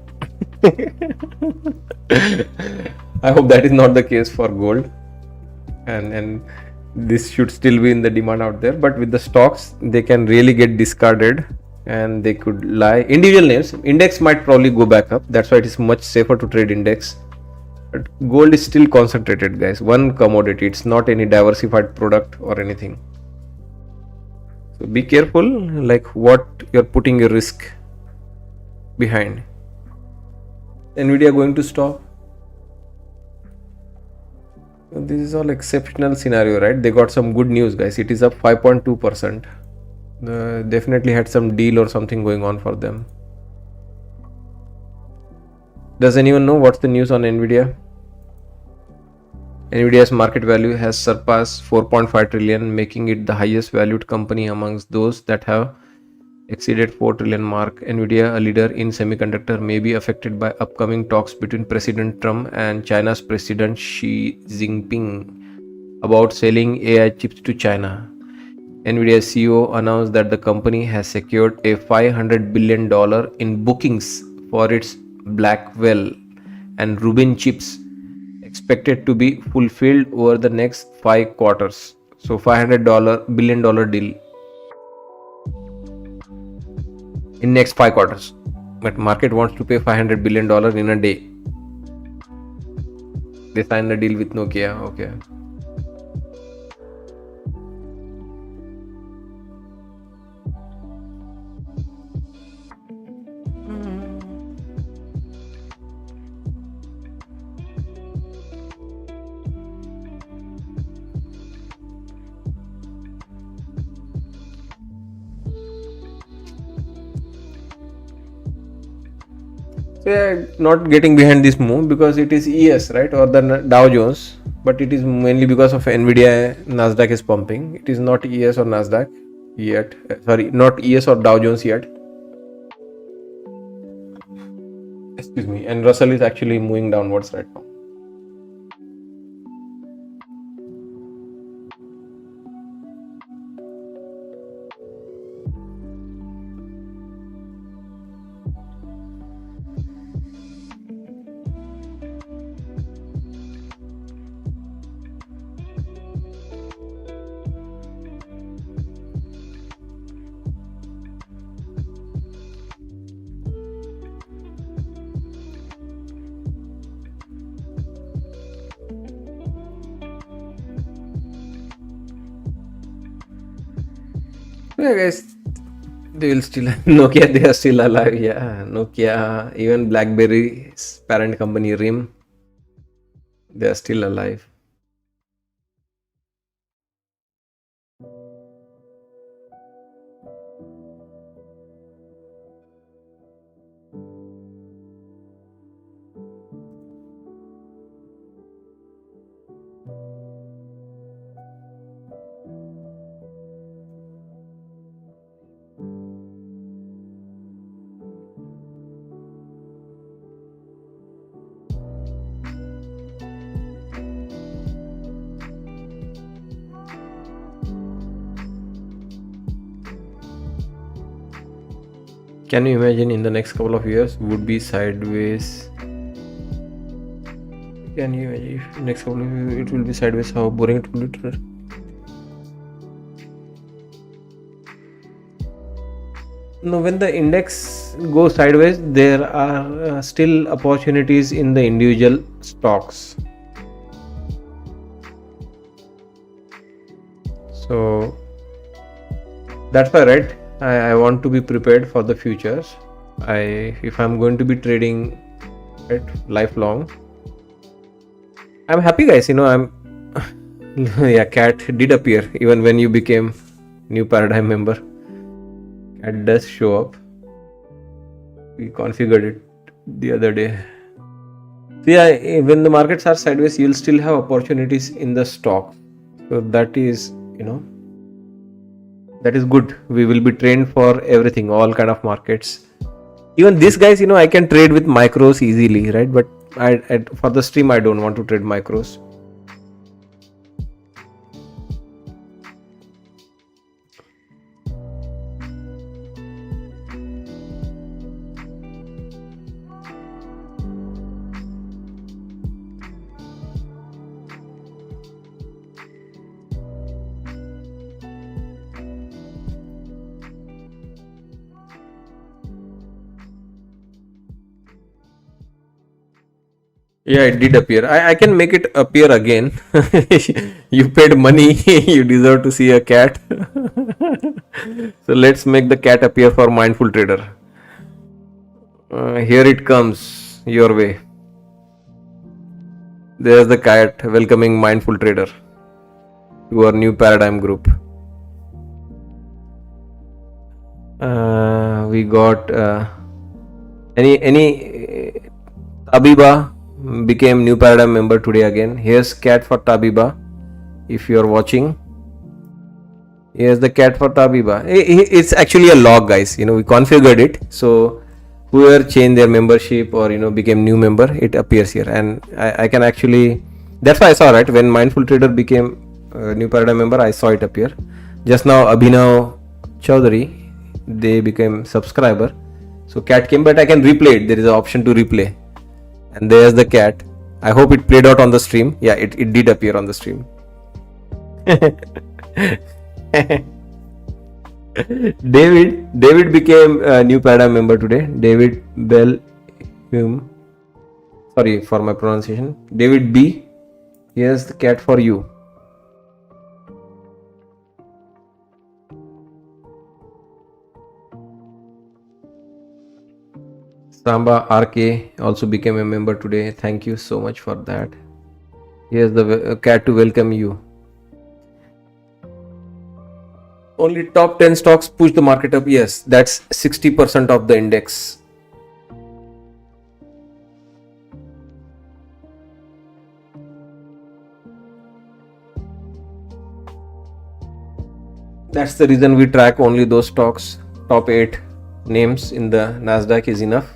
I hope that is not the case for gold, and this should still be in the demand out there. But with the stocks, they can really get discarded and they could lie. Individual names, index might probably go back up. That's why it is much safer to trade index. But gold is still concentrated, guys. One commodity. It's not any diversified product or anything. So be careful, like what you're putting your risk behind. Nvidia going to stop. This is all exceptional scenario, right? They got some good news, guys. It is up 5.2%. Definitely had some deal or something going on for them. Does anyone know what's the news on Nvidia? Nvidia's market value has surpassed 4.5 trillion, making it the highest valued company amongst those that have exceeded 4 trillion mark. Nvidia, a leader in semiconductor, may be affected by upcoming talks between President Trump and China's President Xi Jinping about selling AI chips to China. Nvidia's CEO announced that the company has secured a $500 billion in bookings for its Blackwell and Rubin chips, expected to be fulfilled over the next 5 quarters. So $500 billion deal in next 5 quarters. But market wants to pay $500 billion in a day. They signed a deal with Nokia. Okay. So yeah, not getting behind this move because it is ES, right, or the Dow Jones, but it is mainly because of Nvidia. Nasdaq is pumping. It is not ES or Nasdaq yet. Sorry, not ES or Dow Jones yet. Excuse me. And Russell is actually moving downwards right now. Yeah, guys, they will still Nokia. They are still alive. Yeah, Nokia, even BlackBerry's parent company RIM, they are still alive. Can you imagine in the next couple of years would be sideways? Can you imagine if next couple of years it will be sideways? How boring it will be. No, when the index goes sideways, there are still opportunities in the individual stocks. So that's why, right? I want to be prepared for the futures. If I'm going to be trading it lifelong, I'm happy, guys. Yeah, cat did appear even when you became new paradigm member. Cat does show up. We configured it the other day. So yeah, when the markets are sideways, you'll still have opportunities in the stock. So that is, that is good. We will be trained for everything, all kind of markets. Even this, guys, I can trade with micros easily, right? But for the stream, I don't want to trade micros. Yeah, it did appear. I can make it appear again. You paid money, you deserve to see a cat. So let's make the cat appear for mindful trader. Here it comes your way. There's the cat welcoming mindful trader to our new paradigm group. We got any Tabiba became new paradigm member today again. Here's cat for Tabiba. If you are watching, here's the cat for Tabiba. It's actually a log, guys. We configured it, so whoever changed their membership or became new member, it appears here, and I can actually. That's why I saw, right, when mindful trader became new paradigm member, I saw it appear. Just now, Abhinav Chaudhary, they became subscriber, so cat came, but I can replay it. There is an option to replay. And there's the cat. I hope it played out on the stream. Yeah, it did appear on the stream. David became a new paradigm member today. David Bell Hume. Sorry for my pronunciation. David B. Here's the cat for you. Samba RK also became a member today. Thank you so much for that. Here's the cat to welcome you. Only top 10 stocks push the market up. Yes, that's 60% of the index. That's the reason we track only those stocks. Top 8 names in the Nasdaq is enough.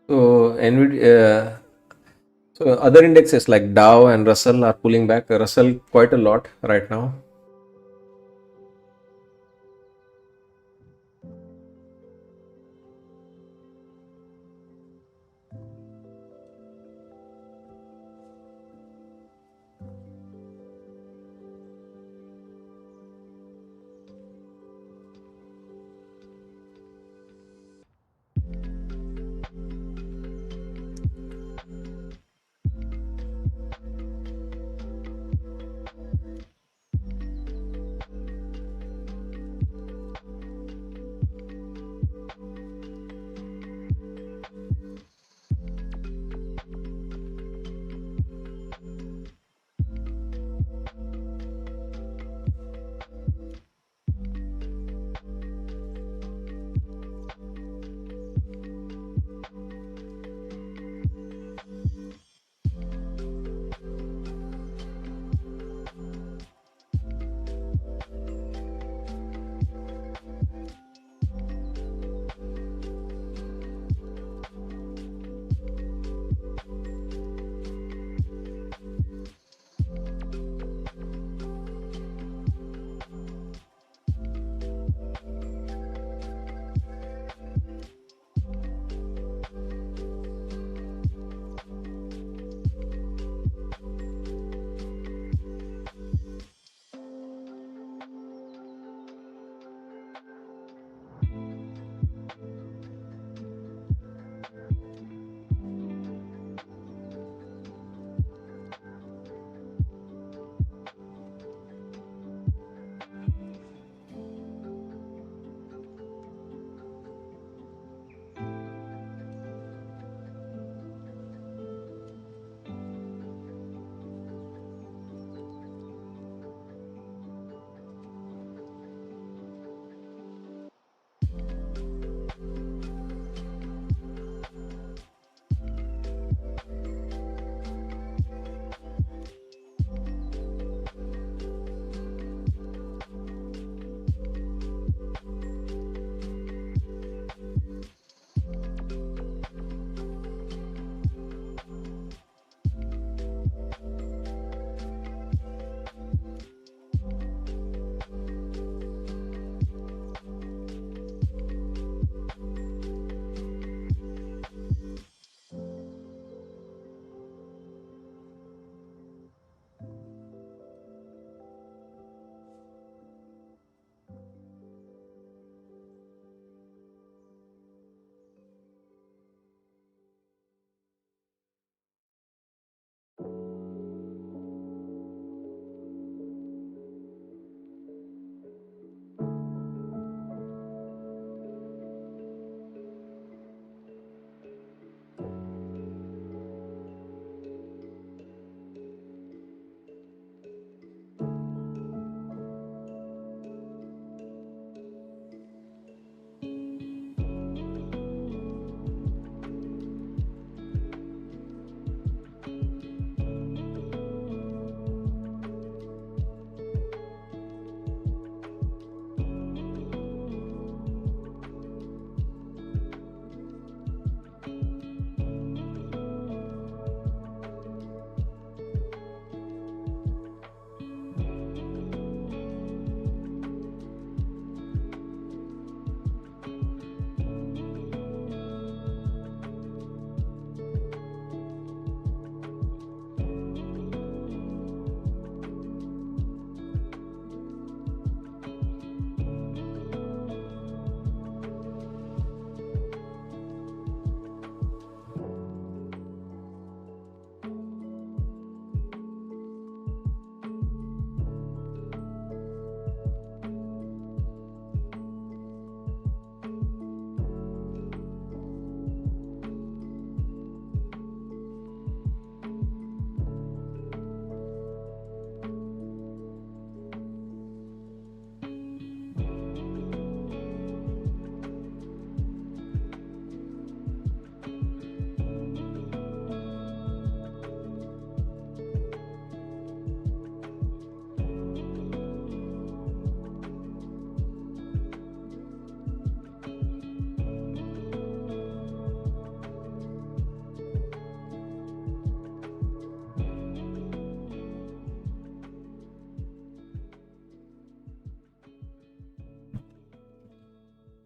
So Nvidia, so other indexes like Dow and Russell are pulling back. Russell quite a lot right now.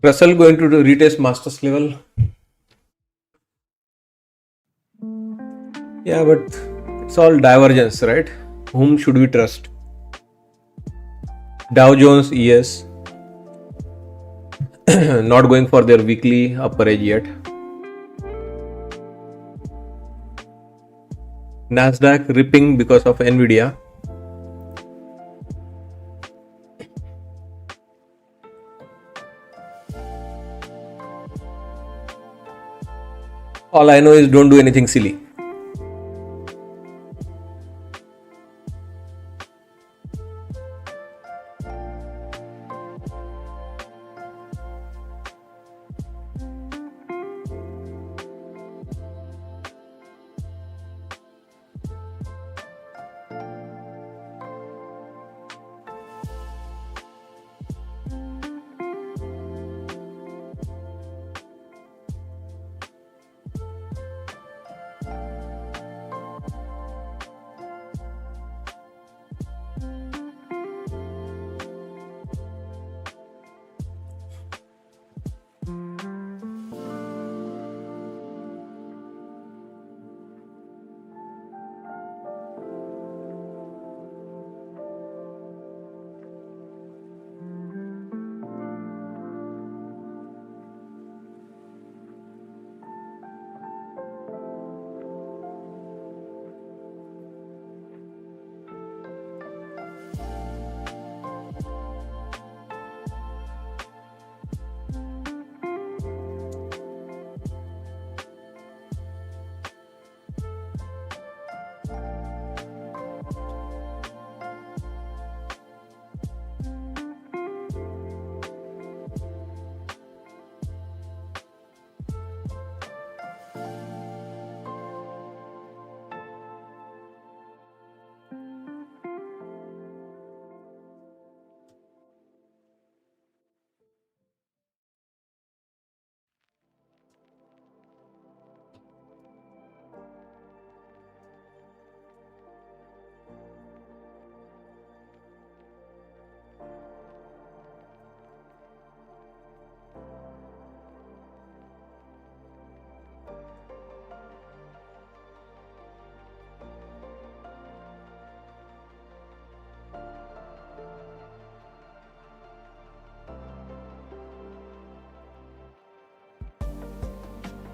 Russell going to retest masters level. Yeah, but it's all divergence, right? Whom should we trust? Dow Jones, yes. Not going for their weekly upper edge yet. Nasdaq ripping because of Nvidia. All I know is don't do anything silly.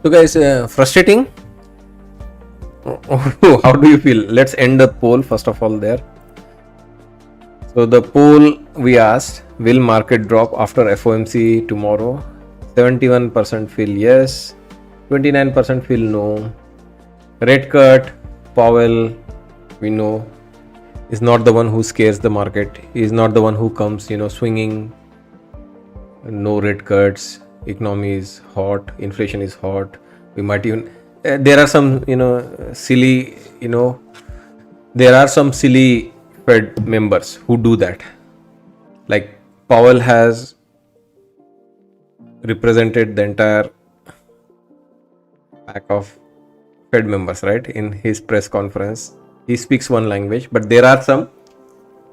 So guys, frustrating. How do you feel? Let's end the poll first of all there. So the poll we asked, will market drop after FOMC tomorrow? 71% feel yes, 29% feel no. Rate cut, Powell, we know, is not the one who scares the market. He is not the one who comes, swinging. No rate cuts. Economy is hot, inflation is hot. We might even there are some silly there are some silly Fed members who do that. Like Powell has represented the entire pack of Fed members, right? In his press conference, he speaks one language, but there are some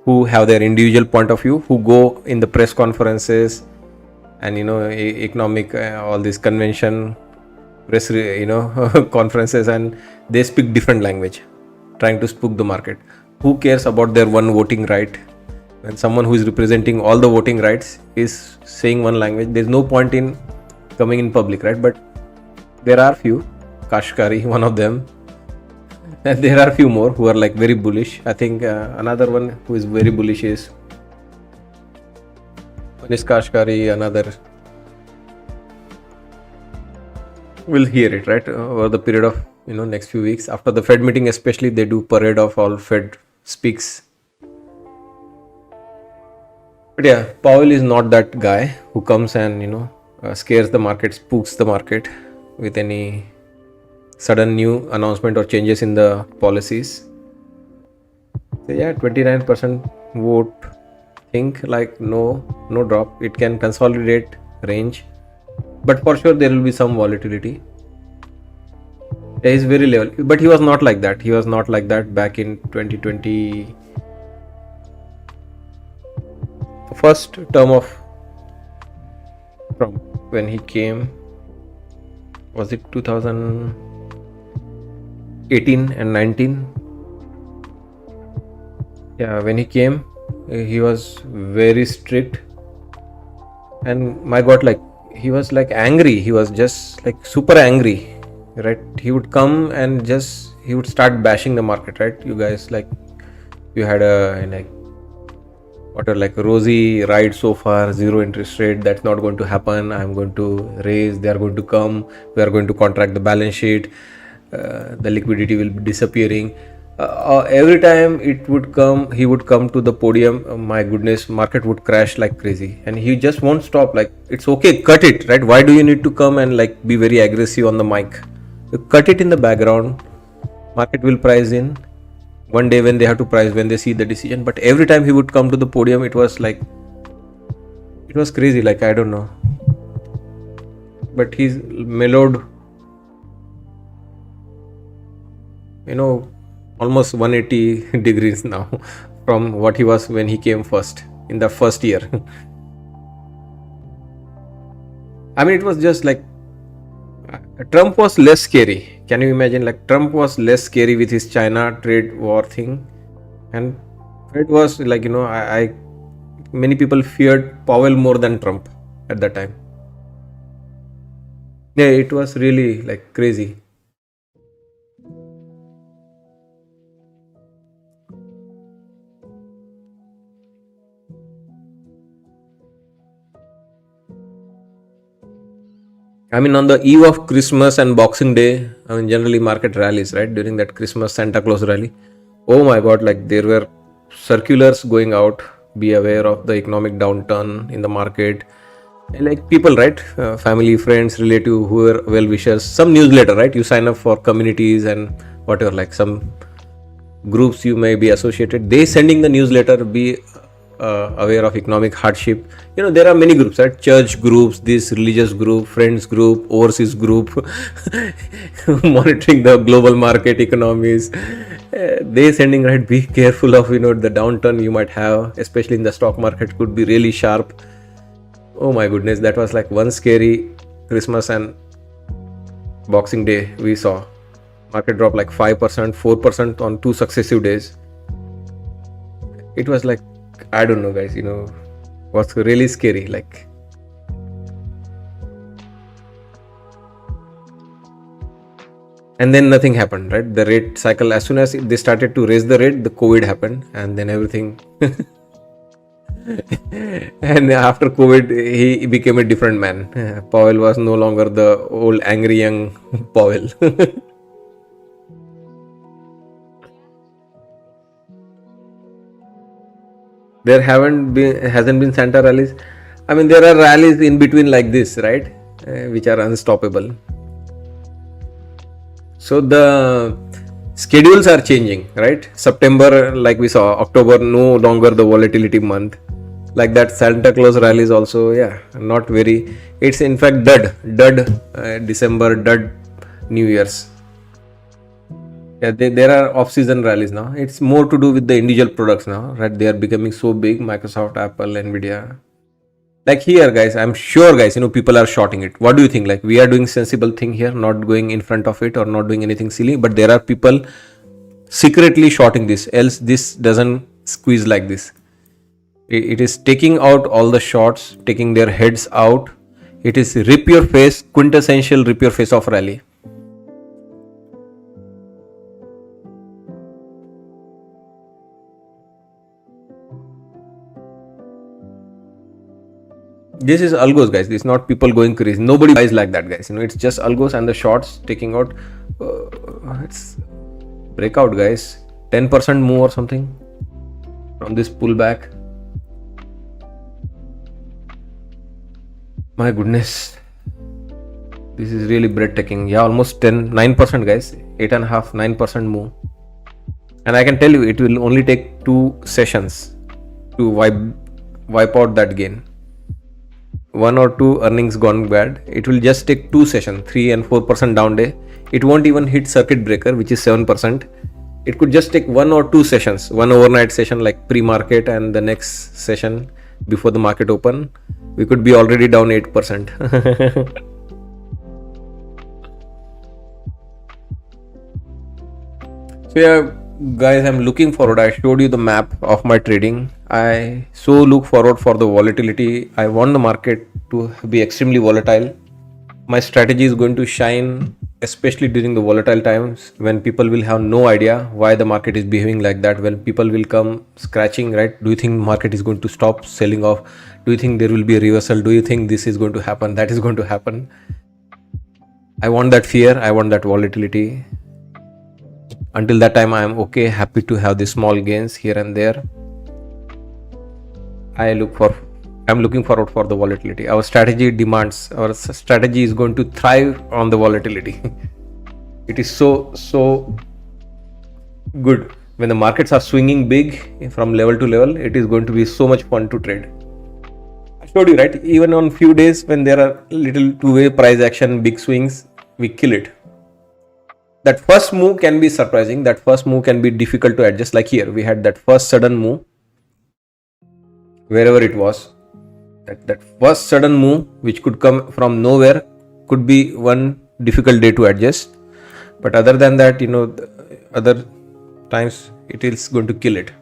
who have their individual point of view, who go in the press conferences and economic all this convention press conferences, and they speak different language, trying to spook the market. Who cares about their one voting right? When someone who is representing all the voting rights is saying one language, there's no point in coming in public, right? But there are few, Kashkari one of them, and there are few more who are like very bullish. I think another one who is very bullish is Kashkari, another. We'll hear it, right, over the period of next few weeks. After the Fed meeting especially, they do parade of all Fed speaks. But yeah, Powell is not that guy who comes and scares the market, spooks the market with any sudden new announcement or changes in the policies. So yeah, 29% vote think like no drop. It can consolidate range, but for sure there will be some volatility. There is very level, but he was not like that. He was not like that back in 2020, first term of Trump. when he came, was it 2018 and 19? Yeah, when he came, he was very strict, and my god, like he was like angry. He was just like super angry, right? He would come and just he would start bashing the market, right? You guys, like, you had a like what are like rosy ride so far, zero interest rate, that's not going to happen. I'm going to raise, they are going to come, we are going to contract the balance sheet, the liquidity will be disappearing. Every time it would come, he would come to the podium, my goodness, market would crash like crazy, and he just won't stop. Like, it's okay, cut it, right? Why do you need to come and like be very aggressive on the mic? You cut it in the background, market will price in one day when they have to price, when they see the decision. But every time he would come to the podium, it was like, it was crazy, like I don't know, but he's mellowed, you know, almost 180 degrees now from what he was when he came first in the first year. I mean, it was just like Trump was less scary. Can you imagine? Like, Trump was less scary with his China trade war thing, and it was like, you know, I many people feared Powell more than Trump at that time. Yeah, it was really like crazy. I mean, on the eve of Christmas and Boxing Day, I mean, generally market rallies, right? During that Christmas Santa Claus rally. Oh my God, like there were circulars going out, be aware of the economic downturn in the market. And like people, right? Family, friends, relative, who were well-wishers. Some newsletter, right? You sign up for communities and whatever, like some groups you may be associated. They sending the newsletter, be aware of economic hardship. You know, there are many groups, right? Church groups, this religious group, friends group, overseas group, monitoring the global market economies. They sending, right? Be careful of, you know, the downturn you might have, especially in the stock market, could be really sharp. Oh my goodness, that was like one scary Christmas and Boxing Day we saw. Market dropped like 5%, 4% on 2 successive days. It was like, I don't know, guys, you know, was really scary. Like, and then nothing happened, right? The rate cycle, as soon as they started to raise the rate, the COVID happened, and then everything. And after COVID, he became a different man. Powell was no longer the old angry young Powell. There hasn't been Santa rallies. I mean, there are rallies in between like this, right? Which are unstoppable. So the schedules are changing, right? September, like we saw, October no longer the volatility month. Like that Santa Claus rallies also, yeah, not very. It's in fact dud December, dud New Year's. Yeah, there are off-season rallies now. It's more to do with the individual products now, right? They are becoming so big, Microsoft, Apple, Nvidia. Like here, guys, I'm sure, guys, you know, people are shorting it. What do you think? Like, we are doing sensible thing here, not going in front of it or not doing anything silly, but there are people secretly shorting this, else this doesn't squeeze like this. It is taking out all the shorts, taking their heads out. It is rip your face, quintessential rip your face of rally. This is algos, guys. This is not people going crazy. Nobody buys like that, guys. You know, it's just algos and the shorts taking out. It's breakout, guys. 10% move or something from this pullback. My goodness, this is really breathtaking. Yeah, almost 9%, guys. 8.5%, 9% move. And I can tell you, it will only take 2 sessions to wipe out that gain. 1 or 2 earnings gone bad. It will just take 2 sessions, 3 and 4% down day. It won't even hit circuit breaker, which is 7%. It could just take 1 or 2 sessions, one overnight session like pre-market and the next session before the market open we could be already down 8%. So yeah, guys, I'm looking forward. I showed you the map of my trading. I so look forward for the volatility. I want the market to be extremely volatile. My strategy is going to shine, especially during the volatile times when people will have no idea why the market is behaving like that. When people will come scratching, right? Do you think market is going to stop selling off? Do you think there will be a reversal? Do you think this is going to happen? That is going to happen. I want that fear. I want that volatility. Until that time, I am okay, happy to have the small gains here and there. I'm looking forward for the volatility. Our strategy is going to thrive on the volatility. It is so good when the markets are swinging big from level to level. It is going to be so much fun to trade. I showed you, right? Even on few days when there are little two-way price action, big swings, we kill it. That first move can be surprising. That first move can be difficult to adjust. Like here, we had that first sudden move, wherever it was. That first sudden move, which could come from nowhere, could be one difficult day to adjust. But other than that, other times it is going to kill it.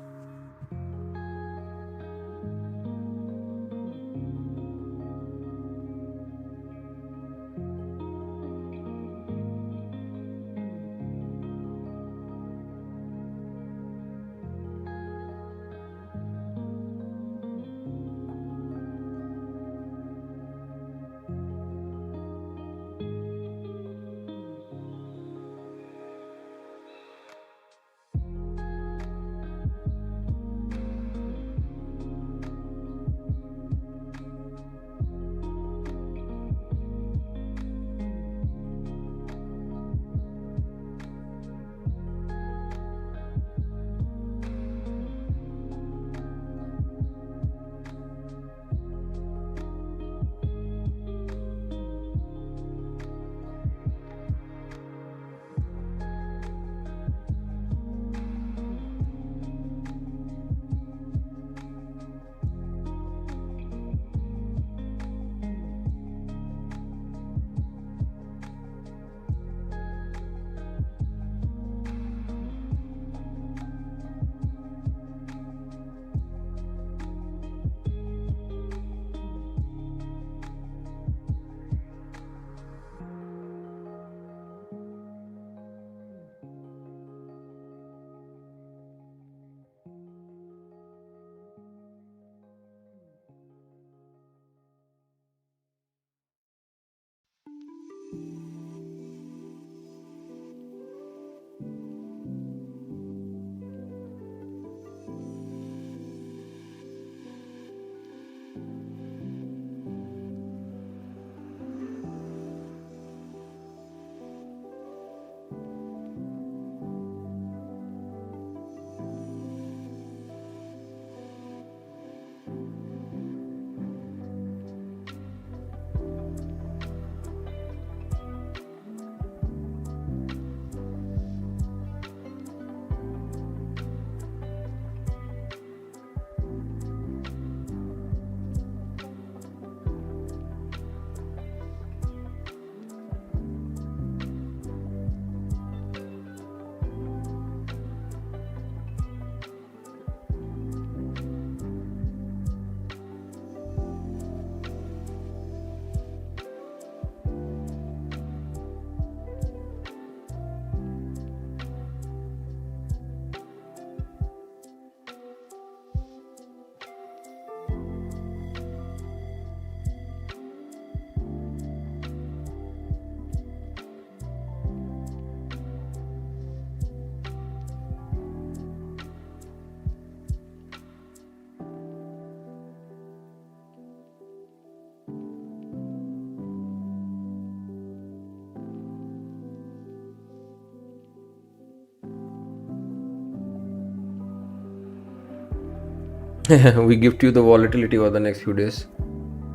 We gift you the volatility over the next few days.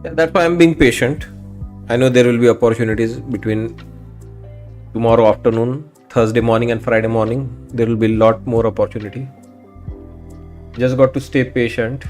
Yeah, that's why I'm being patient. I know there will be opportunities between tomorrow afternoon, Thursday morning and Friday morning. There will be a lot more opportunity. Just got to stay patient.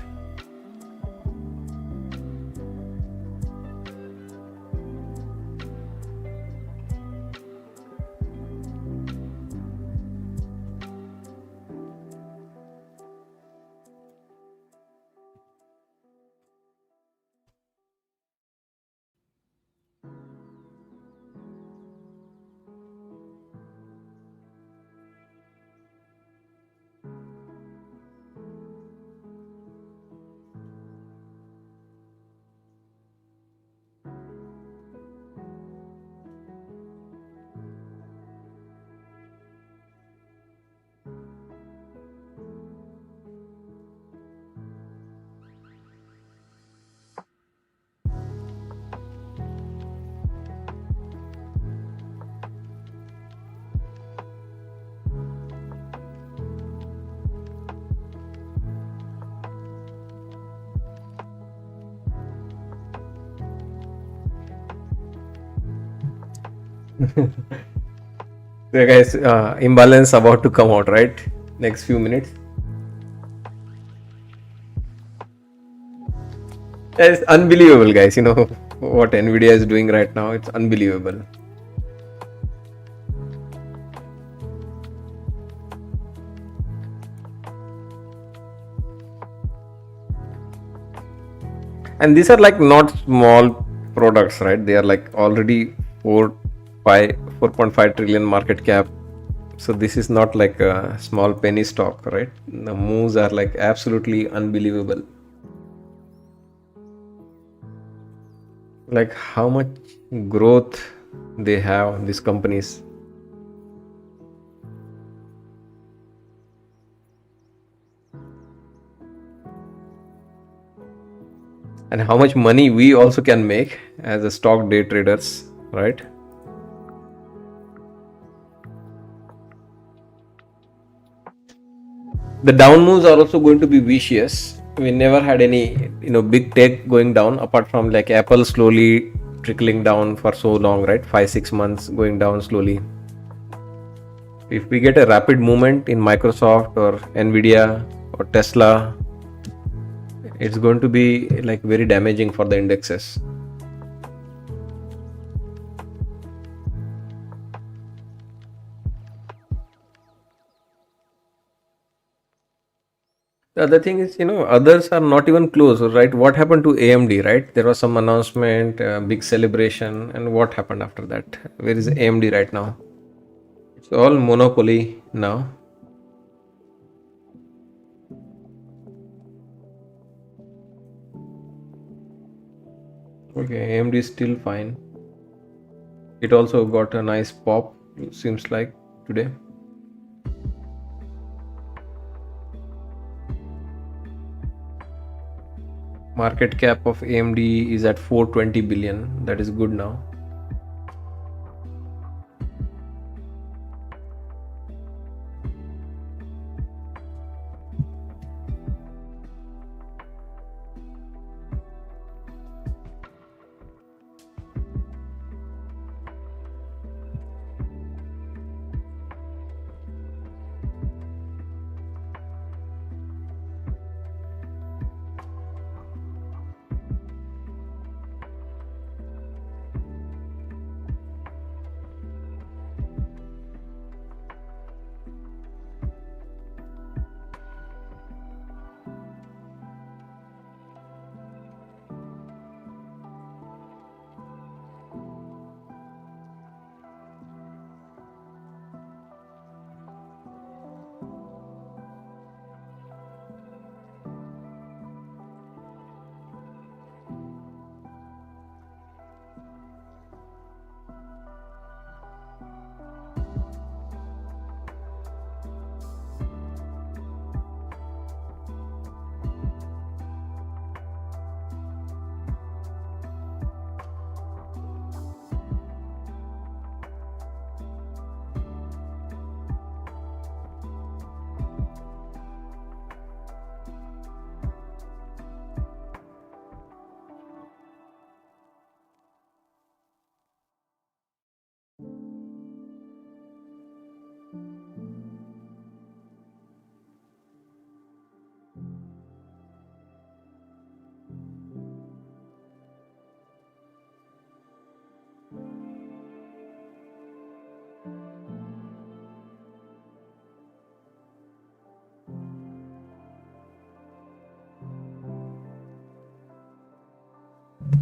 So guys, imbalance about to come out, right? Next few minutes. It's unbelievable, guys. You know what Nvidia is doing right now. It's unbelievable. And these are like not small products, right? They are like already 4.5 trillion market cap. So this is not like a small penny stock, right? The moves are like absolutely unbelievable. Like how much growth they have, these companies. And how much money we also can make as a stock day traders, right? The down moves are also going to be vicious. We never had any, big tech going down apart from like Apple slowly trickling down for so long, right? 5-6 months going down slowly. If we get a rapid movement in Microsoft or Nvidia or Tesla, it's going to be like very damaging for the indexes. The other thing is, others are not even close, right? What happened to AMD, right? There was some announcement, big celebration, and what happened after that? Where is AMD right now? It's all monopoly now. Okay, AMD is still fine. It also got a nice pop, seems like today. Market cap of AMD is at 420 billion. That is good now.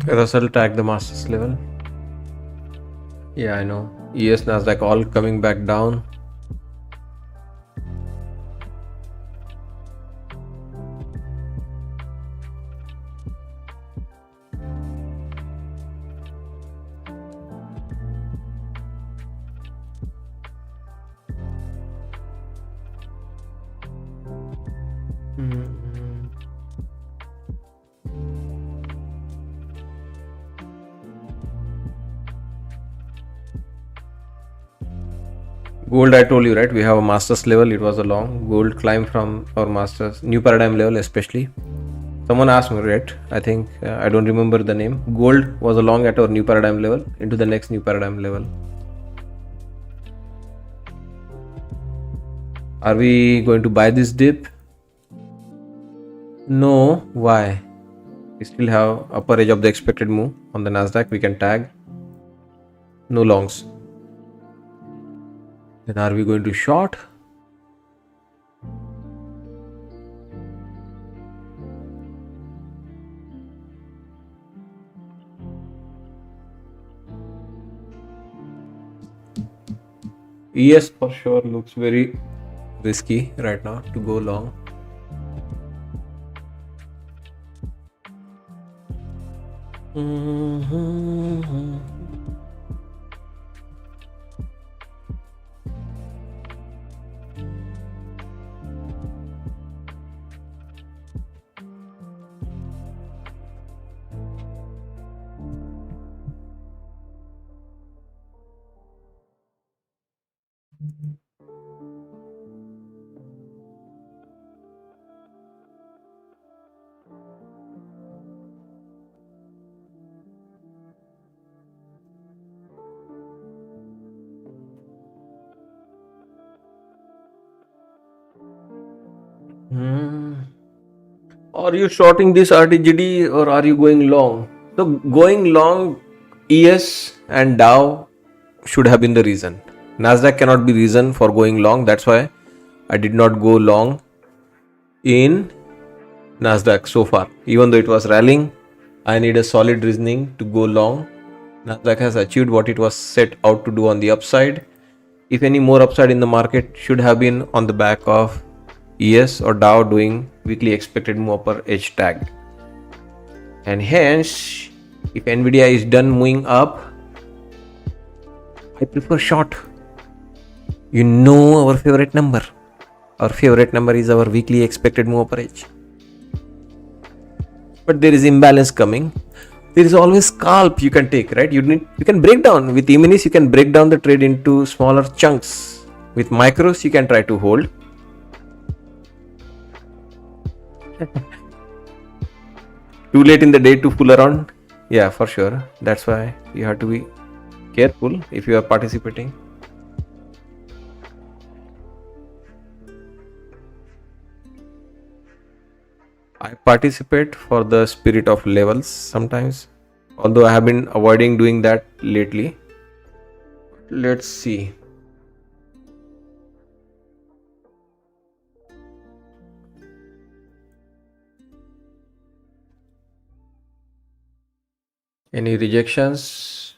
Russell tag the masters level. Yeah, I know. ES, Nasdaq all coming back down. Gold, I told you, right? We have a masters level. It was a long gold climb from our masters new paradigm level, especially. Someone asked me, right? I think I don't remember the name. Gold was along at our new paradigm level into the next new paradigm level. Are we going to buy this dip? No. Why? We still have upper edge of the expected move on the Nasdaq. We can tag. No longs. Then are we going to short? Yes, for sure. Looks very risky right now to go long. Are you shorting this RTGD or are you going long? So going long, ES and Dow should have been the reason. Nasdaq cannot be reason for going long. That's why I did not go long in Nasdaq so far. Even though it was rallying, I need a solid reasoning to go long. Nasdaq has achieved what it was set out to do on the upside. If any more upside in the market should have been on the back of ES or Dow doing weekly expected move upper edge tag. And hence, if Nvidia is done moving up, I prefer short. You know our favorite number. Our favorite number is our weekly expected move upper edge. But there is imbalance coming. There is always scalp you can take, right? You can break down with E-minis. You can break down the trade into smaller chunks. With micros, you can try to hold. Too late in the day to fool around. Yeah, for sure. That's why you have to be careful if you are participating. I participate for the spirit of levels sometimes, although I have been avoiding doing that lately. Let's see. Any rejections?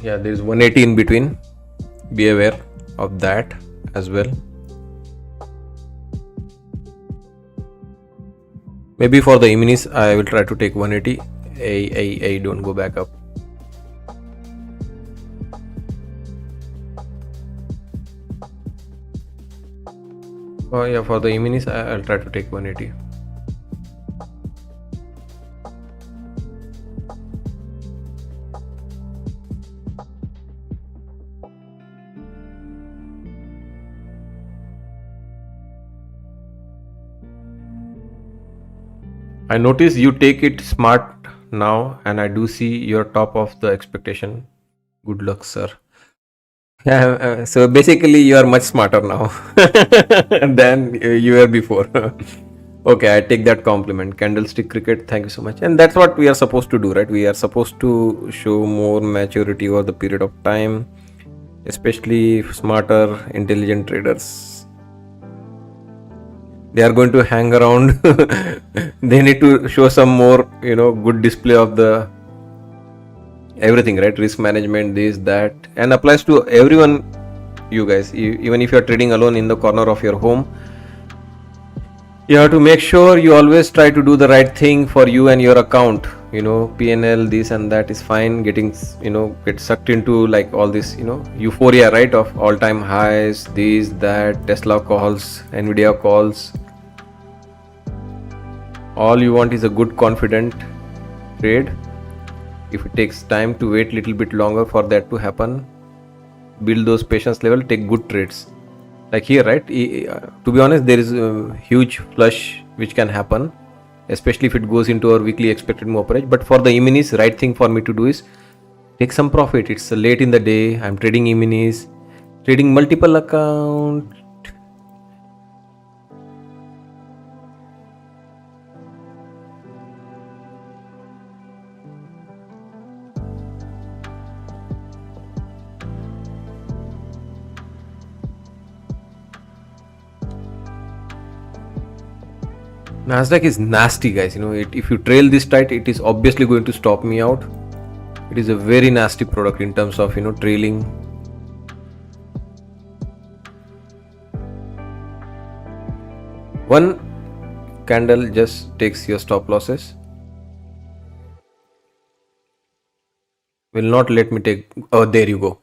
Yeah, there is 180 in between. Be aware of that as well. Maybe for the E-minis, I will try to take 180. Don't go back up. Oh yeah, for the E-minis, I'll try to take 180. I notice you take it smart now, and I do see you're top of the expectation. Good luck, sir. Yeah, so basically you are much smarter now than you were before. Okay, I take that compliment. Candlestick cricket, thank you so much. And that's what we are supposed to do, right? We are supposed to show more maturity over the period of time, especially smarter, intelligent traders. They are going to hang around. They need to show some more, good display of the everything, right? Risk management, this, that, and applies to everyone. You guys, even if you are trading alone in the corner of your home, you have to make sure you always try to do the right thing for you and your account. PNL, this and that is fine. Getting, get sucked into like all this, euphoria, right? Of all-time highs, this, that, Tesla calls, Nvidia calls. All you want is a good, confident trade. If it takes time to wait a little bit longer for that to happen, build those patience level, take good trades. Like here, right? To be honest, there is a huge flush which can happen, especially if it goes into our weekly expected move average. But for the E-minis, right thing for me to do is take some profit. It's late in the day. I'm trading E-minis, trading multiple account. Nasdaq is nasty, guys. If you trail this tight, it is obviously going to stop me out. It is a very nasty product in terms of trailing. One candle just takes your stop losses. Will not let me take. Oh, there you go.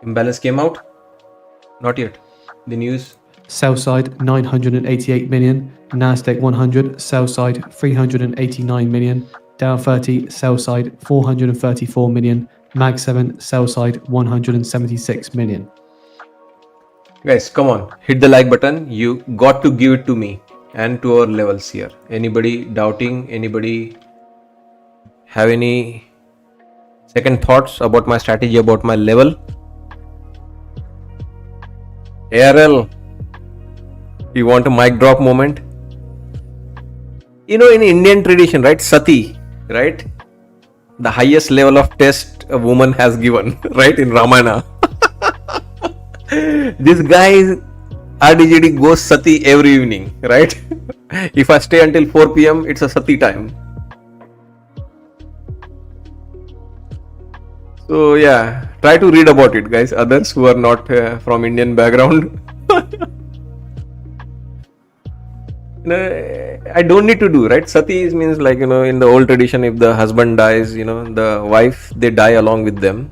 Imbalance came out. Not yet. The news. Sell side 988 million, Nasdaq 100 sell side 389 million, Dow 30 sell side 434 million, Mag 7 sell side 176 million. Guys, come on, hit the like button. You got to give it to me and to our levels here. Anybody doubting? Anybody have any second thoughts about my strategy, about my level? ARL, you want a mic drop moment? In Indian tradition, right? Sati, right? The highest level of test a woman has given, right? In Ramayana. This guy RDGD goes Sati every evening, right? If I stay until 4 p.m., it's a Sati time. So yeah, try to read about it, guys. Others who are not from Indian background. I don't need to do, right? Sati means like, in the old tradition, if the husband dies, the wife, they die along with them.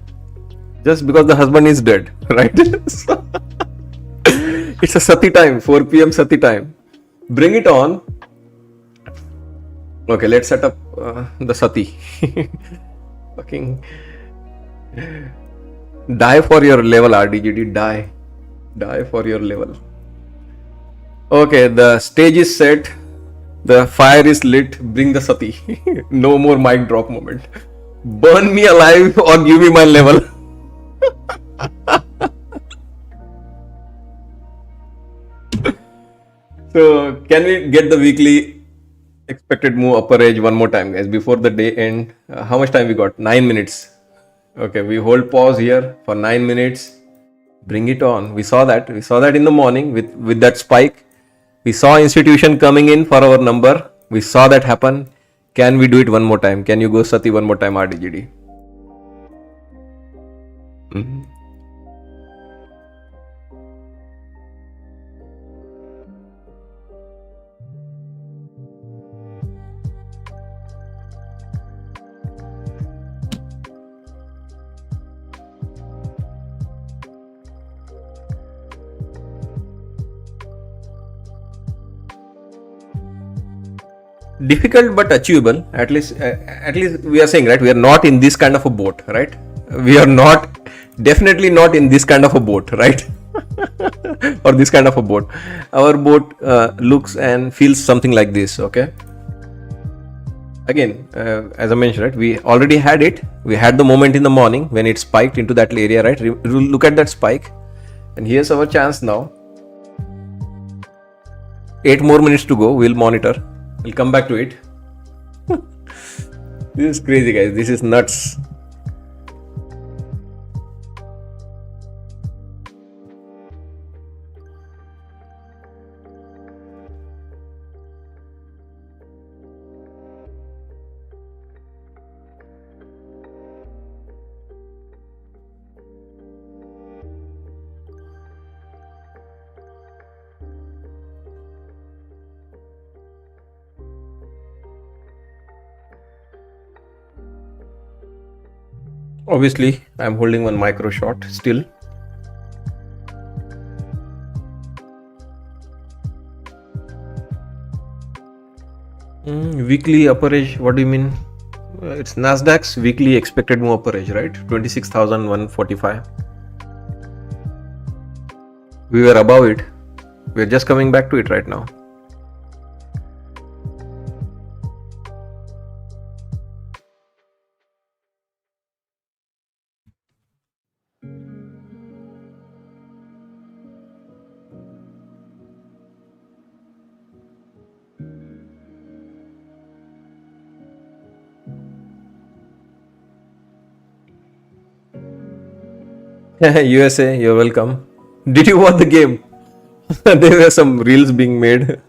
Just because the husband is dead, right? So, it's a Sati time, 4 p.m. Sati time. Bring it on. Okay, let's set up the Sati. Fucking die for your level, RDGD. Die for your level. Okay, the stage is set. The fire is lit. Bring the Sati. No more mic drop moment. Burn me alive or give me my level. So, can we get the weekly expected move upper edge one more time, guys, before the day end? How much time we got? 9 minutes. Okay, we hold pause here for 9 minutes. Bring it on. We saw that in the morning with that spike. We saw institution coming in for our number. We saw that happen. Can we do it one more time? Can you go Sati one more time, RDGD? Difficult but achievable. At least we are saying, right? We are not in this kind of a boat, right? We are definitely not in this kind of a boat, right? or this kind of a boat. Our boat looks and feels something like this. Okay. Again, as I mentioned, right, we already had it. We had the moment in the morning when it spiked into that area, right? Look at that spike, and here's our chance now. 8 more minutes to go. We'll monitor. We'll come back to it. This is crazy, guys. This is nuts. Obviously, I'm holding one micro short still. Weekly upper edge, what do you mean? It's Nasdaq's weekly expected move upper edge, right? 26,145. We were above it. We're just coming back to it right now. USA, you're welcome. Did you watch the game? There were some reels being made.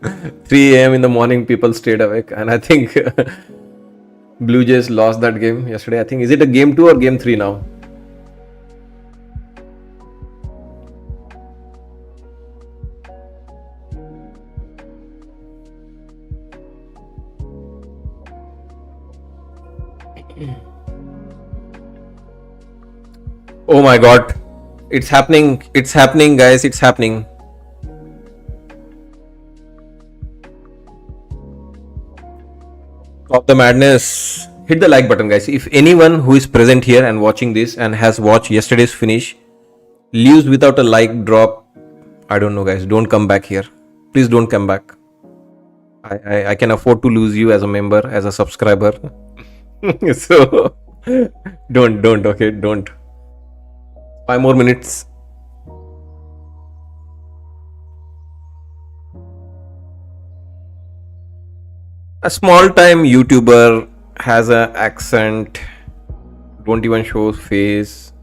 3 a.m. in the morning, people stayed awake, and I think Blue Jays lost that game yesterday. I think, is it a game 2 or game 3 now? Oh my god. It's happening. It's happening, guys. It's happening. Stop the madness. Hit the like button, guys. If anyone who is present here and watching this and has watched yesterday's finish leaves without a like drop, I don't know, guys. Don't come back here. Please don't come back. I can afford to lose you as a member, as a subscriber. So don't, okay, don't. 5 more minutes. A small time YouTuber has an accent, don't even show face.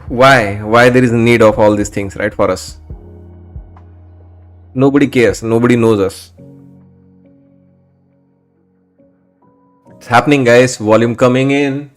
Why there is a need of all these things, right, for us? Nobody cares, nobody knows us. It's happening, guys. Volume coming in.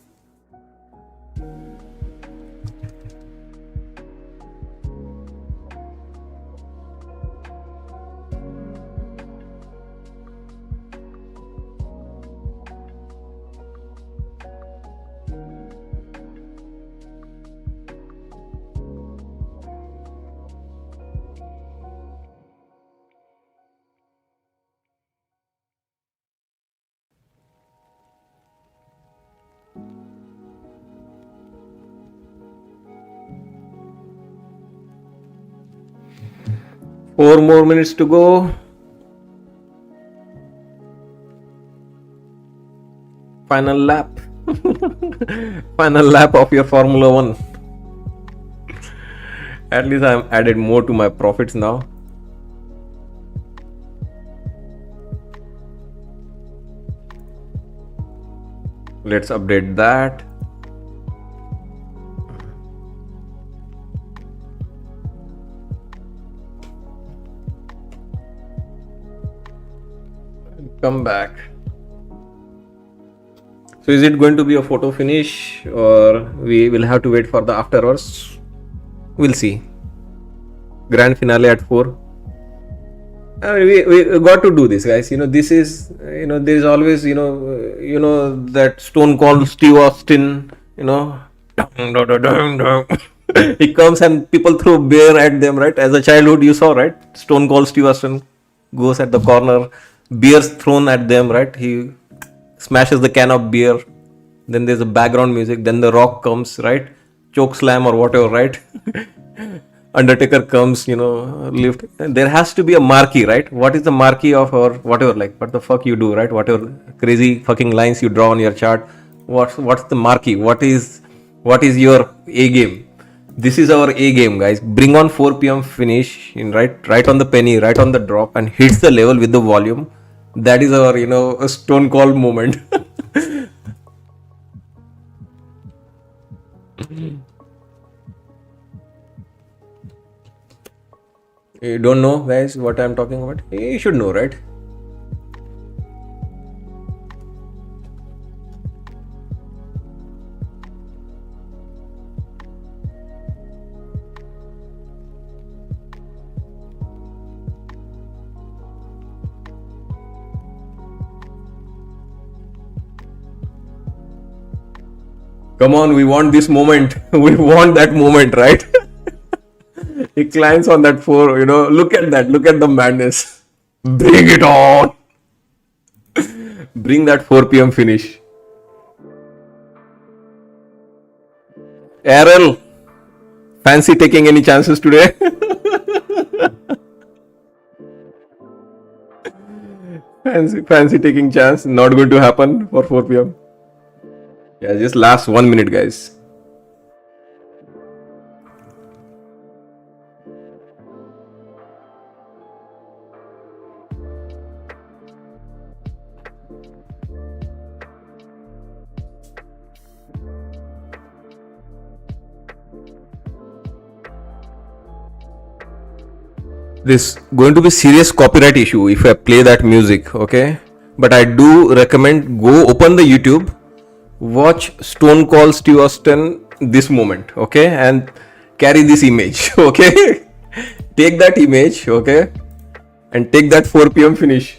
Four more minutes to go. Final lap. Final lap of your Formula 1. At least I've added more to my profits now. Let's update that. Come back. So is it going to be a photo finish or we will have to wait for the afterwards? We'll see. Grand finale at 4. We got to do this, guys. This is, there is always, that Stone Cold Steve Austin, he comes and people throw beer at them, right? As a childhood, you saw, right? Stone Cold Steve Austin goes at the corner, beers thrown at them, right? He smashes the can of beer. Then there's a background music. Then the Rock comes, right? Choke slam or whatever, right? Undertaker comes, lift. There has to be a marquee, right? What is the marquee of, or whatever, like what the fuck you do, right? Whatever crazy fucking lines you draw on your chart. What's the marquee? What is your A game? This is our A game, guys. Bring on 4 p.m. finish in right on the penny, right on the drop, and hits the level with the volume. That is our, a stone cold moment. You don't know, guys, what I'm talking about? You should know, right? Come on, we want this moment. We want that moment, right? He climbs on that 4, look at that. Look at the madness. Bring it on. Bring that 4 p.m. finish. Errol, fancy taking any chances today? fancy taking chance. Not going to happen for 4 p.m. Yeah, just last 1 minute, guys. This going to be serious copyright issue if I play that music, okay? But I do recommend go open the YouTube, watch Stone Cold Steve Austin this moment, okay? And carry this image, okay? Take that image, okay? And take that 4 p.m. finish.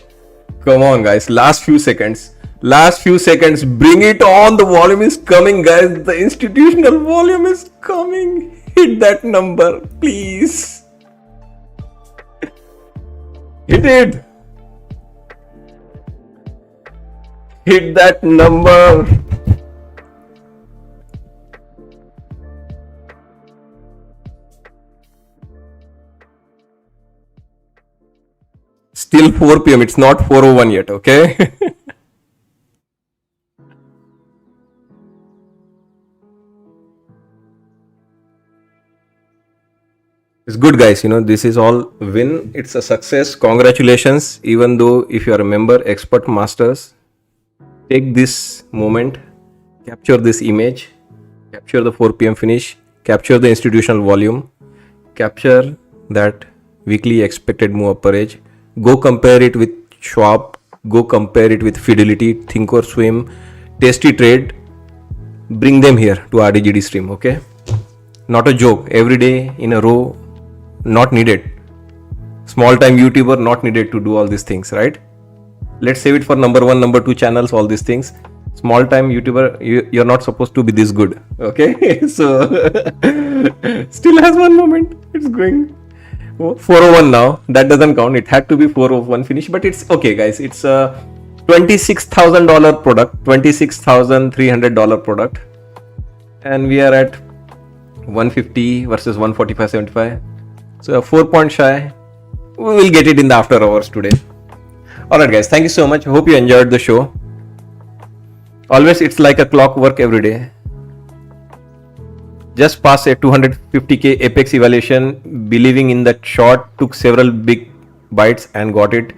Come on, guys. Last few seconds. Bring it on. The volume is coming, guys. The institutional volume is coming. Hit that number, please. Hit it. Hit that number. Still 4 p.m. It's not 4:01 yet, okay? It's good, guys. This is all win. It's a success. Congratulations. Even though if you are a member, expert masters, take this moment, capture this image, capture the 4 p.m. finish, capture the institutional volume, capture that weekly expected move upper edge. Go compare it with Schwab. Go compare it with Fidelity, Thinkorswim, Tasty Trade. Bring them here to RDGD stream, okay? Not a joke. Every day in a row. Not needed. Small time YouTuber not needed to do all these things, right? Let's save it for number 1, number 2 channels, all these things. Small time YouTuber, you're not supposed to be this good, okay? So still has 1 moment. It's going 4:01 now. That doesn't count. It had to be 4:01 finish, but it's okay, guys. It's a $26,000 product, $26,300 product, and we are at 150 versus 145.75. So 4 point shy. We will get it in the after hours today. Alright, guys. Thank you so much. Hope you enjoyed the show. Always, it's like a clockwork every day. Just passed a 250k apex evaluation, believing in that short, took several big bites and got it.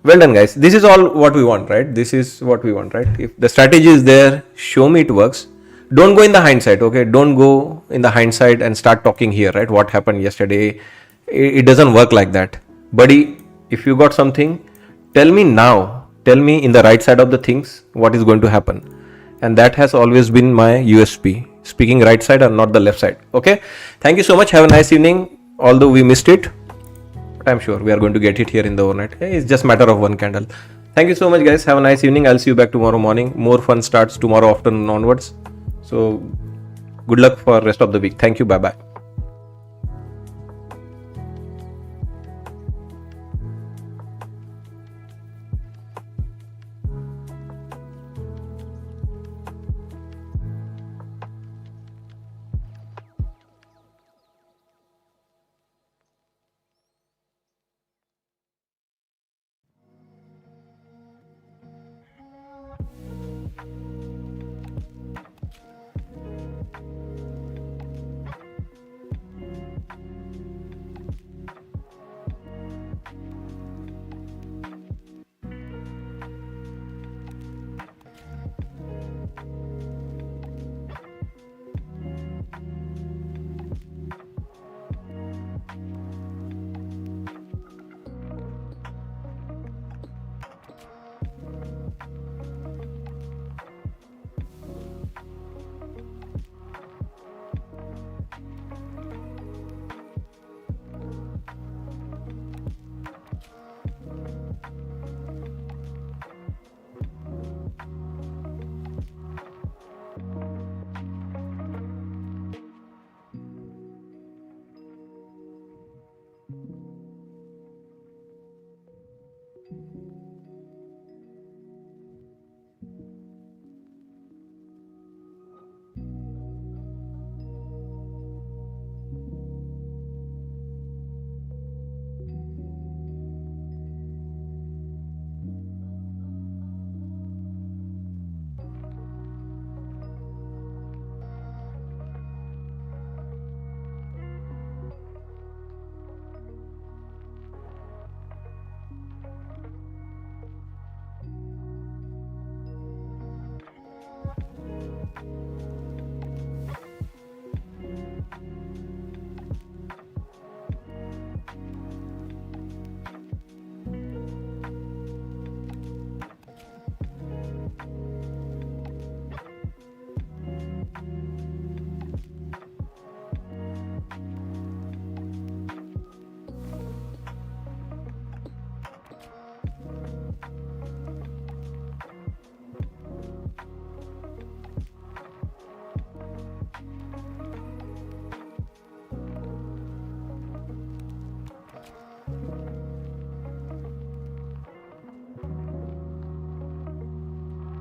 Well done, guys. This is all what we want, right? This is what we want, right? If the strategy is there, show me it works. Don't go in the hindsight, okay? Don't go in the hindsight and start talking here, right? What happened yesterday? It doesn't work like that. Buddy, if you got something, tell me now. Tell me in the right side of the things what is going to happen. And that has always been my USP. Speaking right side and not the left side, okay? Thank you so much. Have a nice evening. Although we missed it, but I'm sure we are going to get it here in the overnight. It's just a matter of 1 candle. Thank you so much, guys. Have a nice evening. I'll see you back tomorrow morning. More fun starts tomorrow afternoon onwards. So good luck for rest of the week. Thank you. Bye bye.